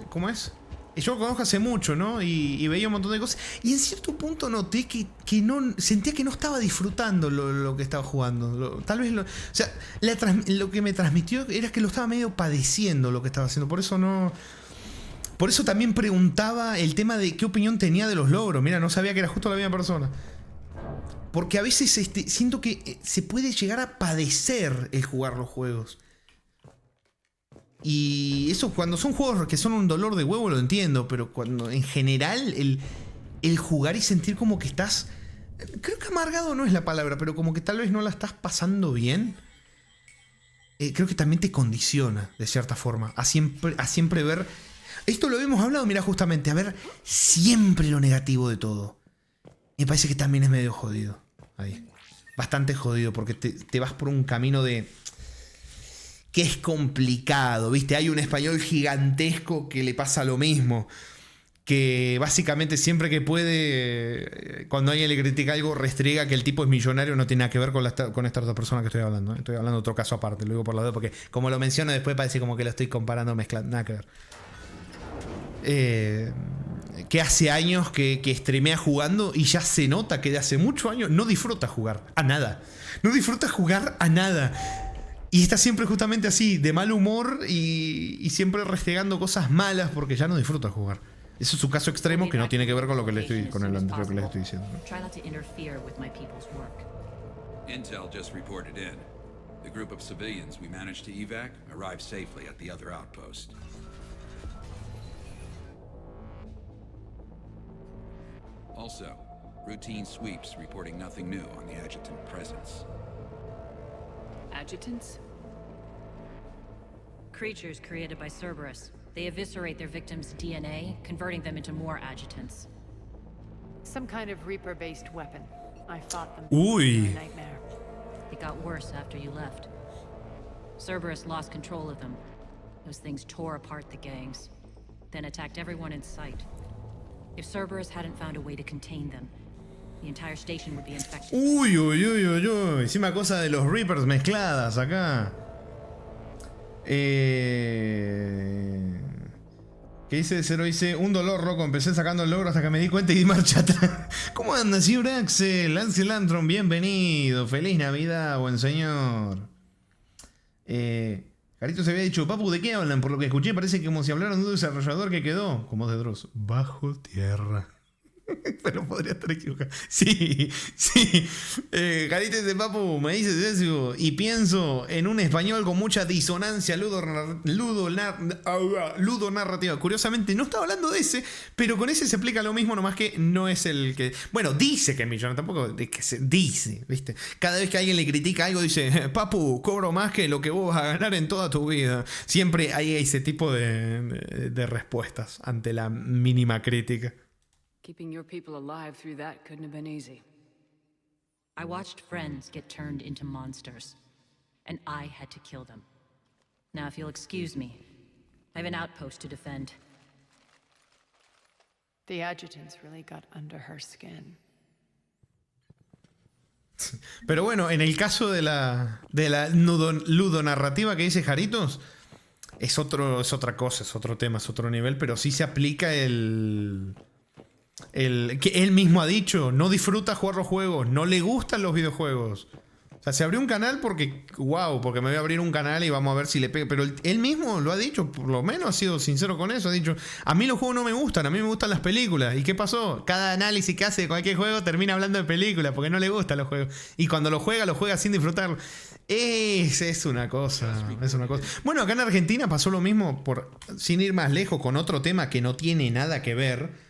Speaker 7: ¿Cómo es? Yo lo conozco hace mucho, ¿no? Y veía un montón de cosas. Y en cierto punto noté que no... Sentía que no estaba disfrutando lo que estaba jugando. Tal vez... o sea, lo que me transmitió era que lo estaba medio padeciendo lo que estaba haciendo. Por eso no... Por eso también preguntaba el tema de qué opinión tenía de los logros. Mira, no sabía que era justo la misma persona. Porque a veces siento que se puede llegar a padecer el jugar los juegos. Y eso cuando son juegos que son un dolor de huevo lo entiendo, pero cuando en general el jugar y sentir como que estás... Creo que amargado no es la palabra, pero como que tal vez no la estás pasando bien. Creo que también te condiciona, de cierta forma, a siempre ver... Esto lo hemos hablado, mira, justamente, a ver siempre lo negativo de todo. Me parece que también es medio jodido. Ahí. Bastante jodido, porque te vas por un camino de... que es complicado, ¿viste? Hay un español gigantesco que le pasa lo mismo. Que básicamente siempre que puede, cuando alguien le critica algo, restriega que el tipo es millonario, no tiene nada que ver con estas dos personas que estoy hablando. Estoy hablando de otro caso aparte, lo digo por la duda, porque como lo menciono después parece como que lo estoy comparando, mezclando, nada que ver. Que hace años que streamea jugando y ya se nota que de hace muchos años no disfruta jugar a nada. No disfruta jugar a nada. Y está siempre justamente así, de mal humor y siempre restregando cosas malas porque ya no disfruta jugar. Eso es su caso extremo que no tiene que ver con lo que le estoy diciendo.
Speaker 6: Intel just reported in. The group of civilians we managed to evac arrived safely at the other outpost. Also, routine sweeps reporting nothing new on the adjutant presence.
Speaker 3: Adjutants?
Speaker 8: Creatures created by Cerberus. They eviscerate their victims' DNA, converting them into more adjutants.
Speaker 2: Some kind of Reaper-based weapon. I fought them.
Speaker 7: Uy.
Speaker 2: Nightmare.
Speaker 8: It got worse after you left. Cerberus lost control of them. Those things tore apart the gangs, then attacked everyone in sight. If Cerberus hadn't found a way to contain them, the entire station would be infected.
Speaker 7: Uy. Encima cosa de los Reapers mezcladas acá. ¿Qué dice Cero? Dice, un dolor, loco. Empecé sacando el logro hasta que me di cuenta y di marcha atrás. ¿Cómo andas, señor Axel? Ansel Antron, bienvenido. Feliz Navidad, buen señor. Carito se había dicho, papu, ¿de qué hablan? Por lo que escuché parece como si hablaran de un desarrollador que quedó, como de Dross, bajo tierra. Pero podría estar equivocado. Sí. Garita dice, papu, me dices eso y pienso en un español con mucha disonancia ludonarrativa. Curiosamente, no estaba hablando de ese, pero con ese se aplica lo mismo, nomás que no es el que... Bueno, dice que es millonario, tampoco es que se dice, ¿viste? Cada vez que alguien le critica algo, dice, papu, cobro más que lo que vos vas a ganar en toda tu vida. Siempre hay ese tipo de respuestas ante la mínima crítica.
Speaker 3: Keeping your people alive through that couldn't have been easy.
Speaker 8: I watched friends get turned into monsters, and I had to kill them. Now, if you'll excuse me, I have an outpost to defend.
Speaker 2: The adjutants really got under her skin.
Speaker 7: Pero bueno, en el caso de la ludonarrativa que dice Jaritos, es otra cosa, es otro tema, es otro nivel, pero sí se aplica el que él mismo ha dicho, no disfruta jugar los juegos, no le gustan los videojuegos. O sea, se abrió un canal porque me voy a abrir un canal y vamos a ver si le pega. Pero él mismo lo ha dicho, por lo menos ha sido sincero con eso. Ha dicho, a mí los juegos no me gustan, a mí me gustan las películas. ¿Y qué pasó? Cada análisis que hace de cualquier juego termina hablando de películas porque no le gustan los juegos. Y cuando lo juega sin disfrutar. Es una cosa. Bueno, acá en Argentina pasó lo mismo, sin ir más lejos, con otro tema que no tiene nada que ver.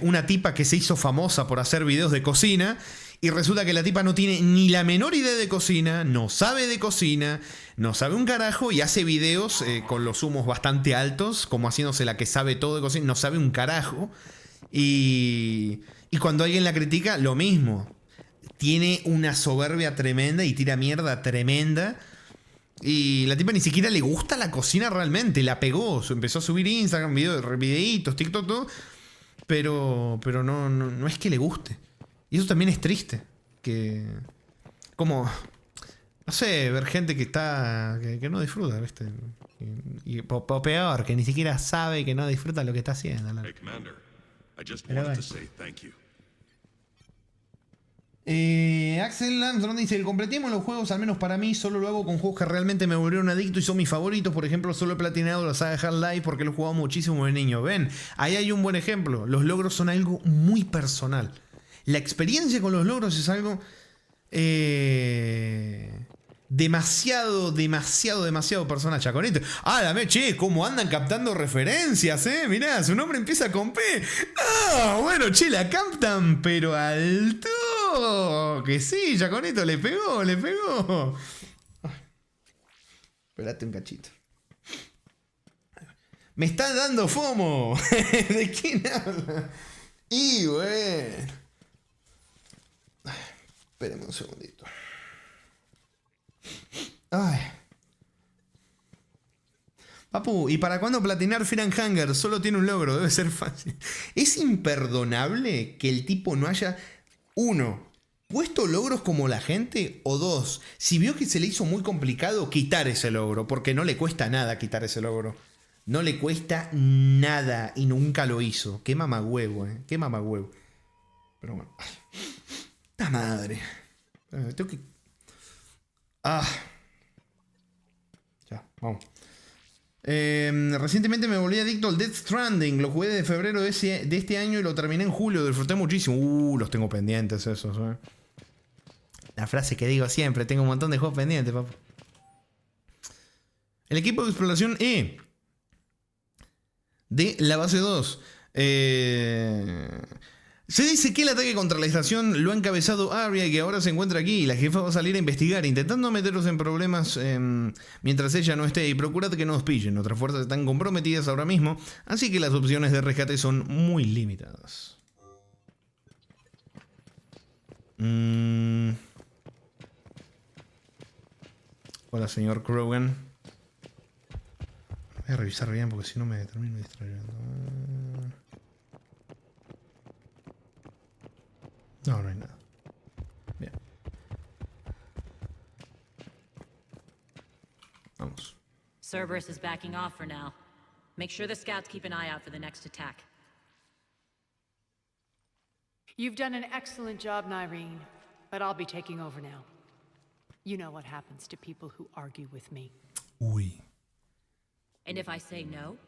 Speaker 7: Una tipa que se hizo famosa por hacer videos de cocina y resulta que la tipa no tiene ni la menor idea de cocina, no sabe de cocina, no sabe un carajo y hace videos con los humos bastante altos, como haciéndose la que sabe todo de cocina, no sabe un carajo. Y cuando alguien la critica, lo mismo. Tiene una soberbia tremenda y tira mierda tremenda. Y la tipa ni siquiera le gusta la cocina realmente, la pegó, empezó a subir Instagram, videitos, TikTok, todo. Pero no es que le guste. Y eso también es triste. Que. Como. No sé, ver gente que no disfruta, ¿viste? Y peor, que ni siquiera sabe que no disfruta lo que está haciendo.
Speaker 17: Hey, Commander. I just
Speaker 7: Pero
Speaker 17: wanted
Speaker 7: bueno.
Speaker 17: to say thank you.
Speaker 7: Axel Landron dice, el completismo en los juegos, al menos para mí, solo lo hago con juegos que realmente me volvieron adicto y son mis favoritos. Por ejemplo, solo he platinado la saga Half-Life porque lo he jugado muchísimo de niño. Ven, ahí hay un buen ejemplo. Los logros son algo muy personal. La experiencia con los logros es algo demasiado personal. Chaconito. Che, cómo andan captando referencias, mirá, su nombre empieza con P. Bueno, che, la captan, pero alto. Que sí, Chaconito, le pegó. Esperate un cachito. Me está dando FOMO. ¿De quién habla? Y bueno. Espérenme un segundito. Ay. Papu, ¿y para cuándo platinar Fear and Hunger? Solo tiene un logro, debe ser fácil. Es imperdonable que el tipo no haya, uno, puesto logros como la gente, o dos, si vio que se le hizo muy complicado, quitar ese logro, porque no le cuesta nada quitar ese logro. No le cuesta nada y nunca lo hizo. Qué mamagüevo, qué mamagüevo. Pero bueno. ¡Ta madre! Tengo que... Ya, vamos. Recientemente me volví adicto al Death Stranding. Lo jugué desde febrero de este año y lo terminé en julio. Disfruté muchísimo. Los tengo pendientes esos. La frase que digo siempre. Tengo un montón de juegos pendientes, papá. El equipo de exploración E de la base 2. Se dice que el ataque contra la estación lo ha encabezado Arya y que ahora se encuentra aquí. La jefa va a salir a investigar, intentando meterlos en problemas mientras ella no esté. Y procurad que no os pillen. Otras fuerzas están comprometidas ahora mismo, así que las opciones de rescate son muy limitadas. Hola, señor Krogan. Voy a revisar bien porque si no me termino distrayendo. No hay nada. Bien. Vamos.
Speaker 8: Cerberus is backing off for now. Make sure the scouts keep an eye out for the next attack.
Speaker 2: You've done an excellent job, Nyreen, but I'll be taking over now. You know what happens to people who argue with me.
Speaker 7: Uy.
Speaker 8: And if I say no,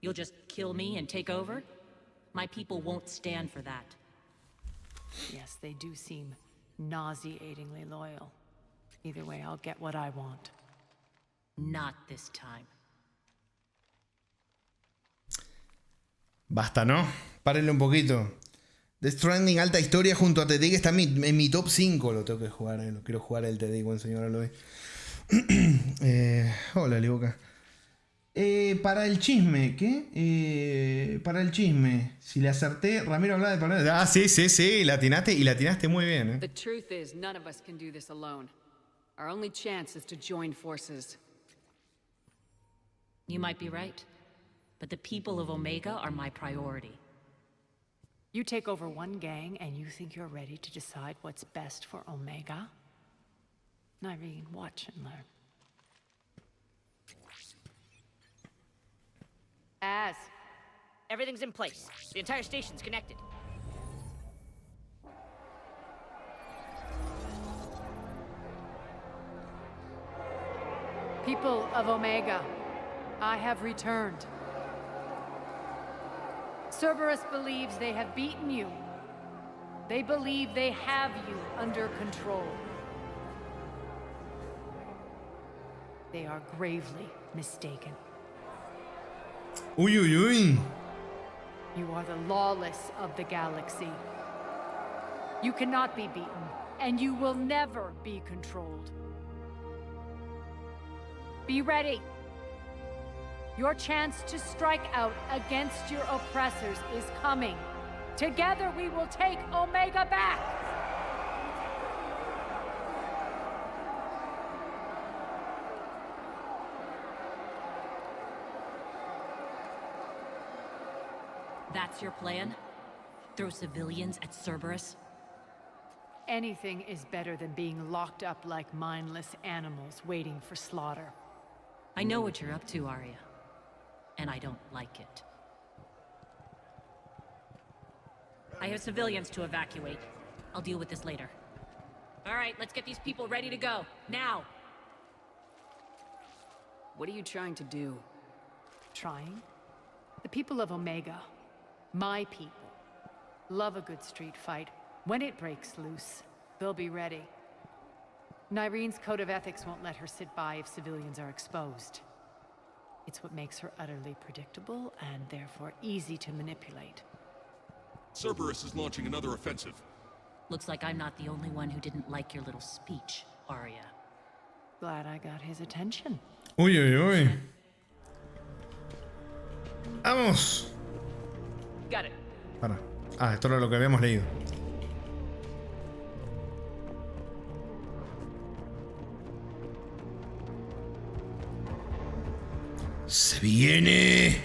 Speaker 8: you'll just kill me and take over? My people won't stand for that.
Speaker 2: Yes, they do seem nauseatingly loyal. Either way, I'll get what I want.
Speaker 8: Not this time.
Speaker 7: Basta, ¿no? Párenle un poquito. The Stranding, alta historia junto a TD, que está en mi top 5. Lo tengo que jugar, lo quiero jugar el TD, buen señor Aloy. Hola, Liboca. Para el chisme, ¿qué? Para el chisme. Si le acerté, Ramiro hablaba de palabras. Ah, sí, la atinaste muy bien, ¿eh?
Speaker 9: The truth is, none of us can do this alone. Our only chance is to join forces.
Speaker 8: You might be right, but the people of Omega are my priority.
Speaker 2: You take over one gang and you think you're ready to decide what's best for Omega? Nyreen, watch and learn.
Speaker 23: Az, everything's in place. The entire station's connected.
Speaker 2: People of Omega, I have returned. Cerberus believes they have beaten you. They believe they have you under control. They are gravely mistaken.
Speaker 7: Uy, uy, uy.
Speaker 2: You are the lawless of the galaxy. You cannot be beaten, and you will never be controlled. Be ready. Your chance to strike out against your oppressors is coming. Together we will take Omega back!
Speaker 8: That's your plan? Throw civilians at Cerberus?
Speaker 2: Anything is better than being locked up like mindless animals waiting for slaughter.
Speaker 8: I know what you're up to, Arya. And I don't like it. I have civilians to evacuate. I'll deal with this later. All right, let's get these people ready to go. Now!
Speaker 9: What are you trying to do?
Speaker 2: Trying? The people of Omega, my people, love a good street fight. When it breaks loose, they'll be ready. Nyreen's code of ethics won't let her sit by if civilians are exposed. It's what makes her utterly predictable and therefore easy to manipulate.
Speaker 17: Cerberus is launching another offensive.
Speaker 8: Looks like I'm not the only one who didn't like your little speech, Arya.
Speaker 2: Glad I got his attention.
Speaker 7: Uy, uy, uy. ¡Vamos!
Speaker 23: Got it.
Speaker 7: Para. Ah, esto era lo que habíamos leído. ¡Se viene!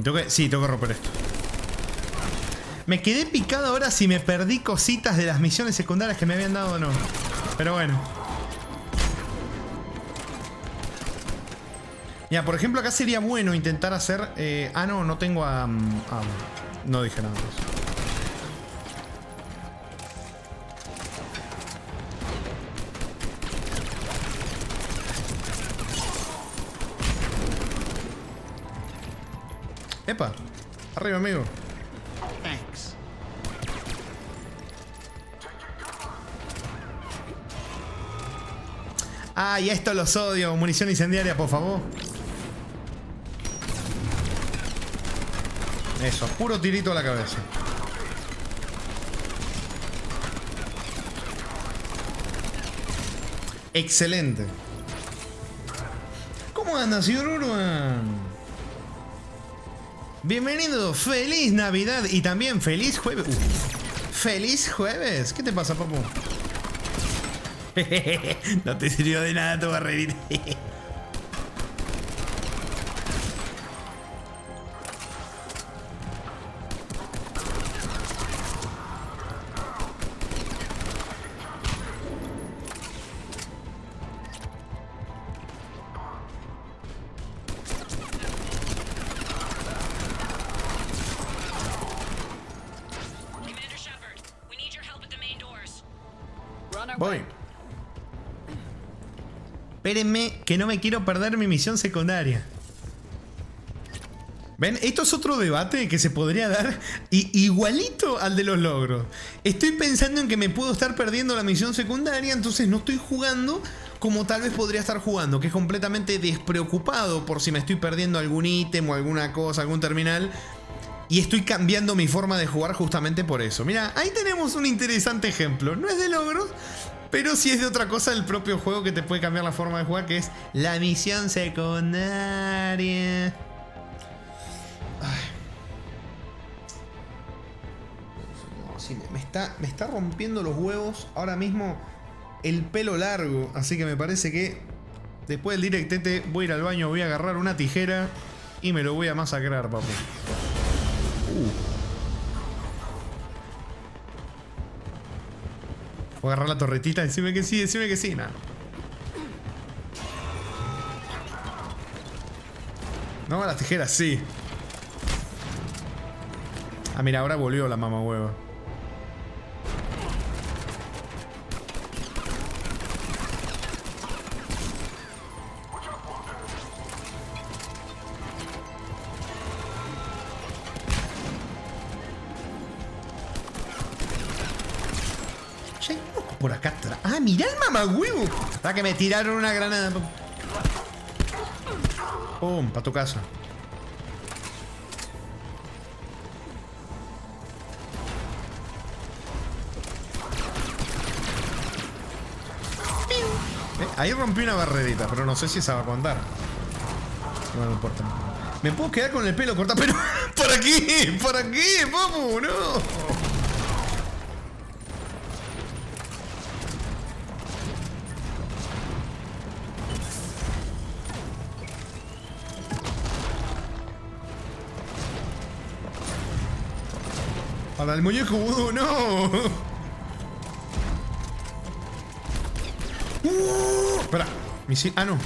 Speaker 7: Tengo que romper esto. Me quedé picado ahora si me perdí cositas de las misiones secundarias que me habían dado o no. Pero bueno. Ya, por ejemplo, acá sería bueno intentar hacer... no tengo a... no dije nada más. Epa, arriba, amigo.
Speaker 4: Thanks.
Speaker 7: Ah, y a esto los odio. Munición incendiaria, por favor. Eso, puro tirito a la cabeza. Excelente. ¿Cómo anda, señor Urban? Bienvenido, feliz Navidad y también feliz jueves. ¡Feliz jueves! ¿Qué te pasa, papu? No te sirvió de nada tu barrerita. Voy. Espérenme, que no me quiero perder mi misión secundaria. ¿Ven? Esto es otro debate que se podría dar igualito al de los logros. Estoy pensando en que me puedo estar perdiendo la misión secundaria, entonces no estoy jugando como tal vez podría estar jugando, que es completamente despreocupado por si me estoy perdiendo algún ítem o alguna cosa, algún terminal. Y estoy cambiando mi forma de jugar justamente por eso. Mira, ahí tenemos un interesante ejemplo. No es de logros, pero sí es de otra cosa del propio juego que te puede cambiar la forma de jugar, que es la misión secundaria. Ay. No, sí, me está rompiendo los huevos ahora mismo el pelo largo. Así que me parece que después del directete voy a ir al baño, voy a agarrar una tijera y me lo voy a masacrar, papu. Voy a agarrar la torretita, decime que sí, nada. No, las tijeras, sí. Ah, mira, ahora volvió la mamá hueva. Ya hay loco por acá atrás. Ah, mirá el mamagüevo. Para que me tiraron una granada. Pum, pa' tu casa. Ahí rompí una barrerita, pero no sé si esa va a contar. No me importa. Me puedo quedar con el pelo cortado, pero ¿para qué? ¿Para qué, papu? No. Para el muñeco vudú, no. Espera, misil. Ah, no.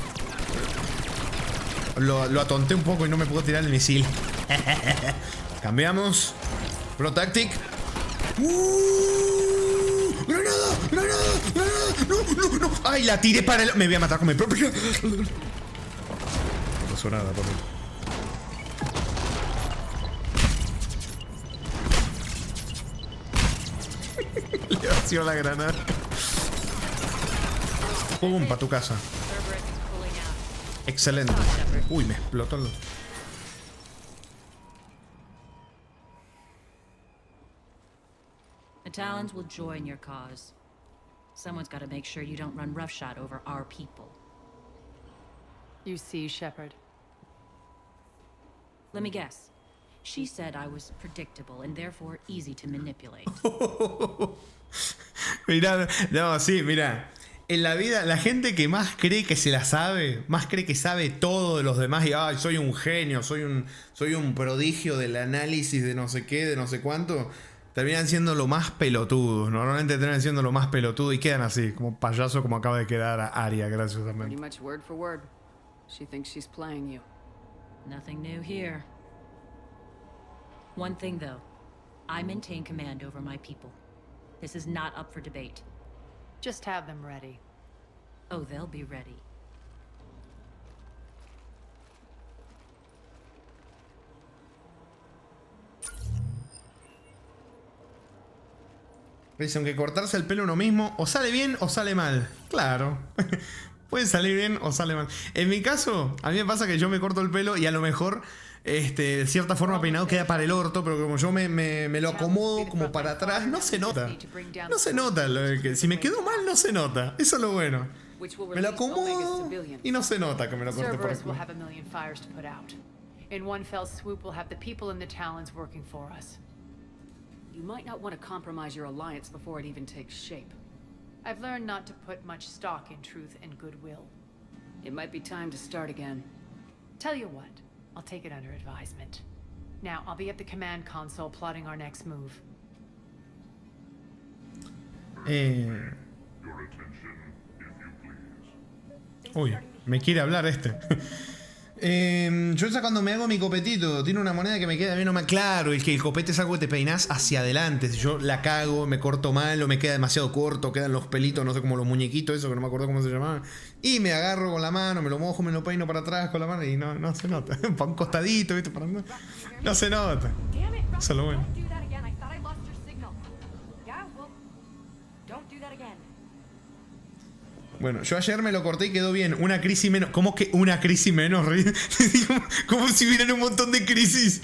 Speaker 7: Lo atonté un poco y no me puedo tirar el misil. Cambiamos. Pro Tactic. ¡Granada! ¡Granada! ¡Granada! ¡No, no, no! ¡Ay, la tiré para el... Me voy a matar con mi propio... No pasó nada, papi. Le vació la granada. Pum, pa' tu casa. Excelente. Uy, me explotó el...
Speaker 8: The Talons will join your cause. Someone's got to make sure you don't run roughshod over our people.
Speaker 2: You see, Shepard.
Speaker 8: Let me guess. She said I was predictable and therefore easy to manipulate.
Speaker 7: Mirá, no, sí, mirá. En la vida, la gente que más cree que se la sabe, más cree que sabe todo de los demás y ay, soy un genio, soy un prodigio del análisis de no sé qué, de no sé cuánto, terminan siendo lo más pelotudos. Normalmente terminan siendo lo más pelotudo y quedan así, como payaso como acaba de quedar a Aria, graciosamente.
Speaker 9: Pretty much word for word. She thinks she's playing you.
Speaker 8: Nothing new here. One thing though, I maintain command over my people. This is not up for debate.
Speaker 2: Just have them ready.
Speaker 8: Oh, they'll be ready.
Speaker 7: Dicen que cortarse el pelo uno mismo o sale bien o sale mal. Claro. Puede salir bien o sale mal. En mi caso, a mí me pasa que yo me corto el pelo y a lo mejor de cierta forma peinado queda para el orto, pero como yo me lo acomodo como para atrás, no se nota. No se nota. Si me quedó mal, no se nota. Eso es lo bueno. Me lo acomodo y no se nota que me lo corte por aquí.
Speaker 2: In one fell swoop, we'll have the people in the Talons working for us.
Speaker 9: You might not want to compromise your alliance before it even takes shape.
Speaker 2: I've learned not to put much stock in truth and goodwill.
Speaker 9: It might be time to start again.
Speaker 2: Tell you what, I'll take it under advisement. Now, I'll be at the command console plotting our next move.
Speaker 7: Uy, me quiere hablar este. Yo ya cuando me hago mi copetito, tiene una moneda que me queda bien o mal. Claro, el copete es algo que te peinás hacia adelante. Si yo la cago, me corto mal o me queda demasiado corto, quedan los pelitos, no sé, como los muñequitos, eso que no me acuerdo cómo se llamaban. Y me agarro con la mano, me lo mojo, me lo peino para atrás con la mano y no se nota. Para un costadito, ¿viste? No se nota. Eso es lo bueno. Bueno, yo ayer me lo corté y quedó bien. Una crisis menos. ¿Cómo que una crisis menos? Como si hubieran un montón de crisis.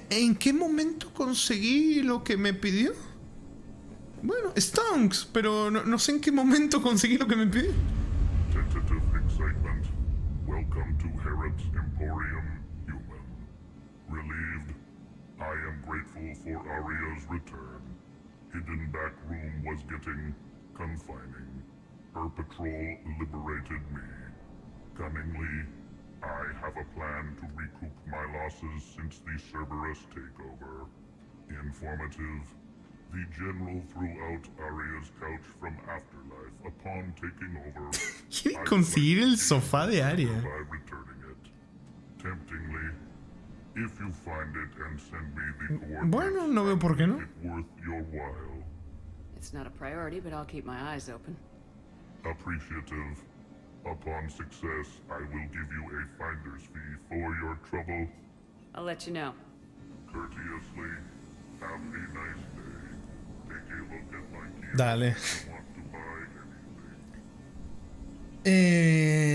Speaker 7: ¿En qué momento conseguí lo que me pidió? Bueno, Stonks, pero no sé en qué momento conseguí lo que me pidió.
Speaker 5: Tentative excitement. Welcome to Herod's Emporium, human. Relieved. I am grateful for Aria's return. Hidden back room was getting confining. Her patrol liberated me. Cunningly, I have a plan to recoup my losses since the Cerberus takeover. Informative. The General threw out Aria's couch from Afterlife upon taking over.
Speaker 7: Quiere conseguir el sofá de Aria.
Speaker 5: By returning it. Temptingly, if you find it and send me the coordinates,
Speaker 7: bueno, no veo por qué no.
Speaker 5: worth your while.
Speaker 9: It's not a priority, but I'll keep my eyes open.
Speaker 5: Appreciative. Upon success, I will give you a finder's fee for your trouble.
Speaker 9: I'll let you know.
Speaker 5: Courteously, have a nice day. Take a look at my key.
Speaker 7: Dale.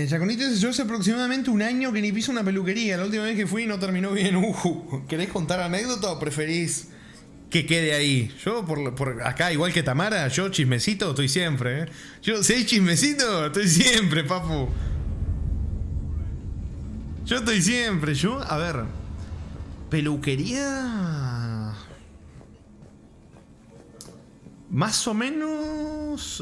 Speaker 7: Jaconites, yo hace aproximadamente un año que ni piso una peluquería. La última vez que fui no terminó bien. ¿Querés contar anécdota o preferís que quede ahí? Yo por acá, igual que Tamara, yo chismecito estoy siempre, ¿eh? Yo, si hay chismecito, estoy siempre, papu. Yo estoy siempre. Yo, a ver, peluquería... Más o menos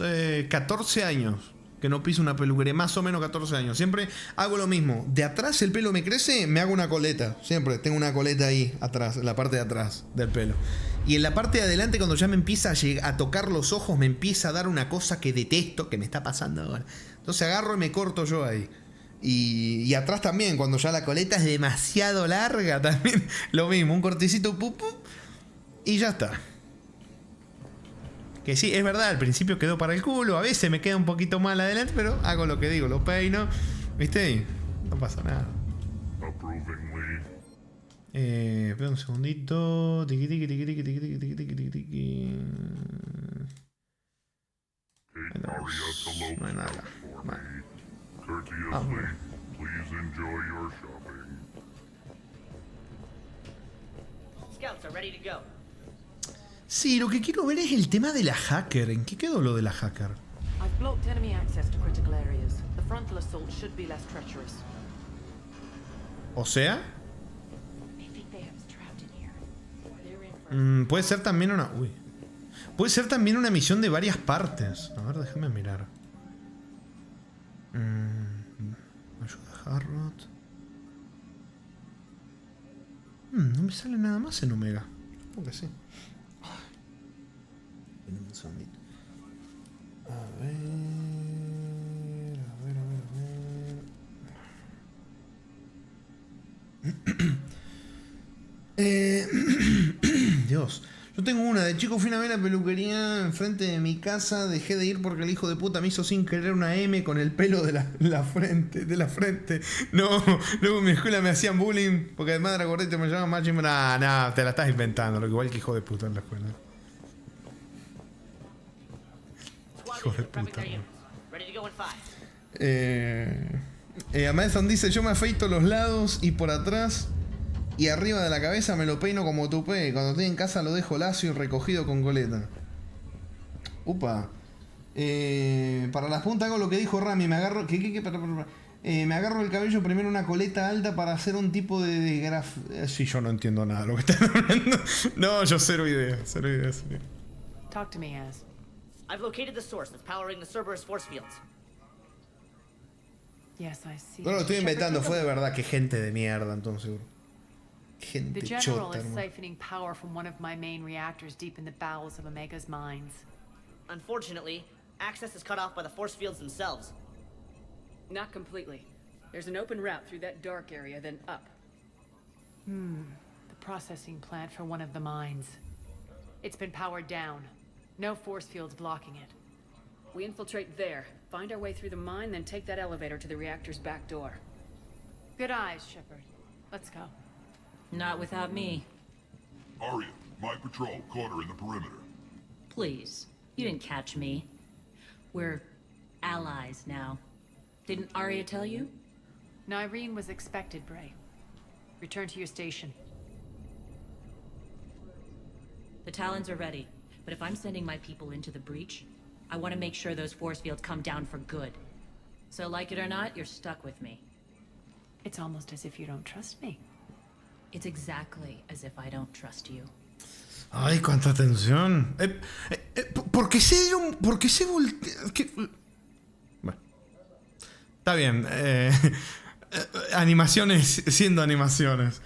Speaker 7: 14 años que no piso una peluquería, más o menos 14 años. Siempre hago lo mismo. De atrás el pelo me crece, me hago una coleta. Siempre tengo una coleta ahí atrás, en la parte de atrás del pelo. Y en la parte de adelante, cuando ya me empieza a tocar los ojos, me empieza a dar una cosa que detesto, que me está pasando ahora. Entonces agarro y me corto yo ahí. Y atrás también, cuando ya la coleta es demasiado larga, también lo mismo. Un cortecito, pup, y ya está. Que sí, es verdad, al principio quedó para el culo, a veces me queda un poquito mal adelante, pero hago lo que digo, lo peino, ¿viste? Y no pasa nada. Espera un segundito. Tiqui, tiqui, tiqui, tiqui, tiqui, tiqui, tiqui, tiqui, tiqui. No hay nada. Vale.
Speaker 23: Scouts are ready to go.
Speaker 7: Sí, lo que quiero ver es el tema de la hacker. ¿En qué quedó lo de la hacker?
Speaker 12: I've blocked enemy access to critical areas. The frontal assault should be less treacherous.
Speaker 7: O sea... puede ser también una... Uy. Puede ser también una misión de varias partes. A ver, déjame mirar. Ayuda a Harrod. No me sale nada más en Omega. Supongo que sí. Un segundito. A ver. Dios. Yo tengo una. De chico fui a ver la peluquería enfrente de mi casa. Dejé de ir porque el hijo de puta me hizo sin querer una M con el pelo de la frente. No, luego en mi escuela me hacían bullying porque además era gordito me llamaban macho. Nah, te la estás inventando. Lo que igual que hijo de puta en la escuela. Hijo de puta. Madison dice: yo me afeito los lados y por atrás y arriba de la cabeza me lo peino como tupé. Cuando estoy en casa lo dejo lacio y recogido con coleta. Upa. Para las puntas hago lo que dijo Rami. Me agarro. Me agarro el cabello primero una coleta alta para hacer un tipo de graf. Sí, yo no entiendo nada de lo que están hablando. No, yo cero idea.
Speaker 2: Talk to me, Az.
Speaker 23: I've located the source that's powering the Cerberus force fields.
Speaker 2: Yes, I see.
Speaker 7: No lo estoy inventando, fue de verdad. Que gente de mierda, entonces. Gente
Speaker 2: The General
Speaker 7: chota,
Speaker 2: is
Speaker 7: hermano.
Speaker 2: siphoning power from one of my main reactors deep in the bowels of Omega's mines.
Speaker 23: Unfortunately, access is cut off by the force fields themselves.
Speaker 9: Not completely. There's an open route through that dark area, then up.
Speaker 2: The processing plant for one of the mines. It's been powered down. No force fields blocking it.
Speaker 9: We infiltrate there, find our way through the mine, then take that elevator to the reactor's back door.
Speaker 2: Good eyes, Shepard. Let's go.
Speaker 8: Not without me.
Speaker 5: Arya, my patrol caught her in the perimeter.
Speaker 8: Please. You didn't catch me. We're allies now. Didn't Arya tell you?
Speaker 2: Nyreen was expected, Bray. Return to your station.
Speaker 8: The Talons are ready, but if I'm sending my people into the breach, I want to make sure those force fields come down for good. So like it or not, you're stuck with me.
Speaker 2: It's almost as if you don't trust me.
Speaker 8: It's exactly as if I don't trust you.
Speaker 7: Ay, cuánta tensión. ¿Por qué se dieron? ¿Por qué se volteó? Bueno. Está bien. Animaciones siendo animaciones.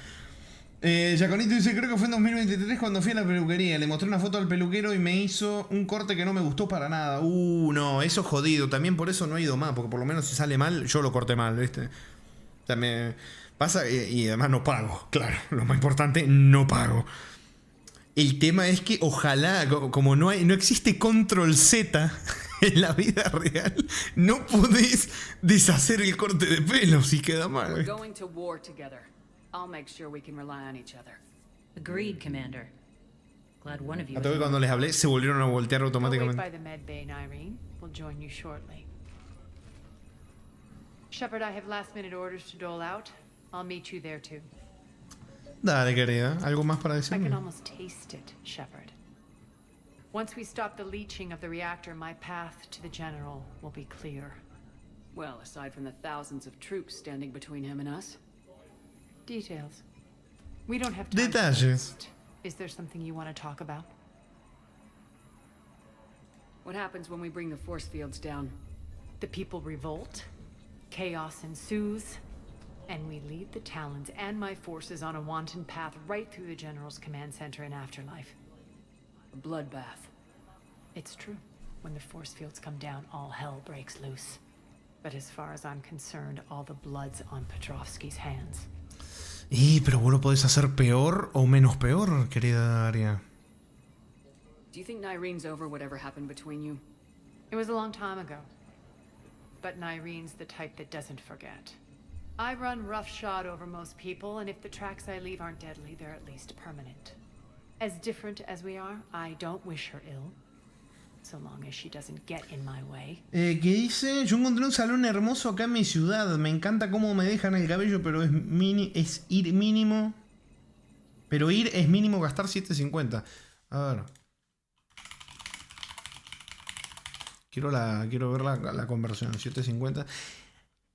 Speaker 7: Yaconito dice, creo que fue en 2023 cuando fui a la peluquería. Le mostré una foto al peluquero y me hizo un corte que no me gustó para nada. No, eso es jodido. También por eso no he ido más, porque por lo menos si sale mal, yo lo corté mal, ¿viste? O sea, me pasa y además no pago. Claro, lo más importante, no pago. El tema es que ojalá, como no existe control Z en la vida real, no podés deshacer el corte de pelo si queda mal.
Speaker 9: We're going to war together. I'll make sure we can rely on each other.
Speaker 8: Agreed, Commander. Glad one of you.
Speaker 7: Hasta que cuando les hablé se volvieron a voltear
Speaker 2: Go wait
Speaker 7: automáticamente.
Speaker 2: by the med bay, Nyreen. We'll join you shortly. Shepard, I have last-minute orders to dole out. I'll meet you there too.
Speaker 7: Dale, querida. ¿Algo más para
Speaker 2: I can
Speaker 7: decirme?
Speaker 2: almost taste it, Shepard. Once we stop the leaching of the reactor, my path to the General will be clear.
Speaker 9: Well, aside from the thousands of troops standing between him and us.
Speaker 2: Details. We don't have time.
Speaker 7: Detalles.
Speaker 2: Is there something you want to talk about?
Speaker 9: What happens when we bring the force fields down?
Speaker 2: The people revolt, chaos ensues, and we lead the Talons and my forces on a wanton path right through the General's command center and afterlife.
Speaker 9: A bloodbath.
Speaker 2: It's true. When the force fields come down, all hell breaks loose. But as far as I'm concerned, all the blood's on Petrovsky's hands.
Speaker 7: Pero vos lo podés hacer peor o menos peor, querida Arya.
Speaker 9: Do you think Nyreen's over whatever happened between you?
Speaker 2: It was a long time ago. But Nyreen's the type that doesn't forget. I run roughshod over most people, and if the tracks I leave aren't deadly, they're at least permanent. As different as we are, I don't wish her ill. So long as she doesn't get in my way.
Speaker 7: ¿Qué dice? Yo encontré un salón hermoso acá en mi ciudad. Me encanta cómo me dejan el cabello, pero es ir mínimo. Pero ir es mínimo gastar 7.50. A ver. Quiero ver la conversión. 7.50.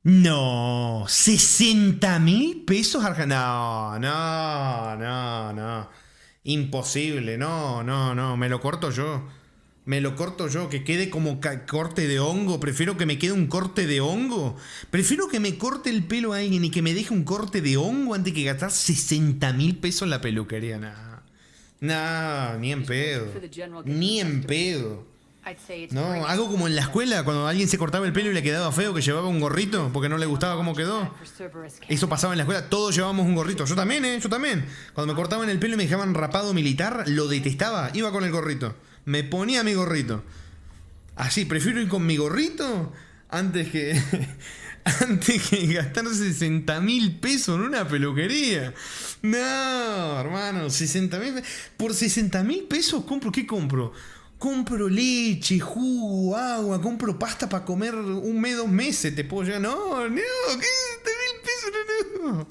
Speaker 7: No. 60.000 pesos argentinos. No. Imposible. No. Me lo corto yo. Que quede como corte de hongo. Prefiero que me quede un corte de hongo. Prefiero que me corte el pelo a alguien y que me deje un corte de hongo antes que gastar 60.000 pesos en la peluquería. No, ni en pedo. Ni en pedo. No, algo como en la escuela, cuando alguien se cortaba el pelo y le quedaba feo, que llevaba un gorrito porque no le gustaba cómo quedó. Eso pasaba en la escuela, todos llevábamos un gorrito. Yo también. Cuando me cortaban el pelo y me dejaban rapado militar, lo detestaba. Iba con el gorrito. Me ponía mi gorrito. Así, prefiero ir con mi gorrito antes que gastar 60.000 pesos en una peluquería. No, hermano, 60.000. Por 60.000 pesos ¿qué compro? Compro leche, jugo, agua, compro pasta para comer 1 mes, 2 meses. Te puedo llegar. No, ¿qué 60.000 pesos? No.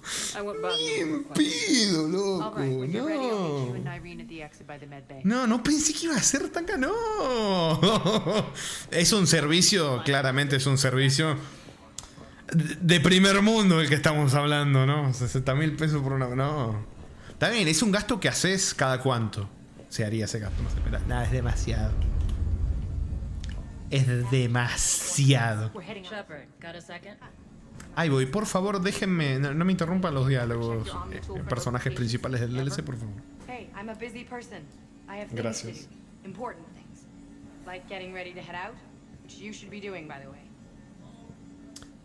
Speaker 7: Bien pido, loco. No pensé que iba a ser tan caro. No. Es un servicio, claramente es un servicio de primer mundo el que estamos hablando, ¿no? 60.000 pesos por una. No. Está bien, es un gasto que haces cada cuánto. Se haría ese gasto, no sé, pero nada, es demasiado. Es demasiado. Ahí voy, por favor, déjenme. No me interrumpan los diálogos. Personajes principales del DLC, por favor.
Speaker 13: Hey, I'm a busy person. I have things
Speaker 7: Gracias.
Speaker 13: to do. Important things. Like getting ready to head out? Which you should be doing, by the way.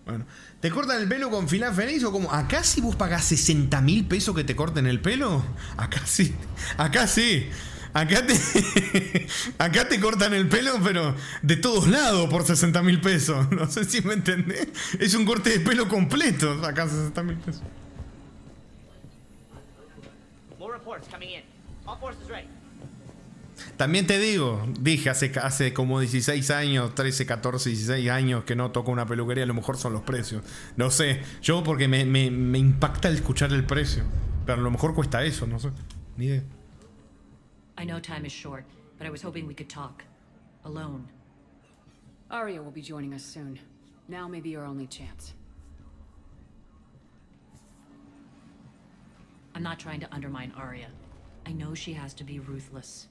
Speaker 7: Bueno, ¿te cortan el pelo con Filan Feliz o como? ¿Acá sí vos pagás 60.000 pesos que te corten el pelo? Acá sí. Acá sí. Acá te cortan el pelo, pero de todos lados por 60.000 pesos. No sé si me entendés. Es un corte de pelo completo. Acá 60.000 pesos.
Speaker 23: More reports coming in. All forces ready.
Speaker 7: También te digo, dije hace como 16 años, 13, 14, 16 años que no toco una peluquería, a lo mejor son los precios. No sé, yo porque me impacta el escuchar el precio. Pero a lo mejor cuesta eso, no sé. Ni idea.
Speaker 8: I know time is short, but I was hoping we could talk. Alone.
Speaker 9: Arya will be joining us soon. Now may be your only chance.
Speaker 8: I'm not trying to undermine Arya. I know she has to be ruthless.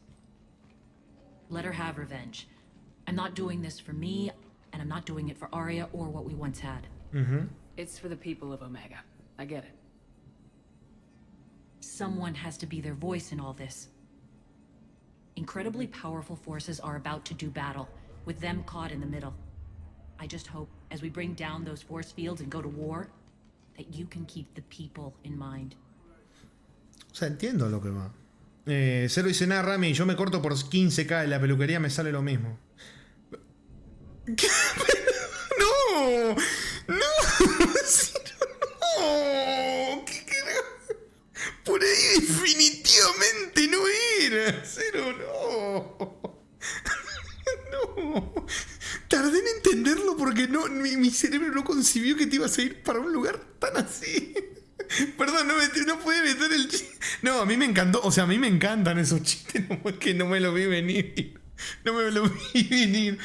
Speaker 8: Let her have revenge. I'm not doing this for me, and I'm not doing it for Arya or what we once had.
Speaker 9: It's for the people of Omega. I get it.
Speaker 8: Someone has to be their voice in all this. Incredibly powerful forces are about to do battle, with them caught in the middle. I just hope, as we bring down those force fields and go to war, that you can keep the people in mind.
Speaker 7: O sea, entiendo lo que va. Cero dice, nada, Rami, yo me corto por 15k y la peluquería me sale lo mismo. ¿Qué? ¡No! ¡No! ¡No! ¿Qué carajo? Por ahí definitivamente no era. Cero, no. No. Tardé en entenderlo porque mi cerebro no concibió que te ibas a ir para un lugar tan así. Perdón, no pude meter el chiste. No, a mí me encantó. O sea, a mí me encantan esos chistes. No, es que no me lo vi venir. No me lo vi venir.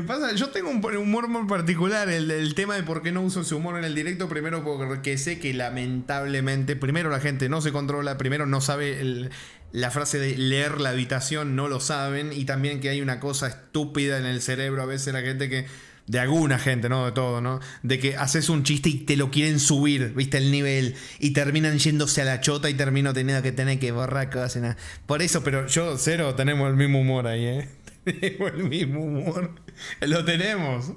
Speaker 7: Pasa, yo tengo un humor muy particular. El tema de por qué no uso ese humor en el directo. Primero porque sé que lamentablemente, primero la gente no se controla. Primero no sabe la frase de leer la habitación, no lo saben. Y también que hay una cosa estúpida en el cerebro. A veces la gente que... De alguna gente, no de todo, ¿no? De que haces un chiste y te lo quieren subir, ¿viste? El nivel. Y terminan yéndose a la chota y termino teniendo que tener que borrar cosas. ¿No? Por eso, pero yo, Cero, tenemos el mismo humor ahí, ¿eh? Tenemos el mismo humor. Lo tenemos.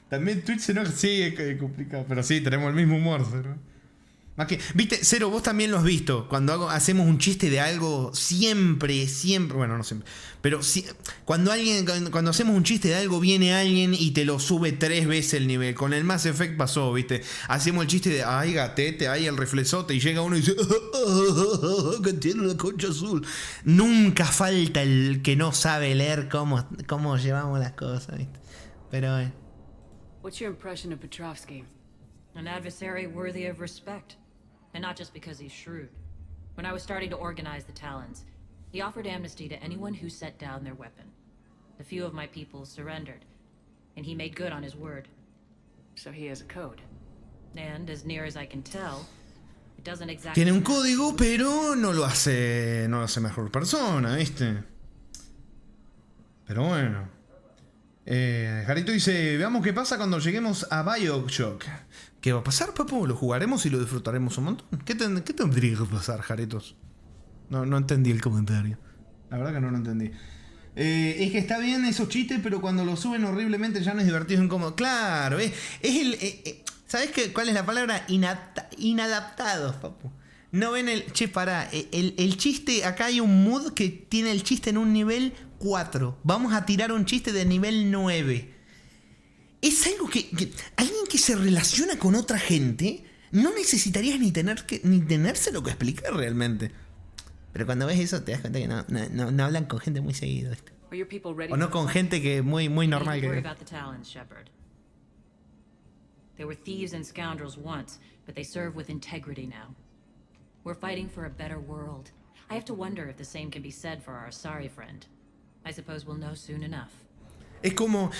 Speaker 7: También Twitch, ¿no? Sí, es complicado. Pero sí, tenemos el mismo humor, Cero. Más que, viste, Cero, vos también lo has visto. Cuando hacemos un chiste de algo, siempre, bueno, no siempre, pero cuando hacemos un chiste de algo, viene alguien y te lo sube 3 veces el nivel. Con el Mass Effect pasó, viste. Hacemos el chiste de, ay, gatete, ay, el reflezote, y llega uno y dice, que tiene una concha azul. Nunca falta el que no sabe leer cómo llevamos las cosas, viste. Pero,
Speaker 9: What's your impression of Petrovsky?
Speaker 8: An adversary worthy of respect. And not just because he's shrewd. When I was starting to organize the Talons, he offered amnesty to anyone who set down their weapon. A few of my people surrendered, and he made good on his word.
Speaker 9: So he has a code.
Speaker 8: And as near as I can tell, it doesn't exactly...
Speaker 7: Tiene un código, pero no lo hace mejor persona, ¿viste? Pero bueno. Jarito dice, veamos qué pasa cuando lleguemos a Bioshock. ¿Qué va a pasar, papu? Lo jugaremos y lo disfrutaremos un montón. ¿Qué tendría que pasar, Jaritos? No entendí el comentario. La verdad que no lo entendí. Es que está bien esos chistes, pero cuando lo suben horriblemente ya no es divertido, es incómodo. Claro, es ¿sabes cuál es la palabra? Inadaptados, papu. No ven el... Che, pará. El chiste... Acá hay un mood que tiene el chiste en un nivel 4. Vamos a tirar un chiste de nivel 9. Es algo que alguien que se relaciona con otra gente no necesitarías ni tenérselo que explicar realmente. Pero cuando ves eso te das cuenta que no hablan con gente muy seguido. O no con gente que muy normal.
Speaker 8: They were thieves and scoundrels once, but they serve with integrity now. We're fighting for a better world. I have to wonder if the same can be said for our Asari friend. I suppose we'll know soon enough.
Speaker 7: Es como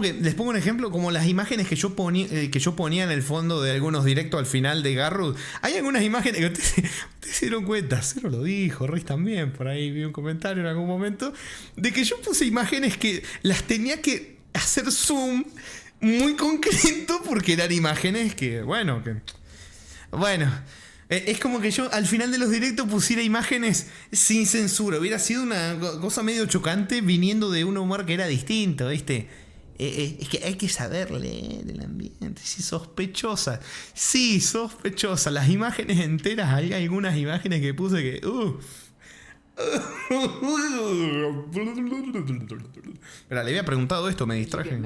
Speaker 7: que, les pongo un ejemplo, como las imágenes que yo ponía en el fondo de algunos directos al final de Garrud. Hay algunas imágenes que ustedes se dieron cuenta, Cero lo dijo, Riz también, por ahí vi un comentario en algún momento, de que yo puse imágenes que las tenía que hacer zoom muy concreto porque eran imágenes que, bueno, Es como que yo al final de los directos pusiera imágenes sin censura. Hubiera sido una cosa medio chocante viniendo de un humor que era distinto, ¿viste? Es que hay que saber leer el ambiente. Sí, sospechosa. Sí, sospechosa. Las imágenes enteras, hay algunas imágenes que puse que... Mira, le había preguntado esto, me distraje.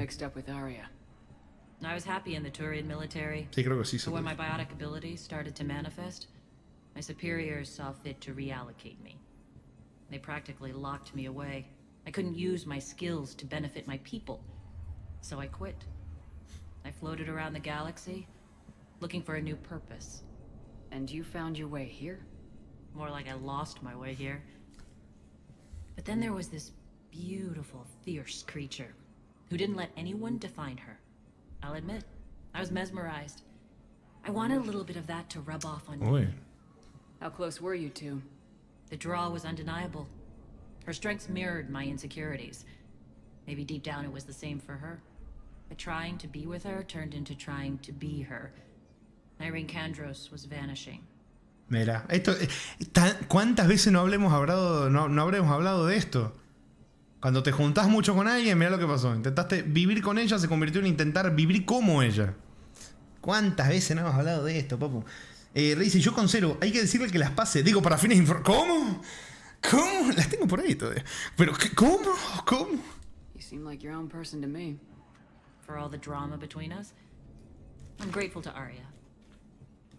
Speaker 8: I was happy in the Turian military.
Speaker 7: Sí, creo que sí.
Speaker 8: But when my biotic abilities started to manifest, my superiors saw fit to reallocate me. They practically locked me away. I couldn't use my skills to benefit my people. So I quit. I floated around the galaxy, looking for a new purpose.
Speaker 3: And you found your way here?
Speaker 8: More like I lost my way here. But then there was this beautiful, fierce creature who didn't let anyone define her. I'll admit, I was mesmerized. I wanted a little bit of that to rub off on me.
Speaker 3: How close were you two?
Speaker 8: The draw was undeniable. Her strengths mirrored my insecurities. Maybe deep down it was the same for her. But trying to be with her turned into trying to be her. Irene Kandros was vanishing.
Speaker 7: Mira, esto, ¿cuántas veces no habremos hablado de esto? Cuando te juntás mucho con alguien, mira lo que pasó. Intentaste vivir con ella, se convirtió en intentar vivir como ella. ¿Cuántas veces no hemos hablado de esto, papu? Dice, yo con Zero, hay que decirle que las pase. Digo, para fines ¿Cómo? ¿Cómo? Las tengo por ahí todavía. Pero, ¿cómo? ¿Cómo?
Speaker 3: You seem like your own person to me.
Speaker 8: For all the drama between us, I'm grateful to Arya.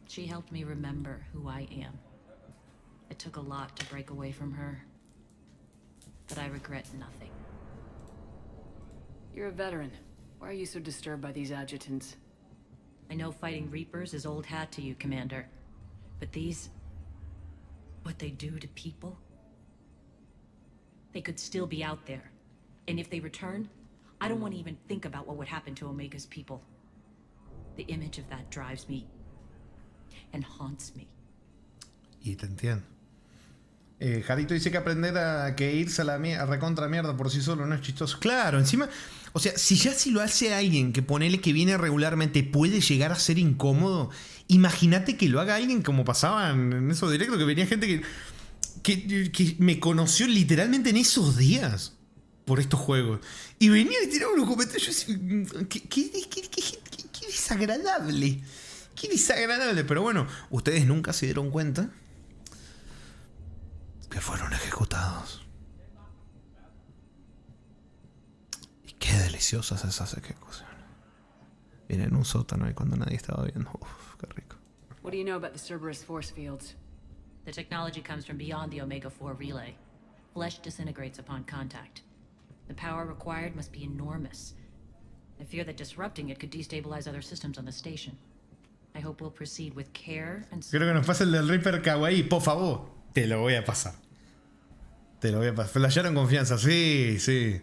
Speaker 8: She helped me remember who I am. It took a lot to break away from her. But I regret nothing.
Speaker 3: You're a veteran. Why are you so disturbed by these adjutants?
Speaker 8: I know fighting Reapers is old hat to you, Commander. But these... what they do to people? They could still be out there. And if they return, I don't want to even think about what would happen to Omega's people. The image of that drives me and haunts me.
Speaker 7: Y te entiendo. Jarito dice que aprender a que irse a la recontra mierda por sí solo no es chistoso. Claro, encima, o sea, si lo hace alguien que ponele que viene regularmente puede llegar a ser incómodo, imagínate que lo haga alguien como pasaba en esos directos, que venía gente que me conoció literalmente en esos días por estos juegos. Y venía y tiraba unos comentarios. Qué desagradable. Qué desagradable. Pero bueno, ustedes nunca se dieron cuenta que fueron ejecutados. Y qué deliciosas esas ejecuciones. Vienen en un sótano y cuando nadie estaba viendo. Uf, qué rico.
Speaker 3: What do you know about the Cerberus force fields?
Speaker 8: The technology comes from beyond the Omega-4 relay. Flesh disintegrates upon contact. The power required must be enormous. I fear that disrupting it could destabilize other systems on the station. I hope we'll proceed with care and...
Speaker 7: Creo que nos pasa el del Reaper Kawaii, por favor. Te lo voy a pasar. Te lo voy a pasar. Flashearon confianza, sí, sí.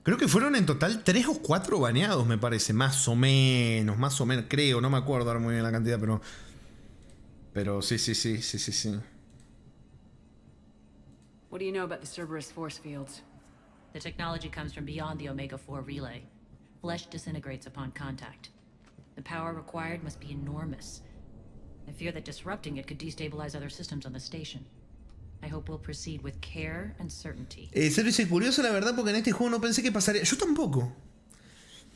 Speaker 7: Creo que fueron en total 3 o 4 baneados, me parece. Más o menos, creo. No me acuerdo ahora muy bien la cantidad, pero sí.
Speaker 3: What do you know about the Cerberus force fields?
Speaker 8: The technology comes from beyond the Omega-4 relay. Flesh disintegrates upon contact. The power required must be enormous. I fear that disrupting it could destabilize other systems on the station. I hope we'll proceed with care and certainty.
Speaker 7: Serio, es curioso la verdad porque en este juego no pensé que pasaría. Yo tampoco.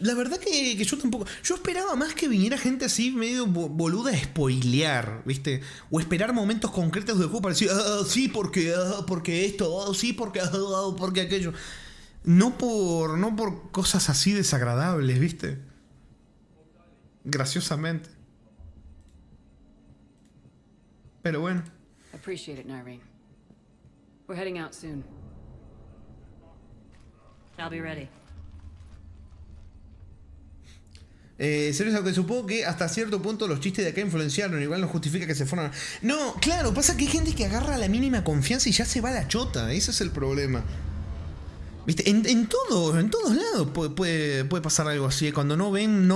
Speaker 7: La verdad que yo tampoco. Yo esperaba más que viniera gente así medio boluda a spoilear, ¿viste? O esperar momentos concretos del juego para decir, sí, porque esto, sí, porque aquello. No por cosas así desagradables, ¿viste? Graciosamente. Pero bueno.
Speaker 3: Appreciate it, Nyreen. We're heading out soon.
Speaker 8: I'll be ready.
Speaker 7: Serio, que supongo que hasta cierto punto los chistes de acá influenciaron. Igual no justifica que se fueran. No, claro, pasa que hay gente que agarra la mínima confianza y ya se va a la chota. Ese es el problema. ¿Viste? En todos lados puede pasar algo así. Cuando no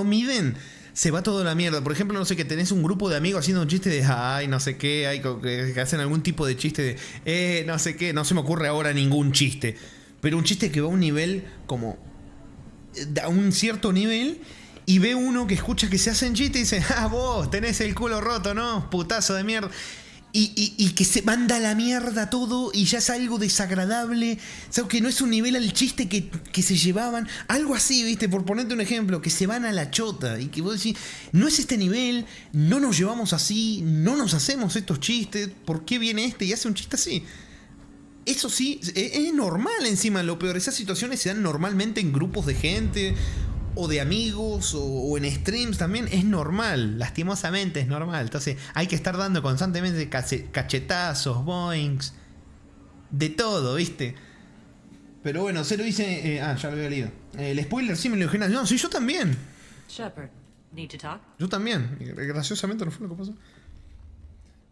Speaker 7: miden, se va todo a la mierda. Por ejemplo, no sé, que tenés un grupo de amigos haciendo un chiste de ay, no sé qué, hay que hacen algún tipo de chiste de no sé qué, no se me ocurre ahora ningún chiste. Pero un chiste que va a un nivel como a un cierto nivel y ve uno que escucha que se hacen chistes y dice, ah, vos tenés el culo roto, ¿no? Putazo de mierda. Y que se manda a la mierda todo y ya es algo desagradable. O sea, que no es un nivel al chiste que se llevaban. Algo así, ¿viste? Por ponerte un ejemplo, que se van a la chota. Y que vos decís, no es este nivel, no nos llevamos así, no nos hacemos estos chistes. ¿Por qué viene este y hace un chiste así? Eso sí, es normal encima. Lo peor, esas situaciones se dan normalmente en grupos de gente o de amigos o en streams también. Es normal, lastimosamente es normal. Entonces hay que estar dando constantemente cachetazos, boings, de todo, ¿viste? Pero bueno, Zero dice... ya lo había leído. El spoiler sí me lo dijeron. No, sí, yo también.
Speaker 8: Shepard, need to talk?
Speaker 7: Yo también. Graciosamente no fue lo que pasó.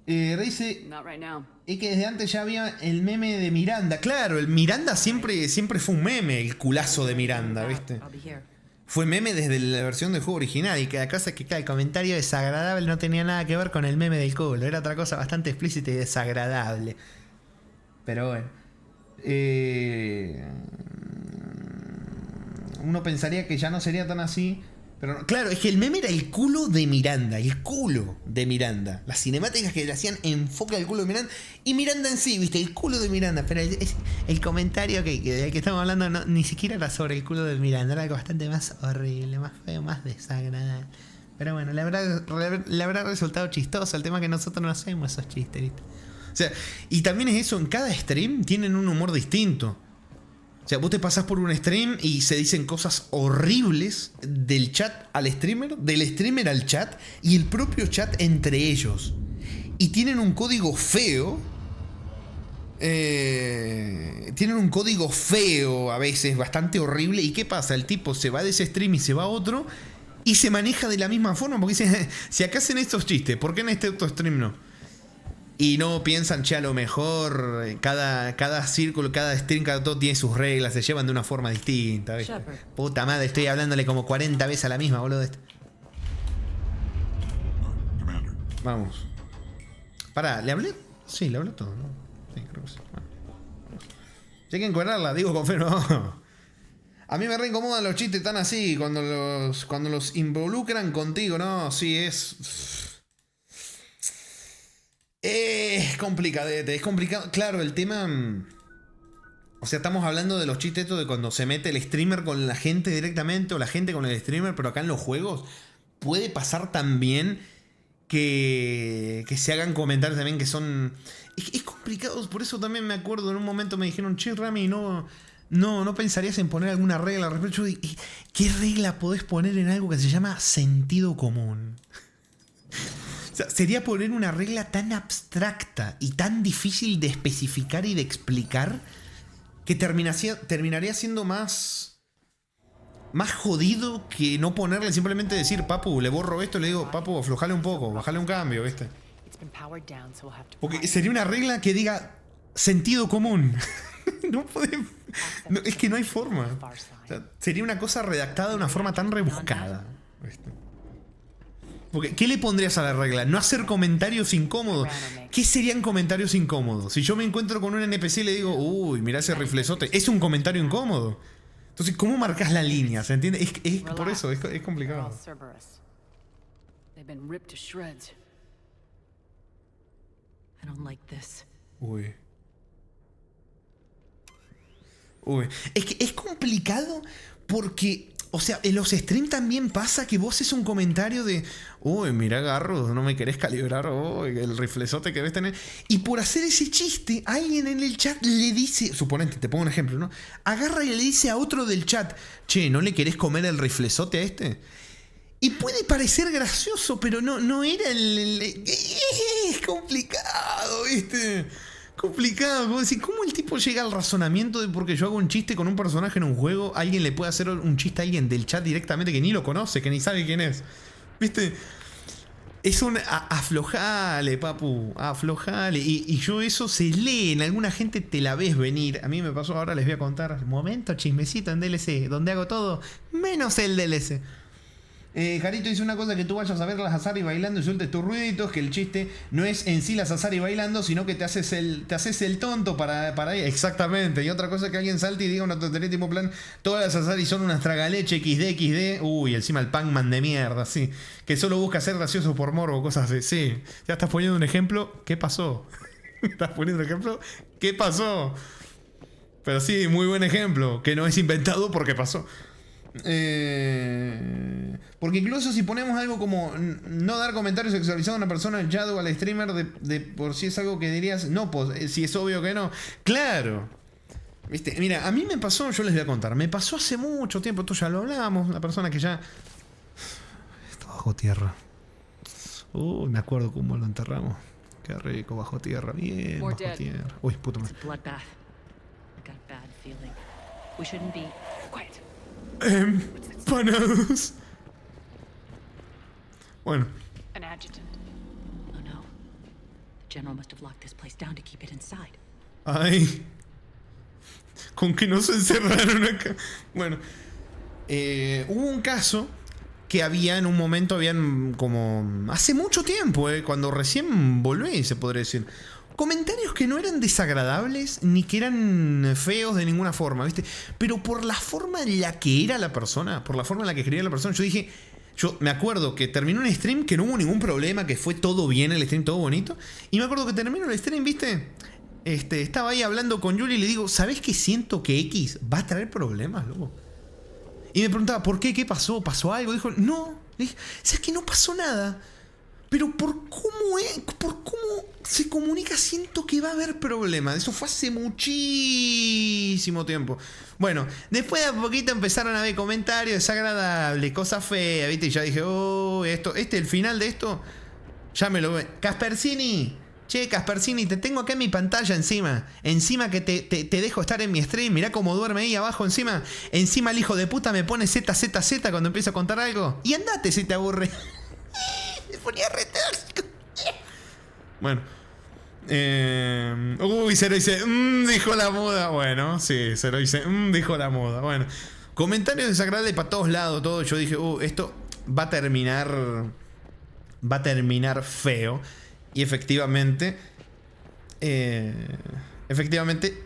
Speaker 7: Dice...
Speaker 9: Not right now.
Speaker 7: Es que desde antes ya había el meme de Miranda. Claro, el Miranda siempre fue un meme, el culazo de Miranda, ¿viste? Fue meme desde la versión del juego original. Y cada cosa que el comentario desagradable no tenía nada que ver con el meme del culo. Era otra cosa bastante explícita y desagradable. Pero bueno. Uno pensaría que ya no sería tan así. Pero no. Claro, es que el meme era el culo de Miranda. El culo de Miranda. Las cinemáticas que le hacían enfoque al culo de Miranda. Y Miranda en sí, ¿viste? El culo de Miranda. Pero el comentario del que estamos hablando no, ni siquiera era sobre el culo de Miranda. Era algo bastante más horrible, más feo, más desagradable. Pero bueno, le habrá resultado chistoso. El tema es que nosotros no hacemos esos chistes, ¿viste? O sea, y también es eso. En cada stream tienen un humor distinto. O sea, vos te pasás por un stream y se dicen cosas horribles del chat al streamer, del streamer al chat y el propio chat entre ellos. Y tienen un código feo. Tienen un código feo a veces, bastante horrible. ¿Y qué pasa? El tipo se va de ese stream y se va a otro y se maneja de la misma forma. Porque dicen, si acá hacen estos chistes, ¿por qué en este otro stream no? Y no piensan, che, a lo mejor cada círculo, cada stream, cada todo tiene sus reglas, se llevan de una forma distinta, ¿viste? Puta madre, estoy hablándole como 40 veces a la misma, boludo. Vamos. Pará, ¿le hablé? Sí, le hablé todo, ¿no? Sí, creo que sí. Bueno. Si hay que encuadrarla, digo con fe, no. A mí me re incomodan los chistes tan así, cuando los involucran contigo, ¿no? Sí, es complicadete, es complicado. Claro, el tema... O sea, estamos hablando de los chistes estos de cuando se mete el streamer con la gente directamente o la gente con el streamer, pero acá en los juegos puede pasar también que se hagan comentarios también que son... Es complicado, por eso también me acuerdo, en un momento me dijeron, che, Rami, no pensarías en poner alguna regla al respecto. Yo, ¿qué regla podés poner en algo que se llama sentido común? O sea, sería poner una regla tan abstracta y tan difícil de especificar y de explicar que terminaría siendo más jodido que no ponerle, simplemente decir, papu, le borro esto, le digo, papu, aflojale un poco, bajale un cambio, ¿viste? Porque sería una regla que diga sentido común. No podemos. No, es que no hay forma. O sea, sería una cosa redactada de una forma tan rebuscada, ¿viste? Porque, ¿qué le pondrías a la regla? No hacer comentarios incómodos. ¿Qué serían comentarios incómodos? Si yo me encuentro con un NPC y le digo, uy, mirá ese riflezote, es un comentario incómodo. Entonces, ¿cómo marcas la línea? ¿Se entiende? Es por eso, es complicado. Uy. Es que es complicado porque... O sea, en los streams también pasa que vos haces un comentario de, uy, mira, Garro, no me querés calibrar, uy, el riflezote que ves tener. Y por hacer ese chiste, alguien en el chat le dice, suponete, te pongo un ejemplo, ¿no? Agarra y le dice a otro del chat, che, ¿no le querés comer el riflezote a este? Y puede parecer gracioso, pero no era es complicado, ¿viste? Complicado, como decir, ¿cómo el tipo llega al razonamiento de porque yo hago un chiste con un personaje en un juego, alguien le puede hacer un chiste a alguien del chat directamente que ni lo conoce, que ni sabe quién es? ¿Viste? Es un aflojale, papu, aflojale. Y yo eso se lee, en alguna gente te la ves venir. A mí me pasó, ahora les voy a contar, momento chismecito en DLC, donde hago todo, menos el DLC. Jarito dice una cosa: que tú vayas a ver las Azari bailando y sueltes tus ruiditos, que el chiste no es en sí las Azari bailando, sino que te haces el tonto para ir. Exactamente. Y otra cosa, que alguien salte y diga una tontería tipo plan: todas las Azari son unas tragaleche XD. Uy, encima el Pac-Man de mierda, sí. Que solo busca ser gracioso por morbo, cosas así. Sí. Ya estás poniendo un ejemplo. ¿Qué pasó? ¿Estás poniendo un ejemplo? ¿Qué pasó? Pero sí, muy buen ejemplo. Que no es inventado porque pasó. Porque incluso si ponemos algo como no dar comentarios sexualizados a una persona en chat o al streamer, de por sí es algo que dirías, no, pues si es obvio que no. Claro. ¿Viste? Mira, a mí me pasó, yo les voy a contar, me pasó hace mucho tiempo, esto ya lo hablábamos, la persona que ya está bajo tierra. Me acuerdo cómo lo enterramos. Qué rico, bajo tierra, bien, bajo tierra. Uy, puto madre.
Speaker 8: Bloodbath. I got a bad feeling. We shouldn't be quiet.
Speaker 7: Empanados. Bueno.
Speaker 2: An adjutant.
Speaker 8: Oh no. The general must have locked this place down to keep it inside.
Speaker 7: Ay. Con que no se encerraron acá. Bueno. Hubo un caso que había en un momento, habían como hace mucho tiempo, cuando recién volví, se podría decir, comentarios que no eran desagradables ni que eran feos de ninguna forma, ¿viste? Pero por la forma en la que era la persona, por la forma en la que escribía la persona, yo dije, yo me acuerdo que terminó un stream que no hubo ningún problema, que fue todo bien el stream, todo bonito, y me acuerdo que terminó el stream, ¿viste? Estaba ahí hablando con Yuli y le digo, ¿sabés que siento que X va a traer problemas, loco? Y me preguntaba, ¿por qué? ¿Qué pasó? ¿Pasó algo? Dijo, no. Le dije, ¿sabes que no pasó nada? Pero por cómo se comunica, siento que va a haber problemas. Eso fue hace muchísimo tiempo. Bueno, después de a poquito empezaron a haber comentarios desagradables, cosas feas, ¿viste? Y ya dije, el final de esto, ya me lo ve. Caspersini. Che, Caspersini, te tengo acá en mi pantalla encima. Encima que te dejo estar en mi stream. Mirá cómo duerme ahí abajo encima. Encima el hijo de puta me pone ZZZ cuando empiezo a contar algo. Y andate si te aburre. Me ponía re tóxico. Bueno. Cero dice, dijo la moda. Bueno, sí, Cero dice, dijo la moda. Bueno. Comentarios desagradables para todos lados, todo. Yo dije, esto va a terminar feo. Y efectivamente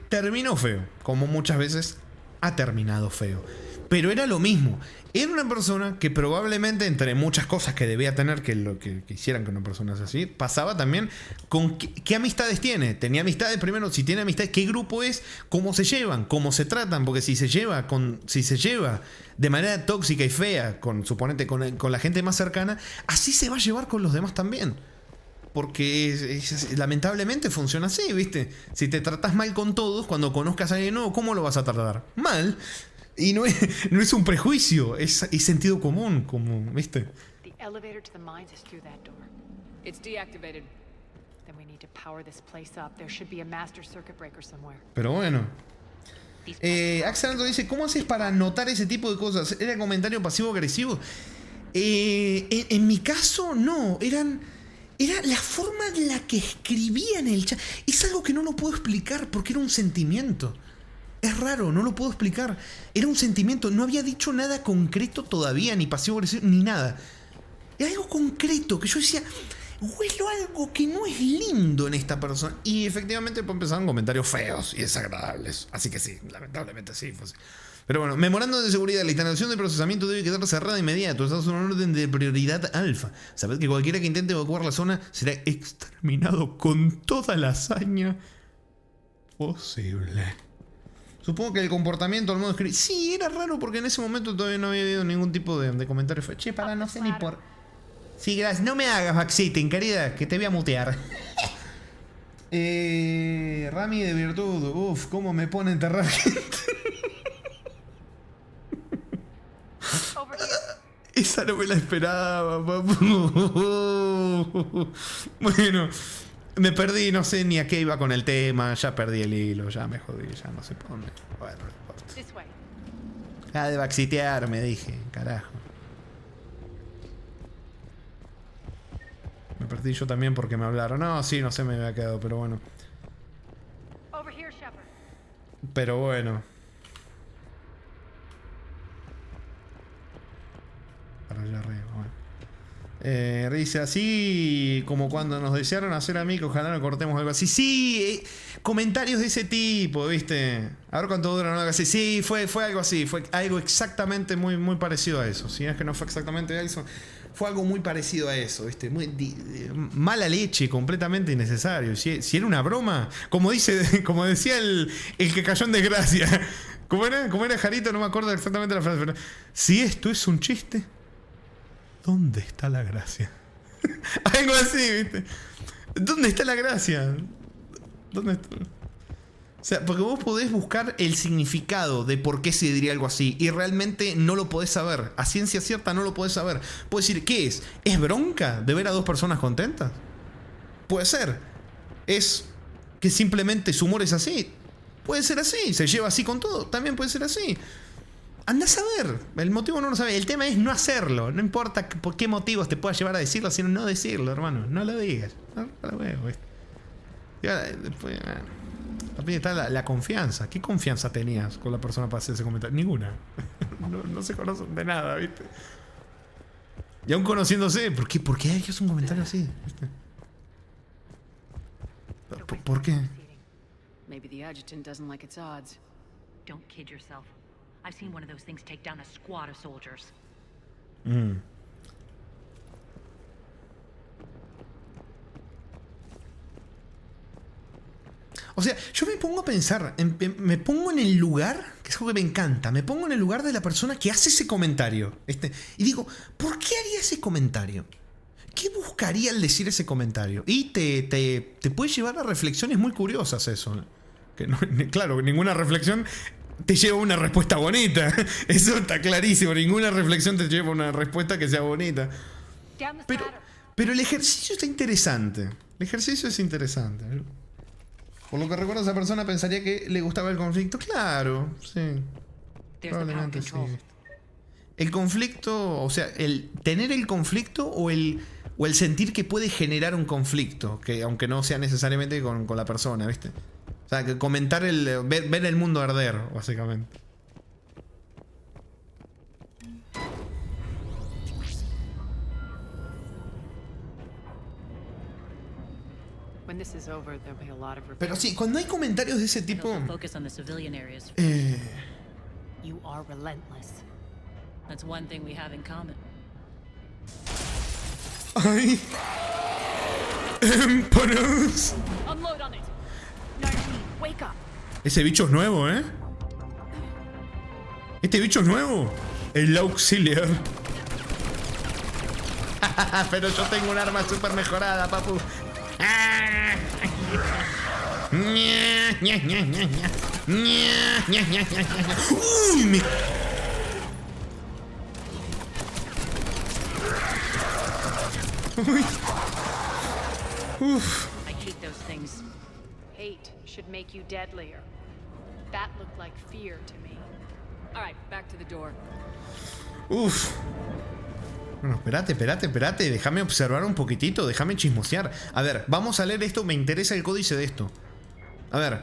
Speaker 7: terminó feo, como muchas veces ha terminado feo. Pero era lo mismo. Era una persona que probablemente, entre muchas cosas que debía tener, que lo que hicieran que una persona sea así, pasaba también con qué amistades tiene. Tenía amistades, primero, si tiene amistades, qué grupo es, cómo se llevan, cómo se tratan, porque si se lleva de manera tóxica y fea con la gente más cercana, así se va a llevar con los demás también. Porque lamentablemente funciona así, ¿viste? Si te tratas mal con todos, cuando conozcas a alguien nuevo, ¿cómo lo vas a tratar? Mal. Y no es un prejuicio, es sentido común, como, ¿viste?
Speaker 2: The elevator to the mines is through that door.
Speaker 9: It's deactivated.
Speaker 2: Then we need to power this place up. There should be a master circuit breaker somewhere.
Speaker 7: Pero bueno. Axel dice, ¿cómo haces para notar ese tipo de cosas? ¿Era comentario pasivo-agresivo? En mi caso, no. Era la forma en la que escribía en el chat. Es algo que no lo puedo explicar porque era un sentimiento. Es raro, no lo puedo explicar. Era un sentimiento. No había dicho nada concreto todavía, ni pasivo-agresivo, ni nada. Era algo concreto que yo decía, huelo algo que no es lindo en esta persona. Y efectivamente empezaron comentarios feos y desagradables. Así que sí, lamentablemente sí fue así. Pero bueno, memorando de seguridad, la instalación de procesamiento debe quedar cerrada de inmediato. Estamos en un orden de prioridad alfa. Sabed que cualquiera que intente evacuar la zona será exterminado con toda la hazaña posible. Supongo que el comportamiento al modo escribir. Sí, era raro porque en ese momento todavía no había habido ningún tipo de comentario. Che, para, no sé ni por. Sí, gracias. No me hagas backseating, querida, que te voy a mutear. Rami de virtud. Uf, cómo me pone a enterrar gente. Esa no me la esperaba, papu. Bueno, me perdí, no sé ni a qué iba con el tema. Ya perdí el hilo, ya me jodí, ya no sé por dónde. Bueno, no importa. Ah, de backsitear, me dije, carajo. Me perdí yo también porque me hablaron. No, sí, no sé, me había quedado, pero bueno. Pero bueno. para allá arriba. Bueno. Dice, así como cuando nos desearon hacer amigos, ojalá no cortemos algo así. Sí, comentarios de ese tipo, ¿viste? A ver cuánto dura algo así. Sí, fue algo así. Fue algo exactamente muy parecido a eso. Si es que no fue exactamente eso, fue algo muy parecido a eso, ¿viste? Mala leche, completamente innecesario. Si era una broma, como decía el que cayó en desgracia. ¿Cómo era Jarito? No me acuerdo exactamente la frase. Pero si esto es un chiste, ¿dónde está la gracia? Algo así, ¿viste? ¿Dónde está la gracia? ¿Dónde está? O sea, porque vos podés buscar el significado de por qué se diría algo así y realmente no lo podés saber. A ciencia cierta no lo podés saber. Puedes decir, ¿qué es? ¿Es bronca de ver a dos personas contentas? Puede ser. ¿Es que simplemente su humor es así? Puede ser así. ¿Se lleva así con todo? También puede ser así. Anda a saber. El motivo no lo sabes. El tema es no hacerlo. No importa por qué motivos te pueda llevar a decirlo, sino no decirlo, hermano. No lo digas. No lo veo, ¿viste? Después, también está la confianza. ¿Qué confianza tenías con la persona para hacer ese comentario? Ninguna. No se conocen de nada, ¿viste? Y aún conociéndose, ¿por qué harías un comentario así? ¿Viste? ¿Por qué?
Speaker 3: Maybe the adjutant doesn't like its odds.
Speaker 8: Don't kid yourself. I've seen one of those things take down a squad of soldiers.
Speaker 7: O sea, yo me pongo a pensar, me pongo en el lugar, que es algo que me encanta, me pongo en el lugar de la persona que hace ese comentario. Y digo, ¿por qué haría ese comentario? ¿Qué buscaría al decir ese comentario? Y te puede llevar a reflexiones muy curiosas eso. Que no, claro, ninguna reflexión te lleva a una respuesta bonita. Eso está clarísimo. Ninguna reflexión te lleva a una respuesta que sea bonita. Pero el ejercicio está interesante. El ejercicio es interesante. Por lo que recuerdo, esa persona pensaría que le gustaba el conflicto. Claro, sí. Probablemente sí. El conflicto, o sea, el tener el conflicto o el sentir que puede generar un conflicto, que aunque no sea necesariamente con la persona, ¿viste? O sea, que comentar ver el mundo arder, básicamente. Pero sí, cuando hay comentarios de ese tipo,
Speaker 8: You are relentless. That's one thing we have in common.
Speaker 7: ¡ay! ¡Émpanos!
Speaker 8: Unload on it. Wake up.
Speaker 7: Ese bicho es nuevo, ¿eh? Este bicho es nuevo. El auxiliar. Pero yo tengo un arma súper mejorada, papu. ¡Uy! Uy. Uf.
Speaker 2: I hate those things. Hate should make you deadlier. That looked like fear to me.
Speaker 3: All right, back to the door.
Speaker 7: Uf. Bueno, espérate. Déjame observar un poquitito, déjame chismosear. A ver, vamos a leer esto. Me interesa el códice de esto. A ver.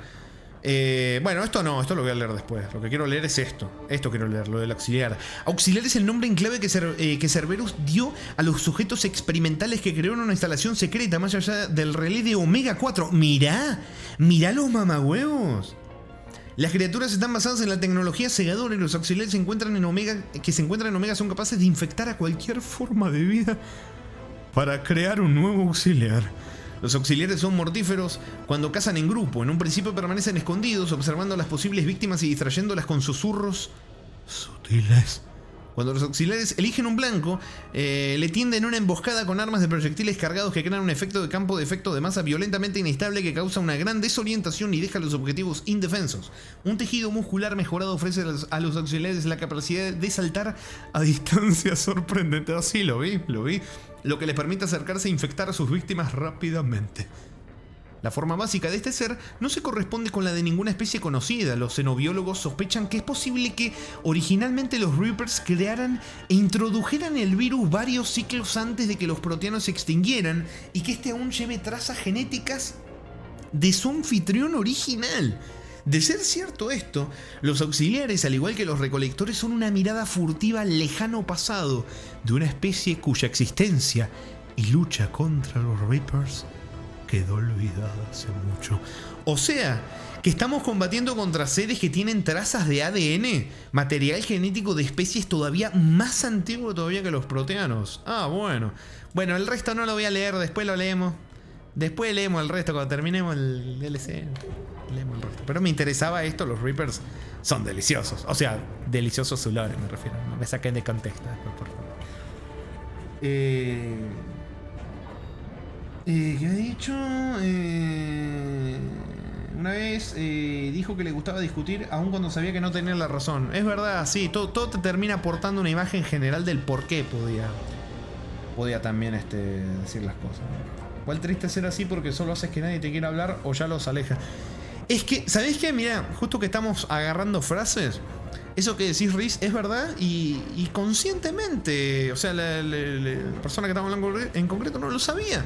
Speaker 7: Bueno, esto no, esto lo voy a leer después. Lo que quiero leer es esto. Esto quiero leer, lo del auxiliar. Auxiliar es el nombre en clave que Cerberus dio a los sujetos experimentales que crearon una instalación secreta más allá del relé de Omega 4. Mirá los mamagüevos. Las criaturas están basadas en la tecnología cegadora y los auxiliares que se encuentran en Omega son capaces de infectar a cualquier forma de vida para crear un nuevo auxiliar. Los auxiliares son mortíferos cuando cazan en grupo. En un principio permanecen escondidos, observando a las posibles víctimas y distrayéndolas con susurros sutiles. Cuando los auxiliares eligen un blanco, le tienden una emboscada con armas de proyectiles cargados que crean un efecto de campo de efecto de masa violentamente inestable que causa una gran desorientación y deja a los objetivos indefensos. Un tejido muscular mejorado ofrece a los auxiliares la capacidad de saltar a distancia sorprendente. Así lo vi. Lo que les permite acercarse e infectar a sus víctimas rápidamente. La forma básica de este ser no se corresponde con la de ninguna especie conocida. Los xenobiólogos sospechan que es posible que originalmente los Reapers crearan e introdujeran el virus varios ciclos antes de que los proteanos se extinguieran y que este aún lleve trazas genéticas de su anfitrión original. De ser cierto esto, los auxiliares, al igual que los recolectores, son una mirada furtiva al lejano pasado de una especie cuya existencia y lucha contra los Reapers quedó olvidada hace mucho. O sea, que estamos combatiendo contra seres que tienen trazas de ADN, material genético de especies todavía más antiguo todavía que los proteanos. Ah, bueno. Bueno, el resto no lo voy a leer, después lo leemos. Después leemos el resto cuando terminemos el DLC. Leemos el resto. Pero me interesaba esto, los Reapers son deliciosos. O sea, deliciosos su lore, me refiero. No me saquen de contexto después, por favor. ¿Qué ha dicho? Una vez dijo que le gustaba discutir aun cuando sabía que no tenía la razón. Es verdad, sí, todo te termina aportando una imagen general del por qué podía también decir las cosas. Igual triste ser así porque solo haces que nadie te quiera hablar o ya los alejas. Es que, ¿sabéis qué? Mirá, justo que estamos agarrando frases, eso que decís, Riz, es verdad y conscientemente. O sea, la persona que estamos hablando en concreto no lo sabía.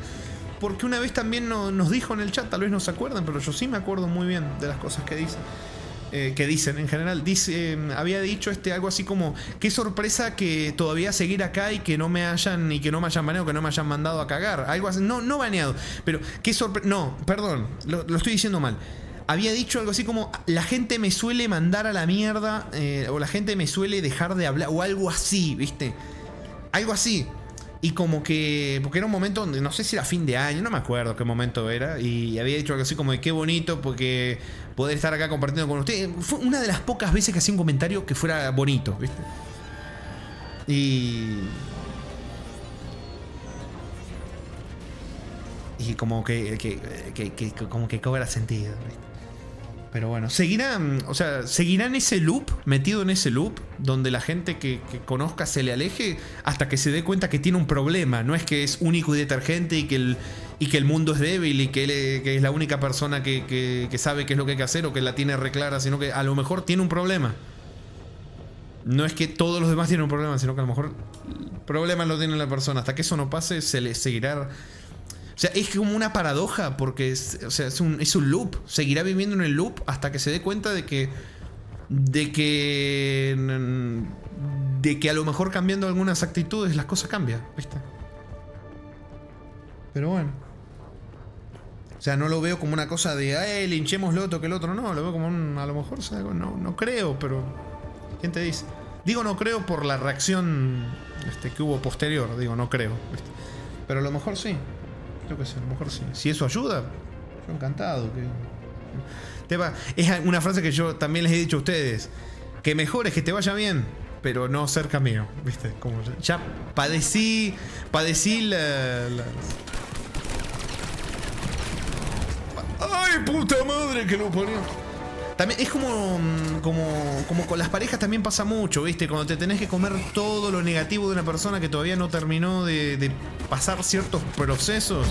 Speaker 7: Porque una vez también nos dijo en el chat, tal vez no se acuerdan, pero yo sí me acuerdo muy bien de las cosas que dicen. Que dicen en general. Había dicho algo así como: qué sorpresa que todavía seguir acá y que no me hayan baneado, que no me hayan mandado a cagar. Algo así. No baneado. Pero qué sorpresa. No, perdón, lo estoy diciendo mal. Había dicho algo así como: la gente me suele mandar a la mierda, o la gente me suele dejar de hablar, o algo así, ¿viste? Algo así. Y como que, porque era un momento donde, no sé si era fin de año, no me acuerdo qué momento era, y había dicho algo así como de qué bonito porque poder estar acá compartiendo con ustedes. Fue una de las pocas veces que hacía un comentario que fuera bonito, ¿viste? Y como que como que cobra sentido, ¿viste? Pero bueno, seguirá en ese loop, metido en ese loop, donde la gente que conozca se le aleje hasta que se dé cuenta que tiene un problema. No es que es único y detergente y que el mundo es débil y que es la única persona que sabe qué es lo que hay que hacer o que la tiene reclara, sino que a lo mejor tiene un problema. No es que todos los demás tienen un problema, sino que a lo mejor el problema lo tiene la persona. Hasta que eso no pase, se le seguirá. O sea, es como una paradoja porque es un loop. Seguirá viviendo en el loop hasta que se dé cuenta de que a lo mejor cambiando algunas actitudes las cosas cambian, ¿viste? Pero bueno. O sea, no lo veo como una cosa de linchémoslo, toque el otro. No, lo veo como a lo mejor, o sea, no creo, pero ¿quién te dice? Digo no creo por la reacción que hubo posterior. Digo, no creo, ¿viste? Pero a lo mejor sí. Creo que sí, a lo mejor sí. Si eso ayuda, yo encantado. Es una frase que yo también les he dicho a ustedes. Que mejor es que te vaya bien, pero no cerca mío, ¿viste? Como ya padecí ¡ay, puta madre que lo ponía! También es como con las parejas también pasa mucho, ¿viste? Cuando te tenés que comer todo lo negativo de una persona que todavía no terminó de pasar ciertos procesos.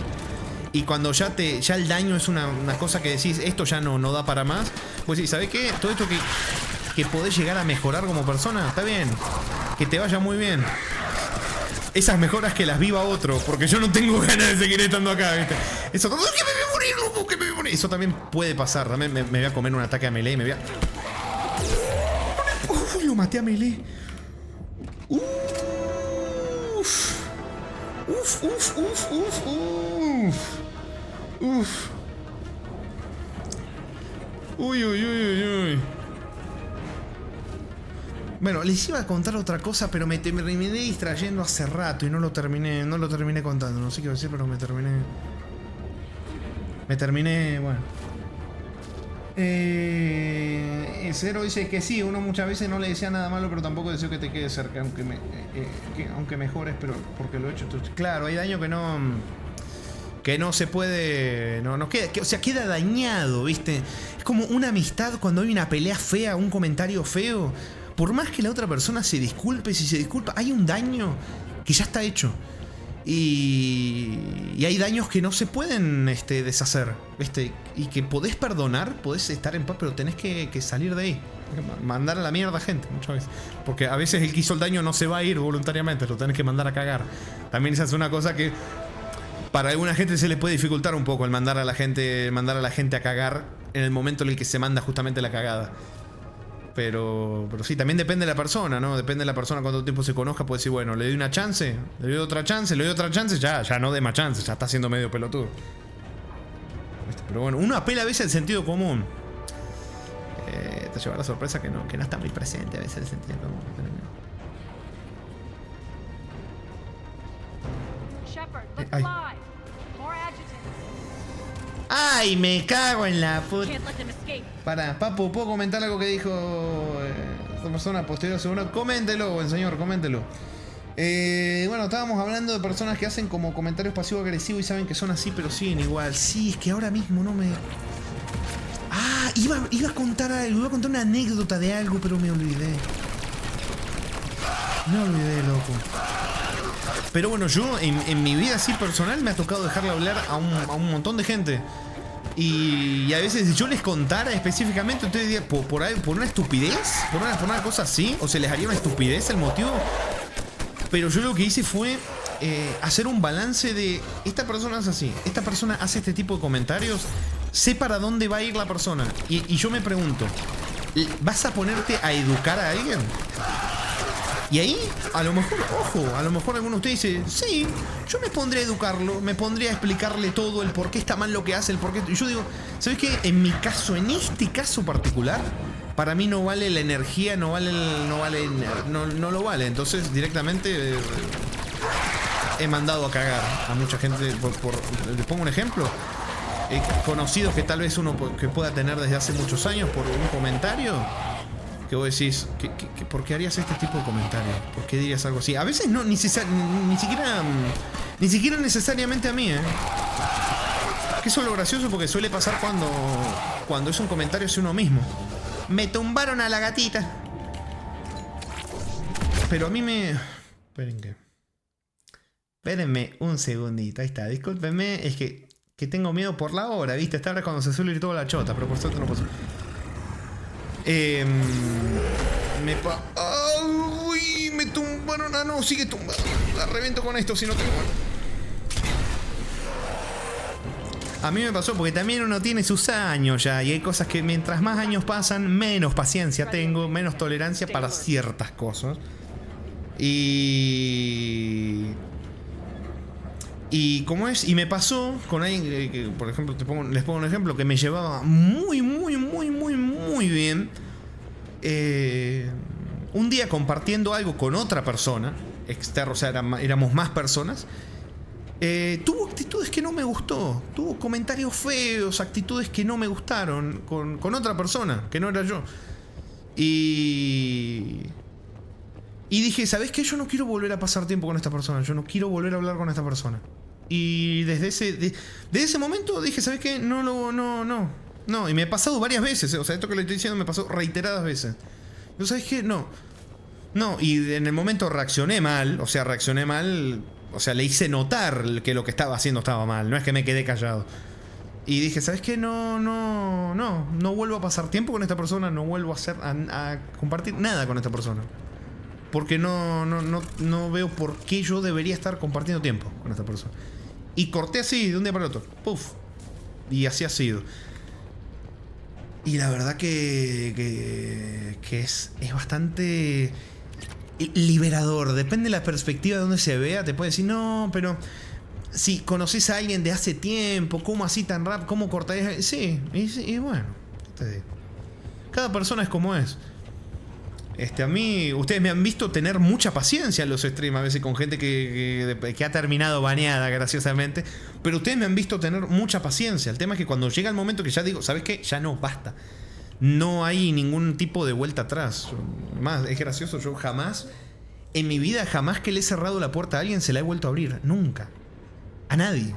Speaker 7: Y cuando ya el daño es una cosa que decís, esto ya no da para más. Pues sí, ¿sabés qué? Todo esto que podés llegar a mejorar como persona, está bien. Que te vaya muy bien. Esas mejoras que las viva otro, porque yo no tengo ganas de seguir estando acá, ¿viste? Eso, que me voy a morir, loco, que me voy a morir. Eso también puede pasar. También me voy a comer un ataque a melee y me voy a... Uf, lo maté a melee. Uf. Uy. Bueno, les iba a contar otra cosa, pero me terminé distrayendo hace rato y no lo terminé contando. No sé qué iba a decir, pero me terminé, bueno. Cero dice que sí, uno muchas veces no le decía nada malo, pero tampoco deseo que te quede cerca, aunque mejores, pero porque lo he hecho. Claro, hay daño que no se puede, no queda, o sea, queda dañado, ¿viste? Es como una amistad cuando hay una pelea fea, un comentario feo. Por más que la otra persona se disculpe, si se disculpa, hay un daño que ya está hecho. Y hay daños que no se pueden deshacer, ¿viste? Y que podés perdonar, podés estar en paz, pero tenés que salir de ahí. Mandar a la mierda a gente, muchas veces. Porque a veces el que hizo el daño no se va a ir voluntariamente, lo tenés que mandar a cagar. También esa es una cosa que para alguna gente se les puede dificultar un poco el mandar a la gente a cagar en el momento en el que se manda justamente la cagada. Pero sí, también depende de la persona, ¿no? Depende de la persona cuánto tiempo se conozca. Puede decir, bueno, le doy una chance, le doy otra chance, le doy otra chance, ya no dé más chance, ya está siendo medio pelotudo. Pero bueno, uno apela a veces al sentido común. Te lleva la sorpresa que no está muy presente a veces el sentido común. Ay. ¡Ay, me cago en la puta! Para, Papu, ¿puedo comentar algo que dijo esta persona posterior seguro? Coméntelo, buen señor, coméntelo. Bueno, estábamos hablando de personas que hacen como comentarios pasivo-agresivos y saben que son así, pero siguen igual. Sí, es que ahora mismo no me... Ah, iba a contar algo, iba a contar una anécdota de algo, pero me olvidé. Me olvidé, loco. Pero bueno, yo en mi vida así personal me ha tocado dejarle hablar a un montón de gente. Y a veces si yo les contara específicamente, ustedes dirían, por una estupidez, por una cosa así, o se les haría una estupidez el motivo. Pero yo lo que hice fue hacer un balance de, esta persona es así, esta persona hace este tipo de comentarios, sé para dónde va a ir la persona. Y yo me pregunto, ¿vas a ponerte a educar a alguien? Y ahí, a lo mejor, ojo, a lo mejor alguno de ustedes dice, sí, yo me pondré a educarlo, me pondré a explicarle todo, el por qué está mal lo que hace, el por qué... Y yo digo, ¿sabes qué? En mi caso, en este caso particular, para mí no vale la energía, no lo vale. Entonces, directamente he mandado a cagar a mucha gente. Les pongo un ejemplo. Conocidos que tal vez uno que pueda tener desde hace muchos años por un comentario. Que vos decís, ¿por qué harías este tipo de comentarios? ¿Por qué dirías algo así? A veces no, ni siquiera necesariamente a mí, Que eso es lo gracioso porque suele pasar cuando es un comentario hacia uno mismo. Me tumbaron a la gatita. Pero a mí me... Espérenme un segundito, ahí está, discúlpenme, es que tengo miedo por la hora, ¿viste? Esta hora es cuando se suele ir toda la chota, pero por suerte no pasó. ¡Uy! Me tumbaron. Ah, no, sigue tumbando. La revento con esto si no tengo. A mí me pasó porque también uno tiene sus años ya. Y hay cosas que mientras más años pasan, menos paciencia tengo, menos tolerancia para ciertas cosas. Y como es, y me pasó con alguien que por ejemplo, les pongo un ejemplo que me llevaba muy bien. Un día compartiendo algo con otra persona externa, o sea, éramos más personas. Tuvo actitudes que no me gustó, tuvo comentarios feos, actitudes que no me gustaron con otra persona, que no era yo. Y dije, ¿sabes qué? Yo no quiero volver a pasar tiempo con esta persona, yo no quiero volver a hablar con esta persona. Y desde ese momento dije, ¿sabes qué? No, y me ha pasado varias veces, o sea, esto que le estoy diciendo me pasó reiteradas veces. ¿No sabes qué? No, y en el momento reaccioné mal, o sea, le hice notar que lo que estaba haciendo estaba mal, no es que me quedé callado. Y dije, ¿sabes qué? No vuelvo a pasar tiempo con esta persona, no vuelvo a compartir nada con esta persona. Porque no veo por qué yo debería estar compartiendo tiempo con esta persona. Y corté así, de un día para el otro. Puf. Y así ha sido. Y la verdad que es bastante liberador. Depende de la perspectiva de donde se vea. Te puede decir, no, pero si conoces a alguien de hace tiempo, ¿cómo así tan rápido? ¿Cómo cortarías? Sí, y bueno, te digo. Cada persona es como es. A mí, ustedes me han visto tener mucha paciencia en los streams, a veces con gente que ha terminado baneada, graciosamente. Pero ustedes me han visto tener mucha paciencia. El tema es que cuando llega el momento que ya digo, ¿sabes qué? Ya no, basta. No hay ningún tipo de vuelta atrás. Más, es gracioso, yo jamás, en mi vida, jamás que le he cerrado la puerta a alguien se la he vuelto a abrir. Nunca. A nadie.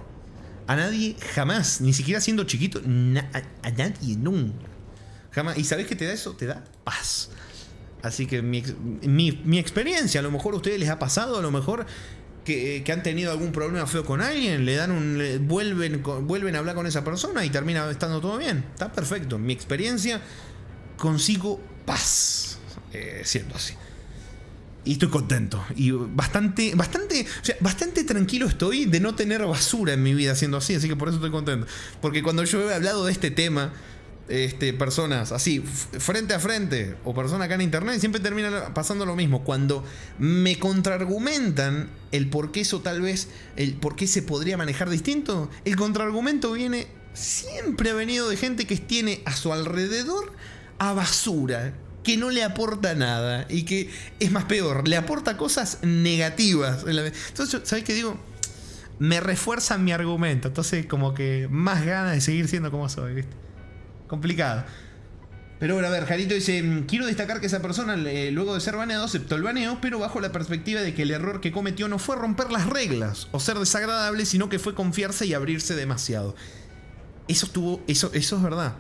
Speaker 7: A nadie, jamás. Ni siquiera siendo chiquito. A nadie, nunca. Jamás. ¿Y sabes qué te da eso? Te da paz. Así que mi experiencia, a lo mejor a ustedes les ha pasado, a lo mejor que han tenido algún problema feo con alguien, vuelven a hablar con esa persona y termina estando todo bien. Está perfecto. Mi experiencia, consigo paz siendo así. Y estoy contento. Y bastante tranquilo estoy de no tener basura en mi vida siendo así. Así que por eso estoy contento. Porque cuando yo he hablado de este tema, personas así, frente a frente, o personas acá en internet, siempre termina pasando lo mismo. Cuando me contraargumentan el por qué eso tal vez, el por qué se podría manejar distinto, el contraargumento siempre ha venido de gente que tiene a su alrededor a basura, que no le aporta nada y que es más peor, le aporta cosas negativas. Entonces, ¿sabes qué digo? Me refuerzan mi argumento, entonces como que más ganas de seguir siendo como soy, ¿viste? Complicado. Pero bueno, a ver, Jarito dice: quiero destacar que esa persona, luego de ser baneado, aceptó el baneo, pero bajo la perspectiva de que el error que cometió no fue romper las reglas o ser desagradable, sino que fue confiarse y abrirse demasiado. Eso es verdad.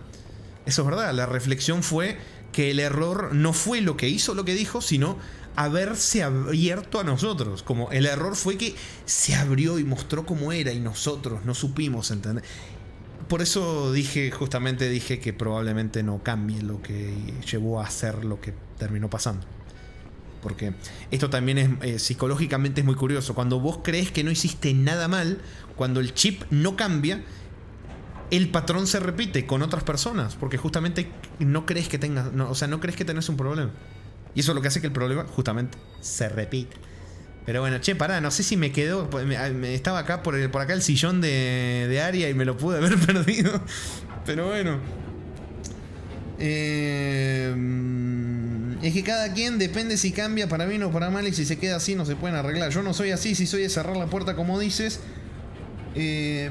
Speaker 7: Eso es verdad. La reflexión fue que el error no fue lo que hizo, lo que dijo, sino haberse abierto a nosotros. Como el error fue que se abrió y mostró cómo era y nosotros no supimos entender. Por eso dije que probablemente no cambie lo que llevó a hacer lo que terminó pasando. Porque esto también es psicológicamente es muy curioso. Cuando vos crees que no hiciste nada mal, cuando el chip no cambia, el patrón se repite con otras personas. Porque justamente no crees que tengas, no crees que tenés un problema. Y eso es lo que hace que el problema justamente se repita. Pero bueno, pará, no sé si me quedó. Estaba acá por acá el sillón de Aria y me lo pude haber perdido. Pero bueno. Es que cada quien depende si cambia para bien o para mal, y si se queda así no se pueden arreglar. Yo no soy así, si soy de cerrar la puerta como dices.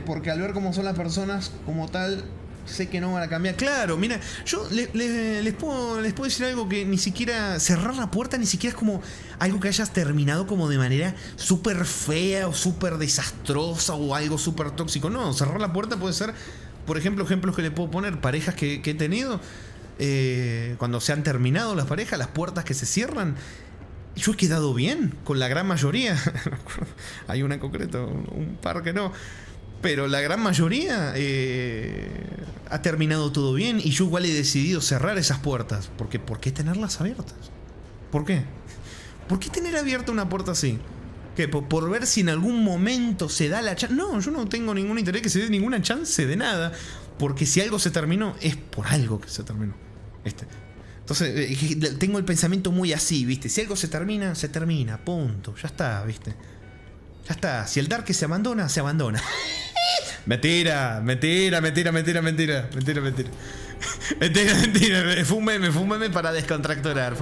Speaker 7: Porque al ver cómo son las personas como tal, sé que no van a cambiar. Claro, mira, yo les puedo decir algo que ni siquiera cerrar la puerta ni siquiera es como algo que hayas terminado como de manera súper fea o súper desastrosa o algo súper tóxico. No, cerrar la puerta puede ser, por ejemplo, ejemplos que le puedo poner, parejas que he tenido, cuando se han terminado las parejas, las puertas que se cierran. Yo he quedado bien con la gran mayoría. Hay una en concreto, un par que no. Pero la gran mayoría ha terminado todo bien. Y yo igual he decidido cerrar esas puertas. Porque ¿por qué tenerlas abiertas? ¿Por qué? ¿Por qué tener abierta una puerta así? ¿Qué? ¿Por ver si en algún momento se da la chance? No, yo no tengo ningún interés que se dé ninguna chance de nada. Porque si algo se terminó, es por algo que se terminó. Entonces, tengo el pensamiento muy así, ¿viste? Si algo se termina, punto. Ya está, ¿viste? Ya está. Si el Dark se abandona, se abandona. Mentira. Fue un meme para descontracturar.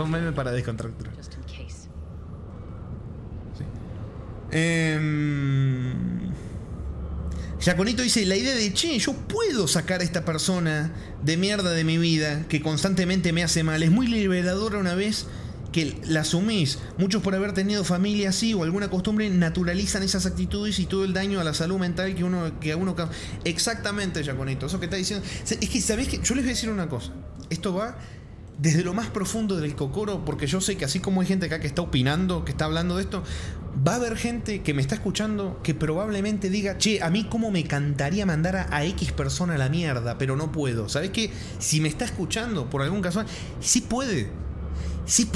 Speaker 7: Sí. Jaconito dice: la idea de yo puedo sacar a esta persona de mierda de mi vida que constantemente me hace mal. Es muy liberadora una vez que la asumís. Muchos, por haber tenido familia así o alguna costumbre, naturalizan esas actitudes y todo el daño a la salud mental que a uno causa. Exactamente, Jaconito, eso que está diciendo. Es que, ¿sabés qué? Yo les voy a decir una cosa. Esto va desde lo más profundo del cocoro, porque yo sé que así como hay gente acá que está opinando, que está hablando de esto, va a haber gente que me está escuchando que probablemente diga: a mí cómo me encantaría mandar a X persona a la mierda, pero no puedo. ¿Sabes qué? Si me está escuchando por algún caso, sí puede. Sí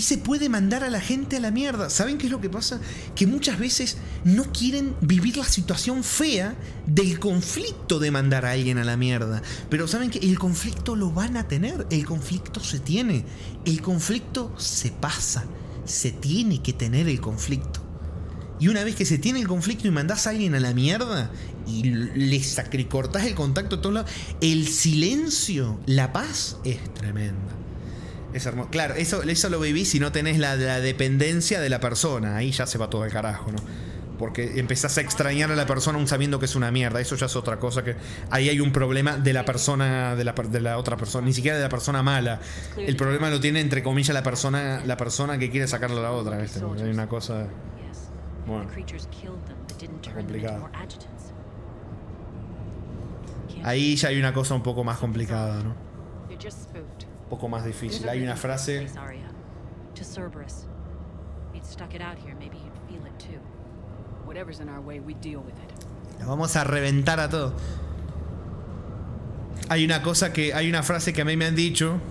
Speaker 7: se puede mandar a la gente a la mierda. ¿Saben qué es lo que pasa? Que muchas veces no quieren vivir la situación fea del conflicto de mandar a alguien a la mierda. Pero ¿saben qué? El conflicto lo van a tener. El conflicto se tiene. El conflicto se pasa. Se tiene que tener el conflicto. Y una vez que se tiene el conflicto y mandás a alguien a la mierda y le sacricortás el contacto a todos lados, el silencio, la paz es tremenda. Es hermoso. Claro, eso lo viví si no tenés la dependencia de la persona. Ahí ya se va todo al carajo, ¿no? Porque empezás a extrañar a la persona aún sabiendo que es una mierda. Eso ya es otra cosa. Que ahí hay un problema de la persona, de la otra persona, ni siquiera de la persona mala. El problema lo tiene, entre comillas, la persona que quiere sacarle a la otra, ¿viste? Hay una cosa, bueno, complicada. Ahí ya hay una cosa un poco más complicada, ¿no? Un poco más difícil. Hay una frase. La vamos a reventar a todos. Hay una frase que a mí me han dicho.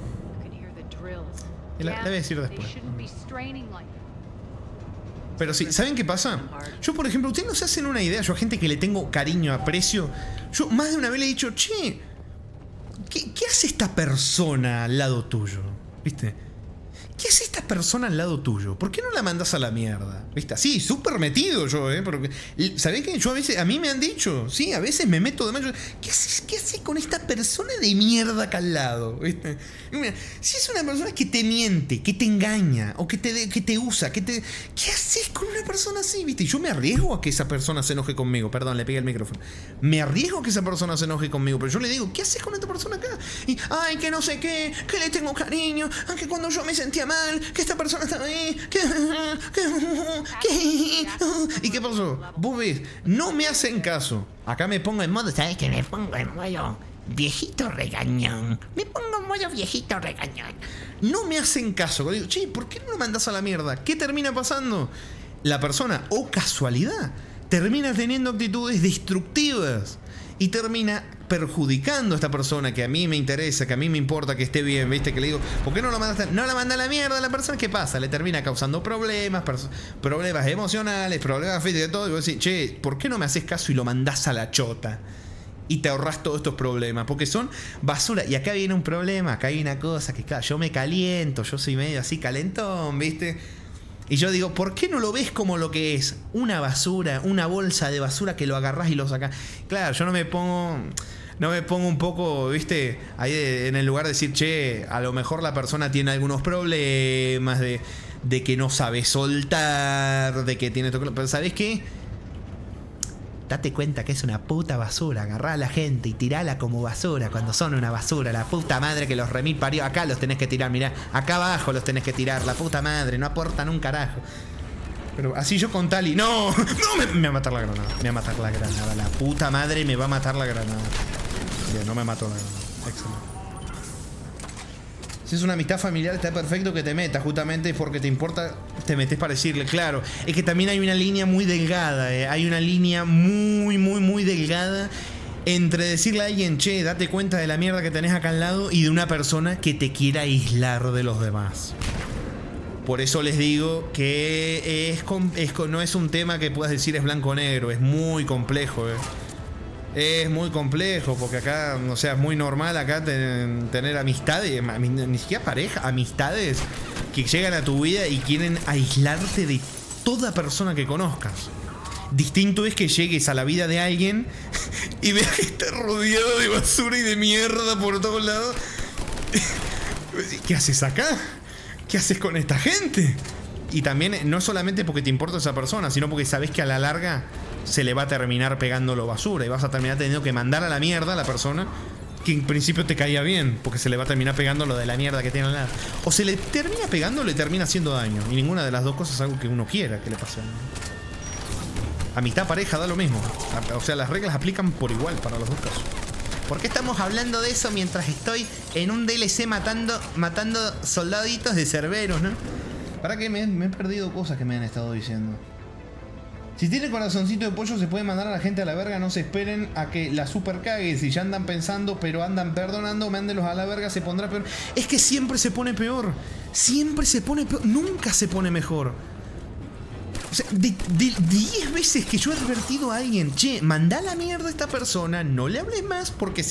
Speaker 7: La voy a decir después. Pero sí, ¿saben qué pasa? Yo, por ejemplo, ustedes no se hacen una idea. Yo a gente que le tengo cariño, aprecio, yo más de una vez le he dicho: ¿Qué hace esta persona al lado tuyo? ¿Viste? ¿Qué hace esta persona al lado tuyo? ¿Por qué no la mandas a la mierda? ¿Viste? Sí, súper metido yo, porque ¿sabés qué? Yo a veces, a mí me han dicho, sí, a veces me meto de más. ¿Qué haces con esta persona de mierda acá al lado? ¿Viste? Mira, si es una persona que te miente, que te engaña, o que te usa, ¿qué haces con una persona así? ¿Viste? Yo me arriesgo a que esa persona se enoje conmigo. Perdón, le pegué el micrófono. Me arriesgo a que esa persona se enoje conmigo, pero yo le digo, ¿qué haces con esta persona acá? Y, ay, que no sé qué, que le tengo cariño, aunque cuando yo me sentía mal, que esta persona estaba ahí, ¿y qué pasó? Vos ves, no me hacen caso. Acá me pongo en modo, ¿sabes qué? Me pongo en modo viejito regañón. Me pongo en modo viejito regañón. No me hacen caso. Digo, che, ¿por qué no lo mandas a la mierda? ¿Qué termina pasando? La persona, o casualidad, termina teniendo actitudes destructivas y termina perjudicando a esta persona que a mí me interesa, que a mí me importa que esté bien, ¿viste? Que le digo, ¿por qué no la mandaste? No la manda a la mierda a la persona. ¿Qué pasa? Le termina causando problemas emocionales, problemas físicos y todo. Y vos decís, che, ¿por qué no me haces caso y lo mandás a la chota? Y te ahorras todos estos problemas, porque son basura. Y acá viene un problema, acá hay una cosa que yo me caliento, yo soy medio así calentón, ¿viste? Y yo digo, ¿por qué no lo ves como lo que es? Una basura, una bolsa de basura que lo agarrás y lo sacás. Claro, yo no me pongo un poco, ¿viste? Ahí en el lugar de decir, che, a lo mejor la persona tiene algunos problemas de que no sabe soltar, de que tiene... Pero ¿sabés qué? Date cuenta que es una puta basura. Agarrá a la gente y tirala como basura cuando son una basura. La puta madre que los remil parió. Acá los tenés que tirar, mirá. Acá abajo los tenés que tirar. La puta madre, no aportan un carajo. Pero así yo con Tali. ¡No! ¡No! Me va a matar la granada. Me va a matar la granada. La puta madre me va a matar la granada. Bien, no me mató la granada. Excelente. Si es una amistad familiar, está perfecto que te metas, justamente porque te importa, te metes para decirle, claro. Es que también hay una línea muy delgada, hay una línea muy delgada entre decirle a alguien, che, date cuenta de la mierda que tenés acá al lado, y de una persona que te quiera aislar de los demás. Por eso les digo que no es un tema que puedas decir es blanco o negro, es muy complejo, Es muy complejo, porque acá, o sea, es muy normal acá tener amistades, ni siquiera pareja, amistades que llegan a tu vida y quieren aislarte de toda persona que conozcas. Distinto es que llegues a la vida de alguien y veas que está rodeado de basura y de mierda por todos lados. ¿Qué haces acá? ¿Qué haces con esta gente? Y también, no solamente porque te importa esa persona, sino porque sabes que a la larga se le va a terminar pegándolo basura y vas a terminar teniendo que mandar a la mierda a la persona que en principio te caía bien, porque se le va a terminar pegando lo de la mierda que tiene al lado. O se le termina pegando o le termina haciendo daño. Y ninguna de las dos cosas es algo que uno quiera que le pase. Amistad, pareja, da lo mismo. O sea, las reglas aplican por igual para los dos casos. ¿Por qué estamos hablando de eso mientras estoy en un DLC matando soldaditos de Cerberus, no? Para que me he perdido cosas que me han estado diciendo. Si tiene corazoncito de pollo se puede mandar a la gente a la verga. No se esperen a que la super cague. Si ya andan pensando pero andan perdonando, mándenlos a la verga, se pondrá peor. Es que siempre se pone peor. Siempre se pone peor. Nunca se pone mejor. O sea, de 10 veces que yo he advertido a alguien, che, mandá a la mierda a esta persona, no le hables más porque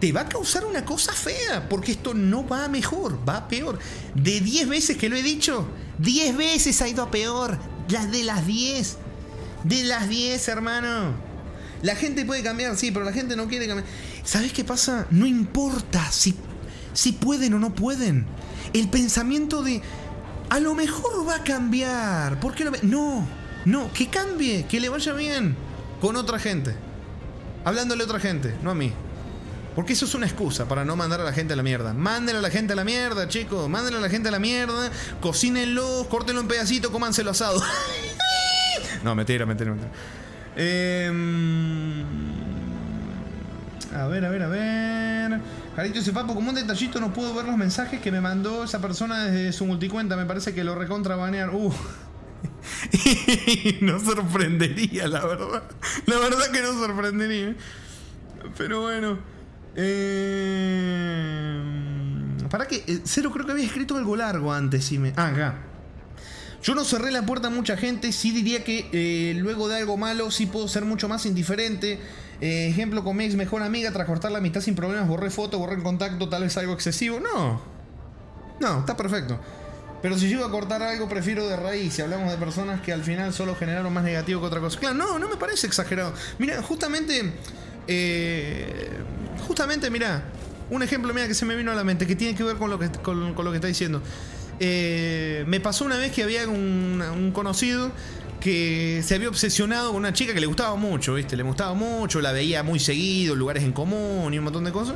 Speaker 7: te va a causar una cosa fea, porque esto no va a mejor, va a peor. De 10 veces que lo he dicho, 10 veces ha ido a peor. De las 10. De las 10, hermano. La gente puede cambiar, sí, pero la gente no quiere cambiar. ¿Sabes qué pasa? No importa si pueden o no pueden. El pensamiento de... a lo mejor va a cambiar. ¿Por qué no? No, que cambie, que le vaya bien. Con otra gente. Hablándole a otra gente, no a mí. Porque eso es una excusa para no mandar a la gente a la mierda. Mándenle a la gente a la mierda, chicos. Mándenle a la gente a la mierda. Cocínenlo, córtenlo en pedacitos, cómanselo asado. No, mentira. A ver. Carito dice, Papo, como un detallito no puedo ver los mensajes que me mandó esa persona desde su multicuenta. Me parece que lo recontra banear. No sorprendería, la verdad. La verdad que no sorprendería. Pero bueno. Para que Cero creo que había escrito algo largo antes. Acá. Yo no cerré la puerta a mucha gente. Sí diría que luego de algo malo sí puedo ser mucho más indiferente. Ejemplo, con mi ex mejor amiga, tras cortar la amistad sin problemas, borré foto, borré en contacto, tal vez algo excesivo. No, está perfecto. Pero si llego a cortar algo, prefiero de raíz. Si hablamos de personas que al final solo generaron más negativo que otra cosa. Claro, no me parece exagerado. Mira, justamente, mira, un ejemplo, mira, que se me vino a la mente, que tiene que ver con lo que está diciendo. Me pasó una vez que había un conocido que se había obsesionado con una chica que le gustaba mucho, ¿viste? Le gustaba mucho, la veía muy seguido, lugares en común y un montón de cosas.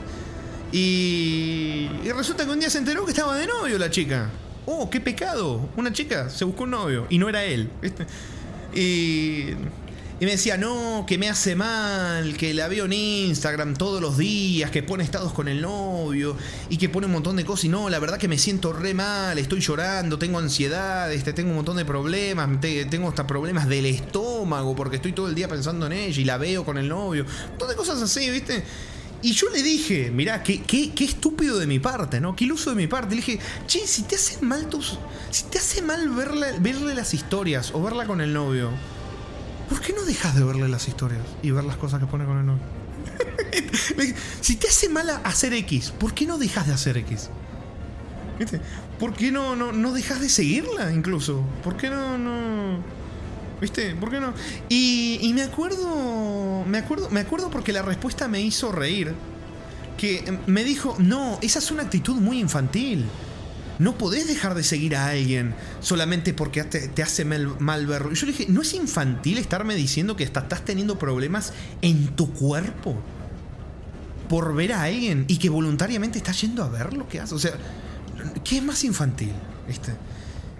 Speaker 7: Y resulta que un día se enteró que estaba de novio la chica. ¡Oh, qué pecado! Una chica se buscó un novio y no era él, ¿viste? Y me decía, no, que me hace mal, que la veo en Instagram todos los días, que pone estados con el novio y que pone un montón de cosas. Y no, la verdad que me siento re mal, estoy llorando, tengo ansiedad, tengo un montón de problemas, tengo hasta problemas del estómago porque estoy todo el día pensando en ella y la veo con el novio. Un montón de cosas así, ¿viste? Y yo le dije, mirá, qué estúpido de mi parte, ¿no? Qué iluso de mi parte. Le dije, che, si te hace mal verle las historias o verla con el novio, ¿por qué no dejas de verle las historias y ver las cosas que pone con el novio? Si te hace mal hacer X, ¿por qué no dejas de hacer X? ¿Viste? ¿Por qué no dejas de seguirla incluso? ¿Por qué no? ¿Viste? ¿Por qué no? Y me acuerdo porque la respuesta me hizo reír. Que me dijo, no, esa es una actitud muy infantil. No podés dejar de seguir a alguien solamente porque te hace mal verlo. Y yo le dije, ¿no es infantil estarme diciendo que estás teniendo problemas en tu cuerpo por ver a alguien y que voluntariamente estás yendo a ver lo que hace? O sea, ¿qué es más infantil? ¿Viste?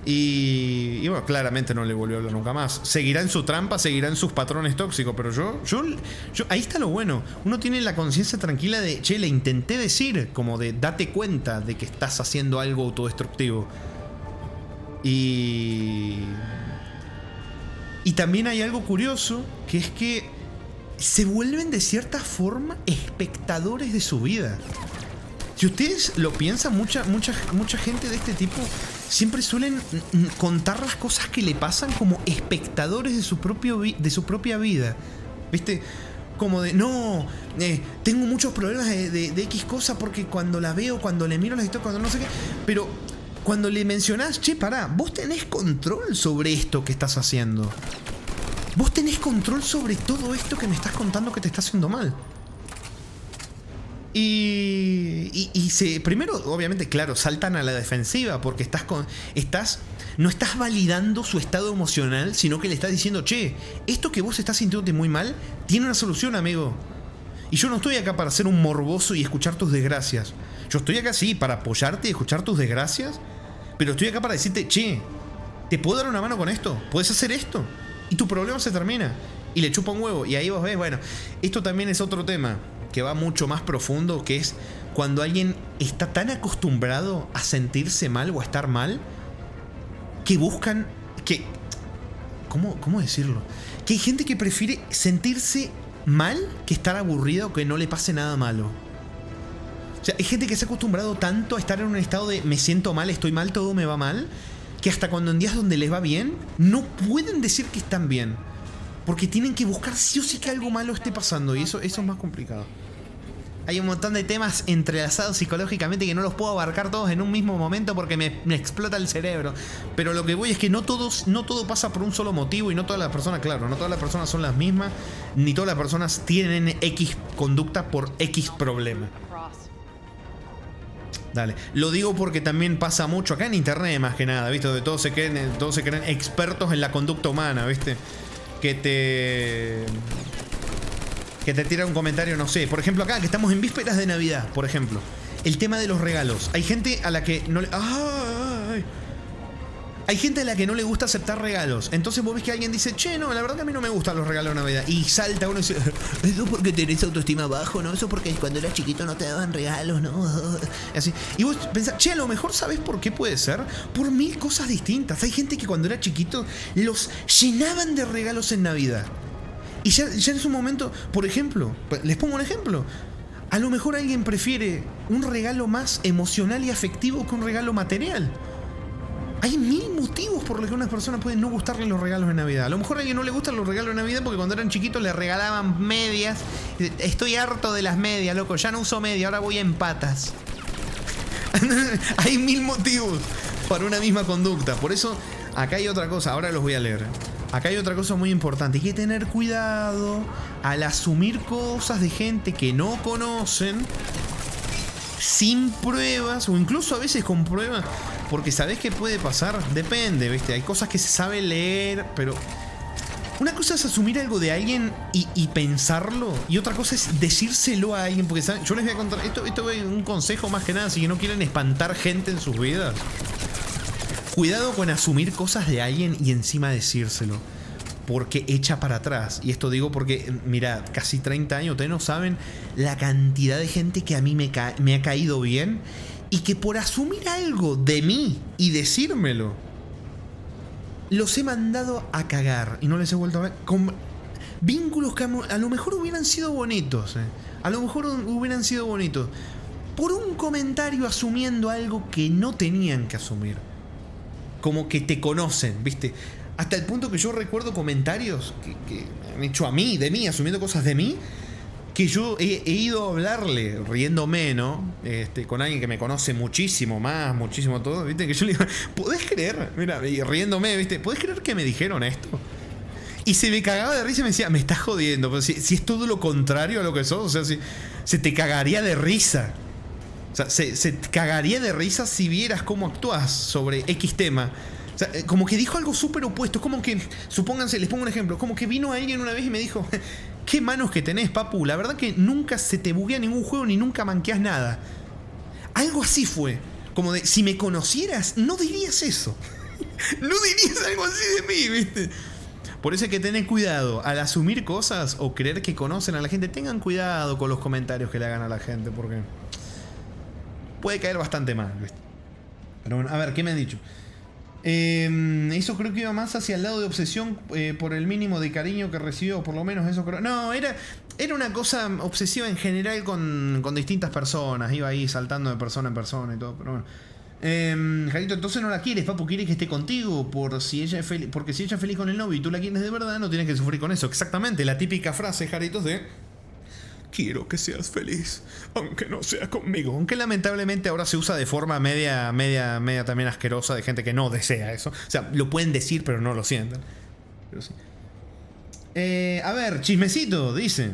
Speaker 7: Y bueno, claramente no le volvió a hablar nunca más. Seguirá en su trampa, seguirá en sus patrones tóxicos. Pero yo ahí está lo bueno. Uno tiene la conciencia tranquila de, che, le intenté decir, como de, date cuenta de que estás haciendo algo autodestructivo. Y también hay algo curioso, que es que se vuelven de cierta forma espectadores de su vida. Si ustedes lo piensan, mucha gente de este tipo siempre suelen contar las cosas que le pasan como espectadores de su propia vida. ¿Viste? Como de, no, tengo muchos problemas de X cosa porque cuando la veo, cuando le miro las historias, cuando no sé qué. Pero cuando le mencionás, che, pará, vos tenés control sobre esto que estás haciendo. Vos tenés control sobre todo esto que me estás contando que te está haciendo mal. Primero, obviamente, claro, saltan a la defensiva porque no estás validando su estado emocional, sino que le estás diciendo, che, esto que vos estás sintiéndote muy mal, tiene una solución, amigo. Y yo no estoy acá para ser un morboso y escuchar tus desgracias. Yo estoy acá, sí, para apoyarte y escuchar tus desgracias, pero estoy acá para decirte, che, ¿te puedo dar una mano con esto? ¿Puedes hacer esto? Y tu problema se termina. Y le chupa un huevo. Y ahí vos ves, bueno, esto también es otro tema que va mucho más profundo, que es cuando alguien está tan acostumbrado a sentirse mal o a estar mal, que buscan que... ¿Cómo decirlo? Que hay gente que prefiere sentirse mal que estar aburrida o que no le pase nada malo. O sea, hay gente que se ha acostumbrado tanto a estar en un estado de me siento mal, estoy mal, todo me va mal, que hasta cuando en días donde les va bien, no pueden decir que están bien. Porque tienen que buscar sí o sí que algo malo esté pasando. Y eso es más complicado. Hay un montón de temas entrelazados psicológicamente que no los puedo abarcar todos en un mismo momento porque me explota el cerebro. Pero lo que voy es que no todo pasa por un solo motivo. Y no todas las personas, claro, no todas las personas son las mismas. Ni todas las personas tienen X conducta por X problema. Dale, lo digo porque también pasa mucho acá en internet, más que nada, ¿viste? Donde todos se creen expertos en la conducta humana, ¿viste? Que te tira un comentario, no sé. Por ejemplo, acá que estamos en vísperas de Navidad, por ejemplo. El tema de los regalos. Hay gente a la que no le... Hay gente a la que no le gusta aceptar regalos. Entonces vos ves que alguien dice, che, no, la verdad que a mí no me gustan los regalos de Navidad. Y salta uno y dice, eso porque tenés autoestima bajo, ¿no? Eso porque cuando eras chiquito no te daban regalos, ¿no? Así. Y vos pensás, che, a lo mejor ¿sabés por qué puede ser? Por 1000 cosas distintas. Hay gente que cuando era chiquito los llenaban de regalos en Navidad. Y ya en su momento, por ejemplo, les pongo un ejemplo. A lo mejor alguien prefiere un regalo más emocional y afectivo que un regalo material. Hay 1000 motivos por los que a una persona puede no gustarle los regalos de Navidad. A lo mejor a alguien no le gustan los regalos de Navidad porque cuando eran chiquitos le regalaban medias. Estoy harto de las medias, loco. Ya no uso medias, ahora voy en patas. Hay 1000 motivos para una misma conducta. Por eso, acá hay otra cosa. Ahora los voy a leer. Acá hay otra cosa muy importante. Hay que tener cuidado al asumir cosas de gente que no conocen sin pruebas o incluso a veces con pruebas. Porque ¿sabés qué puede pasar? Depende, ¿viste? Hay cosas que se sabe leer, pero una cosa es asumir algo de alguien y pensarlo, y otra cosa es decírselo a alguien. Porque ¿saben? Yo les voy a contar, esto es un consejo más que nada, si no quieren espantar gente en sus vidas. Cuidado con asumir cosas de alguien y encima decírselo, porque echa para atrás. Y esto digo porque, mira, casi 30 años, ustedes no saben la cantidad de gente que a mí me ha caído bien y que por asumir algo de mí y decírmelo, los he mandado a cagar y no les he vuelto a ver. Con vínculos que a lo mejor hubieran sido bonitos, a lo mejor hubieran sido bonitos, por un comentario asumiendo algo que no tenían que asumir. Como que te conocen, ¿viste? Hasta el punto que yo recuerdo comentarios que me han hecho a mí, de mí, asumiendo cosas de mí, que yo he ido a hablarle, riéndome, ¿no? Con alguien que me conoce muchísimo más, muchísimo todo, ¿viste? Que yo le digo, ¿podés creer? Mira, y riéndome, ¿viste? ¿Podés creer que me dijeron esto? Y se me cagaba de risa y me decía, me estás jodiendo, pero si es todo lo contrario a lo que sos, o sea, si se te cagaría de risa. O sea, se te cagaría de risa si vieras cómo actúas sobre X tema. O sea, como que dijo algo súper opuesto. Como que, supónganse, les pongo un ejemplo. Como que vino alguien una vez y me dijo, qué manos que tenés, papu. La verdad que nunca se te buguea ningún juego ni nunca manqueas nada. Algo así fue. Como de, si me conocieras, no dirías eso. No dirías algo así de mí, ¿viste? Por eso hay que tener cuidado al asumir cosas o creer que conocen a la gente. Tengan cuidado con los comentarios que le hagan a la gente, porque puede caer bastante mal, ¿viste? Pero bueno, a ver, ¿qué me han dicho? Eso creo que iba más hacia el lado de obsesión por el mínimo de cariño que recibió, por lo menos eso creo. No, era una cosa obsesiva en general con distintas personas. Iba ahí saltando de persona en persona y todo, pero bueno. Jarito, entonces no la quieres, papu, quiere que esté contigo porque si ella es feliz con el novio y tú la quieres de verdad, no tienes que sufrir con eso. Exactamente, la típica frase, Jaritos, de quiero que seas feliz, aunque no sea conmigo. Aunque lamentablemente ahora se usa de forma media también asquerosa de gente que no desea eso. O sea, lo pueden decir, pero no lo sienten. Pero sí. A ver, chismecito, dice.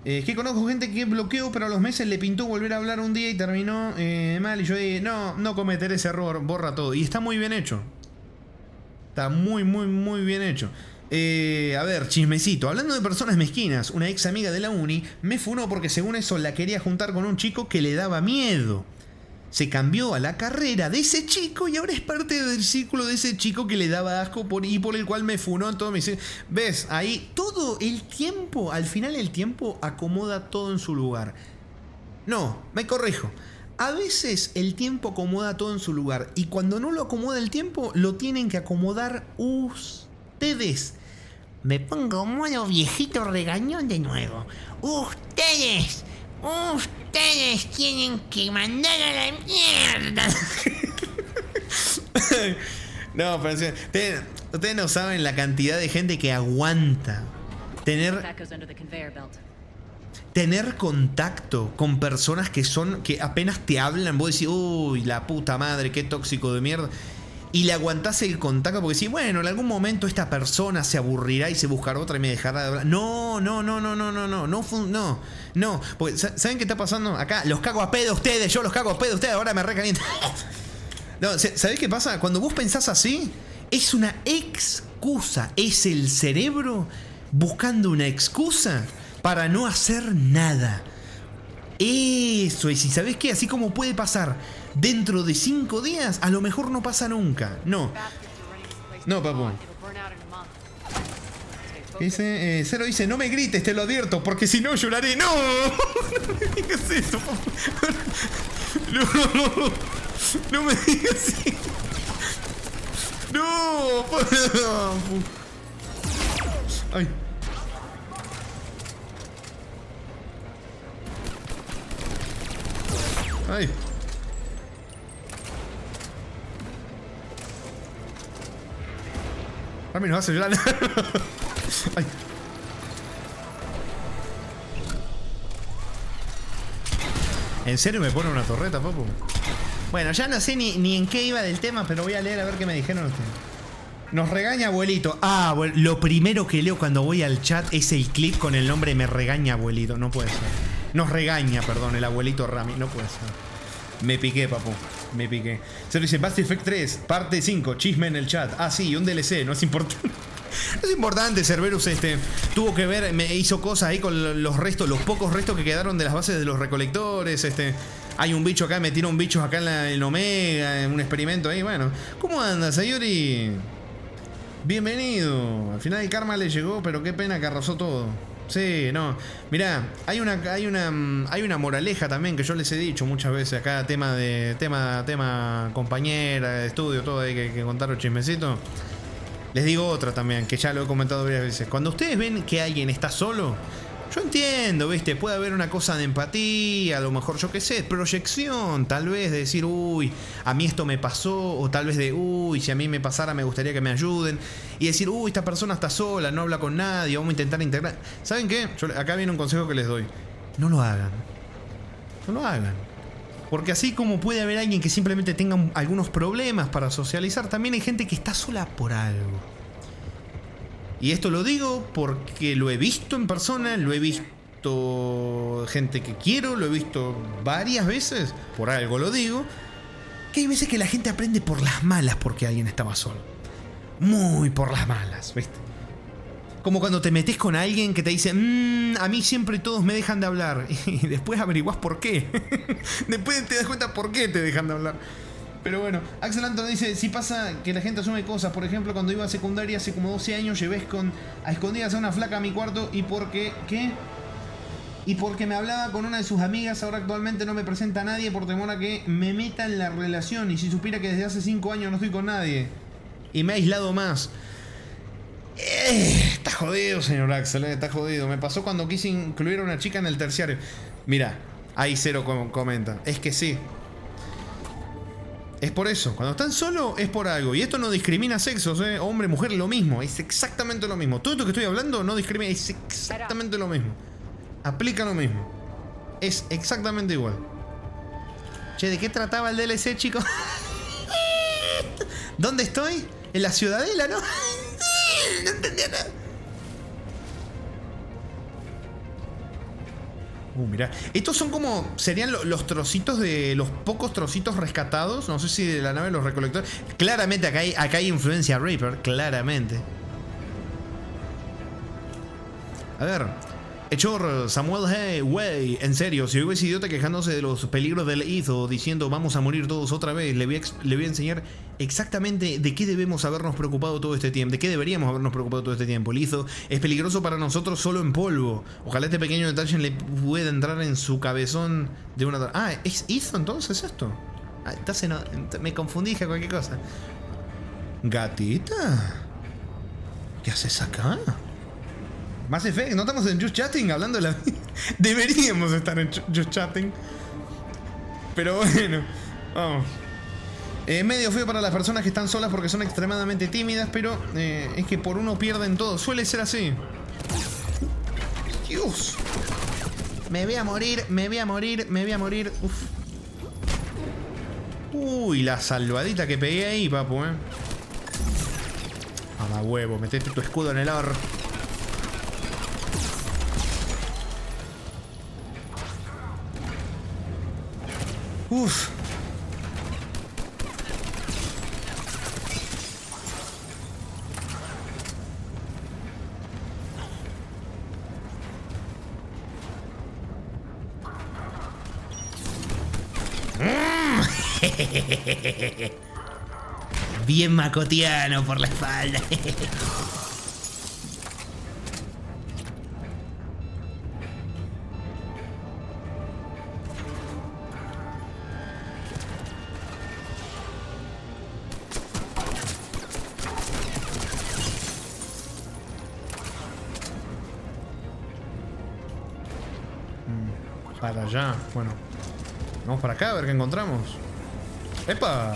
Speaker 7: Que conozco gente que bloqueó, pero a los meses le pintó volver a hablar un día y terminó mal. Y yo dije, no cometer ese error, borra todo. Y está muy bien hecho. Está muy bien hecho. A ver, chismecito. Hablando de personas mezquinas, una ex amiga de la uni me funó porque según eso la quería juntar con un chico que le daba miedo. Se cambió a la carrera de ese chico y ahora es parte del círculo de ese chico que le daba asco y por el cual me funó. Entonces me dice, ves, ahí todo el tiempo, al final el tiempo acomoda todo en su lugar. No, me corrijo. A veces el tiempo acomoda todo en su lugar y cuando no lo acomoda el tiempo, lo tienen que acomodar ustedes. Me pongo modo viejito regañón de nuevo. Ustedes tienen que mandar a la mierda. No, pero ustedes no saben la cantidad de gente que aguanta tener contacto con personas que apenas te hablan. Vos decís, uy, la puta madre, qué tóxico de mierda. Y le aguantás el contacto porque decís, bueno, en algún momento esta persona se aburrirá y se buscará otra y me dejará de hablar. No. Porque, ¿saben qué está pasando? Acá los cago a pedo a ustedes, yo los cago a pedo a ustedes, ahora me recaliento. No, ¿sabés qué pasa? Cuando vos pensás así, es una excusa. Es el cerebro buscando una excusa para no hacer nada. Eso es, y ¿sabés qué? Así como puede pasar dentro de 5 días, a lo mejor no pasa nunca. No, papu. Dice, Cero dice, no me grites, te lo advierto, porque si no lloraré. ¡No! No me digas eso, papu. No me digas eso. No, papu. Ay. Ay. Rami nos hace llorar. Ay. ¿En serio me pone una torreta, papu? Bueno, ya no sé ni en qué iba del tema, pero voy a leer a ver qué me dijeron ustedes. Nos regaña abuelito. Ah, bueno, lo primero que leo cuando voy al chat es el clip con el nombre me regaña abuelito. No puede ser. Nos regaña, perdón, el abuelito Rami. No puede ser. Me piqué, papu. Me piqué. Se dice Mass Effect 3, parte 5, chisme en el chat. Ah, sí, un DLC, no es importante. No es importante, Cerberus tuvo que ver, me hizo cosas ahí con los restos, los pocos restos que quedaron de las bases de los recolectores. Hay un bicho acá, metieron bichos acá en Omega, en un experimento ahí. Bueno, ¿cómo anda, Sayori? Bienvenido. Al final el karma le llegó, pero qué pena que arrasó todo. Sí, no. Mirá, hay una moraleja también que yo les he dicho muchas veces acá, tema compañera, de estudio, todo hay que contar un chismecito. Les digo otra también, que ya lo he comentado varias veces. Cuando ustedes ven que alguien está solo, yo entiendo, ¿viste? Puede haber una cosa de empatía, a lo mejor, yo qué sé, proyección, tal vez de decir, uy, a mí esto me pasó, o tal vez de, uy, si a mí me pasara me gustaría que me ayuden, y decir, uy, esta persona está sola, no habla con nadie, vamos a intentar integrar. ¿Saben qué? Acá viene un consejo que les doy. No lo hagan. No lo hagan. Porque así como puede haber alguien que simplemente tenga algunos problemas para socializar, también hay gente que está sola por algo. Y esto lo digo porque lo he visto en persona, lo he visto gente que quiero, lo he visto varias veces, por algo lo digo, que hay veces que la gente aprende por las malas porque alguien estaba solo. Muy por las malas, ¿viste? Como cuando te metes con alguien que te dice, a mí siempre todos me dejan de hablar. Y después averiguás por qué. Después te das cuenta por qué te dejan de hablar. Pero bueno, Axel Anton dice, si pasa que la gente asume cosas. Por ejemplo, cuando iba a secundaria hace como 12 años, llevé a escondidas a una flaca a mi cuarto y porque... ¿Qué? Y porque me hablaba con una de sus amigas, ahora actualmente no me presenta a nadie por temor a que me meta en la relación. Y si supiera que desde hace 5 años no estoy con nadie. Y me ha aislado más. Está jodido, señor Axel, está jodido. Me pasó cuando quise incluir a una chica en el terciario. Mira, ahí Cero comenta. Es que sí. Es por eso. Cuando están solos es por algo. Y esto no discrimina sexos, hombre, mujer, lo mismo. Es exactamente lo mismo. Todo esto que estoy hablando no discrimina. Es exactamente lo mismo. Aplica lo mismo. Es exactamente igual. Che, ¿de qué trataba el DLC, chicos? ¿Dónde estoy? En la Ciudadela, ¿no? No entendía nada. Mirá. Estos son como... Serían los trocitos de... Los pocos trocitos rescatados. No sé si de la nave de los recolectores. Claramente acá hay influencia Reaper. Claramente. A ver. Hechor, Samuel, hey, wey, en serio, si hubiese idiota quejándose de los peligros del Izo, diciendo vamos a morir todos otra vez, le voy a enseñar exactamente de qué debemos habernos preocupado todo este tiempo, de qué deberíamos habernos preocupado todo este tiempo. El Izo es peligroso para nosotros solo en polvo. Ojalá este pequeño detalle le pueda entrar en su cabezón de una... Ah, ¿es Izo entonces esto? Ah, entonces no, me confundí, dije cualquier cosa. Gatita, ¿qué haces acá? Mass Effect, no estamos en Just Chatting hablando de la... Deberíamos estar en Just Chatting. Pero bueno, vamos. Medio feo para las personas que están solas porque son extremadamente tímidas, pero es que por uno pierden todo. Suele ser así. Dios. Me voy a morir, me voy a morir, me voy a morir. Uf. Uy, la salvadita que pegué ahí, papu, Mamá huevo, metete tu escudo en el or. Uf. Bien macotiano por la espalda. Para allá, bueno. Vamos para acá a ver qué encontramos. ¡Epa!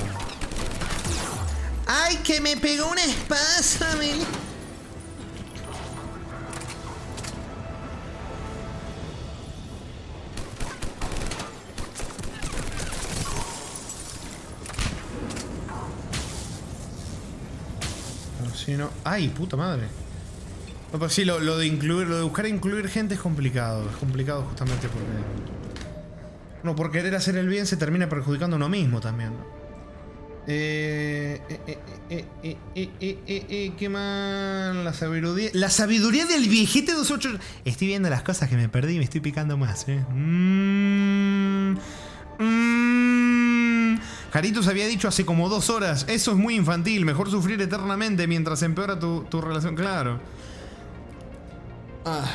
Speaker 1: ¡Ay, que me pegó una espada, Meli!
Speaker 7: Si no... ¡Ay, puta madre! No, pero sí, lo de incluir, lo de buscar incluir gente es complicado. Es complicado justamente porque... No, por querer hacer el bien se termina perjudicando a uno mismo también, ¿no? ¿Qué más? La sabiduría. La sabiduría del viejete 28. Estoy viendo las cosas que me perdí y me estoy picando más, Jaritos había dicho hace como 2 horas. Eso es muy infantil. Mejor sufrir eternamente mientras empeora tu relación. Claro. Ah.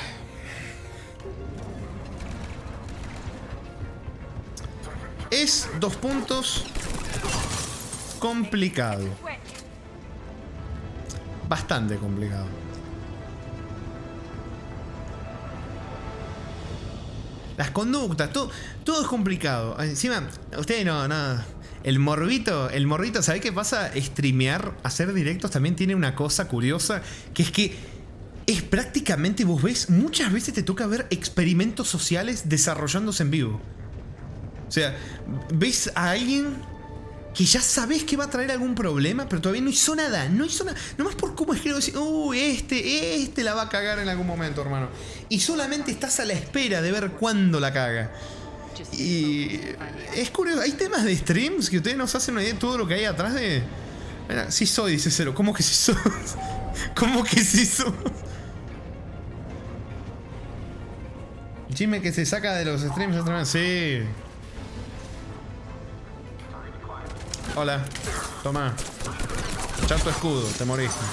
Speaker 7: Es 2 puntos complicado. Bastante complicado. Las conductas, todo es complicado. Encima, ustedes no. El morbito, ¿sabés qué pasa? Streamear, hacer directos también tiene una cosa curiosa, que es que es prácticamente, vos ves, muchas veces te toca ver experimentos sociales desarrollándose en vivo. O sea, ves a alguien que ya sabes que va a traer algún problema, pero todavía no hizo nada. Nomás por cómo escribo, decir, este la va a cagar en algún momento, hermano. Y solamente estás a la espera de ver cuándo la caga. Y es curioso, hay temas de streams que ustedes nos hacen una idea de todo lo que hay atrás de... Mira, sí soy, dice Cero. ¿Cómo que sí sos? ¿Cómo que sí sos? Chisme que se saca de los streams. Sí. Hola. Toma. Echar tu escudo, te moriste.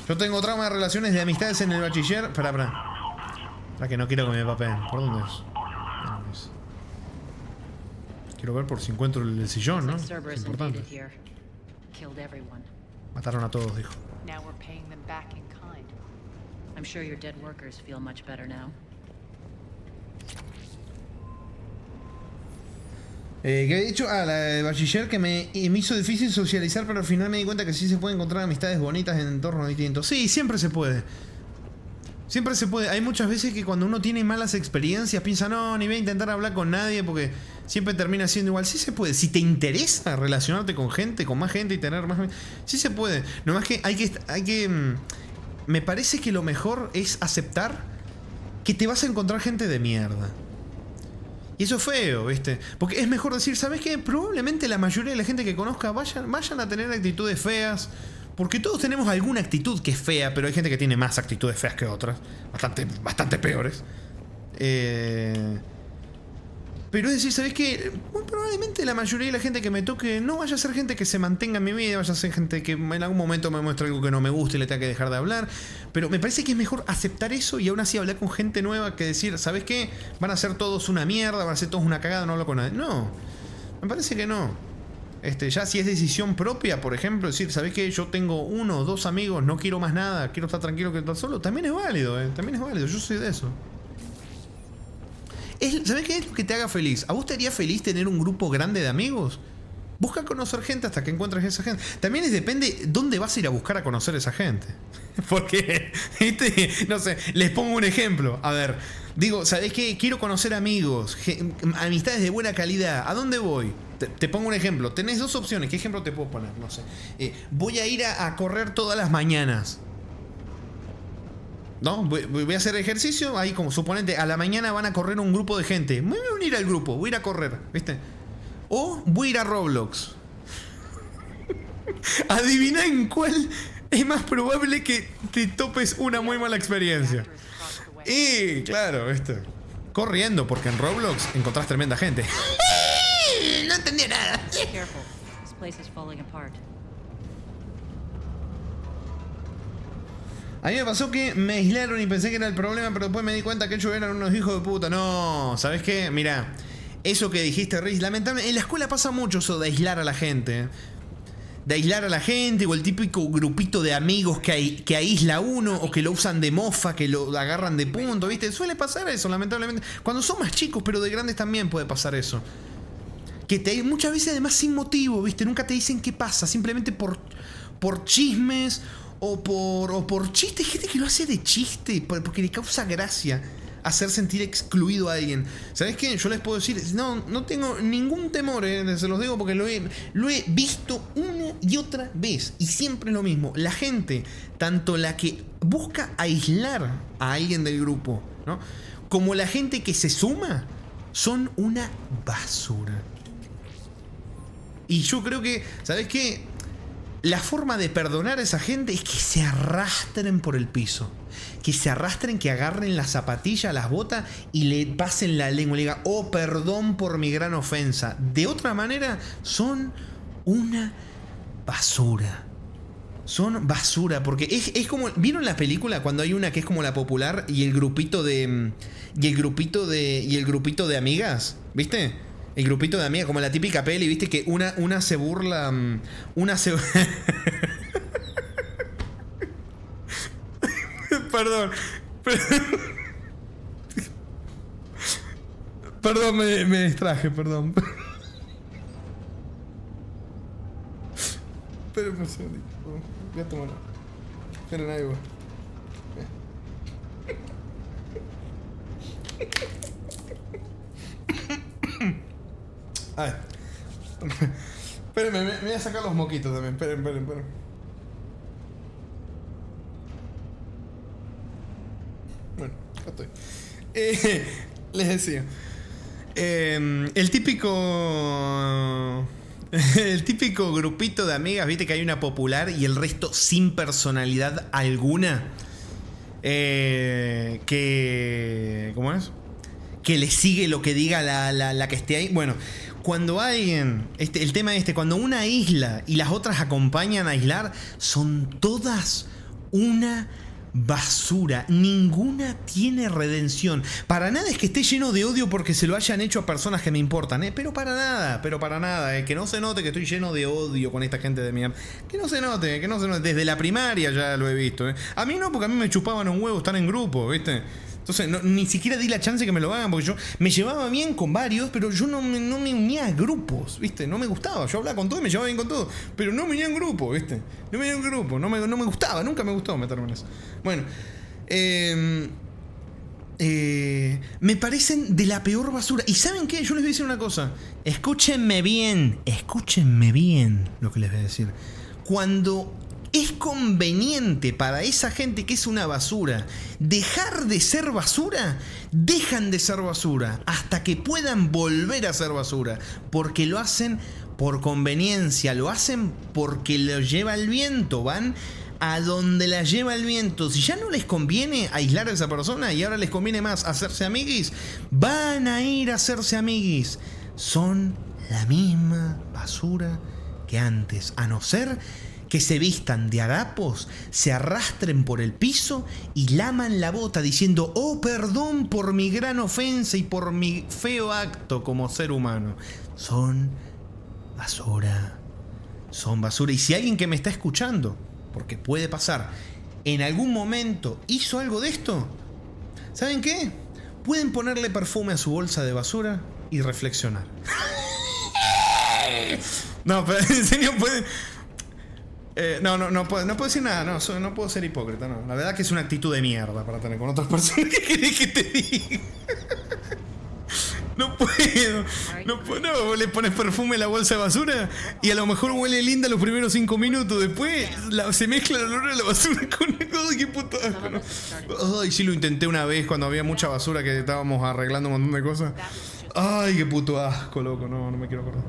Speaker 7: Yo tengo trauma de relaciones de amistades en el bachiller. Para que no quiero que me papeen. ¿Por dónde es? Quiero ver por si encuentro el sillón, ¿no? Es importante. Mataron a todos, dijo.
Speaker 8: I'm sure your dead workers feel much better now.
Speaker 7: ¿Qué había dicho? La de bachiller que me hizo difícil socializar, pero al final me di cuenta que sí se puede encontrar amistades bonitas en entornos distintos. Sí, siempre se puede. Siempre se puede. Hay muchas veces que cuando uno tiene malas experiencias piensa, no, ni voy a intentar hablar con nadie porque siempre termina siendo igual. Sí se puede. Si te interesa relacionarte con gente, con más gente y tener más... Sí se puede. Nomás que hay que... Me parece que lo mejor es aceptar que te vas a encontrar gente de mierda. Y eso es feo, ¿viste? Porque es mejor decir, ¿sabes qué? Probablemente la mayoría de la gente que conozca vayan a tener actitudes feas. Porque todos tenemos alguna actitud que es fea, pero hay gente que tiene más actitudes feas que otras. Bastante peores. Pero es decir, ¿sabes qué? Muy probablemente la mayoría de la gente que me toque no vaya a ser gente que se mantenga en mi vida, vaya a ser gente que en algún momento me muestre algo que no me gusta y le tenga que dejar de hablar. Pero me parece que es mejor aceptar eso y aún así hablar con gente nueva que decir, ¿sabes qué? Van a ser todos una mierda, van a ser todos una cagada, no hablo con nadie. No, me parece que no. Ya si es decisión propia, por ejemplo, decir, ¿sabes qué? Yo tengo 1 o 2 amigos, no quiero más nada, quiero estar tranquilo que estar solo, también es válido, también es válido, yo soy de eso. ¿Sabes qué es lo que te haga feliz? ¿A vos te haría feliz tener un grupo grande de amigos? Busca conocer gente hasta que encuentres esa gente. También depende dónde vas a ir a buscar a conocer esa gente. Porque, no sé, les pongo un ejemplo. A ver, digo, ¿sabes qué? Quiero conocer amigos, amistades de buena calidad. ¿A dónde voy? Te pongo un ejemplo. Tenés 2 opciones. ¿Qué ejemplo te puedo poner? No sé. Voy a ir a correr todas las mañanas. ¿No? Voy a hacer ejercicio. Ahí, como suponete, a la mañana van a correr un grupo de gente. Me voy a unir al grupo. Voy a ir a correr. ¿Viste? O voy a ir a Roblox. Adivina en cuál es más probable que te topes una muy mala experiencia. Y claro, corriendo, porque en Roblox encontrás tremenda gente.
Speaker 1: No entendí nada.
Speaker 8: Careful. This place is falling apart.
Speaker 7: A mí me pasó que me aislaron y pensé que era el problema, pero después me di cuenta que ellos eran unos hijos de puta. No, ¿sabes qué? Mira, eso que dijiste, Riz, lamentablemente en la escuela pasa mucho eso de aislar a la gente. De aislar a la gente, o el típico grupito de amigos que aísla a uno, o que lo usan de mofa, que lo agarran de punto, ¿viste? Suele pasar eso, lamentablemente. Cuando son más chicos, pero de grandes también puede pasar eso. Que muchas veces además sin motivo, ¿viste? Nunca te dicen qué pasa, simplemente por por chismes o por chistes. Gente que lo hace de chiste porque le causa gracia hacer sentir excluido a alguien. ¿Sabes qué? Yo les puedo decir, no tengo ningún temor, se los digo porque lo he visto una y otra vez. Y siempre es lo mismo. La gente, tanto la que busca aislar a alguien del grupo, ¿no?, como la gente que se suma, son una basura. Y yo creo que, ¿sabes qué? La forma de perdonar a esa gente es que se arrastren por el piso. Que se arrastren, que agarren la zapatilla, las botas y le pasen la lengua. Le digan, oh, perdón por mi gran ofensa. De otra manera, son una basura. Son basura, porque es como... ¿Vieron la película cuando hay una que es como la popular y el grupito de... Y el grupito de amigas? ¿Viste? El grupito de amigas, como la típica peli, ¿viste? Que una se burla... Una se... Perdón. Perdón, me distraje, perdón. Esperen un segundito. Voy a tomar. Esperen, ahí voy. Ay. Espérenme, me voy a sacar los moquitos también. Esperen. Bueno, acá estoy. Les decía. El típico grupito de amigas, viste que hay una popular y el resto sin personalidad alguna. ¿Cómo es? Que le sigue lo que diga la que esté ahí. Bueno, cuando alguien, el tema cuando una aísla y las otras acompañan a aislar, son todas una basura. Ninguna tiene redención. Para nada es que esté lleno de odio porque se lo hayan hecho a personas que me importan, pero para nada. Que no se note que estoy lleno de odio con esta gente de mierda. Que no se note. Desde la primaria ya lo he visto. A mí no, porque a mí me chupaban un huevo estar en grupo, ¿viste? Entonces ni siquiera di la chance que me lo hagan, porque yo me llevaba bien con varios, pero yo no me unía a grupos, ¿viste? No me gustaba. Yo hablaba con todo y me llevaba bien con todo, pero no me unía en grupo, ¿viste? No me gustaba, nunca me gustó meterme en eso. Bueno, me parecen de la peor basura. ¿Y saben qué? Yo les voy a decir una cosa. Escúchenme bien lo que les voy a decir. Cuando es conveniente para esa gente que es una basura dejar de ser basura, dejan de ser basura hasta que puedan volver a ser basura, porque lo hacen por conveniencia, lo hacen porque lo lleva el viento, van a donde la lleva el viento. Si ya no les conviene aislar a esa persona y ahora les conviene más hacerse amiguis, van a ir a hacerse amiguis. Son la misma basura que antes, a no ser que se vistan de harapos, se arrastren por el piso y laman la bota diciendo, oh, perdón por mi gran ofensa y por mi feo acto como ser humano. Son basura. Y si alguien que me está escuchando, porque puede pasar, en algún momento hizo algo de esto, ¿saben qué? Pueden ponerle perfume a su bolsa de basura y reflexionar. No, pero en serio pueden... No puedo decir nada, no puedo ser hipócrita, no. La verdad que es una actitud de mierda para tener con otras personas. ¿Qué querés que te diga? No puedo, le pones perfume a la bolsa de basura y a lo mejor huele linda los primeros 5 minutos, después se mezcla el olor de la basura con... ¡Ay, qué puto asco! ¿No? Ay, sí lo intenté una vez cuando había mucha basura que estábamos arreglando un montón de cosas. Ay, qué puto asco, loco, no me quiero acordar.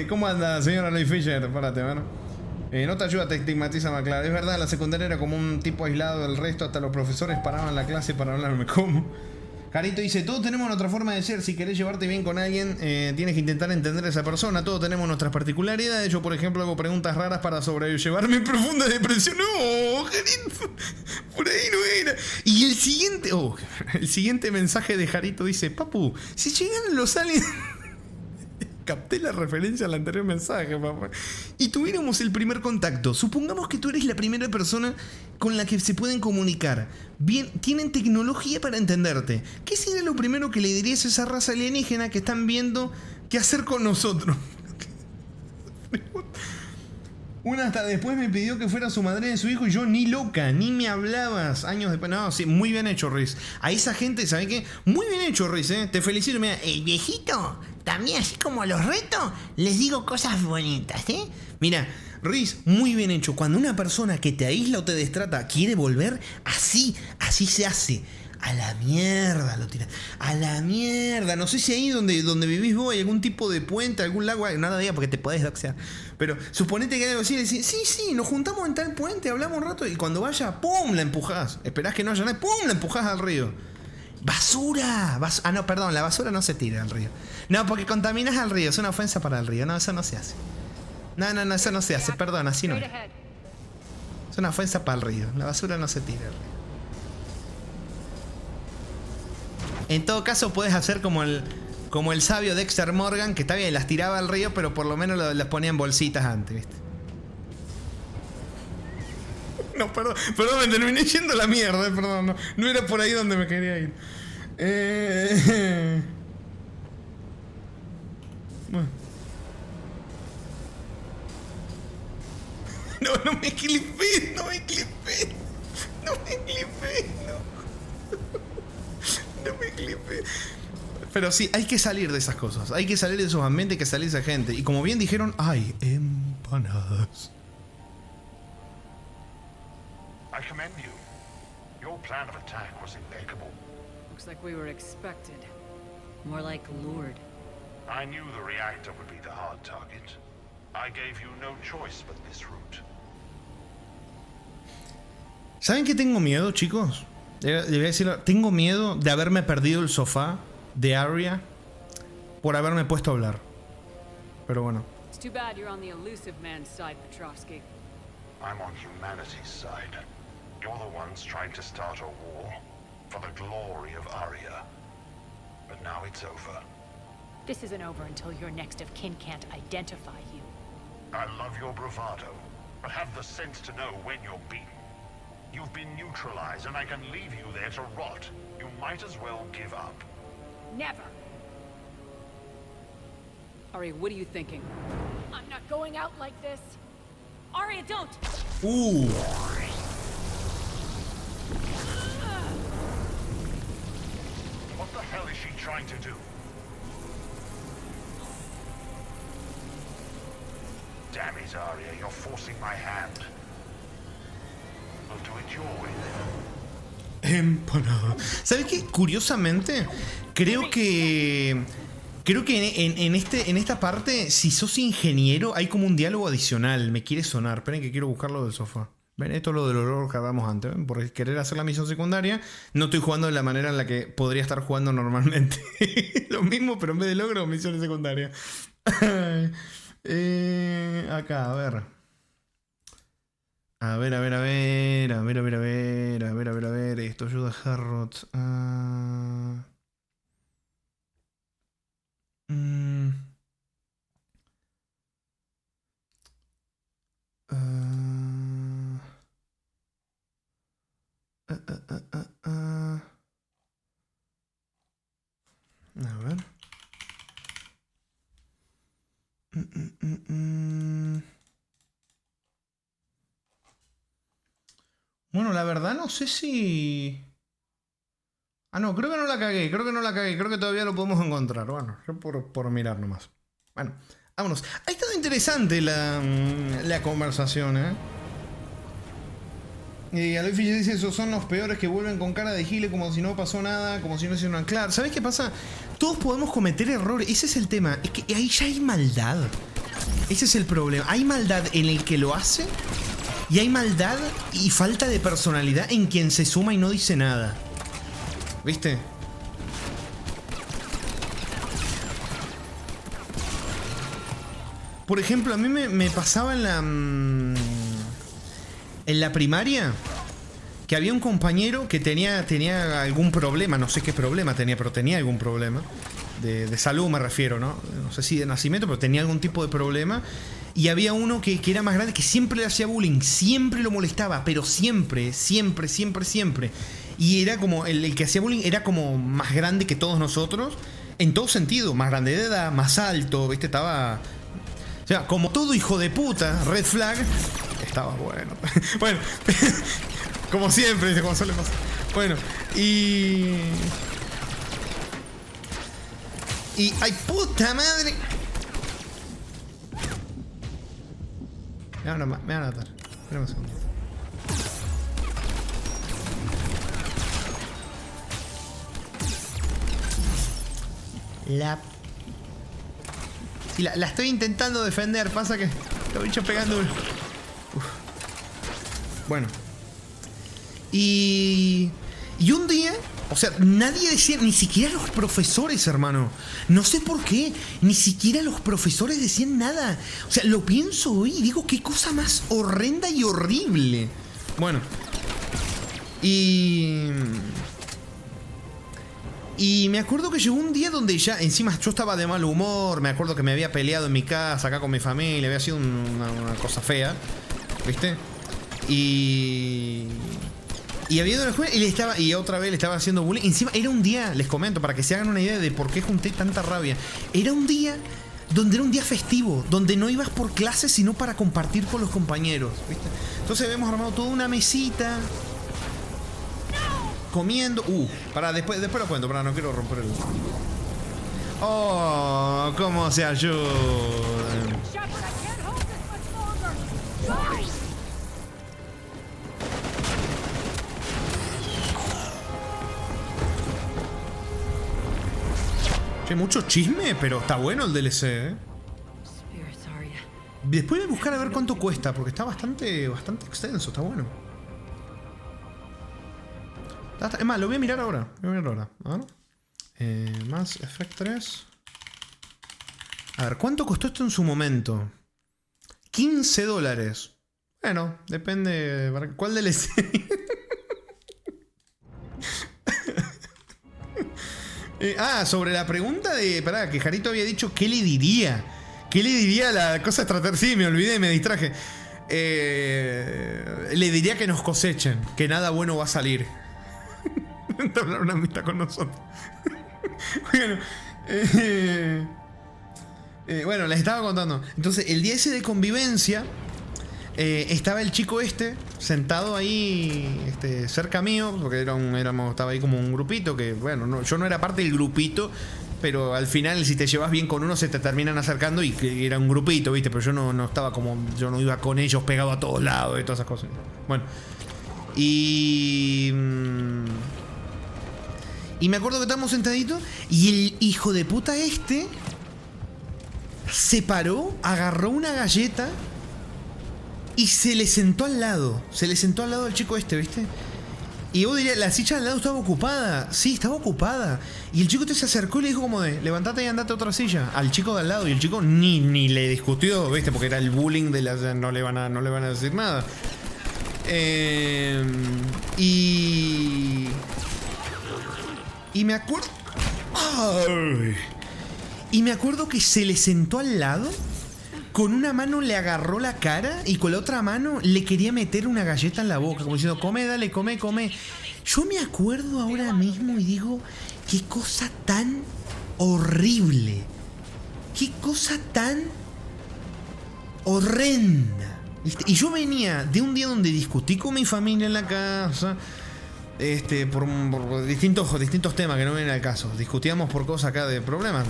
Speaker 7: ¿Cómo anda, señora Leigh Fisher? Párate, ¿verdad? No te ayuda, te estigmatiza más claro. Es verdad, la secundaria era como un tipo aislado del resto. Hasta los profesores paraban la clase para hablarme. ¿Cómo? Jarito dice, todos tenemos nuestra forma de ser. Si querés llevarte bien con alguien, tienes que intentar entender a esa persona. Todos tenemos nuestras particularidades. Yo, por ejemplo, hago preguntas raras para sobrellevar mi profunda depresión. No, Jarito, por ahí no era. Y el siguiente mensaje de Jarito dice, papu, si llegaran los aliens... Capté la referencia al anterior mensaje, papá. Y tuviéramos el primer contacto. Supongamos que tú eres la primera persona con la que se pueden comunicar. Bien, tienen tecnología para entenderte. ¿Qué sería lo primero que le dirías a esa raza alienígena que están viendo qué hacer con nosotros? Una hasta después me pidió que fuera su madre de su hijo y yo ni loca, ni me hablabas. Años después. No, sí, muy bien hecho, Riz. A esa gente, ¿sabes qué? Muy bien hecho, Riz, ¿eh? Te felicito. Mira, el viejito, también así como los retos, les digo cosas bonitas, ¿eh? Mira, Riz, muy bien hecho. Cuando una persona que te aísla o te destrata quiere volver, así se hace. A la mierda lo tiras. A la mierda. No sé si ahí donde vivís vos hay algún tipo de puente, algún lago. Nada de porque te podés doxear. Pero suponete que hay algo así y decís, sí, nos juntamos en tal puente, hablamos un rato y cuando vaya, ¡pum! La empujás. Esperás que no haya nada, ¡pum! La empujás al río. ¡Basura! Ah, no, perdón, la basura no se tira al río. No, porque contaminas al río. Es una ofensa para el río. No, eso no se hace. No, eso no se hace. Perdón, así no es. Es una ofensa para el río. La basura no se tira al río. En todo caso puedes hacer como el sabio Dexter Morgan, que está bien, las tiraba al río, pero por lo menos las ponía en bolsitas antes, ¿viste? No, perdón, me terminé yendo a la mierda, perdón, no era por ahí donde me quería ir. Bueno. No me clipé, no. No me clipé. Pero sí, hay que salir de esas cosas. Hay que salir de esos ambientes, hay que salir de esa gente. Y como bien dijeron, hay empanadas.
Speaker 15: I commend you. Your plan of attack was impeccable.
Speaker 3: Looks like we were expected. More like lured.
Speaker 15: I knew the reactor would be the hard target. I gave you no choice but this route.
Speaker 7: ¿Saben qué tengo miedo, chicos? Le voy a decirlo, tengo miedo de haberme perdido el sofá de Aria por haberme puesto a hablar. Pero bueno.
Speaker 9: It's too bad you're on the elusive man's side, Petrovsky.
Speaker 15: I'm on humanity's side. You're the ones trying to start a war for the glory of Aria. But now it's over.
Speaker 19: This isn't over until your next of kin can't identify you.
Speaker 15: I love your bravado, but have the sense to know when you're beaten. You've been neutralized, and I can leave you there to rot. You might as well give up.
Speaker 19: Never.
Speaker 9: Ari, what are you thinking?
Speaker 19: I'm not going out like this. Arya, don't!
Speaker 15: What the hell is she trying to do? Damn it, Arya, you're forcing my hand. We'll do it your way then.
Speaker 7: Empanada. ¿Sabes qué? Curiosamente, creo que en esta parte, si sos ingeniero, hay como un diálogo adicional. Me quiere sonar. Esperen que quiero buscarlo del sofá. Ven, esto es lo del olor que hablamos antes. ¿Ven? Por querer hacer la misión secundaria, no estoy jugando de la manera en la que podría estar jugando normalmente. Lo mismo, pero en vez de logro, misiones secundarias. Acá, a ver. A ver. Esto ayuda a Harrod. A ver. Bueno, la verdad no sé si... Ah, no, creo que no la cagué. Creo que todavía lo podemos encontrar. Bueno, yo por mirar nomás. Bueno, vámonos. Ha estado interesante la conversación, ¿eh? Y Aloy Fischer dice, esos son los peores que vuelven con cara de gile como si no pasó nada, como si no hicieron nada. Claro, ¿sabes qué pasa? Todos podemos cometer errores. Ese es el tema. Es que ahí ya hay maldad. Ese es el problema. Hay maldad en el que lo hace y hay maldad y falta de personalidad en quien se suma y no dice nada. ¿Viste? Por ejemplo, a mí me pasaba en la primaria que había un compañero que tenía algún problema, no sé qué problema tenía, pero tenía algún problema de salud, me refiero, ¿no? No sé si de nacimiento, pero tenía algún tipo de problema. Y había uno que era más grande, que siempre le hacía bullying, siempre lo molestaba, pero siempre. Y era como, el que hacía bullying era como más grande que todos nosotros, en todo sentido, más grande de edad, más alto, ¿viste? sea, como todo hijo de puta, Red Flag. Estaba bueno. Bueno, como siempre, como suele pasar. Bueno, y... ¡ay, puta madre! Me van a matar. Espera un segundo. Sí, la estoy intentando defender. Pasa que los bichos pegando. Uf. Bueno. Y un día, o sea, nadie decía, ni siquiera los profesores, hermano. No sé por qué, ni siquiera los profesores decían nada. O sea, lo pienso hoy y digo, qué cosa más horrenda y horrible. Bueno. Y me acuerdo que llegó un día donde ya, encima yo estaba de mal humor. Me acuerdo que me había peleado en mi casa, acá con mi familia. Había sido una cosa fea, ¿viste? Y había ido a la escuela y otra vez le estaba haciendo bullying. Encima era un día, les comento, para que se hagan una idea de por qué junté tanta rabia. Era un día donde era un día festivo, donde no ibas por clases, sino para compartir con los compañeros, ¿viste? Entonces habíamos armado toda una mesita, comiendo. Para después lo cuento, para no quiero romper el... Oh, cómo se ayudan. Hay mucho chisme, pero está bueno el DLC, ¿eh? Después voy a buscar a ver cuánto cuesta, porque está bastante extenso, está bueno. Es más, lo voy a mirar ahora. A ver. Mass Effect 3. A ver, ¿cuánto costó esto en su momento? $15. Bueno, depende. ¿Cuál DLC? Sobre la pregunta de... Pará, que Jarito había dicho ¿qué le diría? ¿Qué le diría a la cosa extraterrestre? Sí, me olvidé, me distraje. Le diría que nos cosechen, que nada bueno va a salir. Entablar una amistad con nosotros. Bueno, les estaba contando. Entonces, el día ese de convivencia, estaba el chico sentado ahí cerca mío, porque estaba ahí como un grupito que, bueno, yo no era parte del grupito, pero al final si te llevas bien con uno se te terminan acercando y que era un grupito, ¿viste? Pero yo no estaba como, yo no iba con ellos pegado a todos lados y todas esas cosas. Bueno, y me acuerdo que estábamos sentaditos y el hijo de puta se paró, agarró una galleta y se le sentó al lado. Se le sentó al lado al chico ¿viste? Y vos dirías, la silla al lado estaba ocupada. Sí, estaba ocupada. Y el chico se acercó y le dijo como de, levantate y andate a otra silla. Al chico de al lado. Y el chico ni le discutió, ¿viste? Porque era el bullying de no le van a decir nada. Y me acuerdo... ¡Ay! Y me acuerdo que se le sentó al lado, con una mano le agarró la cara y con la otra mano le quería meter una galleta en la boca, como diciendo, come, dale, come. Yo me acuerdo ahora mismo y digo, qué cosa tan horrible, qué cosa tan horrenda. ¿Viste? Y yo venía de un día donde discutí con mi familia en la casa, por distintos temas que no vienen al caso. Discutíamos por cosas acá de problemas,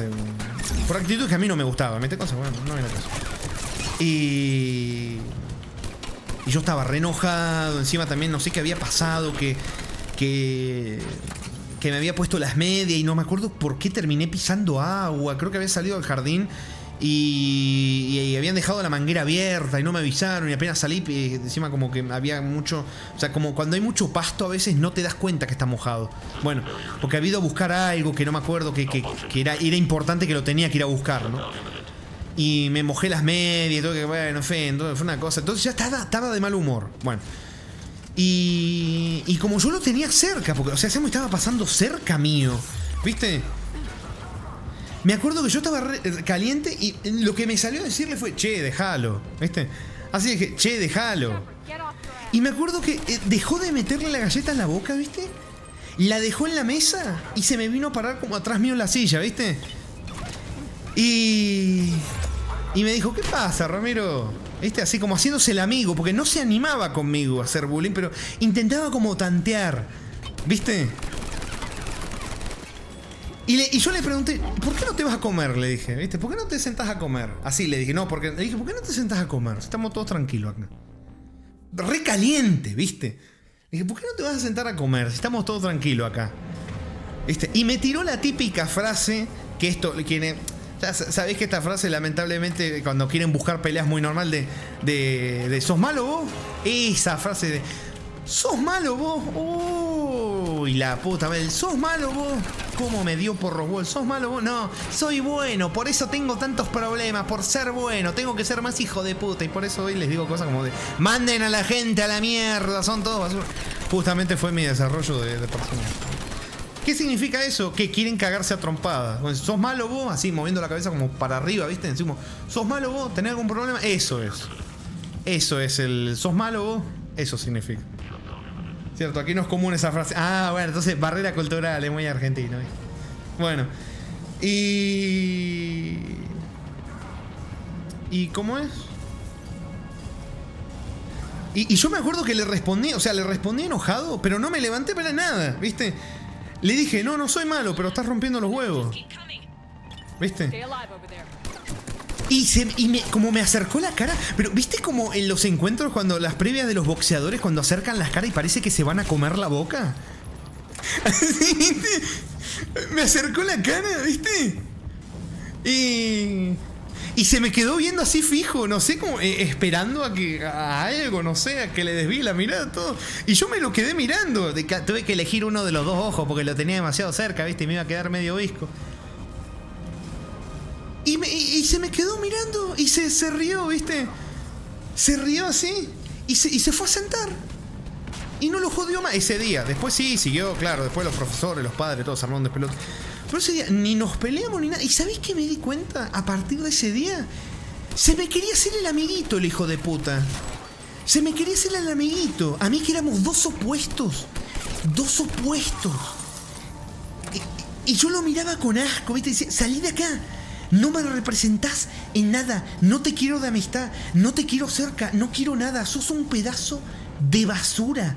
Speaker 7: por actitudes que a mí no me gustaban. Mete cosas, bueno, no viene al caso. Y yo estaba re enojado. Encima también no sé qué había pasado, que me había puesto las medias y no me acuerdo por qué terminé pisando agua. Creo que había salido al jardín y habían dejado la manguera abierta y no me avisaron y apenas salí, encima como que había mucho, o sea, como cuando hay mucho pasto a veces no te das cuenta que está mojado. Bueno, porque había ido a buscar algo que no me acuerdo, que era importante, que lo tenía que ir a buscar, ¿no? Y me mojé las medias y todo, que bueno, fue una cosa. Entonces ya estaba de mal humor. Bueno. Y como yo lo tenía cerca, porque, o sea, se me estaba pasando cerca mío, ¿viste? Me acuerdo que yo estaba caliente y lo que me salió a decirle fue, che, déjalo, ¿viste? Así dije, che, déjalo. Y me acuerdo que dejó de meterle la galleta en la boca, ¿viste? La dejó en la mesa y se me vino a parar como atrás mío en la silla, ¿viste? Y Y me dijo, ¿qué pasa, Ramiro? ¿Viste? Así como haciéndose el amigo, porque no se animaba conmigo a hacer bullying, pero intentaba como tantear, ¿viste? Y yo le pregunté, ¿por qué no te vas a comer? Le dije, ¿viste? ¿Por qué no te sentás a comer? Así le dije, no, porque le dije, ¿por qué no te sentás a comer? Estamos todos tranquilos acá. Re caliente, ¿viste? Le dije, ¿por qué no te vas a sentar a comer? Estamos todos tranquilos acá. ¿Viste? Y me tiró la típica frase que esto, ya sabés que esta frase, lamentablemente, cuando quieren buscar peleas muy normal de ¿sos malo vos? Esa frase de ¿sos malo vos? Uy, la puta madre, ¿sos malo vos? ¿Cómo me dio por los huevos? ¿Sos malo vos? No, soy bueno, por eso tengo tantos problemas, por ser bueno, tengo que ser más hijo de puta. Y por eso hoy les digo cosas como de manden a la gente a la mierda, son todos basura. Justamente fue mi desarrollo de persona. ¿Qué significa eso? Que quieren cagarse a trompadas. ¿Sos malo vos? Así, moviendo la cabeza como para arriba, ¿viste? Decimos, ¿sos malo vos? ¿Tenés algún problema? Eso es. Eso es el ¿sos malo vos? Eso significa. Cierto, aquí no es común esa frase. Ah, bueno, entonces barrera cultural, es muy argentino. Bueno. ¿Y cómo es? Y yo me acuerdo que le respondí, o sea, le respondí enojado, pero no me levanté para nada, ¿viste? Le dije, no soy malo, pero estás rompiendo los huevos. ¿Viste? Y como me acercó la cara. Pero ¿viste como en los encuentros cuando las previas de los boxeadores cuando acercan las caras y parece que se van a comer la boca? Así, ¿viste? Me acercó la cara, ¿viste? Y se me quedó viendo así fijo, no sé, como esperando a algo, no sé, a que le desvíe la mirada, todo. Y yo me lo quedé mirando. Tuve que elegir uno de los dos ojos porque lo tenía demasiado cerca, ¿viste? Y me iba a quedar medio visco. Y se me quedó mirando y se rió, ¿viste? Se rió así y se fue a sentar. Y no lo jodió más ese día. Después sí, siguió, claro. Después los profesores, los padres, todos armaron de pelota. Pero ese día ni nos peleamos ni nada. ¿Y sabés qué me di cuenta? A partir de ese día, se me quería hacer el amiguito, el hijo de puta. Se me quería hacer el amiguito. A mí que éramos dos opuestos. Dos opuestos. Y yo lo miraba con asco, ¿viste? Y decía, salí de acá. No me representás en nada. No te quiero de amistad. No te quiero cerca. No quiero nada. Sos un pedazo de basura.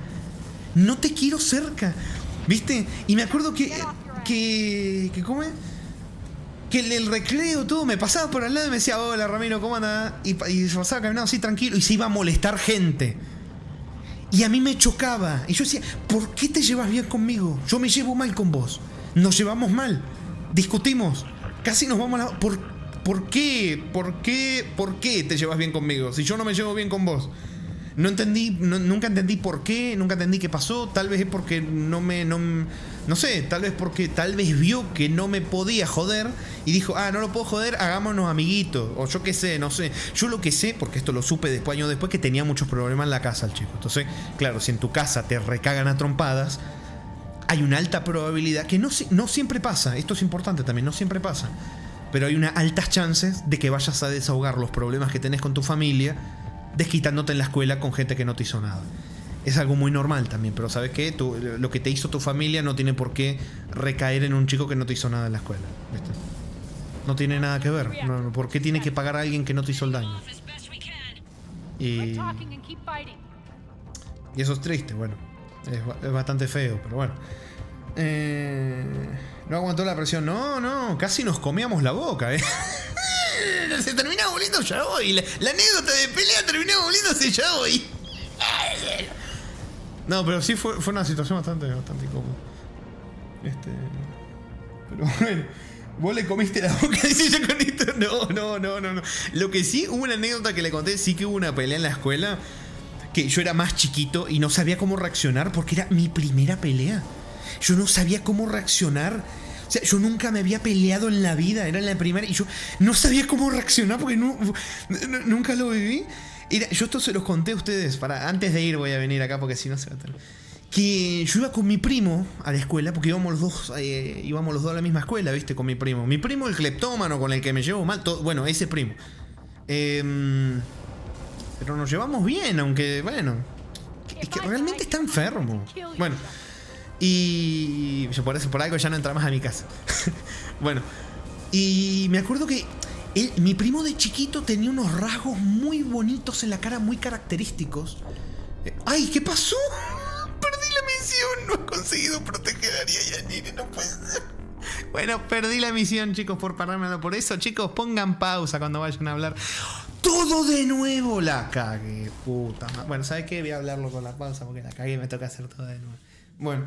Speaker 7: No te quiero cerca. ¿Viste? Y me acuerdo que ¿cómo es? Que en el recreo todo me pasaba por al lado y me decía, hola Ramiro, ¿cómo andás? Y se pasaba caminando así tranquilo y se iba a molestar gente. Y a mí me chocaba. Y yo decía, ¿por qué te llevas bien conmigo? Yo me llevo mal con vos. Nos llevamos mal. Discutimos. Casi nos vamos a la... ¿Por qué te llevas bien conmigo? Si yo no me llevo bien con vos. No entendí, nunca entendí por qué, nunca entendí qué pasó. Tal vez es porque no sé, tal vez vio que no me podía joder y dijo, no lo puedo joder, hagámonos amiguitos. O yo qué sé, no sé. Yo lo que sé, porque esto lo supe después, años después, que tenía muchos problemas en la casa el chico. Entonces, claro, si en tu casa te recagan a trompadas, hay una alta probabilidad, que no siempre pasa, esto es importante también, no siempre pasa, pero hay unas altas chances de que vayas a desahogar los problemas que tenés con tu familia desquitándote en la escuela con gente que no te hizo nada. Es algo muy normal también, pero ¿sabes qué? Lo que te hizo tu familia no tiene por qué recaer en un chico que no te hizo nada en la escuela, ¿viste? No tiene nada que ver. ¿Por qué tiene que pagar a alguien que no te hizo el daño? Y eso es triste, bueno. Es bastante feo, pero bueno. No aguantó la presión. No, casi nos comíamos la boca, Se terminaba volviendo ya hoy. La anécdota de pelea terminaba volviéndose ya hoy. No, pero sí fue una situación bastante incómoda. Pero bueno, vos le comiste la boca, dice yo con esto. No. Lo que sí, hubo una anécdota que le conté, sí que hubo una pelea en la escuela. Que yo era más chiquito y no sabía cómo reaccionar porque era mi primera pelea. Yo no sabía cómo reaccionar. O sea, yo nunca me había peleado en la vida. Era la primera y yo no sabía cómo reaccionar porque nunca lo viví. Yo esto se los conté a ustedes. Antes de ir voy a venir acá porque si no se va a tener. Que yo iba con mi primo a la escuela porque íbamos los dos a la misma escuela, ¿viste? Con mi primo. Mi primo, el cleptómano con el que me llevo mal. Bueno, ese primo. Pero nos llevamos bien, aunque, bueno, es que realmente está enfermo. Bueno, y por algo ya no entra más a mi casa. Bueno, y me acuerdo que Mi primo de chiquito tenía unos rasgos muy bonitos en la cara, muy característicos. ¡Ay! ¿Qué pasó? Perdí la misión. No he conseguido proteger a Arya y a Nine. No puede ser. Bueno, perdí la misión, chicos, por parármelo. Por eso, chicos, pongan pausa cuando vayan a hablar. Todo de nuevo la cagué. Puta madre. Bueno, ¿sabes qué? Voy a hablarlo con la pausa porque la cagué y me toca hacer todo de nuevo. Bueno.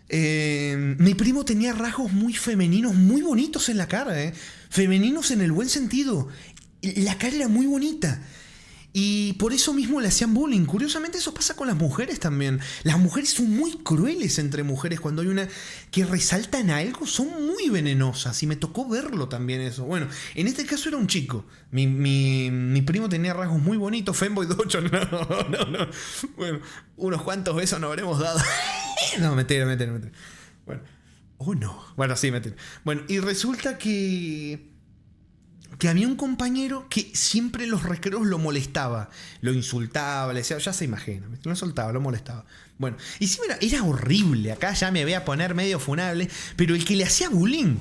Speaker 7: Mi primo tenía rasgos muy femeninos, muy bonitos en la cara, femeninos en el buen sentido. La cara era muy bonita. Y por eso mismo le hacían bullying. Curiosamente eso pasa con las mujeres también. Las mujeres son muy crueles entre mujeres. Cuando hay una que resalta en algo, son muy venenosas. Y me tocó verlo también eso. Bueno, en este caso era un chico. Mi primo tenía rasgos muy bonitos. Femboy 8, no. Bueno, unos cuantos besos nos habremos dado. No, mentira. Bueno. Oh, no. Bueno, sí, mentira. Bueno, y resulta que había un compañero que siempre en los recreos lo molestaba, lo insultaba, le decía, ya se imagina, lo insultaba, lo molestaba. Bueno, y sí, era horrible, acá ya me voy a poner medio funable, pero el que le hacía bullying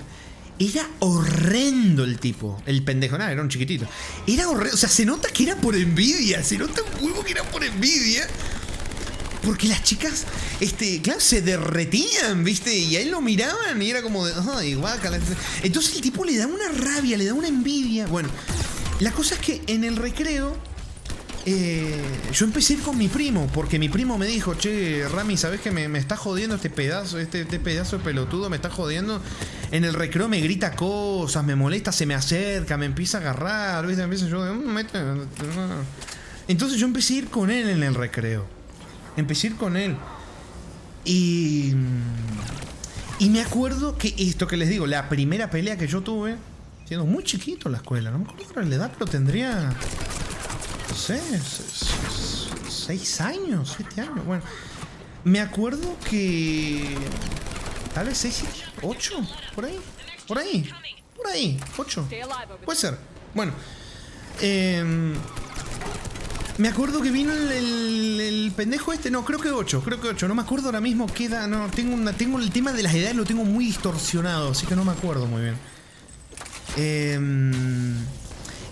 Speaker 7: era horrendo el tipo, el pendejo, nada, era un chiquitito. Era horrendo, o sea, se nota que era por envidia, se nota un huevo que era por envidia. Porque las chicas, claro, se derretían, ¿viste? Y a él lo miraban y era como de, ay, guácala. Entonces el tipo le da una rabia, le da una envidia. Bueno, la cosa es que en el recreo yo empecé a ir con mi primo, porque mi primo me dijo, che, Rami, ¿sabés que me está jodiendo este pedazo de pelotudo? Me está jodiendo. En el recreo me grita cosas, me molesta, se me acerca, me empieza a agarrar, ¿viste? Entonces yo empecé a ir con él en el recreo. Empecé a ir con él. Y me acuerdo que esto que les digo, la primera pelea que yo tuve, siendo muy chiquito en la escuela, no me acuerdo la edad, pero tendría, no sé, 6 años, 7 años. Bueno, me acuerdo que tal vez 6, 8, por ahí, 8, puede ser. Bueno, me acuerdo que vino el pendejo no, creo que 8, no me acuerdo ahora mismo qué edad, no, tengo el tema de las edades, lo tengo muy distorsionado, así que no me acuerdo muy bien.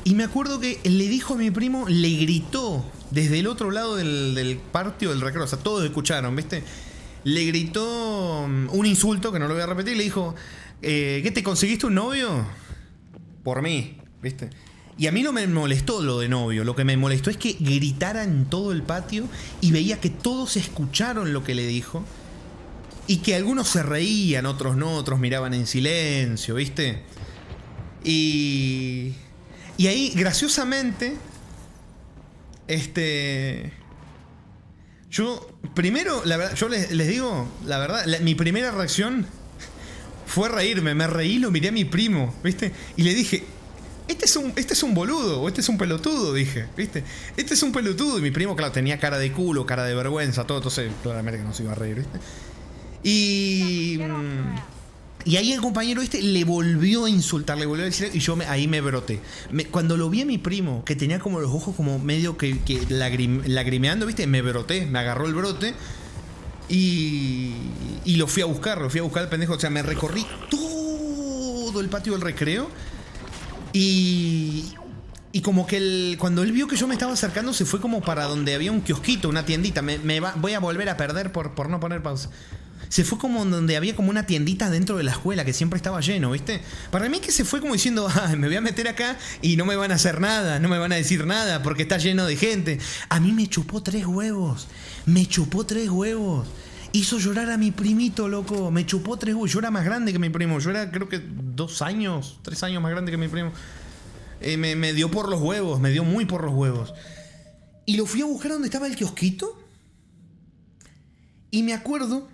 Speaker 7: Y me acuerdo que le dijo a mi primo, le gritó desde el otro lado del patio del recreo, o sea, todos escucharon, ¿viste? Le gritó un insulto, que no lo voy a repetir, le dijo, ¿qué te conseguiste un novio? Por mí, ¿viste? Y a mí no me molestó lo de novio, lo que me molestó es que gritara en todo el patio y veía que todos escucharon lo que le dijo y que algunos se reían, otros no, otros miraban en silencio, ¿viste? Y ahí, graciosamente, yo, primero, la verdad, yo les digo, la verdad, mi primera reacción fue reírme, me reí, lo miré a mi primo, ¿viste? Y le dije, este es un boludo, o este es un pelotudo, dije, ¿viste? Este es un pelotudo. Y mi primo, claro, tenía cara de culo, cara de vergüenza, todo, entonces claramente que no se iba a reír, ¿viste? Y ahí el compañero le volvió a insultar, le volvió a decir, y yo ahí me broté. Cuando lo vi a mi primo, que tenía como los ojos como medio que lagrimeando, ¿viste? Me broté, me agarró el brote. Y lo fui a buscar al pendejo. O sea, me recorrí todo el patio del recreo. Y como que cuando él vio que yo me estaba acercando, se fue como para donde había un kiosquito, una tiendita. Voy a volver a perder por no poner pausa. Se fue como donde había como una tiendita dentro de la escuela que siempre estaba lleno, ¿viste? Para mí que se fue como diciendo, me voy a meter acá y no me van a hacer nada, no me van a decir nada porque está lleno de gente. A mí me chupó 3 huevos. Hizo llorar a mi primito, loco. Me chupó 3 huevos. Yo era más grande que mi primo. Yo era, creo que 2 años, 3 años más grande que mi primo. Me dio por los huevos. Me dio muy por los huevos. Y lo fui a buscar donde estaba el kiosquito. Y me acuerdo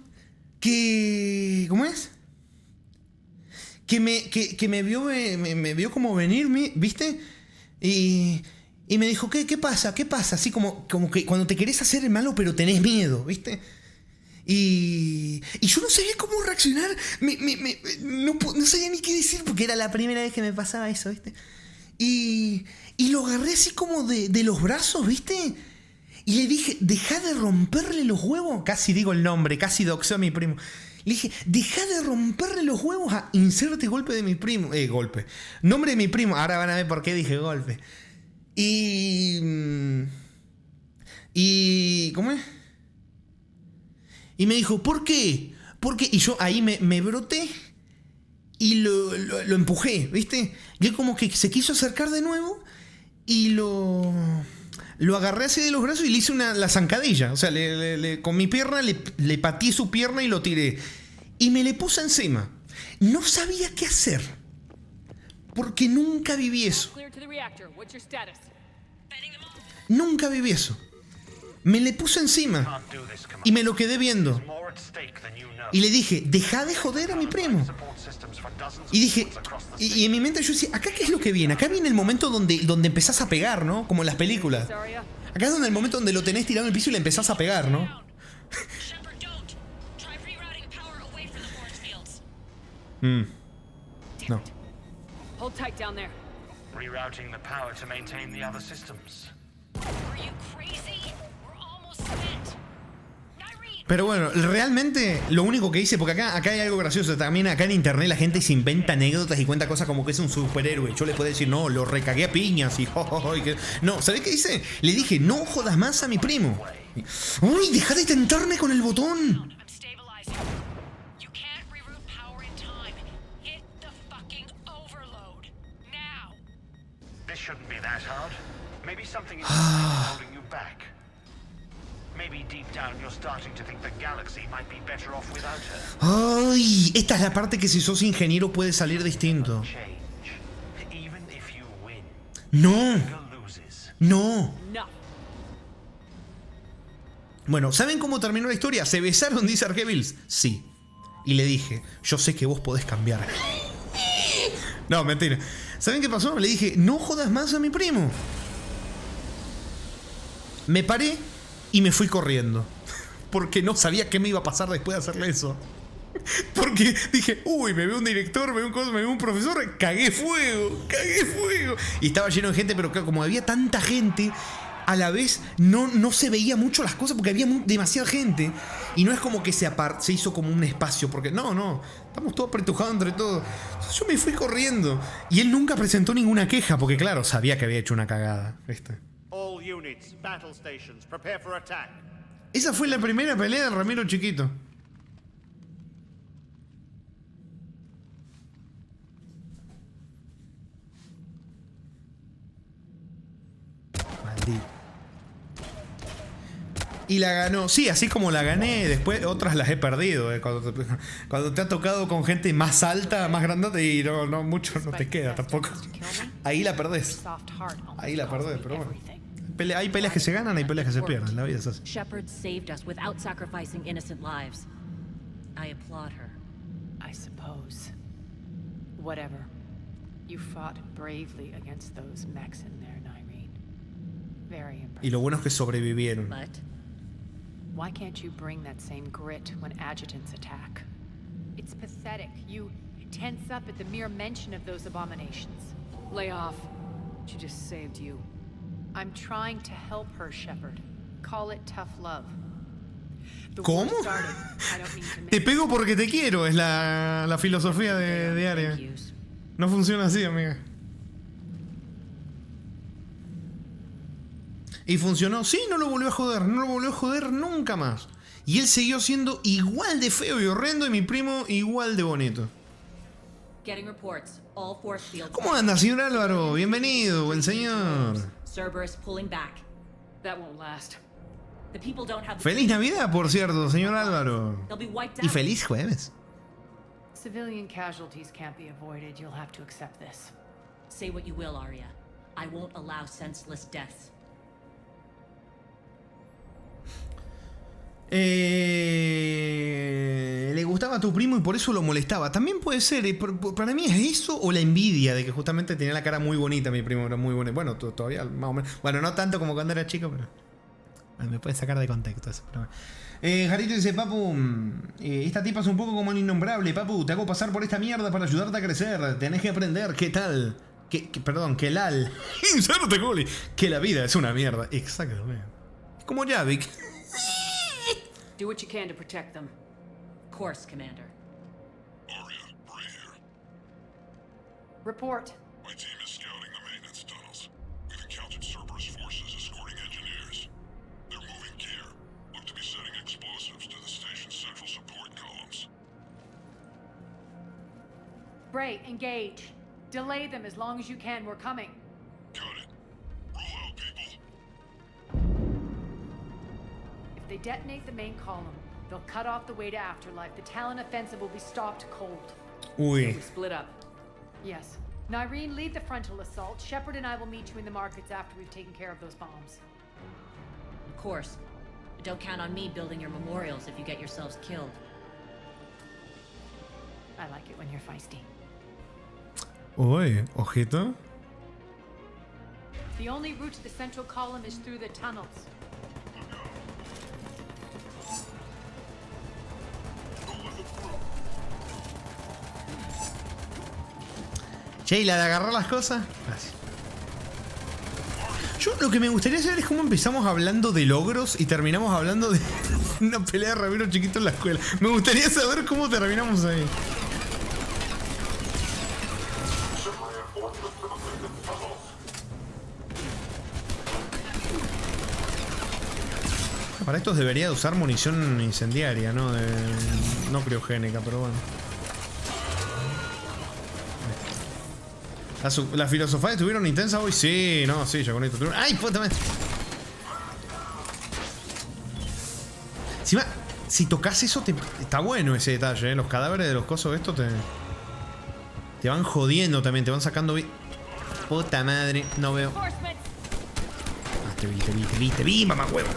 Speaker 7: que... ¿Cómo es? Que me vio como venirme, ¿viste? Y me dijo, ¿qué pasa? ¿Qué pasa? Así como que cuando te querés hacer el malo pero tenés miedo, ¿viste? Y yo no sabía cómo reaccionar. No sabía ni qué decir porque era la primera vez que me pasaba eso, ¿viste? Y lo agarré así como de los brazos, ¿viste? Y le dije, dejá de romperle los huevos. Casi digo el nombre, casi doxeo a mi primo. Le dije, deja de romperle los huevos a inserte golpe de mi primo. Golpe. Nombre de mi primo. Ahora van a ver por qué dije golpe. Y ¿cómo es? Y me dijo, ¿por qué? ¿Por qué? Y yo ahí me broté y lo empujé, ¿viste? Y él como que se quiso acercar de nuevo y lo agarré así de los brazos y le hice la zancadilla. O sea, con mi pierna le pateé su pierna y lo tiré. Y me le puse encima. No sabía qué hacer. Porque nunca viví eso. Nunca viví eso. Me le puse encima. Y me lo quedé viendo. Y le dije, deja de joder a mi primo. Y dije, y en mi mente yo decía, ¿acá qué es lo que viene? Acá viene el momento donde empezás a pegar, ¿no? Como en las películas. Acá es donde el momento donde lo tenés tirado en el piso y le empezás a pegar, ¿no? No.
Speaker 2: Hold tight down there.
Speaker 15: Rerouting the power to maintain the other systems.
Speaker 21: Are you crazy? We're almost spent.
Speaker 7: Pero bueno, realmente lo único que hice, porque acá hay algo gracioso, también acá en internet la gente se inventa anécdotas y cuenta cosas como que es un superhéroe. Yo le puedo decir, no, lo recagué a piñas y no, ¿sabés qué hice? Le dije, no jodas más a mi primo. Uy, deja de tentarme con el botón.
Speaker 15: This shouldn't be that hard. Maybe something is holding you back. Maybe deep down you're starting to think the galaxy might be better off without her.
Speaker 7: Ay, esta es la parte que si sos ingeniero puede salir distinto. No. No. Bueno, ¿saben cómo terminó la historia? ¿Se besaron, dice Arquevils? Sí. Y le dije, yo sé que vos podés cambiar. No, mentira. ¿Saben qué pasó? Le dije, no jodas más a mi primo. Me paré y me fui corriendo. Porque no sabía qué me iba a pasar después de hacerle eso. Porque dije, uy, me veo un director, me veo un profesor, cagué fuego. Y estaba lleno de gente, pero claro, como había tanta gente, a la vez no se veía mucho las cosas porque había demasiada gente. Y no es como que se hizo como un espacio, porque no, estamos todos apretujados entre todos. Entonces yo me fui corriendo. Y él nunca presentó ninguna queja, porque claro, sabía que había hecho una cagada, ¿viste?
Speaker 15: All units, battle stations, prepare for attack.
Speaker 7: Esa fue la primera pelea de Ramiro Chiquito. Maldito. Y la ganó. Sí, así como la gané, después otras las he perdido. Cuando te ha tocado con gente más alta, más grande, y no mucho no te queda tampoco. Ahí la perdés. Pero bueno. Hay peleas que se ganan, hay peleas que se pierden. La vida es así.
Speaker 8: Shepard saved us without sacrificing innocent lives. I applaud her.
Speaker 2: I suppose. Whatever. You fought bravely against those mechs in there, Nyreen. Very impressive.
Speaker 7: Y lo bueno es que sobrevivieron.
Speaker 2: But why can't you bring that same grit when adjutants attack? It's pathetic. You tense up at the mere mention of those abominations.
Speaker 9: Lay off. She just saved you.
Speaker 2: I'm trying to help her, Shepard. Call it tough love.
Speaker 7: ¿Cómo? Te pego porque te quiero, es la filosofía de Arya. No funciona así, amiga. Y funcionó. Sí, no lo volvió a joder nunca más. Y él siguió siendo igual de feo y horrendo y mi primo igual de bonito. ¿Cómo anda, señor Álvaro? Bienvenido, buen señor.
Speaker 8: Cerberus pulling back.
Speaker 9: That won't last.
Speaker 8: The people don't have
Speaker 7: Feliz Navidad, por cierto, señor Álvaro. Y feliz jueves.
Speaker 2: Civilian casualties can't be avoided. You'll have to accept this.
Speaker 8: Say what you will, Arya. I won't allow senseless deaths.
Speaker 7: Le gustaba a tu primo y por eso lo molestaba. También puede ser, para mí es eso o la envidia de que justamente tenía la cara muy bonita. Mi primo era muy bonito. Bueno, todavía más o menos. Bueno, no tanto como cuando era chico, pero me puede sacar de contexto eso. Pero Jarito dice, Papu, esta tipa es un poco como un innombrable. Papu, te hago pasar por esta mierda para ayudarte a crecer. Tenés que aprender. ¿Qué tal? Perdón, que lal. Inserte, Goli. Que la vida es una mierda. Exactamente. Como Javik.
Speaker 9: Do what you can to protect them.
Speaker 8: course, Commander.
Speaker 5: Aria, Bray here.
Speaker 2: Report.
Speaker 5: My team is scouting the maintenance tunnels. We've encountered Cerberus forces escorting engineers. They're moving gear. Look to be setting explosives to the station's central support columns.
Speaker 2: Bray, engage. Delay them as long as you can. We're coming.
Speaker 5: Got it. Roll out, people.
Speaker 2: If they detonate the main column, they'll cut off the way to Afterlife. The Talon offensive will be stopped cold.
Speaker 7: Uy.
Speaker 9: We split up.
Speaker 2: Yes. Nyreen, lead the frontal assault. Shepard and I will meet you in the markets after we've taken care of those bombs.
Speaker 8: Of course. But don't count on me building your memorials if you get yourselves killed.
Speaker 2: I like it when you're feisty.
Speaker 7: Uy, ojito.
Speaker 2: The only route to the central column is through the tunnels.
Speaker 1: Che, ¿y la de agarrar las cosas? Gracias.
Speaker 7: Yo lo que me gustaría saber es cómo empezamos hablando de logros y terminamos hablando de una pelea de Ramiro chiquito en la escuela. Me gustaría saber cómo terminamos ahí. Para estos debería de usar munición incendiaria, ¿no? No criogénica, pero bueno. ¿Las filosofías estuvieron intensas hoy? Sí, no, sí, ya con esto. ¡Ay, puta madre! Encima, si tocas eso, está bueno ese detalle, ¿eh? Los cadáveres de los cosos estos te van jodiendo también, te van sacando...
Speaker 1: Puta madre, no veo.
Speaker 7: Ah, te vi, mamá huevo.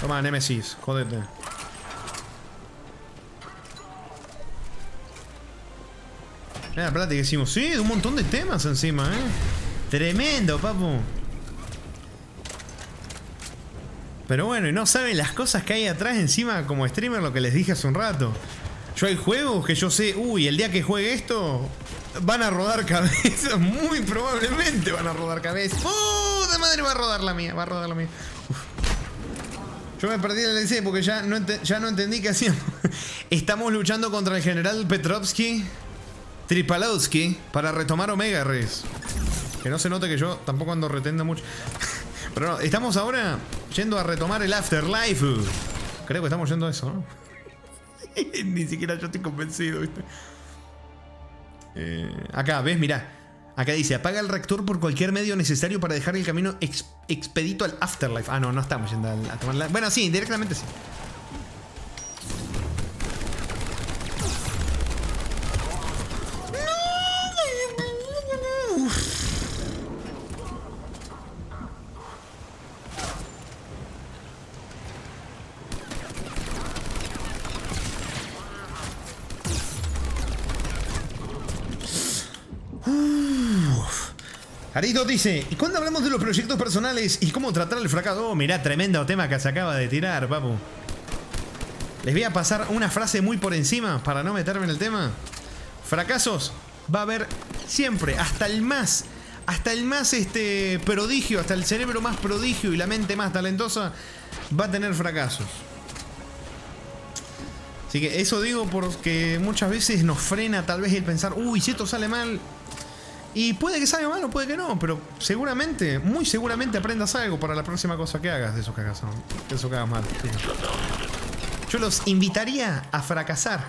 Speaker 7: Toma, Nemesis, jódete. Mira la plata que hicimos. Sí, de un montón de temas encima, Tremendo, papu. Pero bueno, y no saben las cosas que hay atrás encima como streamer, lo que les dije hace un rato. Yo hay juegos que yo sé, uy, el día que juegue esto, van a rodar cabezas. Muy probablemente van a rodar cabezas. ¡Puta madre! Va a rodar la mía, Uf. Yo me perdí el DLC porque ya no entendí qué hacíamos. Estamos luchando contra el general Petrovsky Tripalowski para retomar Omega Res. Que no se note que yo tampoco ando retendo mucho. Pero no, estamos ahora yendo a retomar el Afterlife. Creo que estamos yendo a eso, ¿no? Ni siquiera yo estoy convencido, ¿viste? Acá, ¿ves? Mirá. Acá dice, apaga el reactor por cualquier medio necesario para dejar el camino expedito al Afterlife. Ah, no, no estamos yendo a tomar la... Bueno, sí, directamente sí. Arito dice, ¿y cuándo hablamos de los proyectos personales y cómo tratar el fracaso? Oh, mirá, tremendo tema que se acaba de tirar, papu. Les voy a pasar una frase muy por encima para no meterme en el tema. Fracasos va a haber siempre, hasta el más prodigio, hasta el cerebro más prodigio y la mente más talentosa va a tener fracasos. Así que eso digo porque muchas veces nos frena tal vez el pensar, uy, si esto sale mal. Y puede que salga mal o puede que no, pero seguramente, muy seguramente aprendas algo para la próxima cosa que hagas de eso que hagas, ¿no? De eso que hagas mal. Sí. Yo los invitaría a fracasar.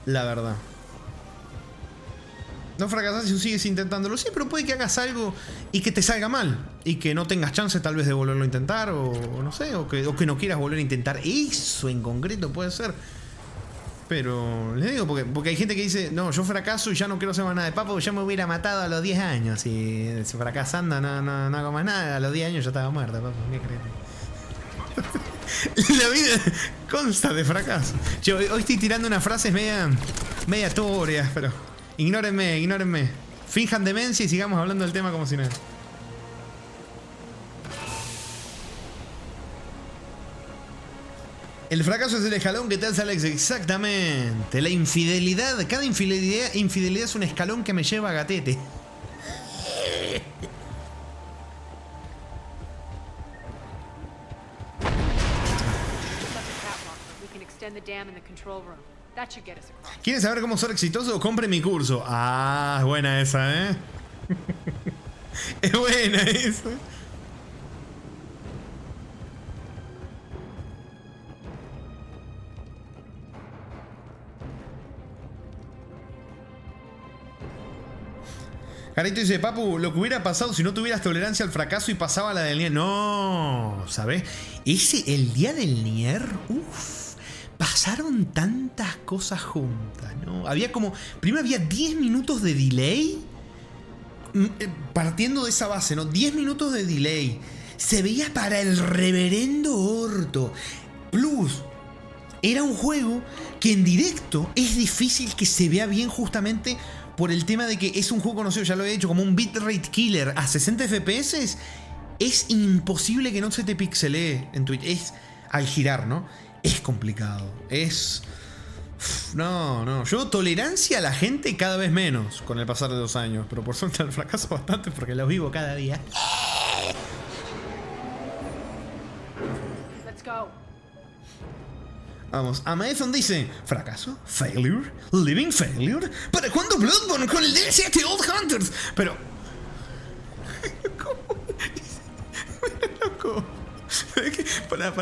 Speaker 7: La verdad. No fracasás si sigues intentándolo, sí, pero puede que hagas algo y que te salga mal. Y que no tengas chance tal vez de volverlo a intentar, o no sé, o que no quieras volver a intentar. Eso en concreto puede ser. Pero les digo, porque hay gente que dice, no, yo fracaso y ya no quiero hacer más nada de papo, ya me hubiera matado a los 10 años. Y fracasando no hago más nada, a los 10 años yo estaba muerto, papo, ¿qué crees? La vida consta de fracaso. Yo hoy estoy tirando unas frases media turbias, pero ignórenme. Finjan demencia y sigamos hablando del tema como si nada. El fracaso es el escalón que te hace Alex, exactamente. La infidelidad, cada infidelidad es un escalón que me lleva a gatete.
Speaker 2: extend the dam in the control room. That should get us across.
Speaker 7: ¿Quieres saber cómo ser exitoso? Compre mi curso. Ah, es buena esa, ¿eh? Es buena esa. Carito dice, Papu, lo que hubiera pasado si no tuvieras tolerancia al fracaso y pasaba la del Nier. No, ¿sabes? El día del Nier, uff, pasaron tantas cosas juntas, ¿no? Había como, primero había 10 minutos de delay, partiendo de esa base, ¿no? 10 minutos de delay. Se veía para el reverendo orto. Plus, era un juego que en directo es difícil que se vea bien justamente por el tema de que es un juego conocido, ya lo he dicho, como un bitrate killer a 60 FPS. Es imposible que no se te pixelee en Twitch. Es al girar, ¿no? Es complicado. Es... No. Yo tolerancia a la gente cada vez menos con el pasar de los años. Pero por suerte al fracaso bastante porque los vivo cada día.
Speaker 2: Let's go.
Speaker 7: Vamos, Amaezon dice, fracaso, failure, living failure. ¿Para cuándo Bloodborne con el DLC de Old Hunters? Pero... ¿Cómo? Loco. ¿Sabes qué? Para.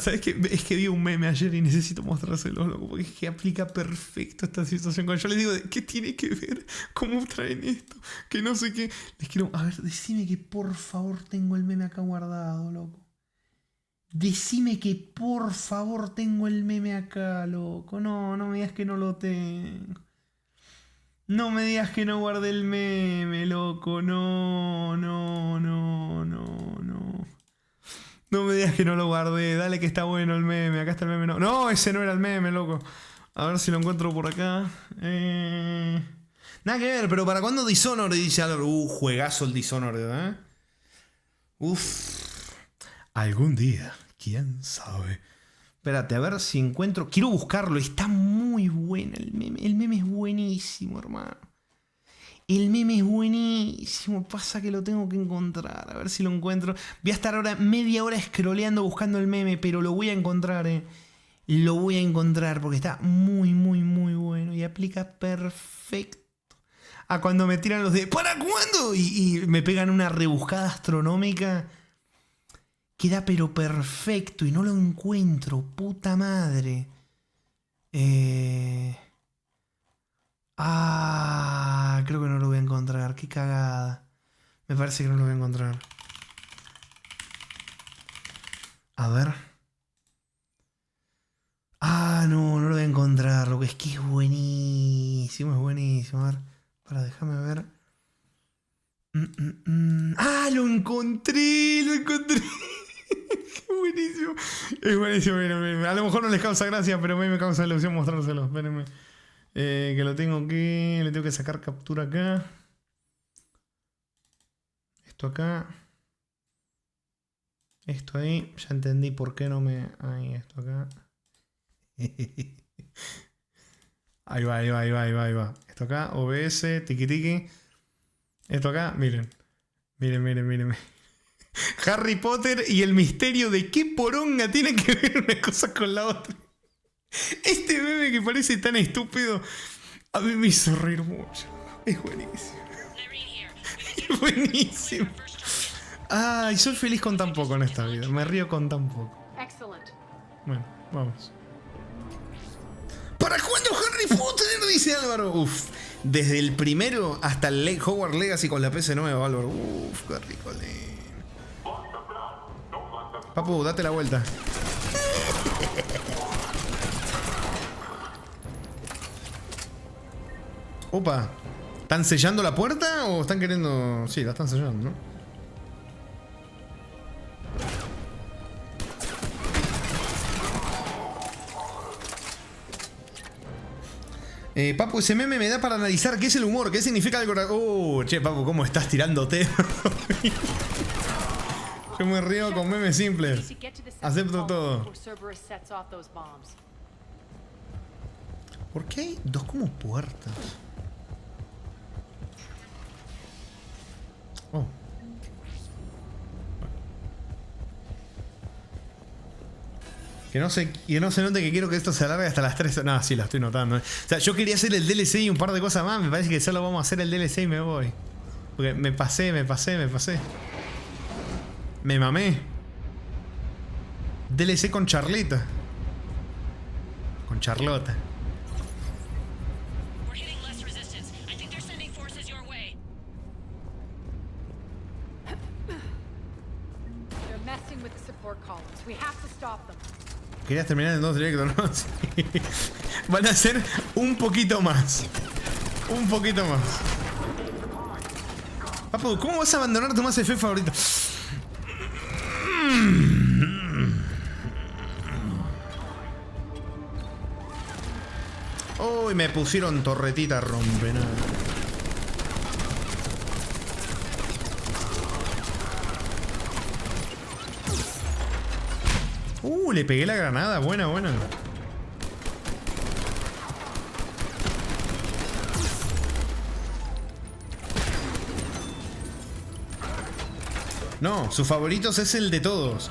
Speaker 7: ¿Sabes qué? Es que vi un meme ayer y necesito mostrárselo, loco, porque es que aplica perfecto esta situación. Cuando yo les digo, ¿qué tiene que ver? ¿Cómo traen esto? Que no sé qué. Les quiero... A ver, decime que por favor tengo el meme acá guardado, loco. Decime que por favor tengo el meme acá, loco. No me digas que no lo tengo. No me digas que no guardé el meme, loco. No. No me digas que no lo guardé. Dale que está bueno el meme. Acá está el meme. No, ese no era el meme, loco. A ver si lo encuentro por acá. Nada que ver, pero ¿para cuándo Dishonored? Dice algo. Juegazo el Dishonored, ¿eh? Algún día, quién sabe. Espérate, a ver si encuentro. Quiero buscarlo, está muy bueno el meme. El meme es buenísimo, hermano. El meme es buenísimo. Pasa que lo tengo que encontrar. A ver si lo encuentro. Voy a estar ahora media hora scrolleando buscando el meme, pero lo voy a encontrar, Lo voy a encontrar porque está muy bueno. Y aplica perfecto a cuando me tiran los de ¿para cuándo? Y me pegan una rebuscada astronómica. Queda pero perfecto y no lo encuentro, puta madre. Creo que no lo voy a encontrar, qué cagada. Me parece que no lo voy a encontrar. A ver. No lo voy a encontrar, lo que es que es buenísimo, A ver, déjame ver. Lo encontré. Buenísimo. Es buenísimo. A lo mejor no les causa gracia, pero a mí me causa ilusión mostrárselo. Espérenme. Que lo tengo aquí. Le tengo que sacar captura acá. Esto acá. Esto ahí. Ya entendí por qué no me... Ahí, esto acá. Ahí va. Esto acá. OBS. Tiki. Esto acá. Miren. Harry Potter y el misterio de qué poronga tiene que ver una cosa con la otra. Este meme que parece tan estúpido a mí me hizo reír mucho. Es buenísimo. Es buenísimo. Y soy feliz con tan poco en esta vida. Me río con tan poco. Bueno, vamos. ¿Para cuándo Harry Potter? Dice Álvaro. Desde el primero hasta el Hogwarts Legacy con la PC nueva, Álvaro. Qué rico. Papu, date la vuelta. Opa. ¿Están sellando la puerta o están queriendo...? Sí, la están sellando, ¿no? Papu, ese meme me da para analizar qué es el humor, qué significa algo... che, Papu, ¿cómo estás tirándote? Yo me río con memes simples. Acepto todo. ¿Por qué hay dos como puertas? Oh. Que no se note que quiero que esto se alargue hasta las 3. No, sí, la estoy notando. O sea, yo quería hacer el DLC y un par de cosas más. Me parece que solo vamos a hacer el DLC y me voy. Porque me pasé. Me mamé. DLC con Charlita. Con Charlota.
Speaker 2: They're messing with the support columns. We have to stop them.
Speaker 7: Querías terminar en 2 directos, ¿no? Sí. Van a ser un poquito más. Un poquito más. Papu, ¿cómo vas a abandonar tu Mass Effect favorito? Uy, me pusieron torretita rompe nada. Le pegué la granada, buena. No, sus favoritos es el de todos.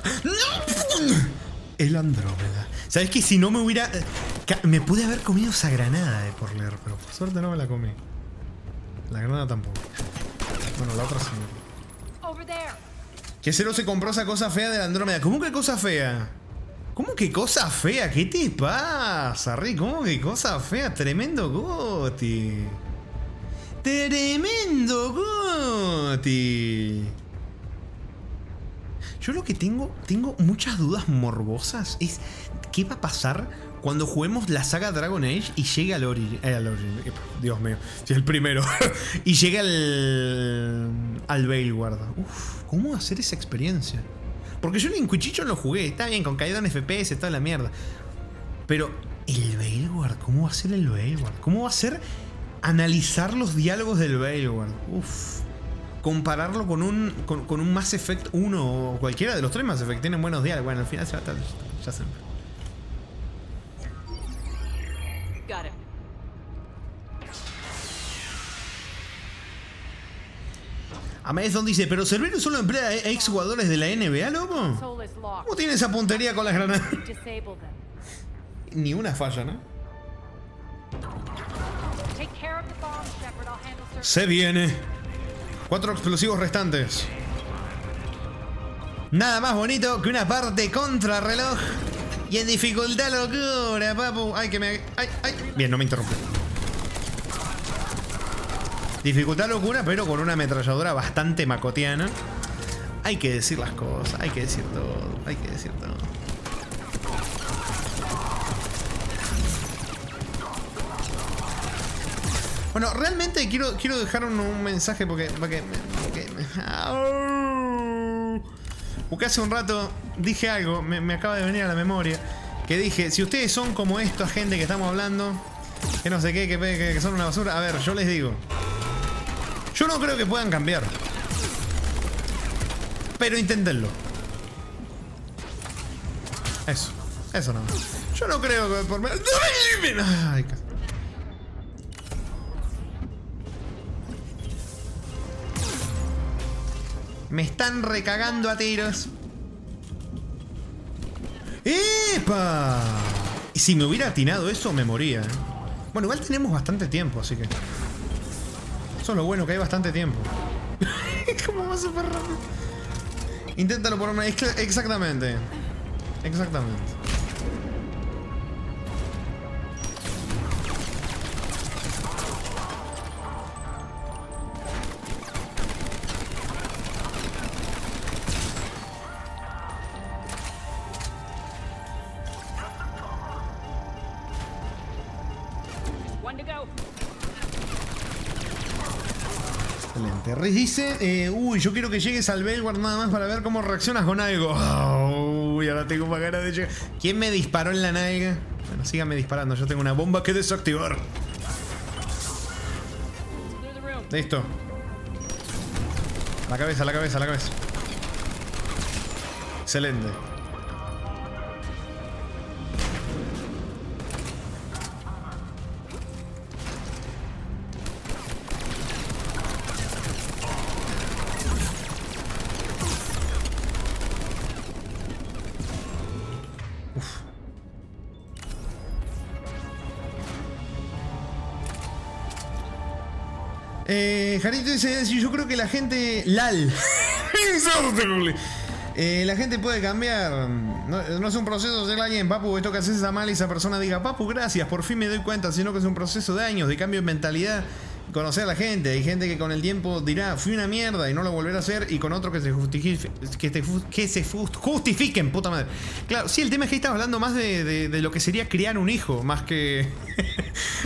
Speaker 7: El Andrómeda. ¿Sabes que si no me hubiera... Me pude haber comido esa granada por leer, pero por suerte no me la comí. La granada tampoco. Bueno, la otra sí. Que Cero se compró esa cosa fea de la Andrómeda. ¿Cómo que cosa fea? ¿Cómo que cosa fea? ¿Qué te pasa, Rick? ¿Cómo que cosa fea? Tremendo Goti. Tremendo Goti. Yo lo que tengo muchas dudas morbosas es ¿qué va a pasar cuando juguemos la saga Dragon Age y llegue al Origin? Dios mío, si es el primero. Y llegue al Veilguard. Uf, ¿cómo hacer esa experiencia? Porque yo en Inquisition lo jugué, está bien, con caída en FPS, toda la mierda. Pero, ¿el Veilguard? ¿Cómo va a ser el Veilguard? ¿Cómo va a ser analizar los diálogos del Veilguard? Uf. Compararlo con un Mass Effect 1 o cualquiera de los 3 Mass Effect. Tienen buenos diálogos. Bueno, al final se va a estar... Ya se...
Speaker 2: Got it.
Speaker 7: Amazon dice, pero Cerberus solo emplea a exjugadores de la NBA, loco. ¿Cómo tiene esa puntería con las granadas? Ni una falla, ¿no? Se viene. 4 explosivos restantes. Nada más bonito que una parte contrarreloj. Y en dificultad locura, papu. Ay, que me... Ay. Bien, no me interrumpe. Dificultad locura, pero con una ametralladora bastante macotiana. Hay que decir las cosas, hay que decir todo, Bueno, realmente quiero dejar un mensaje porque hace un rato dije algo, me acaba de venir a la memoria. Que dije, si ustedes son como esta gente que estamos hablando, que no sé qué, que son una basura. A ver, yo les digo, yo no creo que puedan cambiar, pero inténtenlo. Eso no. Yo no creo que por... Ay, me están recagando a tiros. ¡Epa! Y si me hubiera atinado eso, me moría, ¿eh? Bueno, igual tenemos bastante tiempo, así que... Eso es lo bueno, que hay bastante tiempo. ¿Cómo va súper rápido? Inténtalo por una... Exactamente. Excelente. Riz dice, uy, yo quiero que llegues al Veilguard nada más para ver cómo reaccionas con algo. Uy, ahora tengo más ganas de llegar. ¿Quién me disparó en la nalga? Bueno, síganme disparando, yo tengo una bomba que desactivar. Listo. La cabeza. Excelente. Jarito dice, yo creo que la gente... LAL. La gente puede cambiar. No es un proceso de alguien, papu, esto que haces está mal y esa persona diga, papu, gracias, por fin me doy cuenta, sino que es un proceso de años, de cambio de mentalidad, conocer a la gente. Hay gente que con el tiempo dirá, fui una mierda y no lo volverá a hacer, y con otro que se justifiquen, puta madre. Claro, sí, el tema es que ahí estás hablando más de lo que sería criar un hijo, más que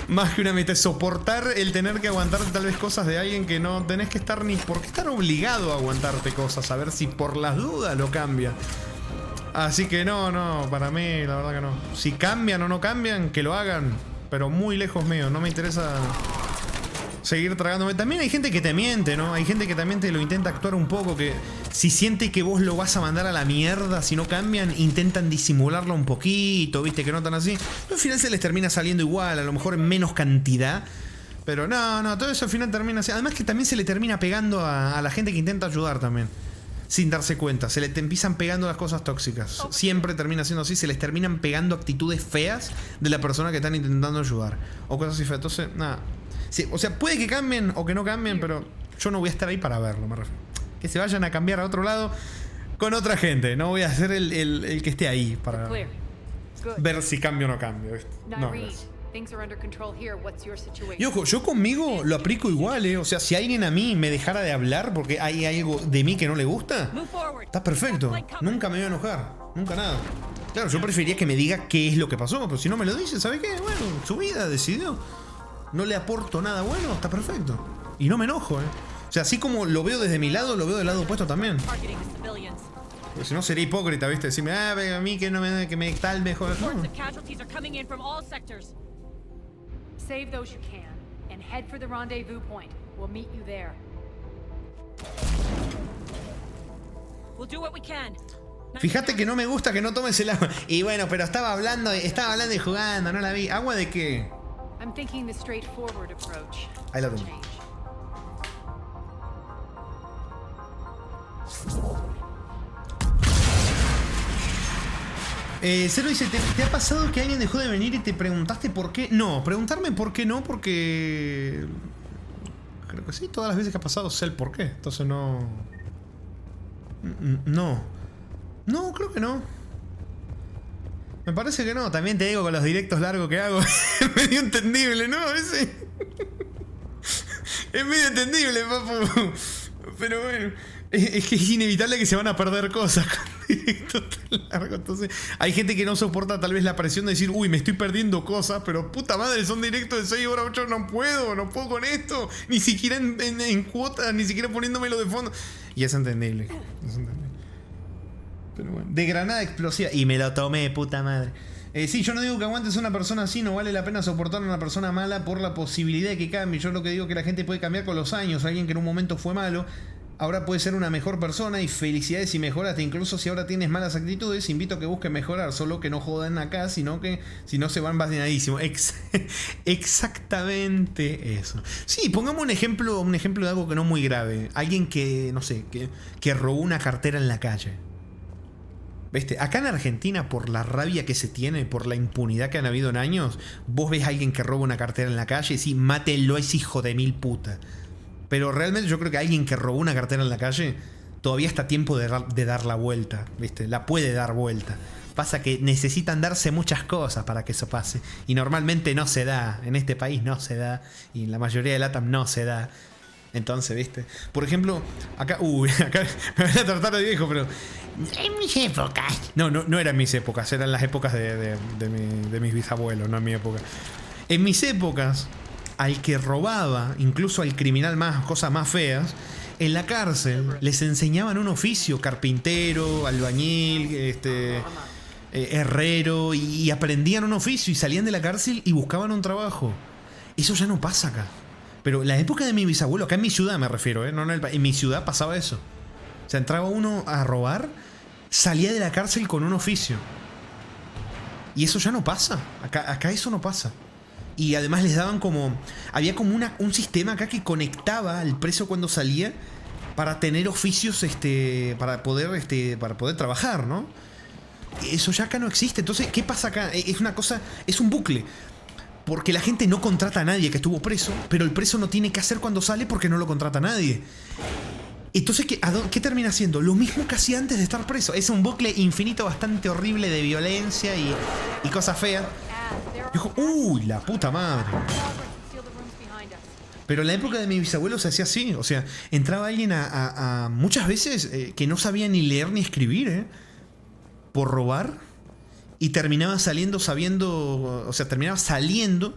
Speaker 7: más que una meta, soportar el tener que aguantar tal vez cosas de alguien que no tenés que estar ni por qué estar obligado a aguantarte cosas, a ver si por las dudas lo cambia. Así que no, para mí la verdad que no. Si cambian o no cambian, que lo hagan, pero muy lejos mío, no me interesa seguir tragándome. También hay gente que te miente, ¿no? Hay gente que también te lo intenta actuar un poco, que si siente que vos lo vas a mandar a la mierda si no cambian, intentan disimularlo un poquito, viste, que no tan así. Pero al final se les termina saliendo igual, a lo mejor en menos cantidad. Pero no, todo eso al final termina así. Además que también se le termina pegando a la gente que intenta ayudar también, sin darse cuenta. Se le empiezan pegando las cosas tóxicas. Siempre termina siendo así, se les terminan pegando actitudes feas de la persona que están intentando ayudar. O cosas así feas. Entonces, nada. Sí, o sea, puede que cambien o que no cambien, pero yo no voy a estar ahí para verlo, me refiero. Que se vayan a cambiar a otro lado con otra gente. No voy a ser el que esté ahí para ver si cambio o no cambio. No, gracias. Y ojo, yo conmigo lo aplico igual, ¿eh? O sea, si alguien a mí me dejara de hablar porque hay algo de mí que no le gusta, está perfecto. Nunca me voy a enojar. Nunca nada. Claro, yo preferiría que me diga qué es lo que pasó, pero si no me lo dice, ¿sabe qué? Bueno, su vida decidió. No le aporto nada bueno, está perfecto. Y no me enojo, ¿eh? O sea, así como lo veo desde mi lado, lo veo del lado opuesto también. Porque si no sería hipócrita, ¿viste? Decirme, a mí que me tal mejor. No.
Speaker 2: Save those you can and head for the rendezvous point. We'll meet you there.
Speaker 8: We'll do what we can.
Speaker 7: Fíjate que no me gusta que no tomes el agua. Y bueno, pero estaba hablando y jugando, no la vi. ¿Agua de qué?
Speaker 2: I'm thinking the straightforward approach.
Speaker 7: Ahí la tomo. Cero dice, ¿te ha pasado que alguien dejó de venir y te preguntaste por qué? No, preguntarme por qué no, porque creo que sí, todas las veces que ha pasado sé el por qué. Entonces no, creo que no. Me parece que no. También te digo, con los directos largos que hago es medio entendible, ¿no? Es medio entendible, papu. Pero bueno, es que es inevitable que se van a perder cosas con directos tan largos. Entonces, hay gente que no soporta tal vez la presión de decir, uy, me estoy perdiendo cosas, pero puta madre, son directos de 6 horas, 8, no puedo con esto. Ni siquiera en cuotas, ni siquiera poniéndomelo de fondo. Y es entendible. Pero bueno. De granada explosiva. Y me lo tomé, puta madre. Sí, yo no digo que aguantes a una persona así, no vale la pena soportar a una persona mala por la posibilidad de que cambie. Yo lo que digo es que la gente puede cambiar con los años. Alguien que en un momento fue malo, ahora puede ser una mejor persona, y felicidades y mejoraste. Incluso si ahora tienes malas actitudes, invito a que busques mejorar. Solo que no jodan acá, sino que si no se van vacinadísimos. Exactamente eso. Sí, pongamos un ejemplo de algo que no es muy grave. Alguien que, no sé, que robó una cartera en la calle. ¿Viste? Acá en Argentina, por la rabia que se tiene, por la impunidad que han habido en años, vos ves a alguien que roba una cartera en la calle y sí, mátelo, es hijo de mil puta. Pero realmente yo creo que alguien que robó una cartera en la calle todavía está a tiempo de dar la vuelta, ¿viste? La puede dar vuelta. Pasa que necesitan darse muchas cosas para que eso pase. Y normalmente no se da. En este país no se da. Y en la mayoría de LATAM no se da. Entonces, ¿viste? Por ejemplo, acá me van a tratar de viejo, pero en mis épocas. No eran mis épocas, eran las épocas de mis bisabuelos, no en mi época. En mis épocas, al que robaba, incluso al criminal más, cosas más feas, en la cárcel les enseñaban un oficio, carpintero, albañil, herrero, y aprendían un oficio y salían de la cárcel y buscaban un trabajo. Eso ya no pasa acá. Pero en la época de mi bisabuelo, acá en mi ciudad me refiero, en mi ciudad pasaba eso. O sea, entraba uno a robar, salía de la cárcel con un oficio. Y eso ya no pasa. Acá eso no pasa. Y además les daban como... Había como un sistema acá que conectaba al preso cuando salía para tener oficios, para poder trabajar, ¿no? Eso ya acá no existe. Entonces, ¿qué pasa acá? Es una cosa... Es un bucle. Porque la gente no contrata a nadie que estuvo preso, pero el preso no tiene que hacer cuando sale porque no lo contrata a nadie. Entonces, ¿qué termina haciendo? Lo mismo que hacía antes de estar preso. Es un bucle infinito bastante horrible de violencia y cosas feas. Dijo, uy, la puta madre. Pero en la época de mi bisabuelo se hacía así. O sea, entraba alguien a muchas veces que no sabía ni leer ni escribir, por robar. Y terminaba saliendo sabiendo. O sea, terminaba saliendo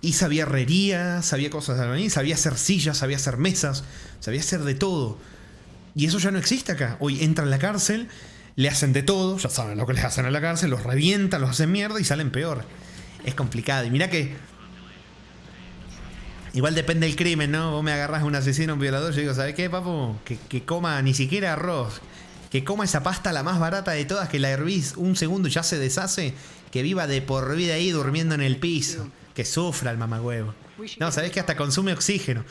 Speaker 7: y sabía herrería, sabía cosas de albañil, sabía hacer sillas, sabía hacer mesas, sabía hacer de todo. Y eso ya no existe acá. Hoy entra en la cárcel, le hacen de todo, ya saben lo que les hacen en la cárcel, los revientan, los hacen mierda y salen peor. Es complicado. Y mira que. Igual depende del crimen, ¿no? Vos me agarrás a un asesino, un violador, yo digo, ¿sabes qué, papu? Que coma ni siquiera arroz. Que coma esa pasta la más barata de todas, que la hervís un segundo y ya se deshace. Que viva de por vida ahí durmiendo en el piso. Que sufra el mamagüevo. No, sabés que hasta consume oxígeno.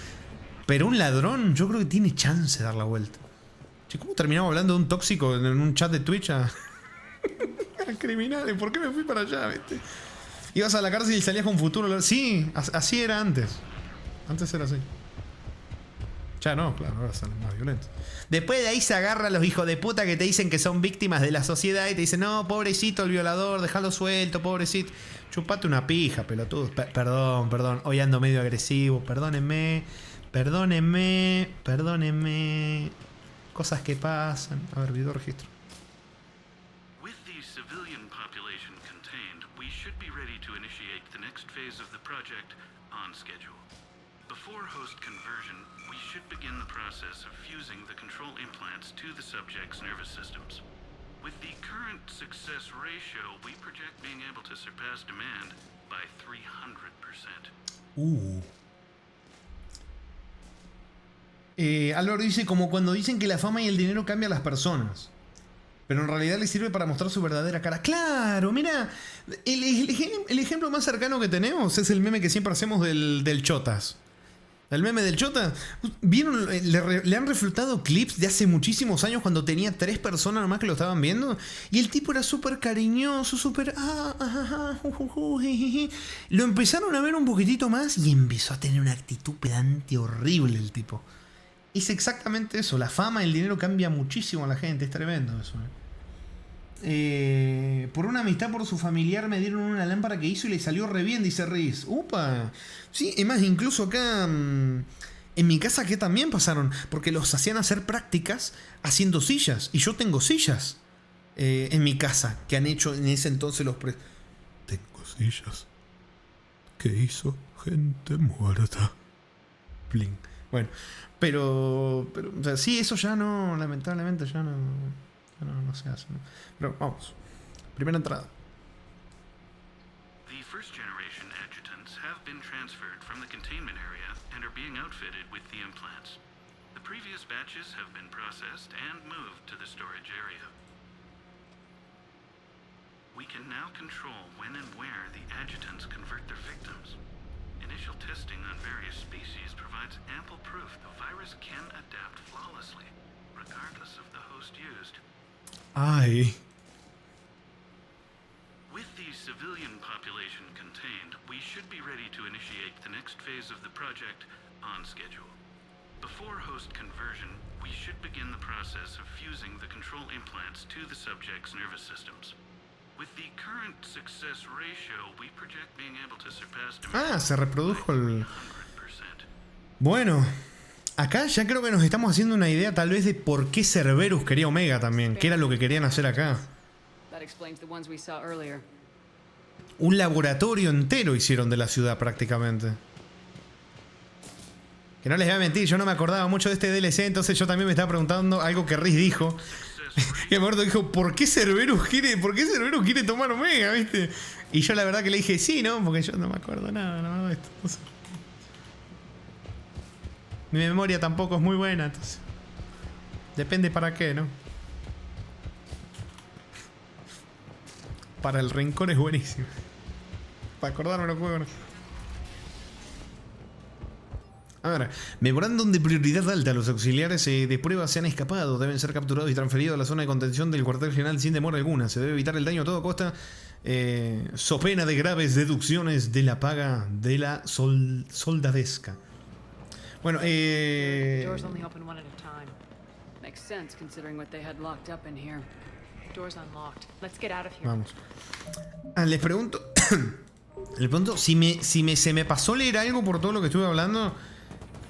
Speaker 7: Pero un ladrón, yo creo que tiene chance de dar la vuelta. Che, ¿cómo terminamos hablando de un tóxico en un chat de Twitch a criminales? ¿Por qué me fui para allá, viste? Ibas a la cárcel y salías con futuro. Sí, así era antes. Antes era así. Ya no, claro, ahora salen más violentos. Después de ahí se agarran los hijos de puta que te dicen que son víctimas de la sociedad y te dicen, no, pobrecito el violador, déjalo suelto, pobrecito. Chupate una pija, pelotudo. Perdón, hoy ando medio agresivo. Perdónenme. Cosas que pasan. A ver, video registro.
Speaker 11: With the civilian population contained, we should be ready to initiate the next phase of the project on schedule. Before host conversion, we should begin the process of fusing the control implants to the subject's nervous systems. With the current success ratio, we project being able to surpass demand by 300%.
Speaker 7: Álvaro dice, como cuando dicen que la fama y el dinero cambian a las personas. Pero en realidad les sirve para mostrar su verdadera cara. ¡Claro! Mira, el ejemplo más cercano que tenemos es el meme que siempre hacemos del Chotas. El meme del Chota. ¿Vieron? Le han reflotado clips de hace muchísimos años cuando tenía 3 personas nomás que lo estaban viendo. Y el tipo era súper cariñoso, súper... Lo empezaron a ver un poquitito más y empezó a tener una actitud pedante horrible el tipo. Es exactamente eso. La fama y el dinero cambia muchísimo a la gente. Es tremendo eso. Por una amistad por su familiar me dieron una lámpara que hizo y le salió re bien, dice Riz. ¡Upa! Sí, es más, incluso acá en mi casa que también pasaron, porque los hacían hacer prácticas haciendo sillas. Y yo tengo sillas en mi casa que han hecho en ese entonces los Tengo sillas que hizo gente muerta. Pling. Bueno, pero o sea, sí, eso ya no, lamentablemente ya no se hace, ¿no? Pero vamos, primera entrada.
Speaker 11: The first generation adjutants have been transferred from the containment area and are being outfitted with the implants. The previous batches have been processed and moved to the storage area. We can now control when and where the adjutants convert their victims. Initial testing on various species provides ample proof the virus can adapt flawlessly, regardless of the host used.
Speaker 7: Ay.
Speaker 11: With the civilian population contained, we should be ready to initiate the next phase of the project on schedule. Before host conversion, we should begin the process of fusing the control implants to the subject's nervous systems. With the current success ratio, we project being able to surpass demand.
Speaker 7: Se reprodujo el... Bueno, acá ya creo que nos estamos haciendo una idea tal vez de por qué Cerberus quería Omega también, que era lo que querían hacer acá. Un laboratorio entero hicieron de la ciudad prácticamente. Que no les voy a mentir, yo no me acordaba mucho de este DLC, entonces yo también me estaba preguntando algo que Riz dijo. Y Alberto dijo, ¿por qué Cerberus quiere tomar Omega, viste? Y yo la verdad que le dije, sí, ¿no? Porque yo no me acuerdo nada de esto. Entonces, mi memoria tampoco es muy buena, entonces depende para qué, ¿no? Para el rencor es buenísimo. Para acordarme los juegos, ¿no? A ver, memorándum de prioridad alta. Los auxiliares de prueba se han escapado. Deben ser capturados y transferidos a la zona de contención del cuartel general sin demora alguna. Se debe evitar el daño a toda costa So pena de graves deducciones de la paga de la soldadesca. Bueno,
Speaker 2: Doors only open one at a time.
Speaker 9: Makes sense considering what they had locked up in here.
Speaker 2: Door's unlocked. Let's get out of here.
Speaker 7: vamos. Les pregunto. Les pregunto si se me pasó leer algo por todo lo que estuve hablando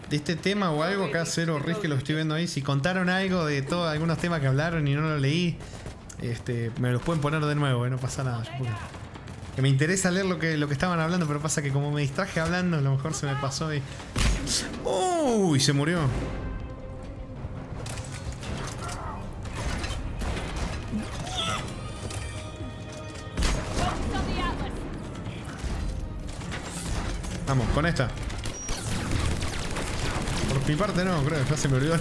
Speaker 7: de este tema o algo. Acá Cero Riz, que lo estoy viendo ahí. Si contaron algo de todos algunos temas que hablaron y no lo leí, me los pueden poner de nuevo, no pasa nada. Que me interesa leer lo que estaban hablando, pero pasa que como me distraje hablando, a lo mejor se me pasó y... ¡Uy! Se murió. Vamos, con esta. Por mi parte no, creo que ya se me olvidó.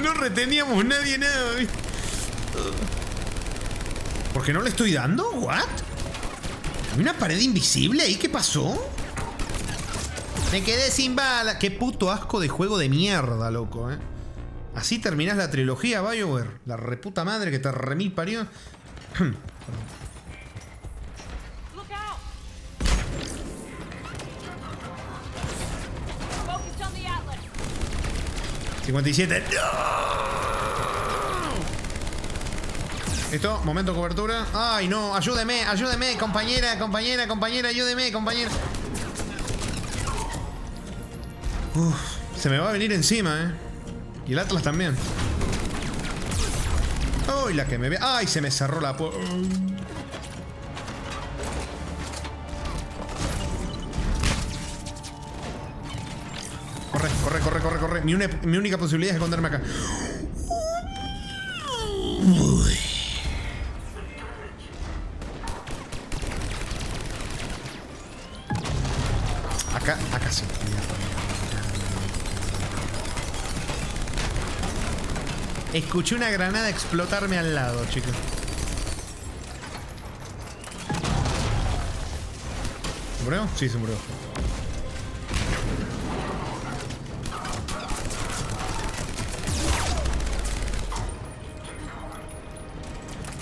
Speaker 7: No reteníamos nadie nada, ¿viste? ¿Por qué no le estoy dando? ¿What? ¿Hay una pared invisible ahí? ¿Qué pasó? Me quedé sin bala. Qué puto asco de juego de mierda, loco, Así terminás la trilogía, BioWare. La reputa madre que te remil parió. 57. Listo, momento de cobertura. Ay, no, ayúdeme, compañera, ayúdeme, compañera. Se me va a venir encima, Y el Atlas también. Ay, la que me ve. Ay, se me cerró la puerta. Corre. Mi única posibilidad es esconderme acá. Uy. Acá sí. Escuché una granada explotarme al lado, chicos. ¿Se murió? Sí, se murió.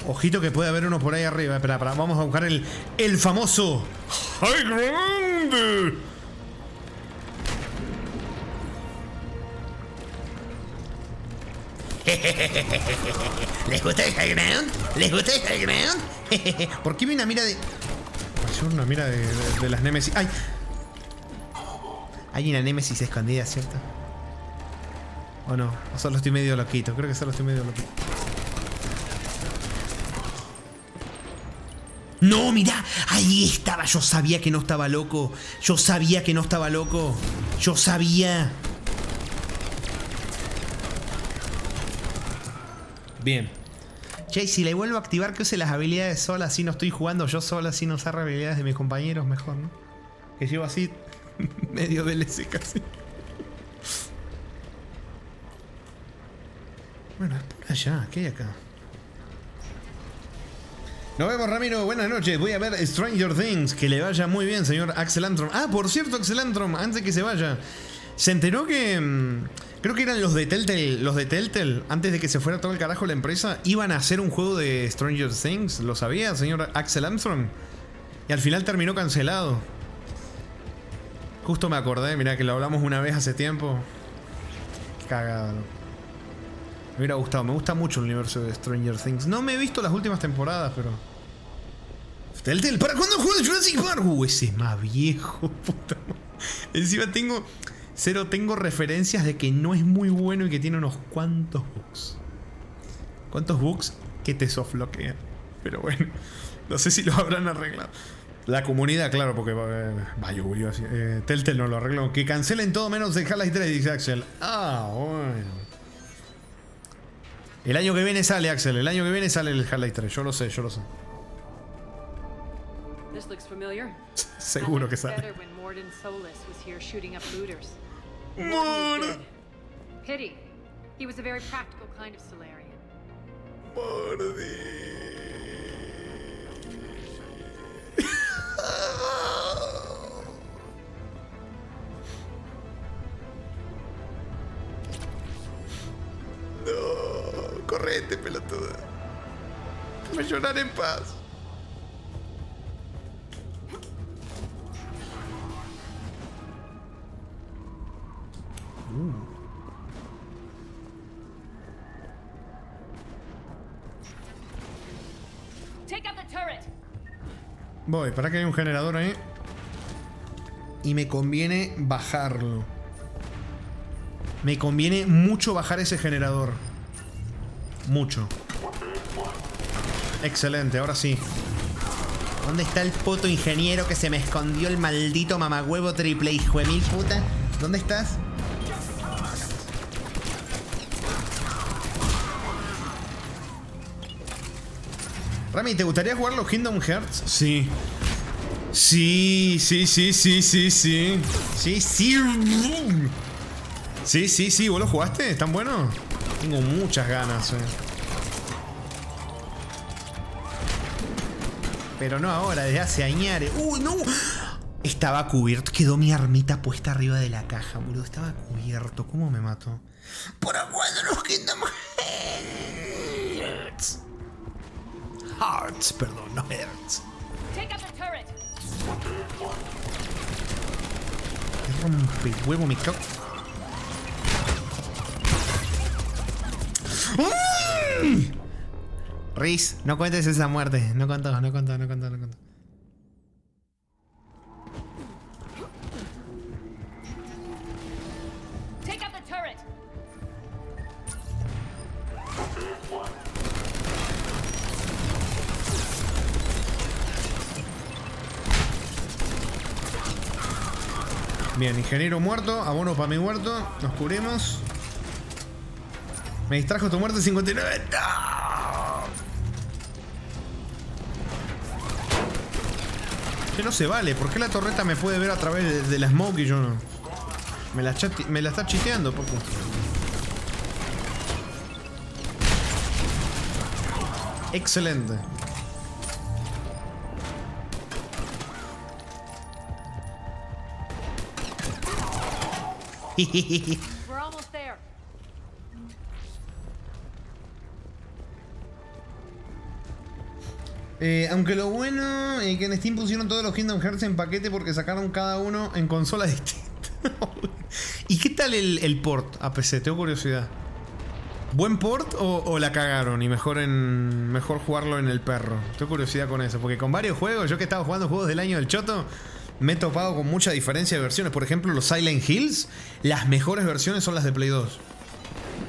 Speaker 7: Ojito que puede haber uno por ahí arriba. Espera, vamos a buscar el famoso High Ground.
Speaker 1: ¿Les gusta el High Ground?
Speaker 7: ¿Por qué vi una mira de... Pareció una mira de las Nemesis. ¡Ay! Hay una Nemesis escondida, ¿cierto? ¿O no? O solo estoy medio loquito. Creo que solo estoy medio loquito. No, mirá, ahí estaba. Yo sabía que no estaba loco. Yo sabía. Bien. Che, si le vuelvo a activar que use las habilidades sola, así no estoy jugando yo sola, sin usar habilidades de mis compañeros, mejor, ¿no? Que llevo así medio DLC casi. Bueno, es por allá. ¿Qué hay acá? Nos vemos, Ramiro. Buenas noches. Voy a ver Stranger Things. Que le vaya muy bien, señor Axel Antrom. Ah, por cierto, Axel Antrom, antes de que se vaya, se enteró que... creo que eran los de Telltale, antes de que se fuera todo el carajo la empresa, iban a hacer un juego de Stranger Things. ¿Lo sabía, señor Axel Armstrong? Y al final terminó cancelado. Justo me acordé, mirá que lo hablamos una vez hace tiempo. Cagado. Me hubiera gustado, me gusta mucho el universo de Stranger Things. No me he visto las últimas temporadas, pero... Telltale, ¿para cuándo juego de Jurassic Park? Ese es más viejo, puta madre. Encima tengo referencias de que no es muy bueno y que tiene unos cuantos bugs. ¿Cuántos bugs que te softloquean? Pero bueno, no sé si lo habrán arreglado. La comunidad, claro, porque yo así. Telltale no lo arregló. Que cancelen todo menos el Half-Life 3, dice Axel. Ah, bueno. El año que viene sale, Axel. El año que viene sale el Half-Life 3. Yo lo sé.
Speaker 9: This looks familiar.
Speaker 7: Seguro que sale.
Speaker 2: Pity. He was a very practical kind of Solarian.
Speaker 7: No, correte, pelotuda. Déjame llorar en paz. Voy, para que hay un generador ahí. Y me conviene bajarlo. Me conviene mucho bajar ese generador. Mucho. Excelente, ahora sí.
Speaker 1: ¿Dónde está el puto ingeniero que se me escondió el maldito mamagüevo triple hijo de mil puta? ¿Dónde estás?
Speaker 7: Rami, ¿te gustaría jugar los Kingdom Hearts? Sí. Sí. Sí, ¿vos lo jugaste? ¿Están buenos? Tengo muchas ganas, Pero no ahora, desde hace añares. ¡No! Estaba cubierto. Quedó mi armita puesta arriba de la caja, boludo. Estaba cubierto. ¿Cómo me mató? ¿Para cuándo los Kingdom Hearts? Hearts, perdón, no Hearts. Qué rompe huevo me cago.
Speaker 1: Riz, no cuentes esa muerte. No contó.
Speaker 7: Bien, ingeniero muerto, abono para mi muerto, nos cubrimos. Me distrajo tu muerte 59. ¡No! Que no se vale, ¿por qué la torreta me puede ver a través de la smoke y yo no? Me la está chiteando, poco. Excelente.
Speaker 2: We're almost there.
Speaker 7: Aunque lo bueno es que en Steam pusieron todos los Kingdom Hearts en paquete porque sacaron cada uno en consolas distintas. ¿Y qué tal el port a PC? Tengo curiosidad. ¿Buen port o la cagaron y mejor jugarlo en el perro? Tengo curiosidad con eso, porque con varios juegos, yo que estaba jugando juegos del año del choto, me he topado con mucha diferencia de versiones. Por ejemplo, los Silent Hills, las mejores versiones son las de Play 2.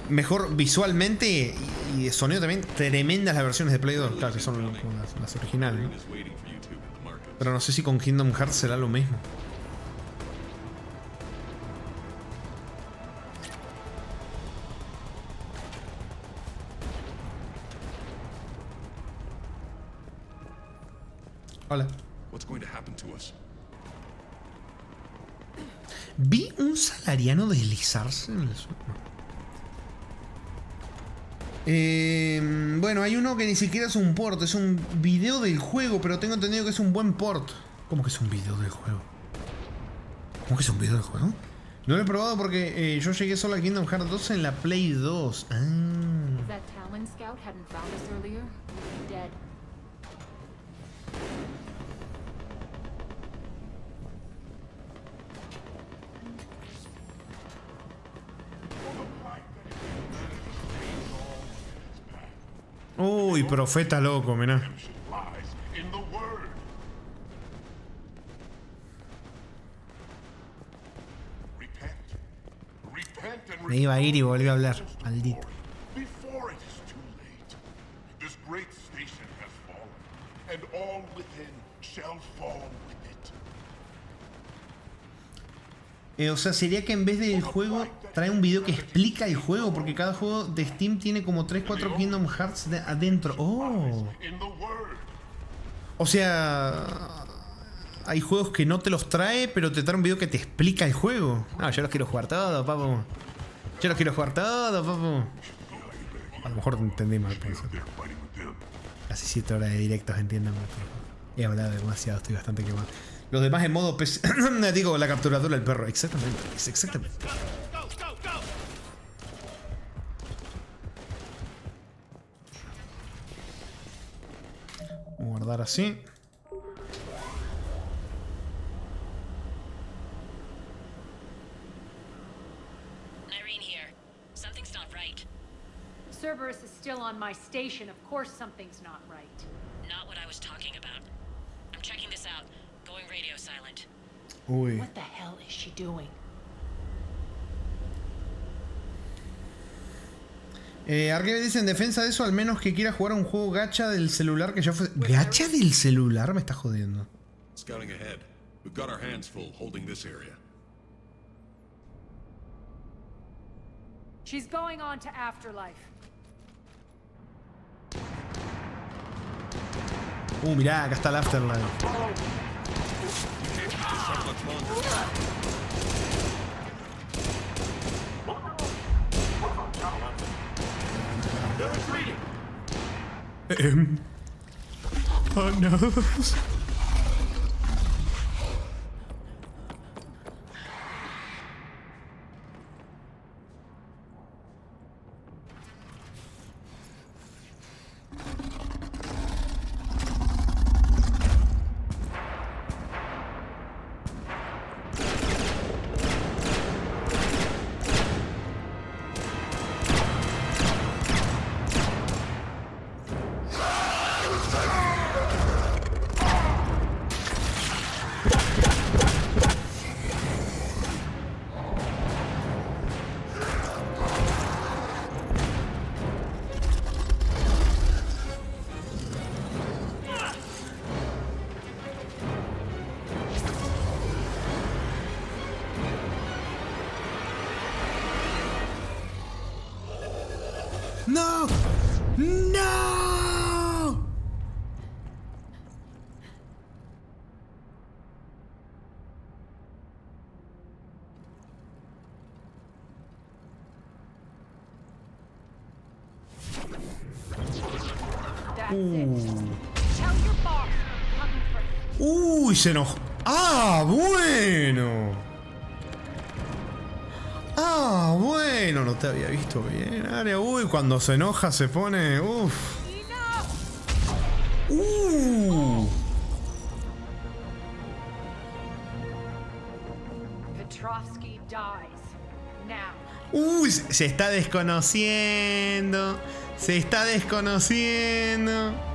Speaker 7: Mejor visualmente y de sonido también, tremendas las versiones de Play 2. Claro que son las originales, ¿no? Pero no sé si con Kingdom Hearts será lo mismo. Hola. Vi un salariano deslizarse en el suelo. Bueno, hay uno que ni siquiera es un port, es un video del juego, pero tengo entendido que es un buen port. ¿Cómo que es un video del juego? ¿Cómo que es un video del juego? No lo he probado porque yo llegué solo a Kingdom Hearts 2 en la Play 2. Ah. Uy, profeta loco, mirá.
Speaker 1: Me iba a ir y volvió a hablar, maldito.
Speaker 7: O sea, sería que en vez del juego trae un video que explica el juego, porque cada juego de Steam tiene como 3-4 Kingdom Hearts adentro. Oh. O sea, hay juegos que no te los trae, pero te trae un video que te explica el juego. No, yo los quiero jugar todos, papu. Yo los quiero jugar todos, papu. A lo mejor te entendí mal por eso. Casi 7 horas de directos, entiéndanme. He hablado demasiado, estoy bastante quemado. Los demás en modo PC. Digo, la capturadora del perro. Exactamente. Exactamente. Voy a guardar así.
Speaker 8: Irene here. Something's not right.
Speaker 2: Cerberus is still on my station. Of course something's not right.
Speaker 8: Not what I was talking about. I'm checking this radio silent.
Speaker 7: Uy.
Speaker 12: What the hell is she doing?
Speaker 7: Arqueve dice en defensa de eso, al menos que quiera jugar a un juego gacha del celular que ya fue. ¿Gacha del celular? Me está jodiendo.
Speaker 17: Scouting ahead. We've got our hands full holding this area.
Speaker 2: She's going on to Afterlife.
Speaker 7: Mirá, acá está el Afterlife. Oh no. No! No! Uy, se enojó. Ah, bueno. Ah, bueno, no te había visto bien, Aria. Uy, cuando se enoja se pone. Uff.
Speaker 2: Petrovsky dies now.
Speaker 7: Uy, se está desconociendo. Se está desconociendo.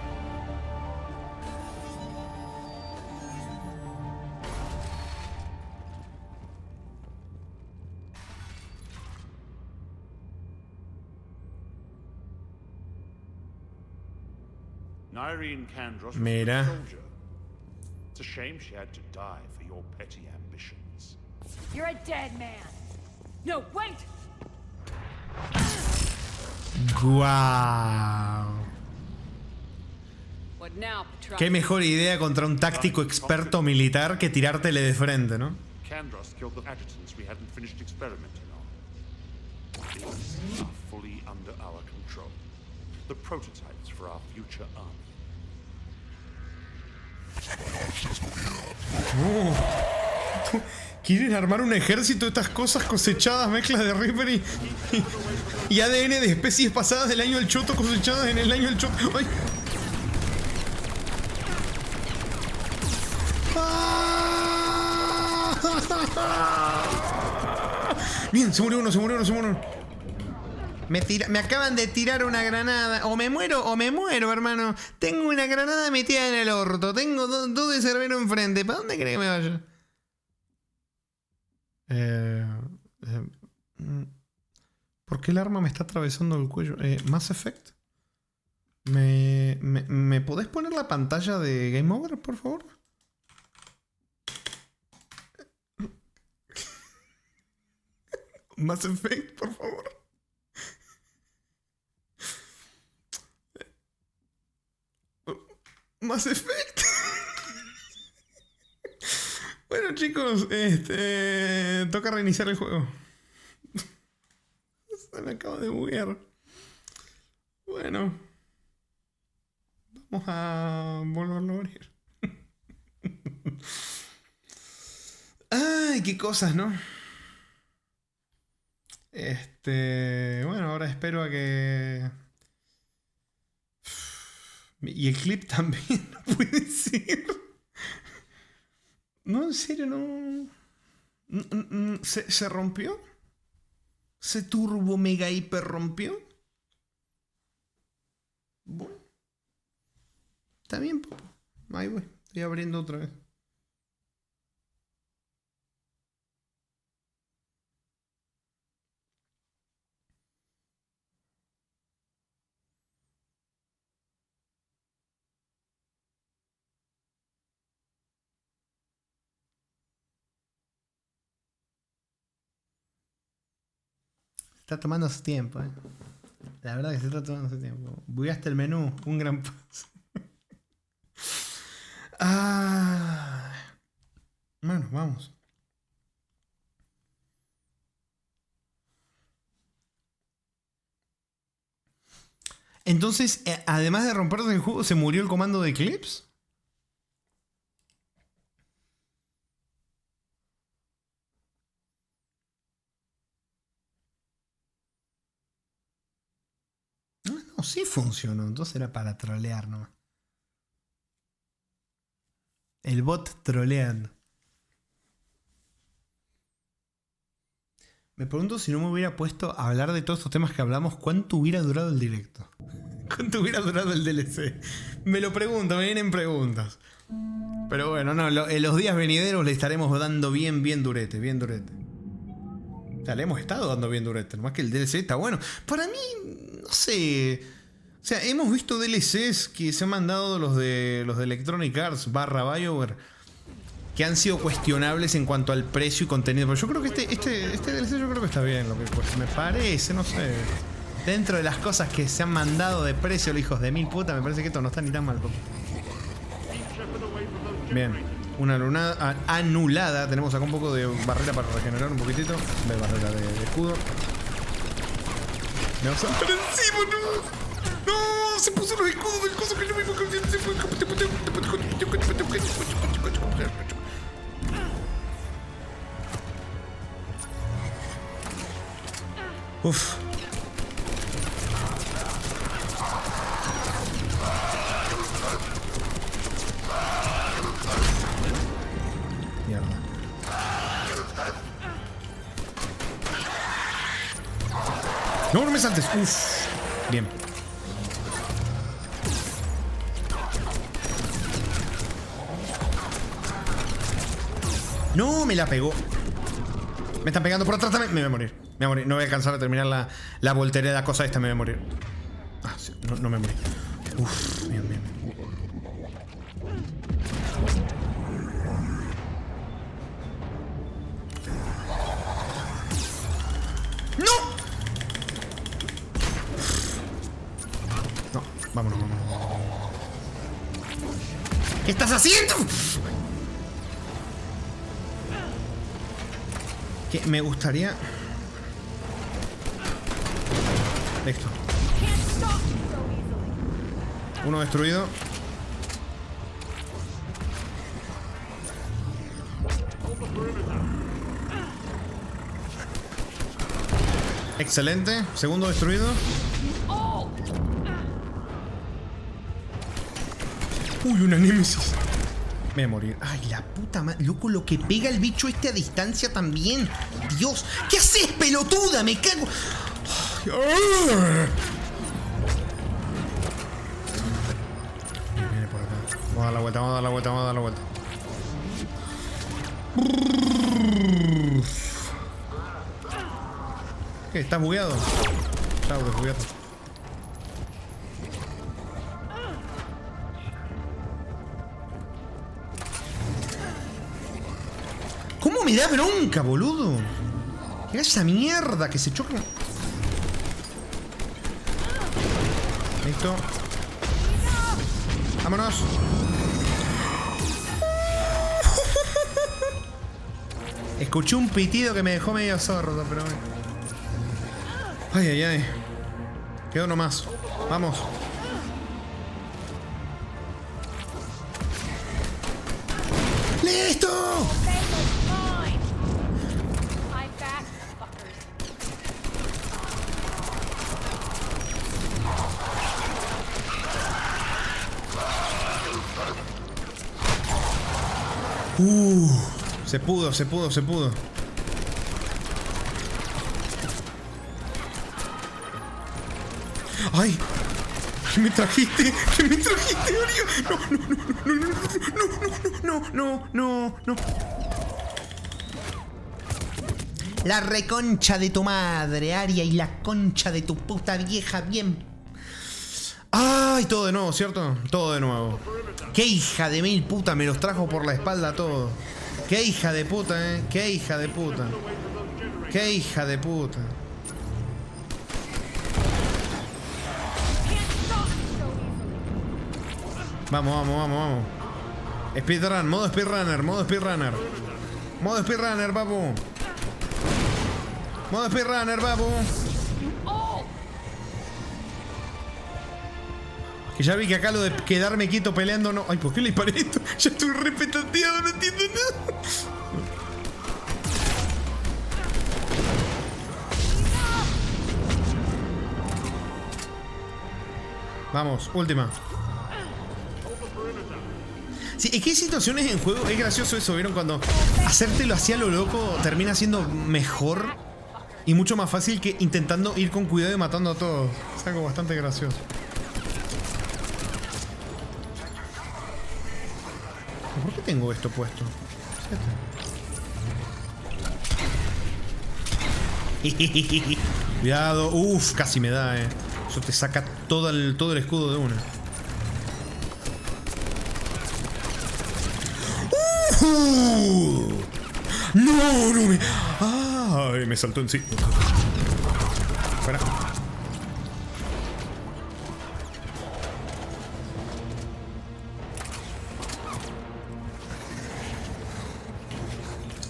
Speaker 15: Irene Kandros was
Speaker 7: Mira.
Speaker 15: a soldier. It's a shame she had to die for your petty ambitions.
Speaker 2: You're a dead man. No, wait!
Speaker 7: Guau.
Speaker 9: What now, Petrovsky?
Speaker 7: Qué mejor idea contra un táctico experto militar que tirártele de frente, ¿no?
Speaker 15: Kandros killed the adjutants we hadn't finished experimenting on. These are fully under our control. The prototypes for our future army.
Speaker 7: Quieren armar un ejército de estas cosas cosechadas, mezclas de Reaper y ADN de especies pasadas del año del Choto cosechadas en el año del Choto. ¡Ay! Bien, se murió uno, se murió uno, se murió uno. Me acaban de tirar una granada. O me muero, hermano. Tengo una granada metida en el orto. Tengo dos de Cerbero enfrente. ¿Para dónde crees que me vaya? ¿Por qué el arma me está atravesando el cuello? Mass Effect. ¿Me podés poner la pantalla de Game Over, por favor? Mass Effect, por favor. Mass Effect. Bueno, chicos, toca reiniciar el juego. Se me acaba de buguear. Bueno, vamos a volverlo a abrir. Ay, qué cosas, ¿no? Bueno, ahora espero a que... Y el clip también, no puede ser. No, en serio, no. ¿Se rompió? ¿Se turbo mega hiper rompió? Bueno. Está bien, papá. Ahí voy. Estoy abriendo otra vez. está tomando su tiempo, eh. La verdad que se está tomando su tiempo. Bugueaste el menú, un gran paso. Bueno, vamos. Entonces, además de romperse el juego, ¿se murió el comando de Eclipse? No, sí funcionó. Entonces era para trolear nomás. El bot troleando. Me pregunto si no me hubiera puesto a hablar de todos estos temas que hablamos, ¿cuánto hubiera durado el directo? ¿Cuánto hubiera durado el DLC? Me lo pregunto, me vienen preguntas. Pero bueno, no, en los días venideros le estaremos dando bien durete, bien durete. O sea, le hemos estado dando bien durete, nomás que el DLC está bueno. Para mí, no sé. O sea, hemos visto DLCs que se han mandado los de Electronic Arts / BioWare, que han sido cuestionables en cuanto al precio y contenido. Pero yo creo que este DLC yo creo que está bien, lo que cuesta. Me parece, no sé. Dentro de las cosas que se han mandado de precio los hijos de mil puta, me parece que esto no está ni tan mal. Bien. Una lunada anulada. Tenemos acá un poco de barrera para regenerar un poquitito. De barrera de escudo. Me vas a saltar encima, no. ¡No! Se puso los escudos del coso que yo mismo que se fue. Uf. Mierda. No, no me saltes. Uf. Bien. No, me la pegó. Me están pegando por atrás también. Me voy a morir. Me voy a morir. No voy a alcanzar a terminar la voltereta cosa esta. Me voy a morir. Ah, sí. No me morí. Uf, bien. ¡No! No, vámonos. ¿Qué estás haciendo? Que me gustaría... Esto. Uno destruido. Excelente. Segundo destruido. Uy, una némesis. Me voy a morir. Ay, la puta madre. Loco, lo que pega el bicho este a distancia también. Dios. ¿Qué haces, pelotuda? Me cago. Viene por acá. Vamos a dar la vuelta. ¿Qué? ¿Estás bugueado? Chao, desbugueado. ¿Cómo me da bronca, boludo? Mira esa mierda que se choca. Listo. Vámonos. Escuché un pitido que me dejó medio sordo, pero bueno. Ay. Quedó nomás. Vamos. ¡Listo! Se pudo. ¡Ay! ¿Qué me trajiste? Aria? No. La reconcha de tu madre, Aria, y la concha de tu puta vieja bien. ¡Ay! Todo de nuevo, ¿cierto? Todo de nuevo. ¡Qué hija de mil puta! Me los trajo por la espalda todo. ¡Qué hija de puta, eh! ¡Qué hija de puta! Vamos, vamos, vamos, vamos. Speedrun, modo speedrunner, modo speedrunner. Modo speedrunner, papu. Modo speedrunner, papu. Que ya vi que acá lo de quedarme quieto peleando no. Ay, ¿por qué le disparé esto? Ya estoy repetateado, no entiendo nada. Vamos, última. Sí, es que hay situaciones en juego, es gracioso eso, ¿vieron? Cuando hacértelo así a lo loco termina siendo mejor y mucho más fácil que intentando ir con cuidado y matando a todos. Es algo bastante gracioso. ¿Por qué tengo esto puesto? Cuidado, uff, casi me da, Eso te saca todo el escudo de una. No, no me. Ay, me saltó en sí. Fuera.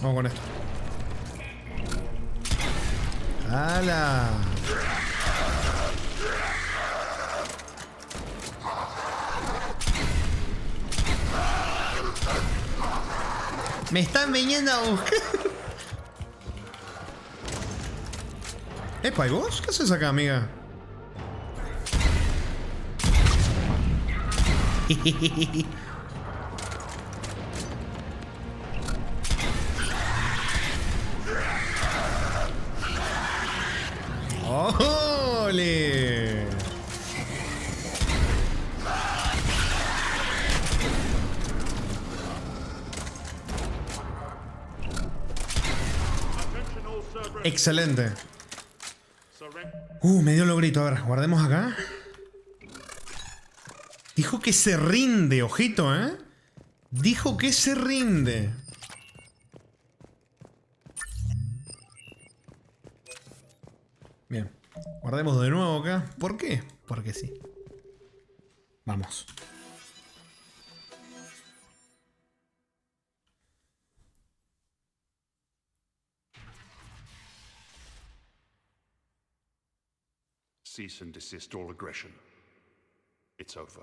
Speaker 7: Vamos con esto. ¡Hala! Me están viniendo a buscar. Epa, ¿y vos? ¿Qué haces acá, amiga? ¡Ole! Excelente. Me dio el logrito. A ver, guardemos acá. Dijo que se rinde, ojito, Dijo que se rinde. Bien. Guardemos de nuevo acá. ¿Por qué? Porque sí. Vamos.
Speaker 15: Cease and desist all aggression. It's over.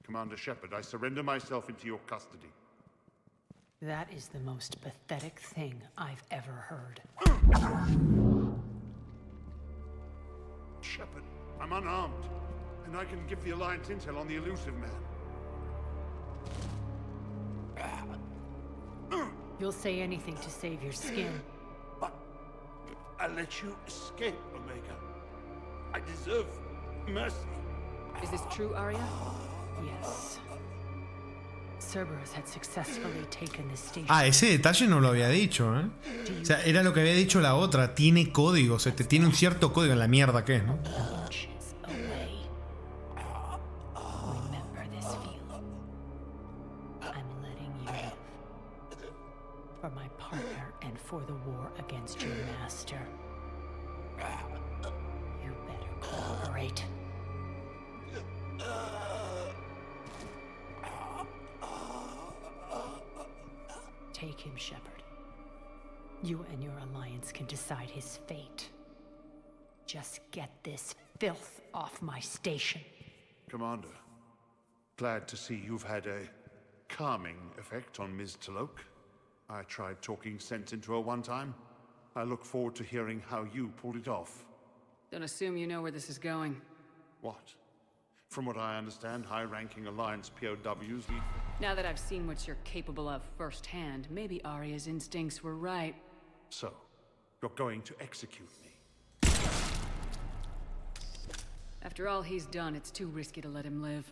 Speaker 15: Commander Shepard, I surrender myself into your custody.
Speaker 2: That is the most pathetic thing I've ever heard.
Speaker 15: Shepard, I'm unarmed, and I can give the Alliance intel on the elusive man.
Speaker 2: You'll say anything to save your skin.
Speaker 15: But I let you escape, Omega. I deserve mercy.
Speaker 2: Is this true, Arya? Yes. Cerberus had successfully taken this station.
Speaker 7: Ah, ese detalle no lo había dicho, O sea, era lo que había dicho la otra. Tiene código, o sea, tiene un cierto código en la mierda que es, ¿no?
Speaker 2: For my partner and for the war against your master. You better cooperate. Take him, Shepard. You and your alliance can decide his fate. Just get this filth off my station.
Speaker 15: Commander, glad to see you've had a calming effect on Ms. T'Loak. I tried talking sense into her one time. I look forward to hearing how you pulled it off.
Speaker 9: Don't assume you know where this is going.
Speaker 15: What? From what I understand, high-ranking Alliance POWs lead...
Speaker 9: Now that I've seen what you're capable of firsthand, maybe Arya's instincts were right.
Speaker 15: So, you're going to execute me?
Speaker 9: After all he's done, it's too risky to let him live.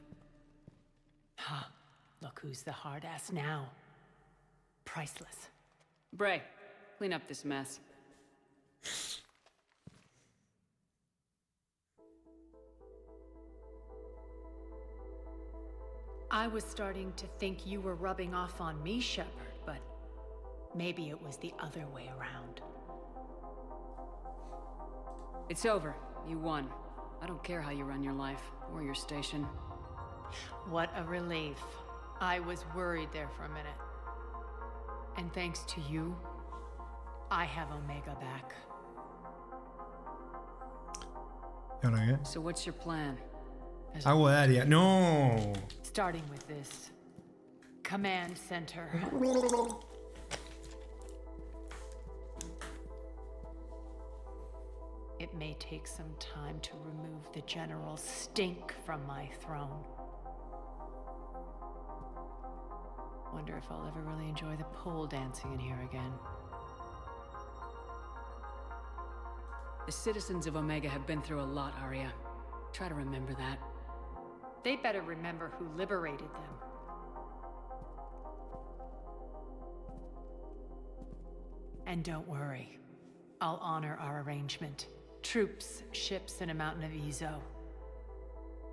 Speaker 2: Huh. Look who's the hard ass now. Priceless.
Speaker 9: Bray, clean up this mess.
Speaker 2: I was starting to think you were rubbing off on me, Shepard, but Maybe it was the other way around.
Speaker 9: It's over. You won. I don't care how you run your life, or your station.
Speaker 2: What a relief. I was worried there for a minute. And thanks to you, I have Omega back.
Speaker 7: ¿Y ahora qué?
Speaker 9: So what's your plan?
Speaker 7: Agua de área. No.
Speaker 2: Starting with this command center. It may take some time to remove the general stink from my throne. Wonder if I'll ever really enjoy the pole dancing in here again.
Speaker 9: The citizens of Omega have been through a lot, Arya. Try to remember that.
Speaker 2: They better remember who liberated them. And don't worry, I'll honor our arrangement. Troops, ships, and a mountain of Ezo.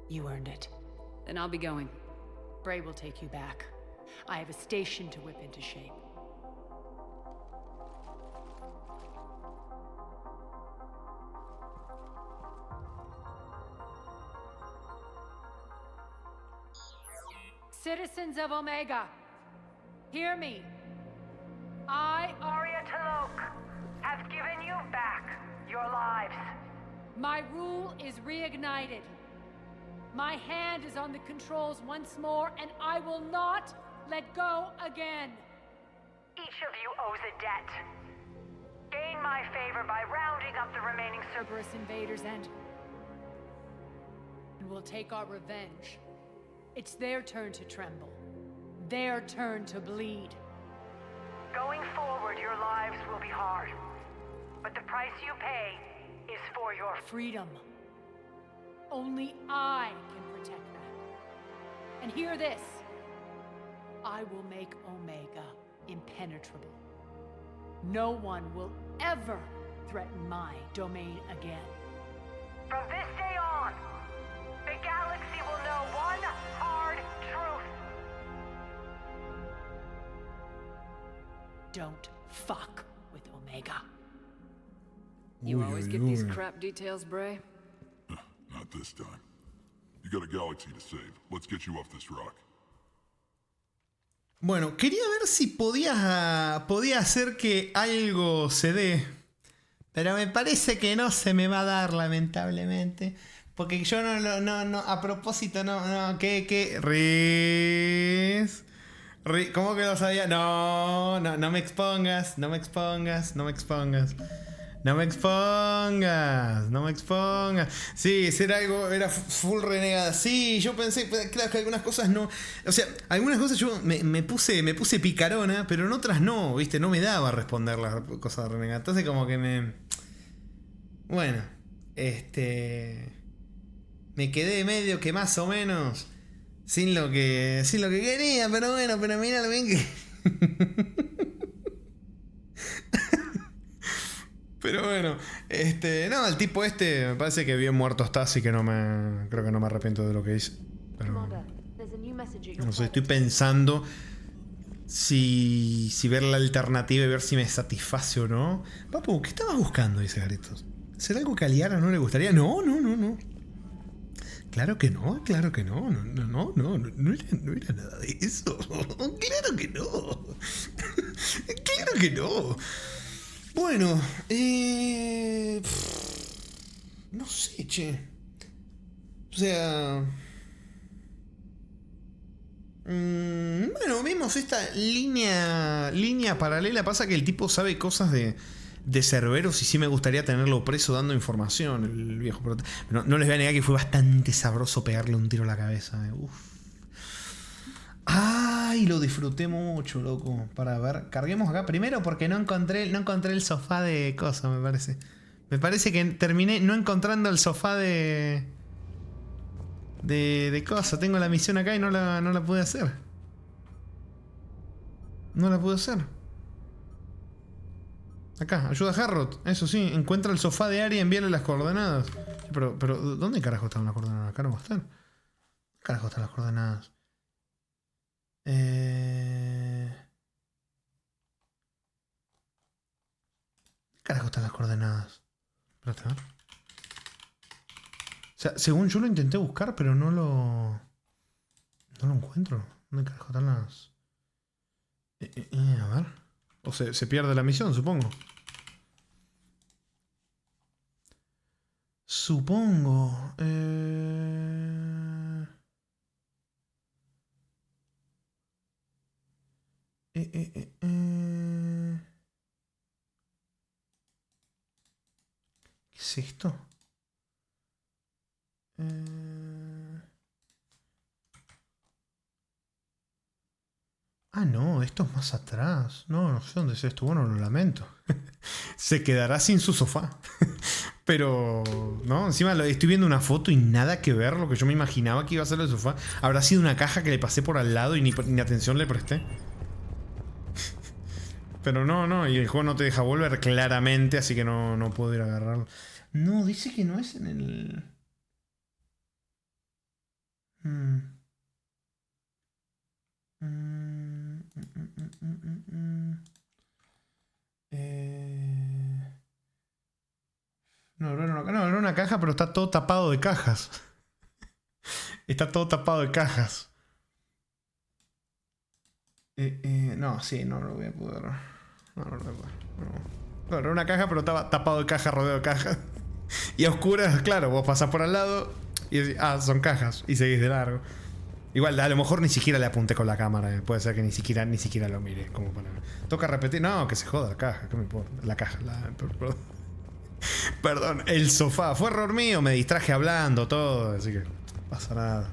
Speaker 2: You earned it.
Speaker 9: Then I'll be going.
Speaker 2: Bray will take you back. I have a station to whip into shape. Citizens of Omega, hear me. I, Arya T'Loak, have given you back your lives. My rule is reignited. My hand is on the controls once more, and I will not let go again. Each of you owes a debt. Gain my favor by rounding up the remaining Cerberus invaders and we'll take our revenge. It's their turn to tremble. Their turn to bleed. Going forward, your lives will be hard. But the price you pay is for your freedom. Only I can protect that. And hear this. I will make Omega impenetrable. No one will ever threaten my domain again. From this day on, the galaxy will know one hard truth. Don't fuck with Omega.
Speaker 9: You always get these crap details, Bray?
Speaker 5: Not this time. You got a galaxy to save. Let's get you off this rock.
Speaker 7: Bueno, quería ver si podía hacer que algo se dé. Pero me parece que no se me va a dar, lamentablemente. Porque yo no, a propósito, ¿qué? Riz. ¿Cómo que lo sabía? No me expongas, no me expongas. Sí, era full renegada. Sí, yo pensé, claro, que algunas cosas no. O sea, algunas cosas yo me puse picarona, pero en otras no, ¿viste? No me daba responder las cosas renegadas. Entonces, como que bueno, me quedé medio que más o menos sin lo que quería, pero bueno, pero mira lo bien que. Pero bueno, no, el tipo me parece que bien muerto está, así que creo que no me arrepiento de lo que hice. Pero no sé, estoy pensando si ver la alternativa y ver si me satisface o no. Papu, ¿qué estabas buscando? Dice Garitos. ¿Será algo que a Liara no le gustaría? No. Claro que no. No era nada de eso. Claro que no. Claro que no. Bueno, no sé, che. O sea, bueno, vimos esta línea paralela. Pasa que el tipo sabe cosas de Cerberus y sí me gustaría tenerlo preso dando información, el viejo. Pero no les voy a negar que fue bastante sabroso pegarle un tiro a la cabeza. Uf. Ay, lo disfruté mucho, loco. Para ver, carguemos acá primero porque no encontré el sofá de cosas, me parece. Me parece que terminé no encontrando el sofá de cosas. Tengo la misión acá y no la pude hacer. No la pude hacer. Acá, ayuda a Harrod. Eso sí, encuentra el sofá de Arya y envíale las coordenadas. Pero, ¿dónde carajo están las coordenadas? Acá no va a estar. ¿Dónde carajo están las coordenadas? carajo están las coordenadas? Espérate, a ver. O sea, según yo lo intenté buscar, pero no lo encuentro. ¿Dónde carajo están las...? A ver. O se pierde la misión, supongo. Supongo. ¿Qué es esto? Ah, no, esto es más atrás. No sé dónde es esto. Bueno, lo lamento. Se quedará sin su sofá. Pero, no, encima estoy viendo una foto y nada que ver lo que yo me imaginaba que iba a ser el sofá. Habrá sido una caja que le pasé por al lado y ni atención le presté. Pero no, y el juego no te deja volver claramente, así que no puedo ir a agarrarlo. No, dice que no es en el... No, era una caja, pero está todo tapado de cajas. Está todo tapado de cajas. No, sí, no lo voy a poder. No lo voy a poder. No, era una caja, pero estaba tapado de cajas, rodeado de cajas. Y a oscuras, claro, vos pasás por al lado y decís, son cajas, y seguís de largo. Igual, a lo mejor ni siquiera le apunté con la cámara. Puede ser que ni siquiera lo mire. Como para... Toca repetir. No, que se joda la caja. ¿Qué me importa? La caja. Perdón, el sofá. Fue error mío. Me distraje hablando, todo. Así que no pasa nada.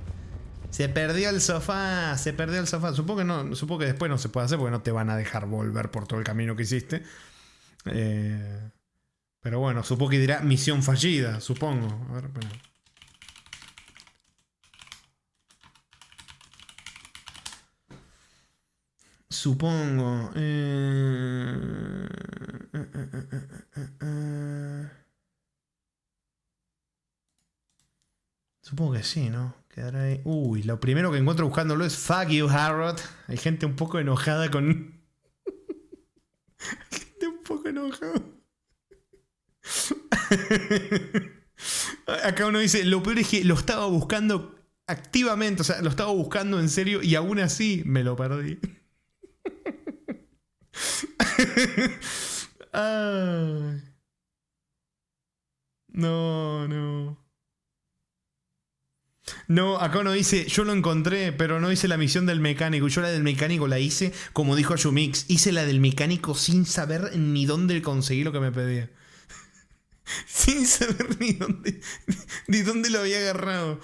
Speaker 7: Se perdió el sofá. Supongo que después no se puede hacer porque no te van a dejar volver por todo el camino que hiciste. Pero bueno, supongo que dirá misión fallida. Supongo. A ver, bueno. Supongo. Supongo que sí, ¿no? Quedará ahí. Uy, lo primero que encuentro buscándolo es fuck you, Harrod. Hay gente un poco enojada con... Hay gente un poco enojada. Acá uno dice, lo peor es que lo estaba buscando activamente, o sea, lo estaba buscando en serio y aún así me lo perdí. Ay. No, acá uno dice, yo lo encontré, pero no hice la misión del mecánico. Yo la del mecánico la hice, como dijo Yumix, hice la del mecánico sin saber ni dónde conseguí lo que me pedía. Sin saber ni dónde lo había agarrado.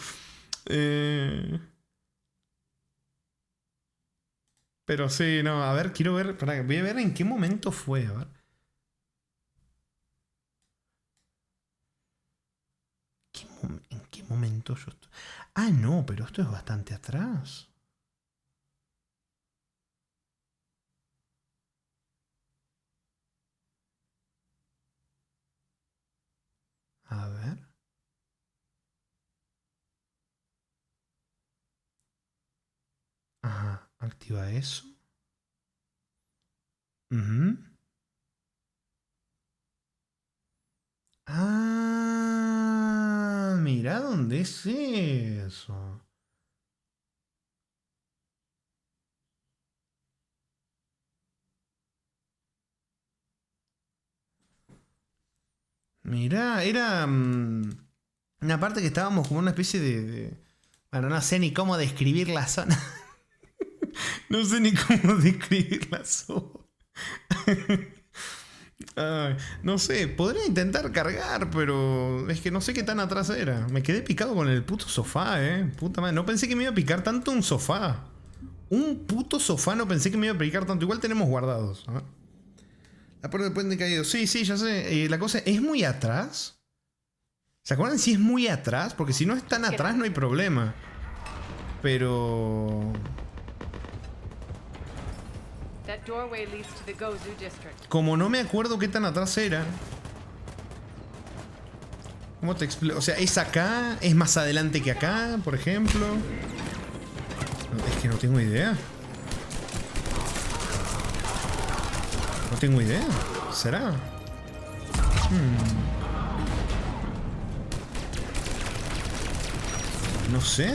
Speaker 7: Pero sí, no, a ver, quiero ver, voy a ver en qué momento fue, a ver. ¿En qué momento yo estoy? Ah, no, pero esto es bastante atrás. A ver. Ajá, activa eso. Ah, mira dónde es eso. Mirá, era una parte que estábamos como una especie de... Bueno, no sé ni cómo describir la zona. No sé ni cómo describir la zona. Ay, no sé, podría intentar cargar, pero es que no sé qué tan atrás era. Me quedé picado con el puto sofá, puta madre. No pensé que me iba a picar tanto un sofá. Un puto sofá no pensé que me iba a picar tanto. Igual tenemos guardados. A ver. La puerta del puente caído. Sí, ya sé. La cosa es muy atrás. ¿Se acuerdan si es muy atrás? Porque si no es tan atrás no hay problema. Pero... Como no me acuerdo qué tan atrás era. ¿Cómo te explico? O sea, ¿es acá? ¿Es más adelante que acá, por ejemplo? Es que no tengo idea. No tengo idea. ¿Será? No sé.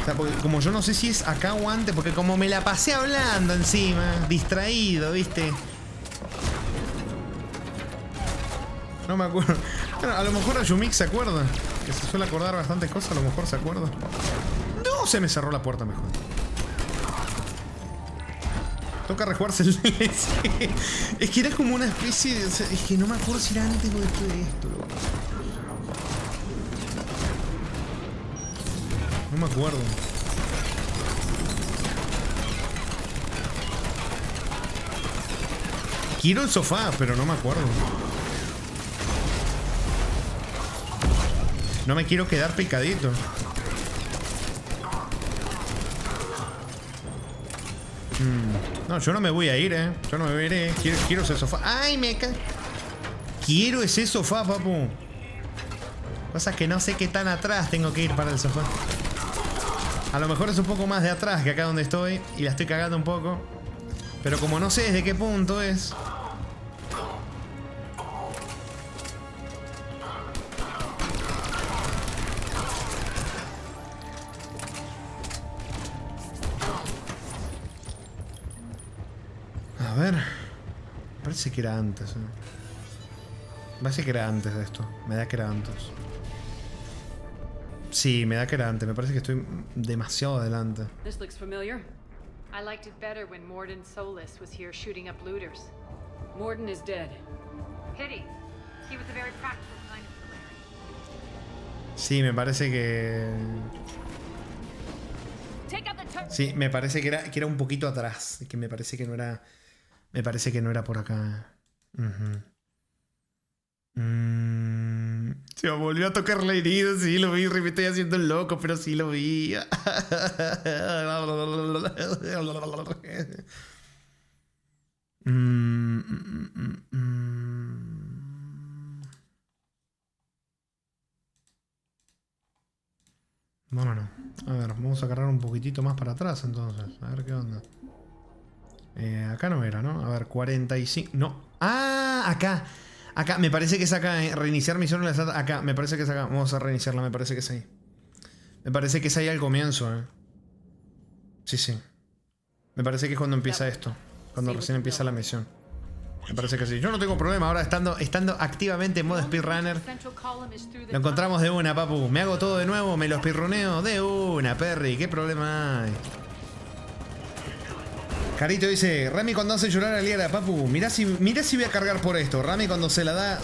Speaker 7: O sea, porque como yo no sé si es acá o antes, porque como me la pasé hablando encima, distraído, ¿viste? No me acuerdo. Bueno, a lo mejor Ayumik se acuerda. Que se suele acordar bastantes cosas, a lo mejor se acuerda. No, se me cerró la puerta mejor. Toca rejugarse el DLC. Es que era como una especie de... O sea, es que no me acuerdo si era antes o después de esto, loco. No me acuerdo. Quiero el sofá, pero no me acuerdo. No me quiero quedar picadito. No, yo no me voy a ir, Yo no me voy a ir, Quiero ese sofá. ¡Ay, me cae! Quiero ese sofá, papu. Pasa que no sé qué tan atrás tengo que ir para el sofá. A lo mejor es un poco más de atrás que acá donde estoy. Y la estoy cagando un poco. Pero como no sé desde qué punto es... A ver. Parece que era antes, Parece que era antes de esto. Me da que era antes. Sí, me da que era antes. Me parece que estoy demasiado adelante.
Speaker 2: This looks familiar. I liked it better when Mordin Solus was here shooting up looters.
Speaker 3: Mordin is dead.
Speaker 2: Pity. He was a very practical kind of Solarian.
Speaker 7: Sí, me parece que... Sí, me parece que era un poquito atrás. Que me parece que no era... Me parece que no era por acá. Se me volvió a tocar la herida. Sí, lo vi. Me estoy haciendo el loco, pero sí lo vi. Bueno, a ver, vamos a cargar un poquitito más para atrás entonces. A ver qué onda. Acá no era, ¿no? A ver, 45... No. ¡Ah! Acá. Acá. Me parece que es acá, Reiniciar misión en la SAT. Acá. Me parece que es acá. Vamos a reiniciarla. Me parece que es ahí. Me parece que es ahí al comienzo, Sí, sí. Me parece que es cuando empieza esto. Cuando recién empieza la misión. Me parece que sí. Yo no tengo problema ahora estando activamente en modo speedrunner. Lo encontramos de una, papu. Me hago todo de nuevo, me lo speedruneo de una, Perry. ¿Qué problema hay? Carito dice, Rami cuando hace llorar a Liara, papu, mirá si voy a cargar por esto. Rami cuando se la da,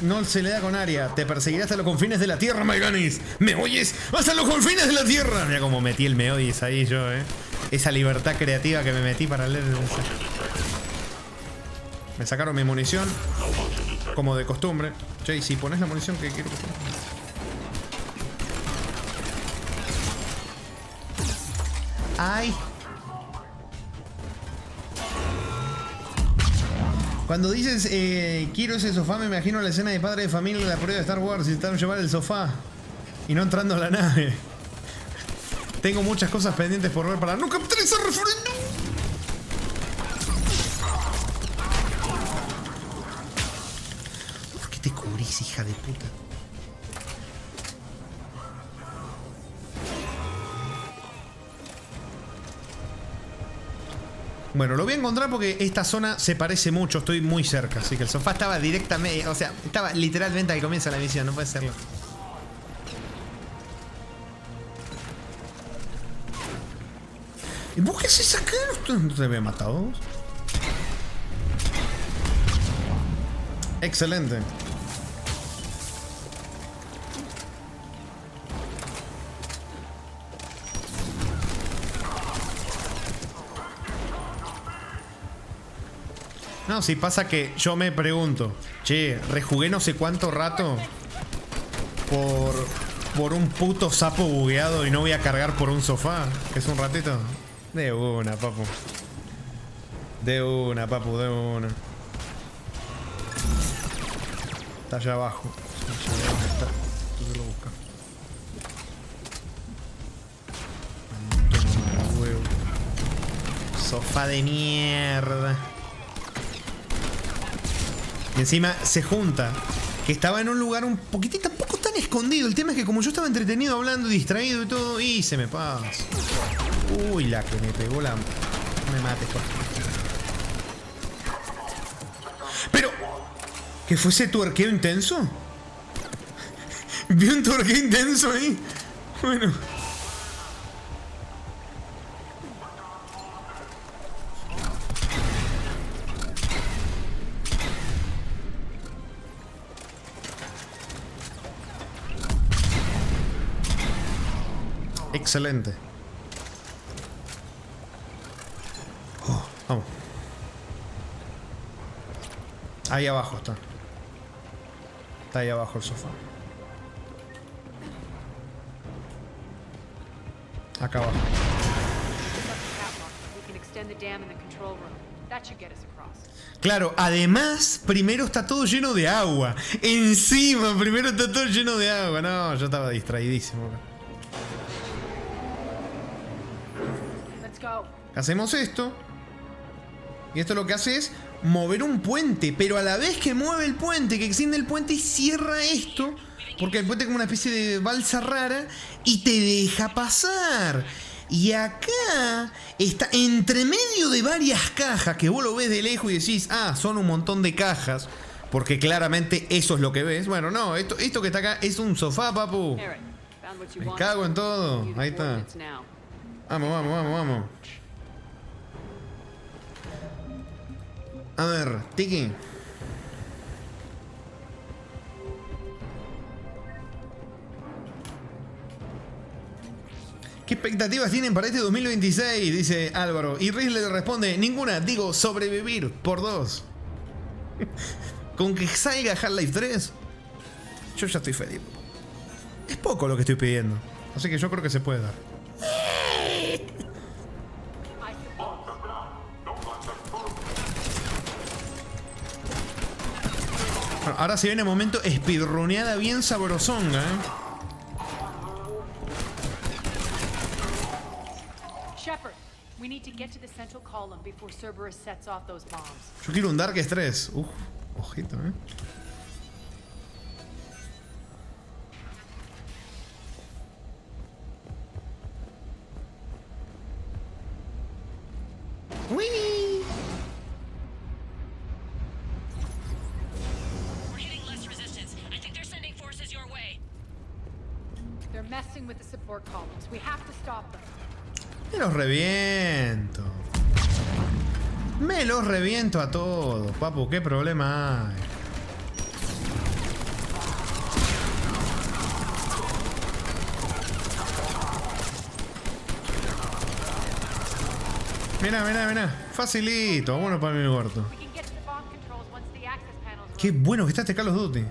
Speaker 7: no se le da con Aria. Te perseguirá hasta los confines de la tierra, Maiganis. ¿Me oyes? ¡Hasta los confines de la tierra! Mira cómo metí el me oyes ahí yo, Esa libertad creativa que me metí para leer el mensaje. Me sacaron mi munición, como de costumbre. Che, y si pones la munición que quiero que pongas. ¡Ay! Cuando dices, quiero ese sofá, me imagino la escena de padre de familia de la prueba de Star Wars. Intentaron llevar el sofá y no entrando a la nave. Tengo muchas cosas pendientes por ver para no captar ese referéndum. ¿Por qué te cubrís, hija de puta? Bueno, lo voy a encontrar porque esta zona se parece mucho, estoy muy cerca. Así que el sofá estaba directamente, o sea, estaba literalmente al comienzo de la misión, no puede serlo. ¿Y vos qué haces acá? ¿No te había matado? Excelente. No, si pasa que yo me pregunto, che, rejugué no sé cuánto rato por un puto sapo bugueado y no voy a cargar por un sofá, que es un ratito. De una, papu. De una, papu, de una. Está allá abajo. Está. Entonces lo busca. Toma, huevo. Sofá de mierda. Y encima se junta. Que estaba en un lugar un poquitito, tampoco tan escondido. El tema es que como yo estaba entretenido hablando, distraído y todo, y se me pasa. Uy, la que me pegó la... No me mates, por favor. Pero... ¿qué fue ese tuerqueo intenso? Vi un tuerqueo intenso ahí. Bueno. Excelente. Oh, vamos. Ahí abajo está. Está ahí abajo el sofá. Acá abajo. Claro, además, primero está todo lleno de agua. Encima, primero está todo lleno de agua. No, yo estaba distraidísimo. Hacemos esto. Y esto lo que hace es mover un puente. Pero a la vez que mueve el puente, que extiende el puente y cierra esto. Porque el puente es como una especie de balsa rara. Y te deja pasar. Y acá está entre medio de varias cajas. Que vos lo ves de lejos y decís, ah, son un montón de cajas. Porque claramente eso es lo que ves. Bueno, no, esto que está acá es un sofá, papu. Me cago en todo. Ahí está. Vamos, vamos, vamos, vamos. A ver, Tiki. ¿Qué expectativas tienen para este 2026? Dice Álvaro. Y Riz le responde, ninguna, digo, sobrevivir por 2. Con que salga Half-Life 3, yo ya estoy feliz. Es poco lo que estoy pidiendo. Así que yo creo que se puede dar. Bueno, ahora se viene el momento speedruneada bien sabrosonga,
Speaker 2: Shepard, we need to get to the central column before Cerberus sets off those bombs.
Speaker 7: Yo quiero un Dark Stress. Ojito,
Speaker 2: We're
Speaker 21: hitting less resistance. I think they're sending forces your way.
Speaker 2: They're messing with the support columns. We have to stop them.
Speaker 7: Me los reviento. Me los reviento a todos, papu. ¿Qué problema hay? Mirá, mirá, mirá. Facilito. Bueno para mi gordo. Qué bueno que está este Call of Duty.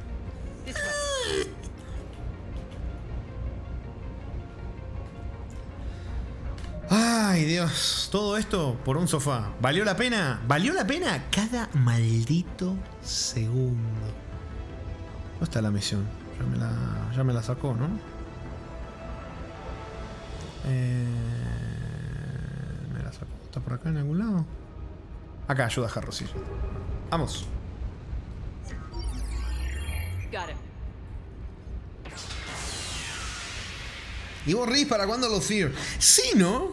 Speaker 7: Ay, Dios. Todo esto por un sofá. ¿Valió la pena? ¿Valió la pena? Cada maldito segundo. ¿Dónde está la misión? Ya me la sacó, ¿no? Me la sacó. ¿Está por acá en algún lado? Acá, ayuda a Harrosillo. Vamos.
Speaker 2: Got it.
Speaker 7: ¿Y vos, Riz, para cuándo los Fear? Sí, ¿no?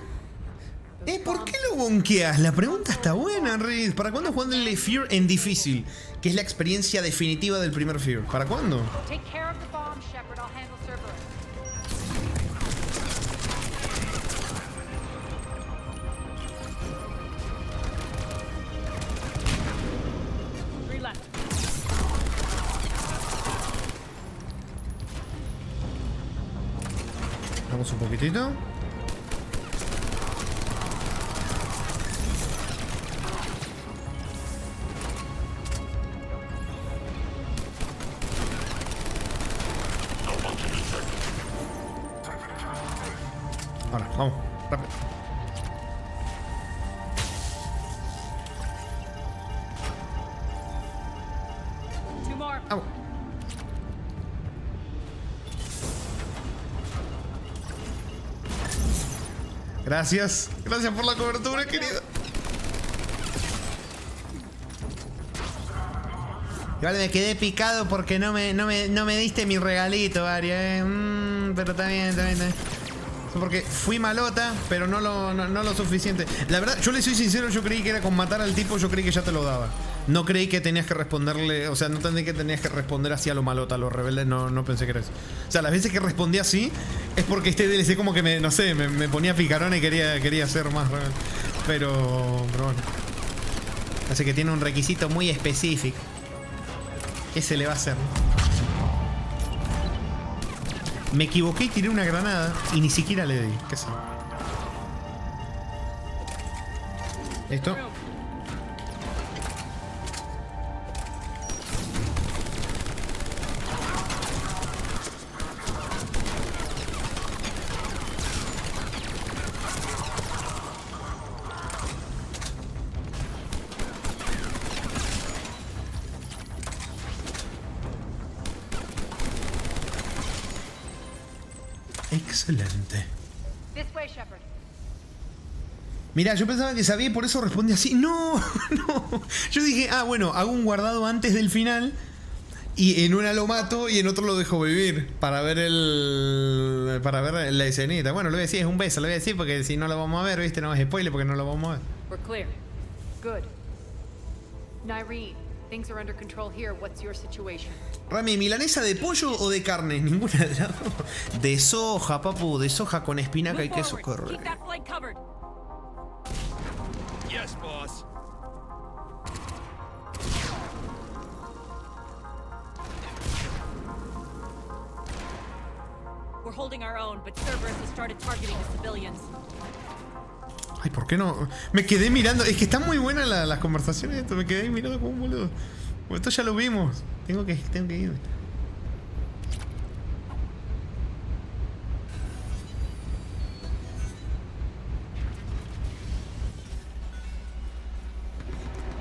Speaker 7: ¿Por qué lo bonqueas? La pregunta está buena, Riz. ¿Para cuándo jugándole Fear en difícil? Que es la experiencia definitiva del primer Fear. ¿Para cuándo?
Speaker 2: Take care of the bomb, Shepard. I'll handle Cerberus.
Speaker 7: Vamos un poquitito. Ahora, vamos, rápido. Vamos. Gracias. Gracias por la cobertura, querido.
Speaker 1: Igual me quedé picado porque no me diste mi regalito, Aria, pero está bien, está bien, está bien. Porque fui malota, pero no lo suficiente. La verdad, yo le soy sincero, yo creí que era con matar al tipo, yo creí que ya te lo daba. No creí que tenías que responderle, o sea, no entendí que tenías que responder así a lo malota, a lo rebelde, no pensé que era eso. O sea, las veces que respondí así, es porque este DLC como que me ponía picarón y quería ser más rebelde. Pero bueno. Así que tiene un requisito muy específico. ¿Qué se le va a hacer? Me equivoqué y tiré una granada y ni siquiera le di. ¿Qué sé? ¿Listo? Excelente. Mirá, yo pensaba que sabía y por eso respondí así. No, no. Yo dije, bueno, hago un guardado antes del final y en una lo mato y en otro lo dejo vivir para ver la escenita. Bueno, lo voy a decir, es un beso, lo voy a decir porque si no lo vamos a ver, ¿viste? No es spoiler porque no lo vamos a ver.
Speaker 2: We're clear. Good. Nyreen, things are under control here. What's your situation?
Speaker 1: Rami, ¿milanesa de pollo o de carne? Ninguna de las dos. De soja, papu, de soja con espinaca y queso. Corre.
Speaker 18: Yes, boss.
Speaker 8: We're holding our own, but Cerberus has started targeting the civilians.
Speaker 1: Ay, ¿por qué no? Me quedé mirando. Es que están muy buenas las conversaciones. Esto. Me quedé mirando como un boludo. Esto ya lo vimos. Tengo que ir.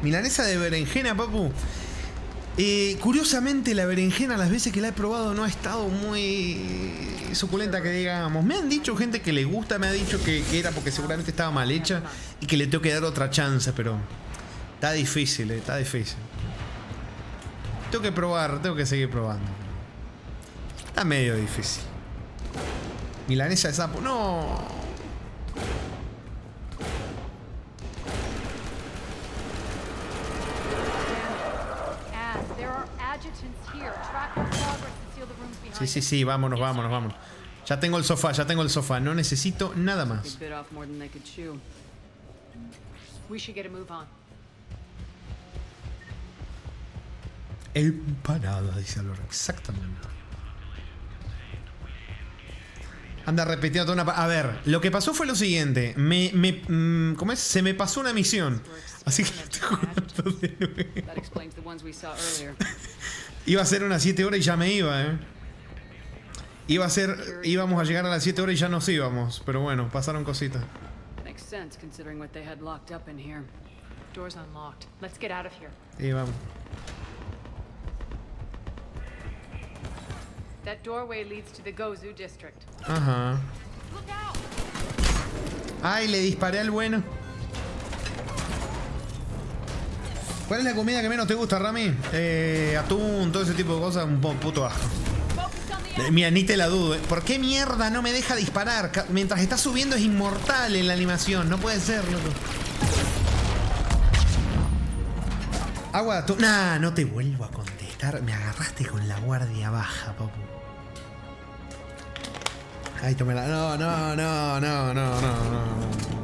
Speaker 1: Milanesa de berenjena, papu. Curiosamente la berenjena las veces que la he probado no ha estado muy suculenta que digamos. Me han dicho gente que le gusta, me ha dicho que era porque seguramente estaba mal hecha y que le tengo que dar otra chance, pero está difícil, está difícil. Tengo que probar, tengo que seguir probando. Está medio difícil. Milanesa de sapo, no. Sí, vámonos. Ya tengo el sofá, no necesito nada más. Empanada, dice Alora, exactamente. Anda repitiendo toda una... A ver, lo que pasó fue lo siguiente. ¿Cómo es? Se me pasó una misión. Así que estoy jugando de nuevo. Iba a ser unas 7 horas y ya me iba, íbamos a llegar a las 7 horas y ya nos íbamos. Pero bueno, pasaron cositas. Sí, vamos.
Speaker 2: That doorway leads to the Gozu district.
Speaker 1: Ajá. Ay, le disparé al bueno. ¿Cuál es la comida que menos te gusta, Rami? Atún, todo ese tipo de cosas, un puto asco. Mira, ni te la dudo. ¿Por qué mierda no me deja disparar? Mientras está subiendo es inmortal en la animación. No puede ser, loco. Agua de atún. Nah, no te vuelvo a contestar. Me agarraste con la guardia baja, papu. Ay, tomela. No.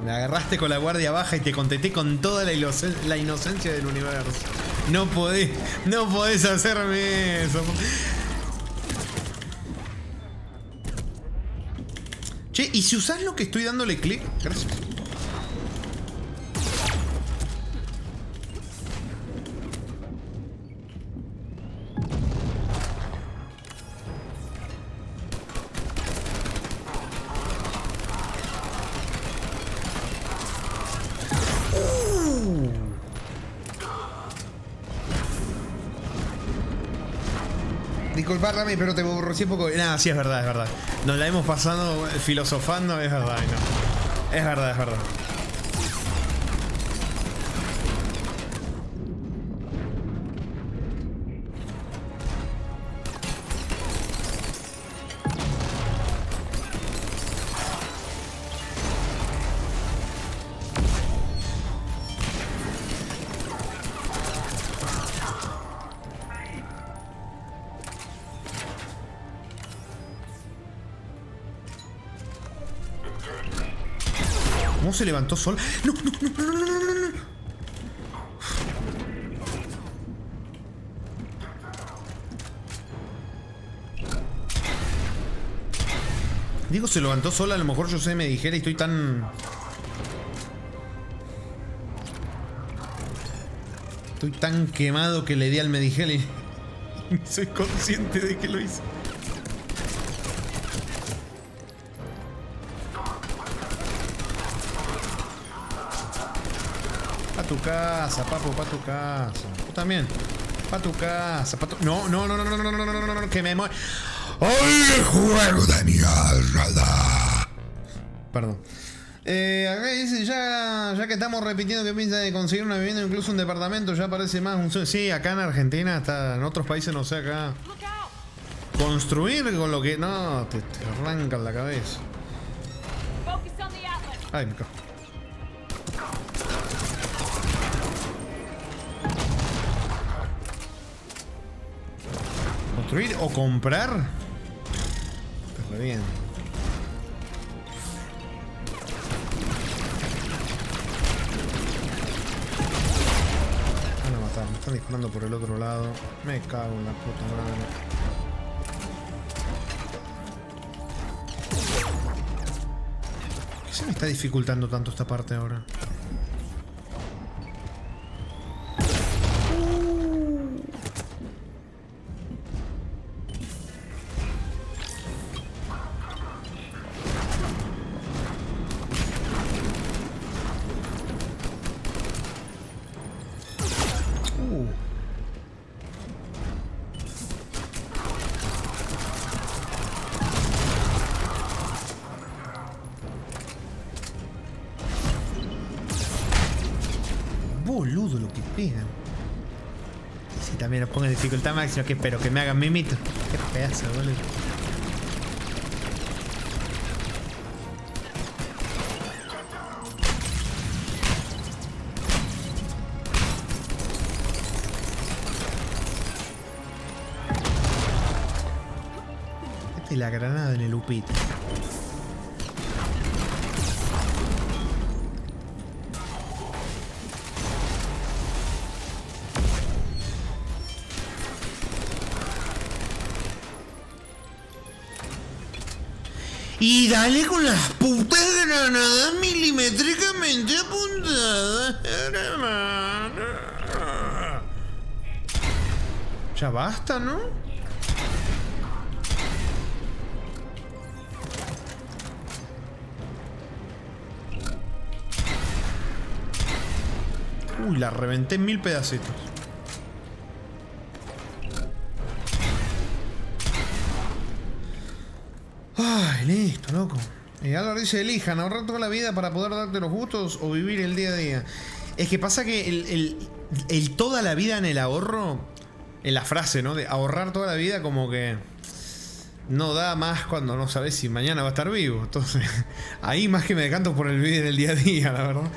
Speaker 1: Me agarraste con la guardia baja y te contesté con toda la inocencia del universo. No podés hacerme eso. Che, ¿y si usás lo que estoy dándole clic? Gracias. Disculpa, Rami, pero te borré un poco. Nada, sí, es verdad. Nos la hemos pasado filosofando, es verdad, no. Es verdad.
Speaker 7: ¿Cómo se levantó sola? No, no, no, no, no, no, no, no. Digo, se levantó sola, a lo mejor yo sé, me dijera y estoy tan... Estoy tan quemado que le di al Medigel y soy consciente de que lo hice. Pa' tu casa, papu, pa' tu casa. Tú también. Pa' tu casa, pa' tu... No, no, no, no, no, no, no, no, no, no, no, que me muero. ¡Ay, juego de mierda! Perdón. Acá dice, ya que estamos repitiendo que piensa de conseguir una vivienda, incluso un departamento, ya parece más un sueño. Sí, acá en Argentina, hasta en otros países, no sé, acá. Construir con lo que... No, te arrancan la cabeza. Ay, me cago. ¿Construir o comprar? Está re bien. Van a matar, me están disparando por el otro lado. Me cago en la puta madre. ¿Qué se me está dificultando tanto esta parte ahora? Boludo lo que pegan. Si también lo pongo en dificultad máxima, que espero que me hagan mimito. Qué pedazo, boludo. Esta es la granada en el upito. Y dale con las putas granadas milimétricamente apuntadas, hermano. Ya basta, ¿no? Uy, la reventé en 1000 pedacitos. Ay, listo, loco. Álvaro dice, elijan, ahorrar toda la vida para poder darte los gustos o vivir el día a día. Es que pasa que el toda la vida en el ahorro, en la frase, ¿no? De ahorrar toda la vida como que no da más cuando no sabes si mañana va a estar vivo. Entonces, ahí más que me decanto por el vivir el día a día, la verdad.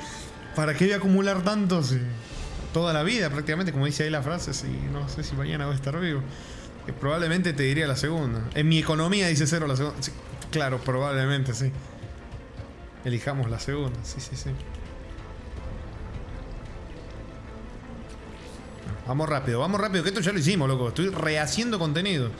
Speaker 7: ¿Para qué voy a acumular tanto si toda la vida prácticamente, como dice ahí la frase, si no sé si mañana va a estar vivo? Que probablemente te diría la segunda. En mi economía dice 0 la segunda. Sí, claro, probablemente sí. Elijamos la segunda, sí, sí, sí. Vamos rápido, que esto ya lo hicimos, loco. Estoy rehaciendo contenido.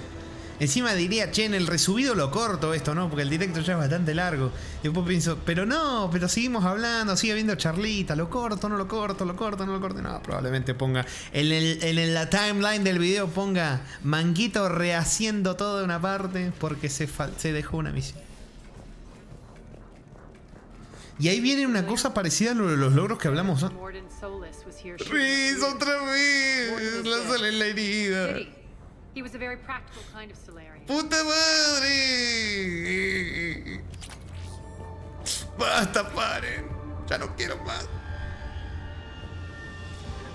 Speaker 7: Encima diría, che, en el resubido lo corto esto, ¿no? Porque el directo ya es bastante largo. Y después pienso, pero no, pero seguimos hablando, sigue habiendo charlita, lo corto, no lo corto, lo corto, no lo corto. No, probablemente ponga, en la timeline del video ponga Manguito rehaciendo todo de una parte porque se dejó una misión. Y ahí viene una cosa parecida a lo de los logros que hablamos, ¿no? ¡Riz, otra vez! ¡Lánzale en la herida!
Speaker 2: He was a very practical kind of Solarian.
Speaker 7: ¡Puta madre! ¡Basta, paren! Ya no quiero más.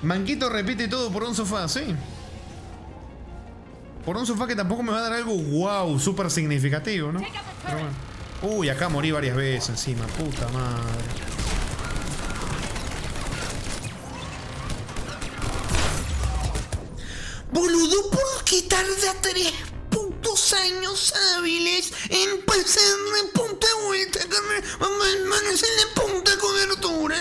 Speaker 7: Manguito repite todo por un sofá, sí. Por un sofá que tampoco me va a dar algo wow, súper significativo, ¿no? Pero bueno. Uy, acá morí varias veces encima, puta madre. Boludo, ¿por qué tarda 3 putos
Speaker 1: años hábiles en pasar la puta vuelta con las manos en la punta cobertura.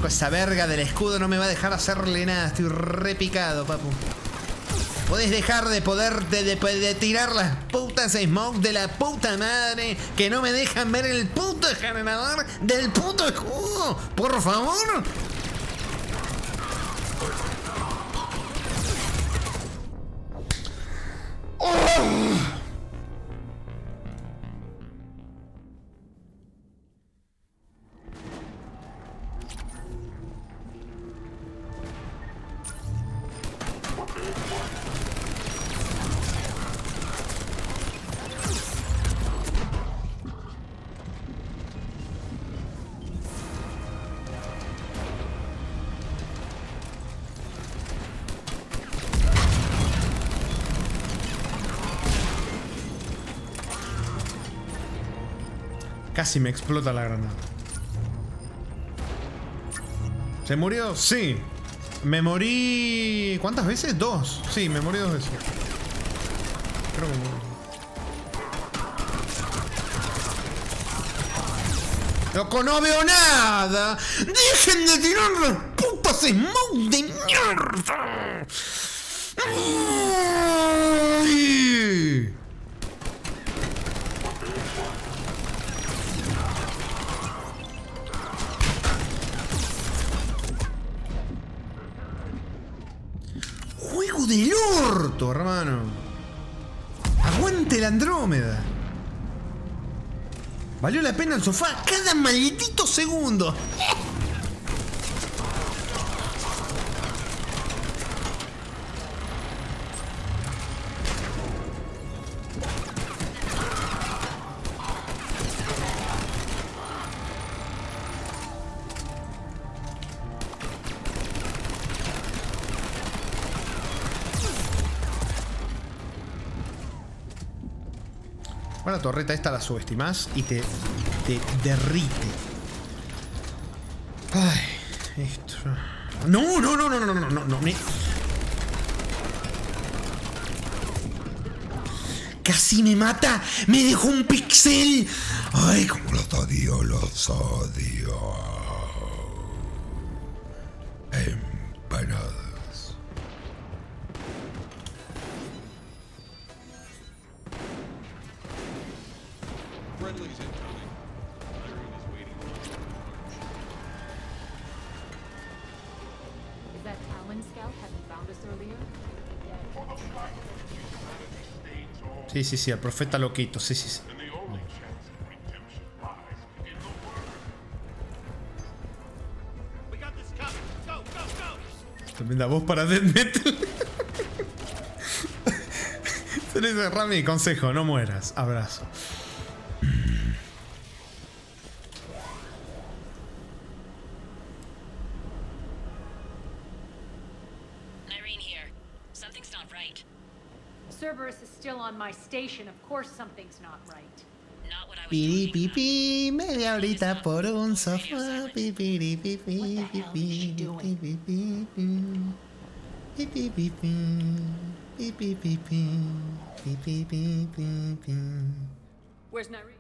Speaker 1: Esa verga del escudo no me va a dejar hacerle nada. Estoy repicado, papu. Podés dejar de tirar las putas smoke de la puta madre que no me dejan ver el puto generador del puto escudo. Por favor. Oh.
Speaker 7: Casi me explota la granada. ¿Se murió? Sí. Me morí... ¿Cuántas veces? 2. Sí, me morí 2 veces. Creo que me morí. ¡Loco, no veo nada! ¡Dejen de tirar las putas smoke de mierda! ¡Ay! ¡Juego del orto, hermano! ¡Aguante la Andrómeda! Valió la pena el sofá cada maldito segundo. La torreta esta la subestimás y te derrite. Ay, esto. No. Casi me mata. Me dejó un pixel. Ay, como los odio, los odio. Empanadas. Sí, el profeta loquito, sí. Tremenda voz para Death Metal. Se le dice, Rami, consejo, no mueras. Abrazo.
Speaker 2: Cerberus is still on my station. Of course something's not right.
Speaker 1: Piripipi, media horita por un sofá. Pipiripipi,
Speaker 2: Where's Nyreen?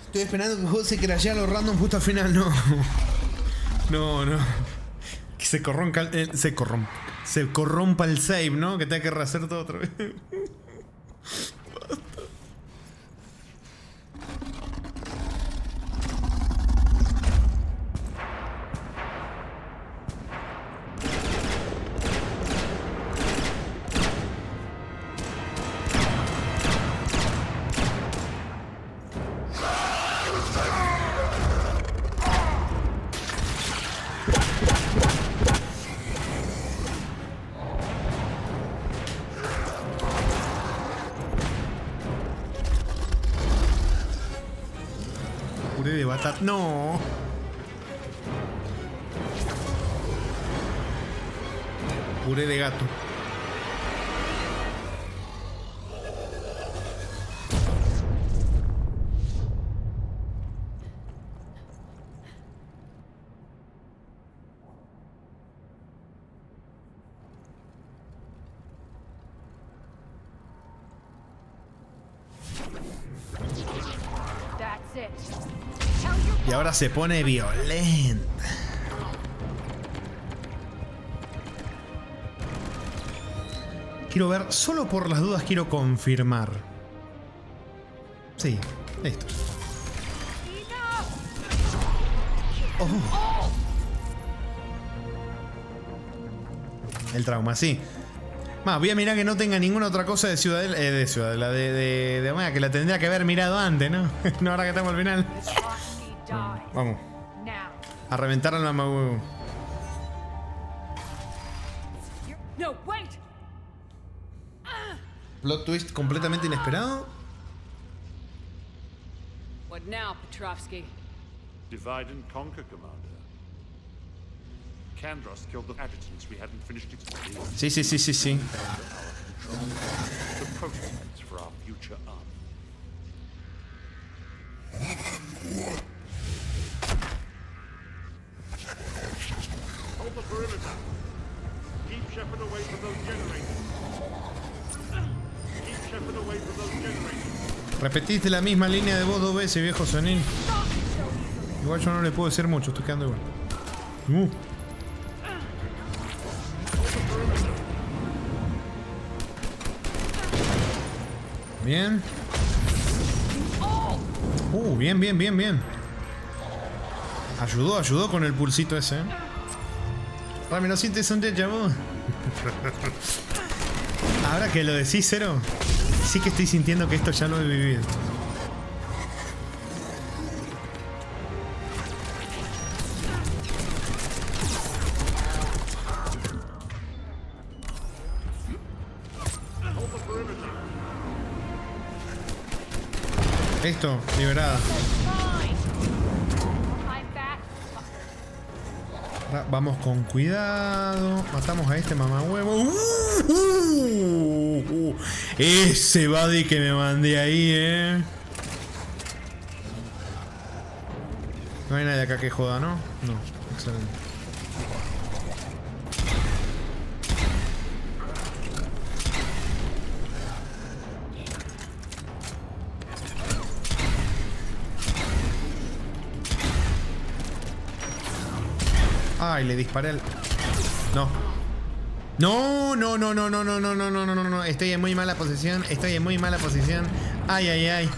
Speaker 1: Estoy esperando que el juego se crashea los random justo al final, no. Que se corrompa el save, ¿no? Que tenga que rehacer todo otra vez.
Speaker 7: Puré de batata. No. Puré de gato.
Speaker 2: That's it.
Speaker 7: Y ahora se pone violenta. Quiero ver, solo por las dudas quiero confirmar. Sí, listo. Oh. El trauma, sí. Más, voy a mirar que no tenga ninguna otra cosa de Ciudadela, de Omega, que la tendría que haber mirado antes, ¿no? No, ahora que estamos al final. Vamos. A reventar al mamahuevo.
Speaker 2: No, wait.
Speaker 7: Plot twist completamente inesperado.
Speaker 9: What now, Petrovsky?
Speaker 15: Divide and conquer, Commander. Kandros killed the adjutants we hadn't finished explaining.
Speaker 7: Sí.
Speaker 15: The prototypes for our future army. Hold the perimeter. Keep Shepard away from those generators. Keep Shepard away from those generators.
Speaker 7: Repetiste la misma línea de voz 2 veces, viejo Sonin. Igual yo no le puedo decir mucho, estoy quedando igual. Bien. Bien. Ayudó con el pulsito ese. Rami, ¿no sientes un déjà vu? Ahora que lo decís, Cero, sí que estoy sintiendo que esto ya lo he vivido. Listo, liberada. Vamos con cuidado. Matamos a este mamahuevo. Ese buddy que me mandé ahí, No hay nadie acá que joda, ¿no? No, excelente. Ay, le disparé al... No. No. Estoy en muy mala posición. Ay.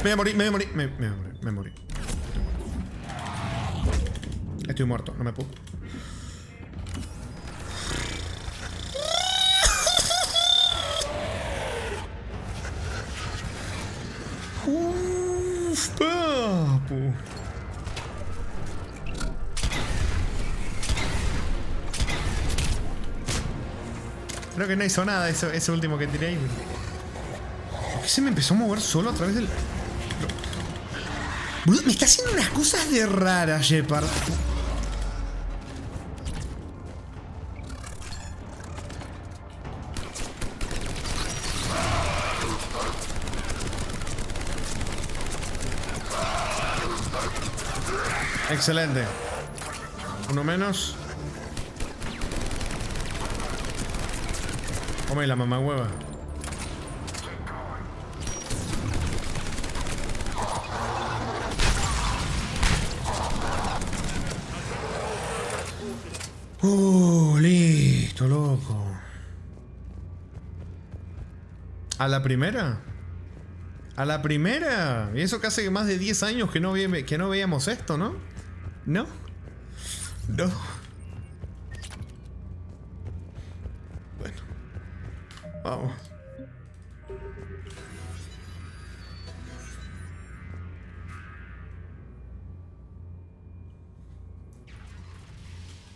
Speaker 7: Me voy a morir. Estoy muerto, no me puedo. Papu. Creo que no hizo nada ese último que tiré ahí. ¿Por qué se me empezó a mover solo a través del...? Boludo, me está haciendo unas cosas de raras, Shepard. Excelente. Uno menos. Come la mamahueva. Listo, loco. ¿A la primera? ¿A la primera? Y eso que hace más de 10 años que no veíamos esto, ¿no? ¿No? No. Bueno. Vamos.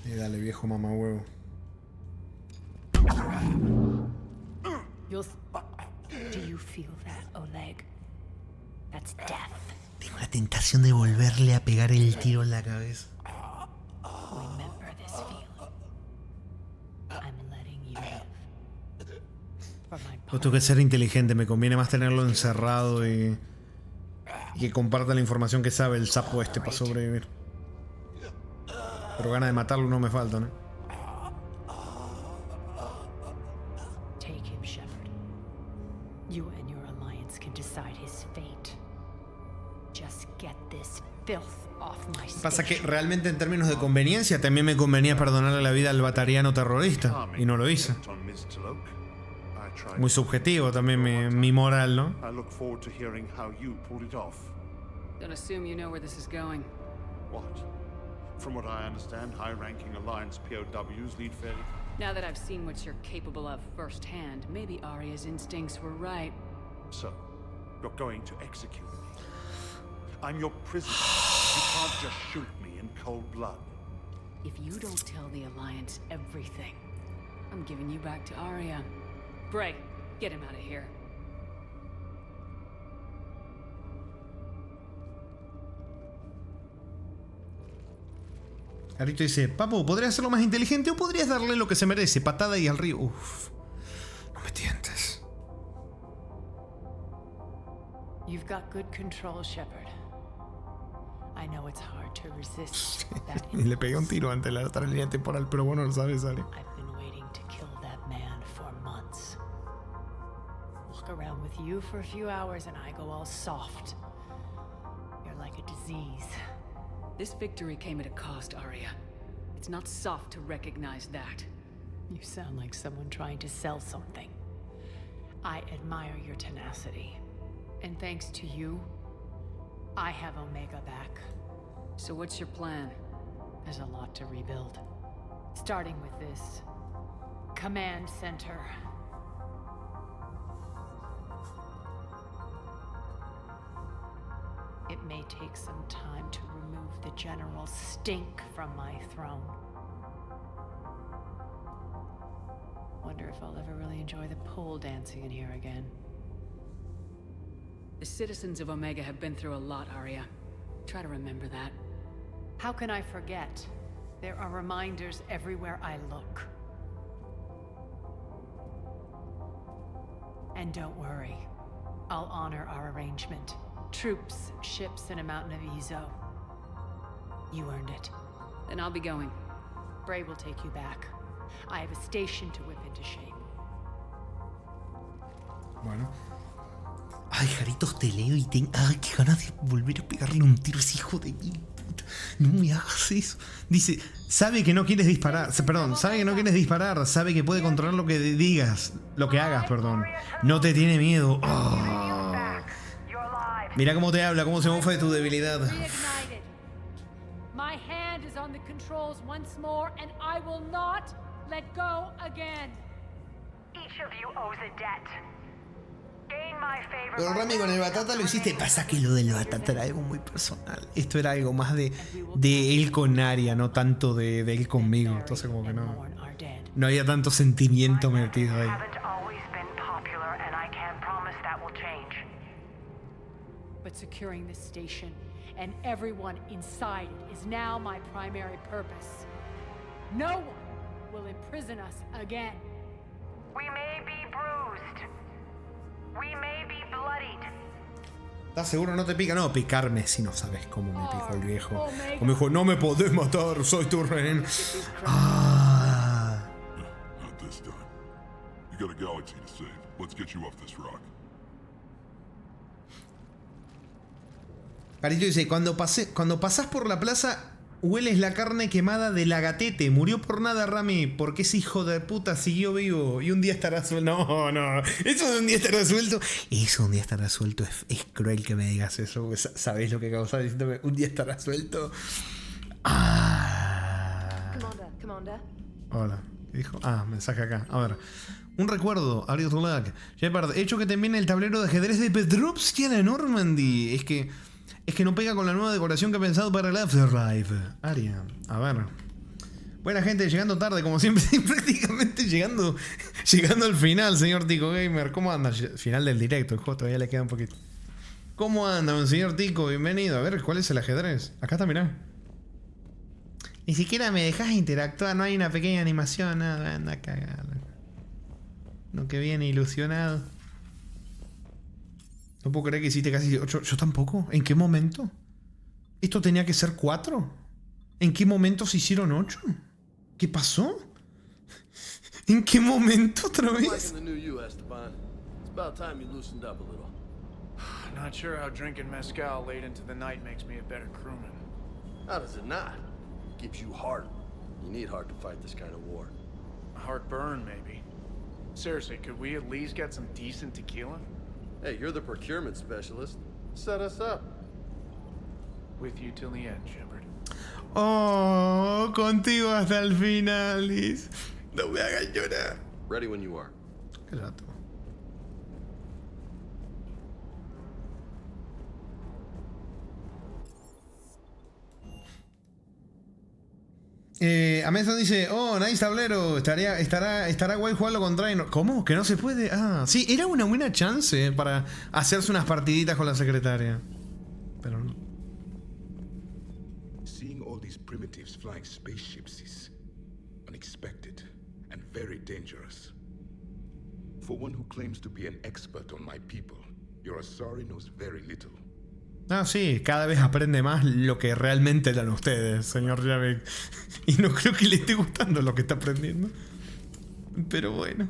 Speaker 7: Y dale, viejo mamahuevo.
Speaker 16: Do you feel that, Oleg? That's death.
Speaker 1: Tengo la tentación de volverle a pegar el tiro en la cabeza.
Speaker 16: Remember this feeling. I'm letting you live. For my
Speaker 7: Yo tengo que ser inteligente, me conviene más tenerlo encerrado y que comparta la información que sabe el sapo este para sobrevivir. Pero ganas de matarlo no me faltan, ¿eh?
Speaker 16: Take him, Shepard. You and your alliance can decide his fate. Just get this filth off my station.
Speaker 7: Pasa que realmente en términos de conveniencia también me convenía perdonarle la vida al batariano terrorista y no lo hice. Muy subjetivo también mi moral, ¿no?
Speaker 15: I look forward to hearing how you pulled it off.
Speaker 9: Don't assume you know where this is going.
Speaker 15: What? From what I understand, high-ranking Alliance POWs lead fairly...
Speaker 9: Now that I've seen what you're capable of firsthand, maybe Arya's instincts were right.
Speaker 15: So, you're going to execute me. I'm your prisoner. You can't just shoot me in cold blood.
Speaker 9: If you don't tell the Alliance everything, I'm giving you back to Arya. Bray, get him out of here.
Speaker 7: Carito dice, Papu, ¿podrías hacerlo más inteligente o podrías darle lo que se merece? Patada y al río. Uf, no me tientes.
Speaker 2: You've got good control, Shepard. I know it's hard to resist that.
Speaker 7: Y le pegué un tiro ante la otra línea temporal, pero bueno, lo sabes, Ale.
Speaker 2: I've been waiting to kill that man for months. Walk around with you for a few hours and I go all soft. You're like a disease.
Speaker 9: This victory came at a cost, Arya. It's not soft to recognize that.
Speaker 2: You sound like someone trying to sell something. I admire your tenacity. And thanks to you, I have Omega back.
Speaker 9: So what's your plan?
Speaker 2: There's a lot to rebuild. Starting with this command center. It may take some time to remove the general stink from my throne. Wonder if I'll ever really enjoy the pole dancing in here again.
Speaker 9: The citizens of Omega have been through a lot, Arya. Try to remember that.
Speaker 2: How can I forget? There are reminders everywhere I look. And don't worry, I'll honor our arrangement. Troops, ships, and a mountain of Ezo. You earned it.
Speaker 9: Then I'll be going.
Speaker 2: Bray will take you back. I have a station to whip into shape.
Speaker 7: Bueno.
Speaker 1: Ay, Jaritos, te leo y tengo... Ay, qué ganas de volver a pegarle un tiro a ese hijo de mí. No me hagas eso. Dice, sabe que no quieres disparar. Perdón, sabe que no quieres disparar. Sabe que puede controlar lo que digas. Lo que hagas, perdón. No te tiene miedo. Oh. Mira cómo te habla, cómo se mofa de tu debilidad.
Speaker 2: Reignited. My hand is on the controls once more, and I will not let go again.
Speaker 14: Each of you owes a debt. Gain my favor.
Speaker 1: Pero Rami, con el Batata lo hiciste. Pasa que lo del Batata era algo muy personal. Esto era algo más de él con Arya, no tanto de él conmigo. Entonces como que no había tanto sentimiento metido ahí.
Speaker 2: But securing this station and everyone inside it is now my primary purpose. No one will imprison us again.
Speaker 14: We may be bruised. We may be bloodied.
Speaker 7: ¿Estás seguro no te pica? No, picarme si no sabes cómo me picó el viejo. Como dijo, no me podés matar, soy tu rehén. Ah.
Speaker 5: Not this time. You got a galaxy to save. Let's get you off this rock.
Speaker 7: Carito dice, cuando pasás por la plaza, hueles la carne quemada de la gatete. Murió por nada, Rami, porque ese hijo de puta siguió vivo y un día estará suelto. No. Eso de un día estará suelto. Eso de un día estará suelto. Es cruel que me digas eso, porque sabés lo que causás diciéndome un día estará suelto. Ah.
Speaker 13: Commander.
Speaker 7: Hola. ¿Qué dijo? Ah, mensaje acá. A ver. Un recuerdo, Ariel Tulak. Shepard, hecho que te viene el tablero de ajedrez de Petrovsky a la Normandy. Es que no pega con la nueva decoración que he pensado para el Afterlife. Arya, a ver. Buena gente, llegando tarde, como siempre, prácticamente llegando al final, señor Tico Gamer. ¿Cómo anda? Final del directo, el juego todavía le queda un poquito. ¿Cómo anda, señor Tico? Bienvenido. A ver, ¿cuál es el ajedrez? Acá está, mirá. Ni siquiera me dejas interactuar, no hay una pequeña animación, nada, anda a cagar. No, que viene ilusionado. No puedo creer que hiciste casi 8. Yo tampoco. ¿En qué momento? ¿Esto tenía que ser 4? ¿En qué momento se hicieron 8? ¿Qué pasó? ¿En qué momento otra vez?
Speaker 10: Not sure how drinking mezcal late into the night makes me a better crewman.
Speaker 20: How does it not? It gives you heart. You need heart to fight this kind of war.
Speaker 10: A heartburn, maybe. Seriously, could we at least get some decent tequila?
Speaker 20: Hey, you're the procurement specialist. Set us up.
Speaker 10: With you till the end, Shepard.
Speaker 7: Oh, contigo hasta el final, Liz. No me hagas llorar.
Speaker 20: Ready when you are.
Speaker 7: Qué rato. Amazon dice, oh, nice tablero, estará guay jugarlo con Trainor. ¿Cómo? ¿Que no se puede? Ah, sí, era una buena chance para hacerse unas partiditas con la secretaria. Pero no.
Speaker 5: Seeing all these primitives flying spaceships is unexpected and very dangerous. For one who claims to be an expert on my people, your Asari knows very little.
Speaker 7: Ah, sí, cada vez aprende más lo que realmente eran ustedes, señor Javik. Y no creo que le esté gustando lo que está aprendiendo. Pero bueno.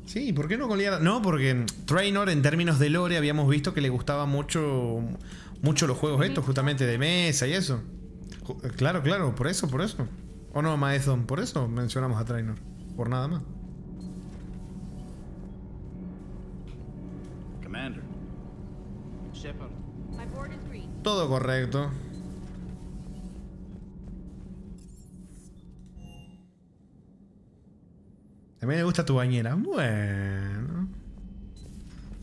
Speaker 7: Sí, ¿por qué no golear? No, porque Trainor en términos de lore habíamos visto que le gustaba mucho los juegos estos, justamente de mesa y eso. Claro, por eso. ¿O no, Maezon? Por eso mencionamos a Trainor. Por nada más.
Speaker 4: Commander. Shepard.
Speaker 7: Todo correcto. También le gusta tu bañera. Bueno.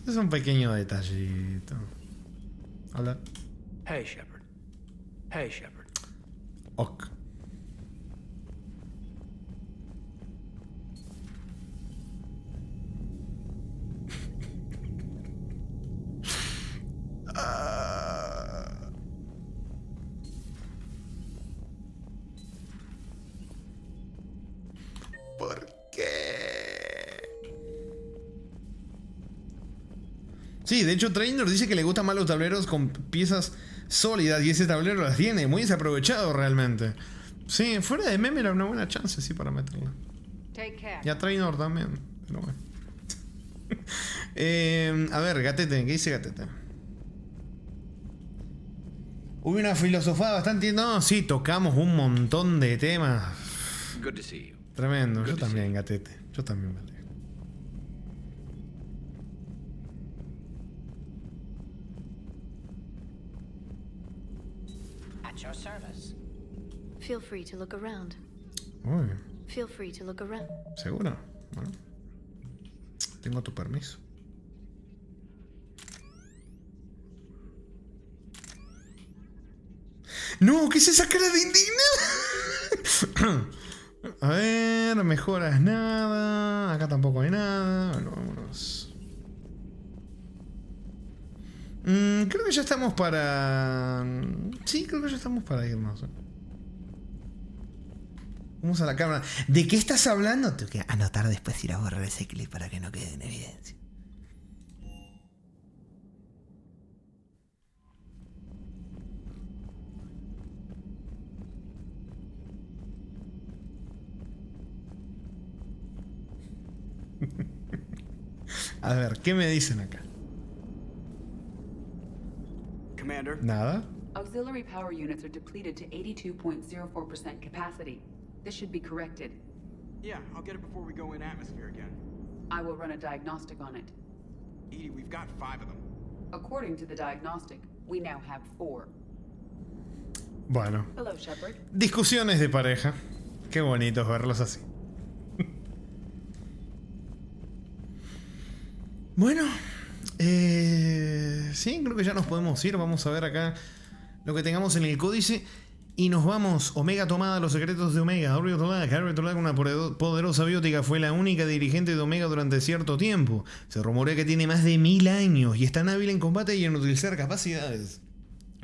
Speaker 7: Es un pequeño detallito. Hola.
Speaker 10: Hey, Shepard. Hey, Shepard.
Speaker 7: Ok. ¿Por qué? Sí, de hecho Trainor dice que le gustan más los tableros con piezas sólidas y ese tablero las tiene, muy desaprovechado realmente. Sí, fuera de meme era una buena chance, sí, para meterla. Y a Trainor también, pero bueno. A ver, Gatete, ¿qué dice Gatete? Hubo una filosofada bastante... No, sí, tocamos un montón de temas.
Speaker 6: Good to see you.
Speaker 7: Tremendo, yo también, Gatete. Yo también, vale.
Speaker 21: At your service.
Speaker 22: Feel free to look around.
Speaker 7: Muy bien.
Speaker 22: Feel free to look around.
Speaker 7: ¿Seguro? Bueno. Tengo tu permiso. ¡No! ¿Qué es esa cara de indignada? A ver, mejoras nada. Acá tampoco hay nada. Bueno, vámonos. Creo que ya estamos para... Sí, creo que ya estamos para irnos. Vamos a la cámara. ¿De qué estás hablando? Tengo que anotar después ir a borrar ese clip para que no quede en evidencia. A ver, ¿qué me dicen acá?
Speaker 24: Commander.
Speaker 7: Nada.
Speaker 24: Auxiliary power units are depleted to 82.04% capacity. This should be corrected.
Speaker 25: Yeah, I'll get it before we go in atmosphere again.
Speaker 24: I will run a diagnostic on it.
Speaker 25: EDI, we've got 5 of them.
Speaker 24: According to the diagnostic, we now have 4.
Speaker 7: Bueno.
Speaker 24: Hello, Shepard.
Speaker 7: Discusiones de pareja. Qué bonitos verlos así. Bueno. Sí, creo que ya nos podemos ir. Vamos a ver acá lo que tengamos en el códice. Y nos vamos. Omega tomada, los secretos de Omega. Orville Tolak, una poderosa biótica, fue la única dirigente de Omega durante cierto tiempo. Se rumorea que tiene más de 1000 años y es tan hábil en combate y en utilizar capacidades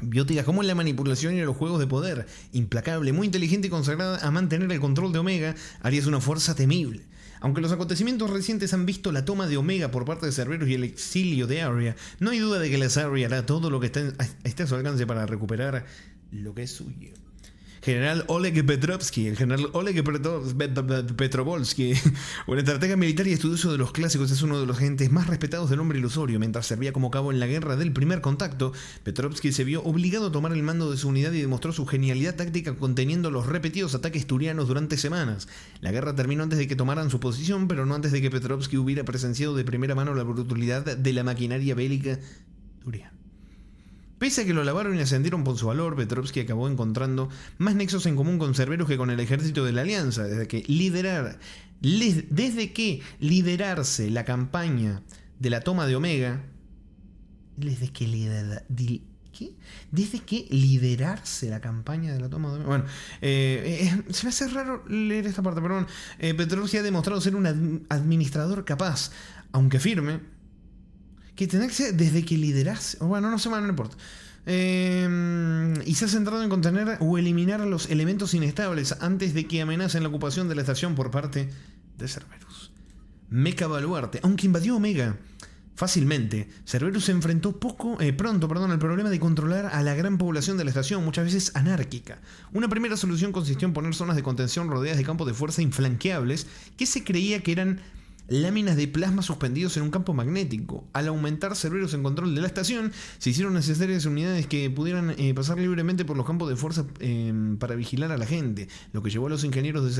Speaker 7: bióticas como en la manipulación y en los juegos de poder. Implacable, muy inteligente y consagrada a mantener el control de Omega, Aria es una fuerza temible. Aunque los acontecimientos recientes han visto la toma de Omega por parte de Cerberus y el exilio de Aria, no hay duda de que la Aria hará todo lo que esté a su alcance para recuperar lo que es suyo. General Oleg Petrovsky, el general Oleg Petrovolsky, un estratega militar y estudioso de los clásicos, es uno de los agentes más respetados del hombre ilusorio. Mientras servía como cabo en la guerra del primer contacto, Petrovsky se vio obligado a tomar el mando de su unidad y demostró su genialidad táctica conteniendo los repetidos ataques turianos durante semanas. La guerra terminó antes de que tomaran su posición, pero no antes de que Petrovsky hubiera presenciado de primera mano la brutalidad de la maquinaria bélica turiana. Pese a que lo alabaron y ascendieron por su valor, Petrovsky acabó encontrando más nexos en común con Cerberus que con el ejército de la Alianza, desde que liderarse la campaña de la toma de Omega. Desde que liderarse la campaña de la toma de Omega. Bueno, se me hace raro leer esta parte, perdón. Petrovsky ha demostrado ser un administrador capaz, aunque firme, que tendrá que ser desde que liderase. Bueno, no sé más, no importa. Y se ha centrado en contener o eliminar los elementos inestables antes de que amenacen la ocupación de la estación por parte de Cerberus. Mecha Baluarte, aunque invadió Omega fácilmente, Cerberus se enfrentó pronto al problema de controlar a la gran población de la estación, muchas veces anárquica. Una primera solución consistió en poner zonas de contención rodeadas de campos de fuerza inflanqueables que se creía que eran láminas de plasma suspendidos en un campo magnético. Al aumentar Cerberus en control de la estación, se hicieron necesarias unidades que pudieran pasar libremente por los campos de fuerza para vigilar a la gente, lo que llevó a los ingenieros de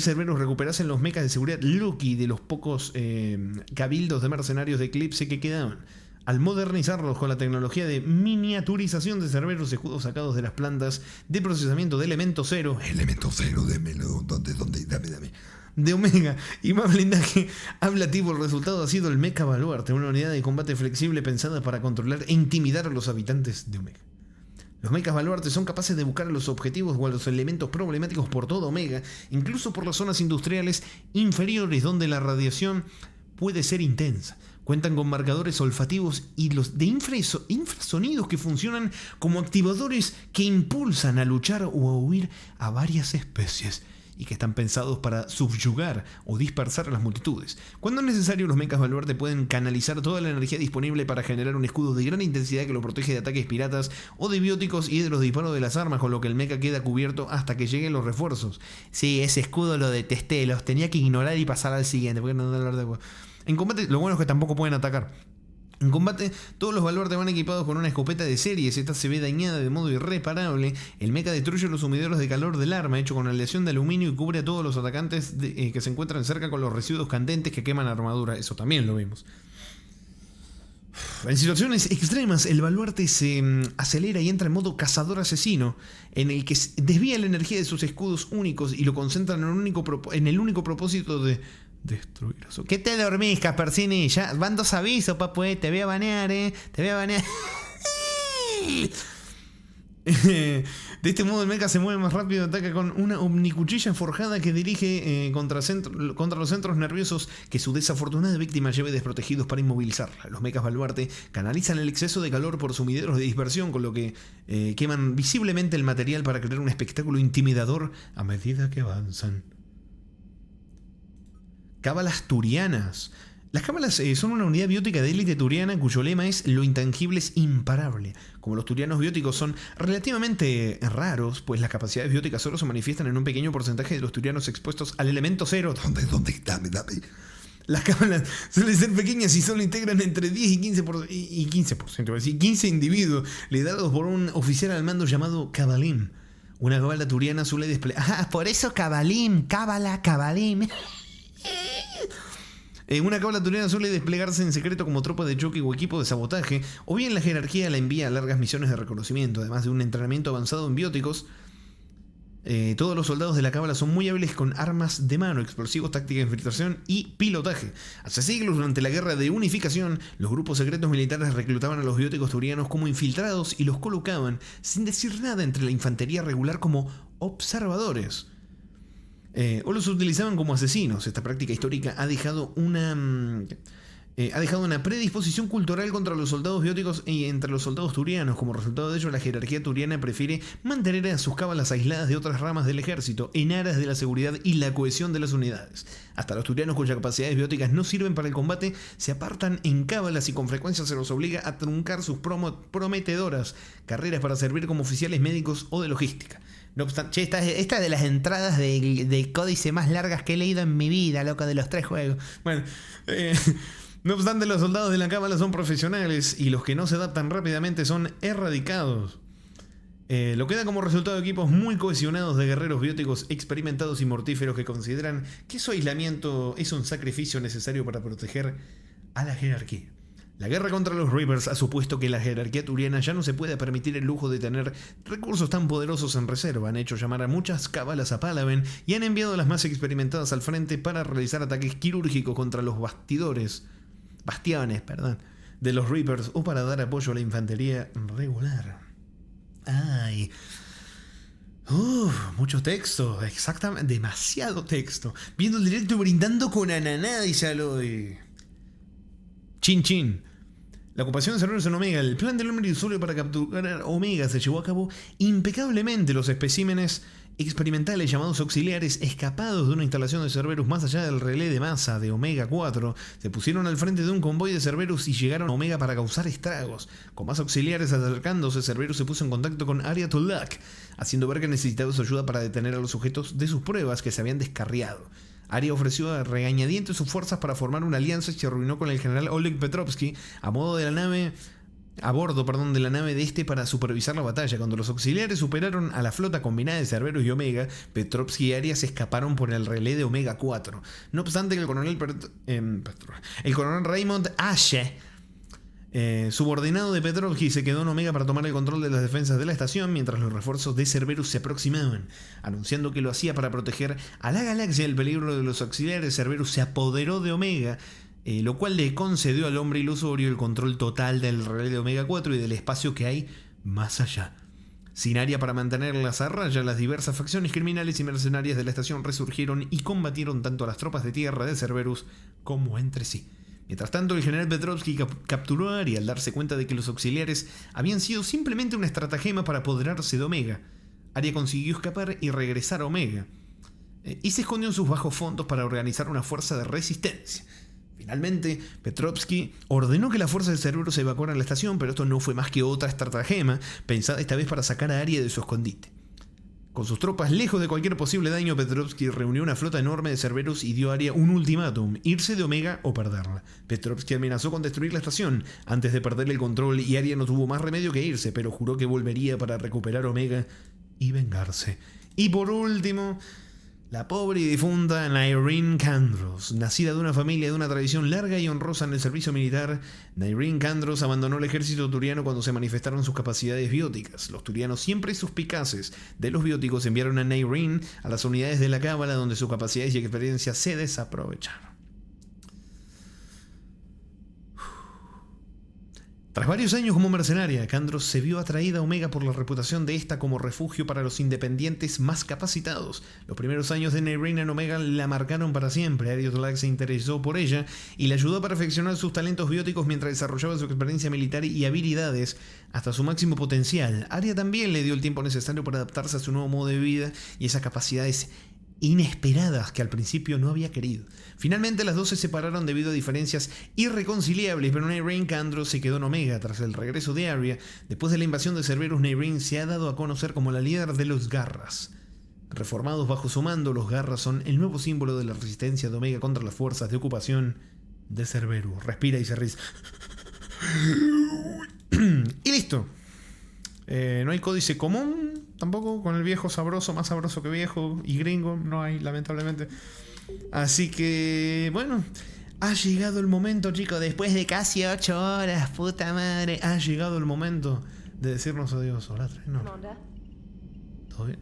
Speaker 7: Cerberus recuperasen los mechas de seguridad Lucky de los pocos cabildos de mercenarios de Eclipse que quedaban. Al modernizarlos con la tecnología de miniaturización de Cerberus, escudos sacados de las plantas de procesamiento de elemento cero, démelo, dame, de Omega y más blindaje ablativo, el resultado ha sido el Mecha Baluarte, una unidad de combate flexible pensada para controlar e intimidar a los habitantes de Omega. Los mechas baluartes son capaces de buscar a los objetivos o a los elementos problemáticos por todo Omega, incluso por las zonas industriales inferiores donde la radiación puede ser intensa. Cuentan con marcadores olfativos y los de infrasonidos que funcionan como activadores que impulsan a luchar o a huir a varias especies y que están pensados para subyugar o dispersar a las multitudes. Cuando es necesario, los mechas baluarte pueden canalizar toda la energía disponible para generar un escudo de gran intensidad que lo protege de ataques piratas o de bióticos y de los disparos de las armas, con lo que el mecha queda cubierto hasta que lleguen los refuerzos. Sí, ese escudo lo detesté, los tenía que ignorar y pasar al siguiente, porque no hablar de... En combate, lo bueno es que tampoco pueden atacar. En combate, todos los baluartes van equipados con una escopeta de series. Esta se ve dañada de modo irreparable. El mecha destruye los sumidores de calor del arma, hecho con aleación de aluminio, y cubre a todos los atacantes que se encuentran cerca con los residuos candentes que queman armadura. Eso también lo vimos. En situaciones extremas, el baluarte se acelera y entra en modo cazador asesino, en el que desvía la energía de sus escudos únicos y lo concentra en el único propósito de destruir. ¿Qué te dormís, Caspersini? Ya van 2 avisos, papu, te voy a banear, te voy a banear. De este modo el mecha se mueve más rápido y ataca con una omnicuchilla forjada que dirige contra los centros nerviosos que su desafortunada víctima lleve desprotegidos para inmovilizarla. Los mechas baluarte canalizan el exceso de calor por sumideros de dispersión, con lo que queman visiblemente el material para crear un espectáculo intimidador a medida que avanzan. Cábalas turianas. Las cábalas son una unidad biótica de élite turiana cuyo lema es lo intangible es imparable. Como los turianos bióticos son relativamente raros, pues las capacidades bióticas solo se manifiestan en un pequeño porcentaje de los turianos expuestos al elemento cero. ¿Dónde? Dame. Las cábalas suelen ser pequeñas y solo integran entre 10 y 15%, es decir, 15 individuos liderados por un oficial al mando llamado Cabalim. Una cábala turiana suele desplegar... Ah, por eso Cabalim. Una cábala turiana suele desplegarse en secreto como tropa de choque o equipo de sabotaje, o bien la jerarquía la envía a largas misiones de reconocimiento. Además de un entrenamiento avanzado en bióticos, Todos los soldados de la cábala son muy hábiles con armas de mano, explosivos, táctica de infiltración y pilotaje. Hace siglos, durante la guerra de unificación, los grupos secretos militares reclutaban a los bióticos turianos como infiltrados y los colocaban, sin decir nada, entre la infantería regular como observadores. O los utilizaban como asesinos. Esta práctica histórica ha dejado una predisposición cultural contra los soldados bióticos y entre los soldados turianos. Como resultado de ello, la jerarquía turiana prefiere mantener a sus cábalas aisladas de otras ramas del ejército en aras de la seguridad y la cohesión de las unidades. Hasta los turianos cuyas capacidades bióticas no sirven para el combate se apartan en cábalas y con frecuencia se los obliga a truncar sus prometedoras carreras para servir como oficiales médicos o de logística. No obstante, esta es de las entradas de códice más largas que he leído en mi vida, loco, de los 3 juegos. Bueno, no obstante, los soldados de la cábala son profesionales y los que no se adaptan rápidamente son erradicados. Lo que da como resultado equipos muy cohesionados de guerreros bióticos experimentados y mortíferos que consideran que su aislamiento es un sacrificio necesario para proteger a la jerarquía. La guerra contra los Reapers ha supuesto que la jerarquía turiana ya no se puede permitir el lujo de tener recursos tan poderosos en reserva. Han hecho llamar a muchas cábalas a Palaven y han enviado a las más experimentadas al frente para realizar ataques quirúrgicos contra los bastiones, de los Reapers o para dar apoyo a la infantería regular. Ay. Mucho texto, exactamente, demasiado texto. Viendo el directo y brindando con ananá, dice Aloy. Chin chin. La ocupación de Cerberus en Omega. El plan del hombre ilusorio para capturar Omega se llevó a cabo impecablemente. Los especímenes experimentales llamados auxiliares, escapados de una instalación de Cerberus más allá del relé de masa de Omega 4, se pusieron al frente de un convoy de Cerberus y llegaron a Omega para causar estragos. Con más auxiliares acercándose, Cerberus se puso en contacto con Aria Tulak, haciendo ver que necesitaba su ayuda para detener a los sujetos de sus pruebas que se habían descarriado. Aria ofreció a regañadientes sus fuerzas para formar una alianza y se reunió con el general Oleg Petrovsky a bordo de la nave de este para supervisar la batalla. Cuando los auxiliares superaron a la flota combinada de Cerberus y Omega, Petrovsky y Aria se escaparon por el relé de Omega 4. No obstante, el coronel Raymond Ashe, subordinado de Petrovsky, se quedó en Omega para tomar el control de las defensas de la estación mientras los refuerzos de Cerberus se aproximaban. Anunciando que lo hacía para proteger a la galaxia del peligro de los auxiliares, Cerberus se apoderó de Omega, lo cual le concedió al hombre ilusorio el control total del relé de Omega 4 y del espacio que hay más allá. Sin Aria para mantenerlas a raya, las diversas facciones criminales y mercenarias de la estación resurgieron y combatieron tanto a las tropas de tierra de Cerberus como entre sí. Mientras tanto, el general Petrovsky capturó a Aria al darse cuenta de que los auxiliares habían sido simplemente una estratagema para apoderarse de Omega. Aria consiguió escapar y regresar a Omega, y se escondió en sus bajos fondos para organizar una fuerza de resistencia. Finalmente, Petrovsky ordenó que las fuerzas de Cerberus se evacuaran la estación, pero esto no fue más que otra estratagema, pensada esta vez para sacar a Aria de su escondite. Con sus tropas lejos de cualquier posible daño, Petrovsky reunió una flota enorme de Cerberus y dio a Aria un ultimátum: irse de Omega o perderla. Petrovsky amenazó con destruir la estación antes de perder el control y Aria no tuvo más remedio que irse, pero juró que volvería para recuperar Omega y vengarse. Y por último, la pobre y difunta Nyreen Kandros. Nacida de una familia de una tradición larga y honrosa en el servicio militar, Nyreen Kandros abandonó el ejército turiano cuando se manifestaron sus capacidades bióticas. Los turianos, siempre suspicaces de los bióticos, enviaron a Nyreen a las unidades de la cábala, donde sus capacidades y experiencia se desaprovecharon. Tras varios años como mercenaria, Kandros se vio atraída a Omega por la reputación de esta como refugio para los independientes más capacitados. Los primeros años de Nyreen en Omega la marcaron para siempre. Aria Tulak se interesó por ella y le ayudó a perfeccionar sus talentos bióticos mientras desarrollaba su experiencia militar y habilidades hasta su máximo potencial. Aria también le dio el tiempo necesario para adaptarse a su nuevo modo de vida y esas capacidades inesperadas que al principio no había querido. Finalmente las dos se separaron debido a diferencias irreconciliables, pero Nyreen Kandros se quedó en Omega. Tras el regreso de Aria, después de la invasión de Cerberus, Nyreen se ha dado a conocer como la líder de los Garras. Reformados bajo su mando, los Garras son el nuevo símbolo de la resistencia de Omega contra las fuerzas de ocupación de Cerberus. Respira y se ríe. Y listo. No hay códice común tampoco con el viejo sabroso, más sabroso que viejo y gringo, no hay, lamentablemente. Así que, bueno, ha llegado el momento, chicos, después de casi 8 horas, puta madre, ha llegado el momento de decirnos adiós. Hola, no. ¿Todo bien?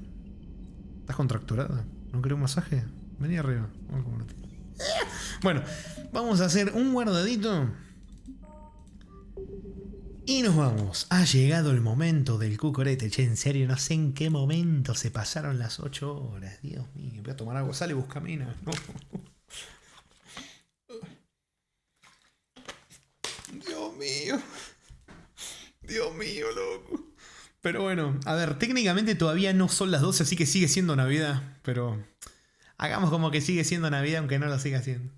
Speaker 7: ¿Estás contracturada? ¿No querés un masaje? Vení arriba. Bueno, vamos a hacer un guardadito. Y nos vamos. Ha llegado el momento del cucorete. Che, en serio, no sé en qué momento se pasaron las 8 horas. Dios mío, voy a tomar agua. Sale, busca mina. No. Dios mío. Dios mío, loco. Pero bueno, a ver, técnicamente todavía no son las 12, así que sigue siendo Navidad. Pero hagamos como que sigue siendo Navidad, aunque no lo siga siendo.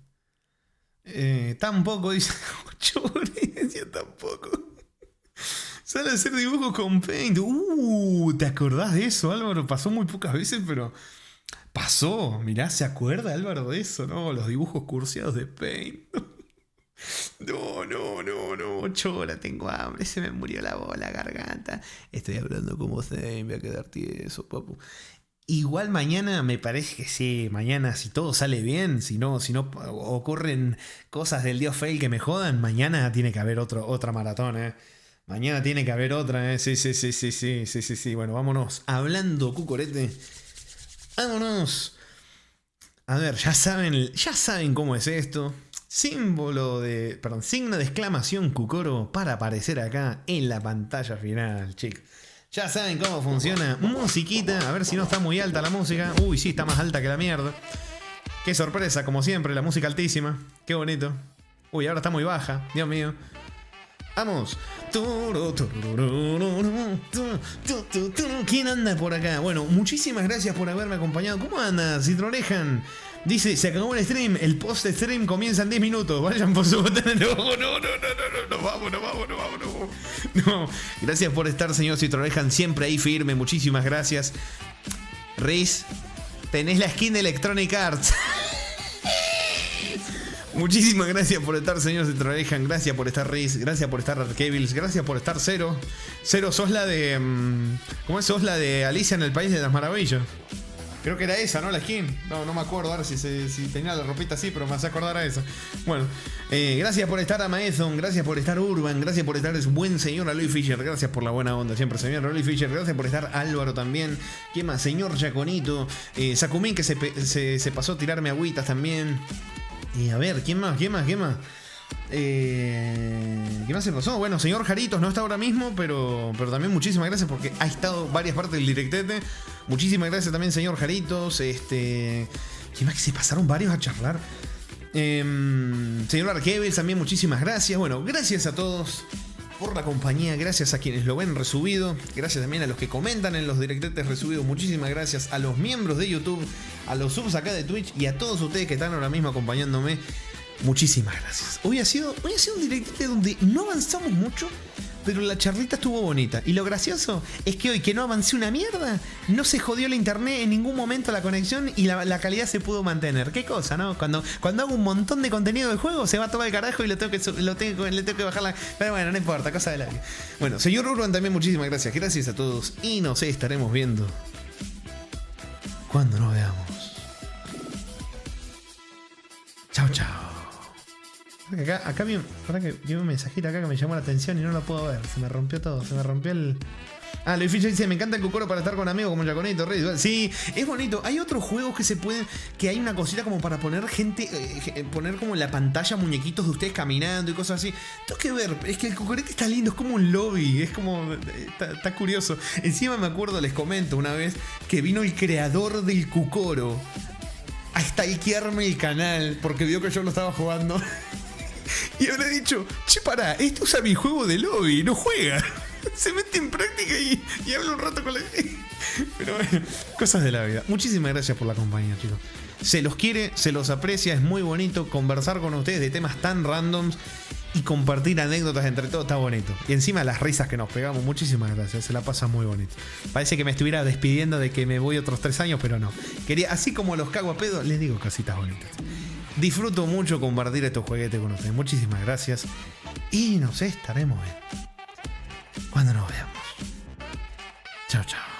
Speaker 7: Tampoco, dice 8 horas, decía tampoco. Sale a hacer dibujos con Paint. ¿Te acordás de eso, Álvaro? Pasó muy pocas veces, pero pasó. Mirá, ¿se acuerda Álvaro de eso, no? Los dibujos cursiados de Paint. No, 8 horas, tengo hambre, se me murió la garganta. Estoy hablando como se me voy a quedar tieso, papu. Igual mañana me parece que sí, mañana si todo sale bien, si no ocurren cosas del dios fail que me jodan, mañana tiene que haber otra maratón, Mañana tiene que haber otra, Sí. Bueno, vámonos. Hablando cucorete. Vámonos. A ver, ya saben cómo es esto. Signo de exclamación Cucoro para aparecer acá en la pantalla final, chicos. Ya saben cómo funciona. Musiquita, a ver si no está muy alta la música. Uy, sí, está más alta que la mierda. Qué sorpresa, como siempre, la música altísima. Qué bonito. Uy, ahora está muy baja, Dios mío. Vamos. ¿Quién anda por acá? Bueno, muchísimas gracias por haberme acompañado. ¿Cómo anda, Citronejan? Dice, se acabó el stream, el post-stream comienza en 10 minutos. Vayan por su botón. No, vamos. No. Gracias por estar, señor Citronejan, siempre ahí firme. Muchísimas gracias. Riz, tenés la skin de Electronic Arts. Muchísimas gracias por estar, señor Citronejan. Gracias por estar, Riz. Gracias por estar, Arcables. Gracias por estar, Cero. Cero, sos la de... ¿Cómo es? Sos la de Alicia en el País de las Maravillas. Creo que era esa, ¿no? La skin. No me acuerdo ahora si tenía la ropita así, pero me hace acordar a esa. Bueno, gracias por estar, Amaezon. Gracias por estar, Urban. Gracias por estar, es buen señor Aloy Fisher. Gracias por la buena onda siempre, señor Aloy Fisher. Gracias por estar, Álvaro también. ¿Quién más? Señor Yaconito. Sakumin, que se pasó a tirarme agüitas también. A ver, ¿quién más? ¿Qué más se pasó? Bueno, señor Jaritos no está ahora mismo, pero también muchísimas gracias porque ha estado varias partes del directete. Muchísimas gracias también, señor Jaritos. ¿Quién más que se pasaron varios a charlar? Señor Arcables también, muchísimas gracias. Bueno, gracias a todos por la compañía, gracias a quienes lo ven resubido, gracias también a los que comentan en los directetes resubidos, muchísimas gracias a los miembros de YouTube, a los subs acá de Twitch y a todos ustedes que están ahora mismo acompañándome. Muchísimas gracias. Hoy ha sido un directete donde no avanzamos mucho, pero la charlita estuvo bonita. Y lo gracioso es que hoy que no avancé una mierda, no se jodió la internet en ningún momento, la conexión, y la calidad se pudo mantener. Qué cosa, ¿no? Cuando hago un montón de contenido de juego, se va todo al carajo y le tengo que bajar la... Pero bueno, no importa, cosa de la vida. Bueno, señor Urban también, muchísimas gracias. Gracias a todos y nos estaremos viendo cuando nos veamos. Chao, chao. Acá vi un mensajito acá que me llamó la atención y no lo puedo ver. Se me rompió todo. Se me rompió el... Luis Fischer dice, me encanta el Cucoro para estar con amigos como Yaconito, Rey. Sí, es bonito. Hay otros juegos que se pueden... Que hay una cosita como para poner gente... poner como en la pantalla muñequitos de ustedes caminando y cosas así. Tengo que ver. Es que el Cucorete está lindo. Es como un lobby. Es como... Está curioso. Encima me acuerdo, les comento una vez, que vino el creador del Cucoro a stalkearme el canal porque vio que yo lo estaba jugando. Y habrá dicho, che, pará, esto usa mi juego de lobby, no juega. Se mete en práctica y habla un rato con la gente. Pero bueno, cosas de la vida. Muchísimas gracias por la compañía, chicos. Se los quiere, se los aprecia, es muy bonito conversar con ustedes de temas tan randoms y compartir anécdotas entre todos, está bonito. Y encima las risas que nos pegamos, muchísimas gracias, se la pasa muy bonito. Parece que me estuviera despidiendo de que me voy otros 3 años, pero no. Quería, así como los cago a pedo, les digo cositas bonitas. Disfruto mucho compartir estos juguetes con ustedes. Muchísimas gracias. Y nos estaremos viendo cuando nos veamos. Chao, chao.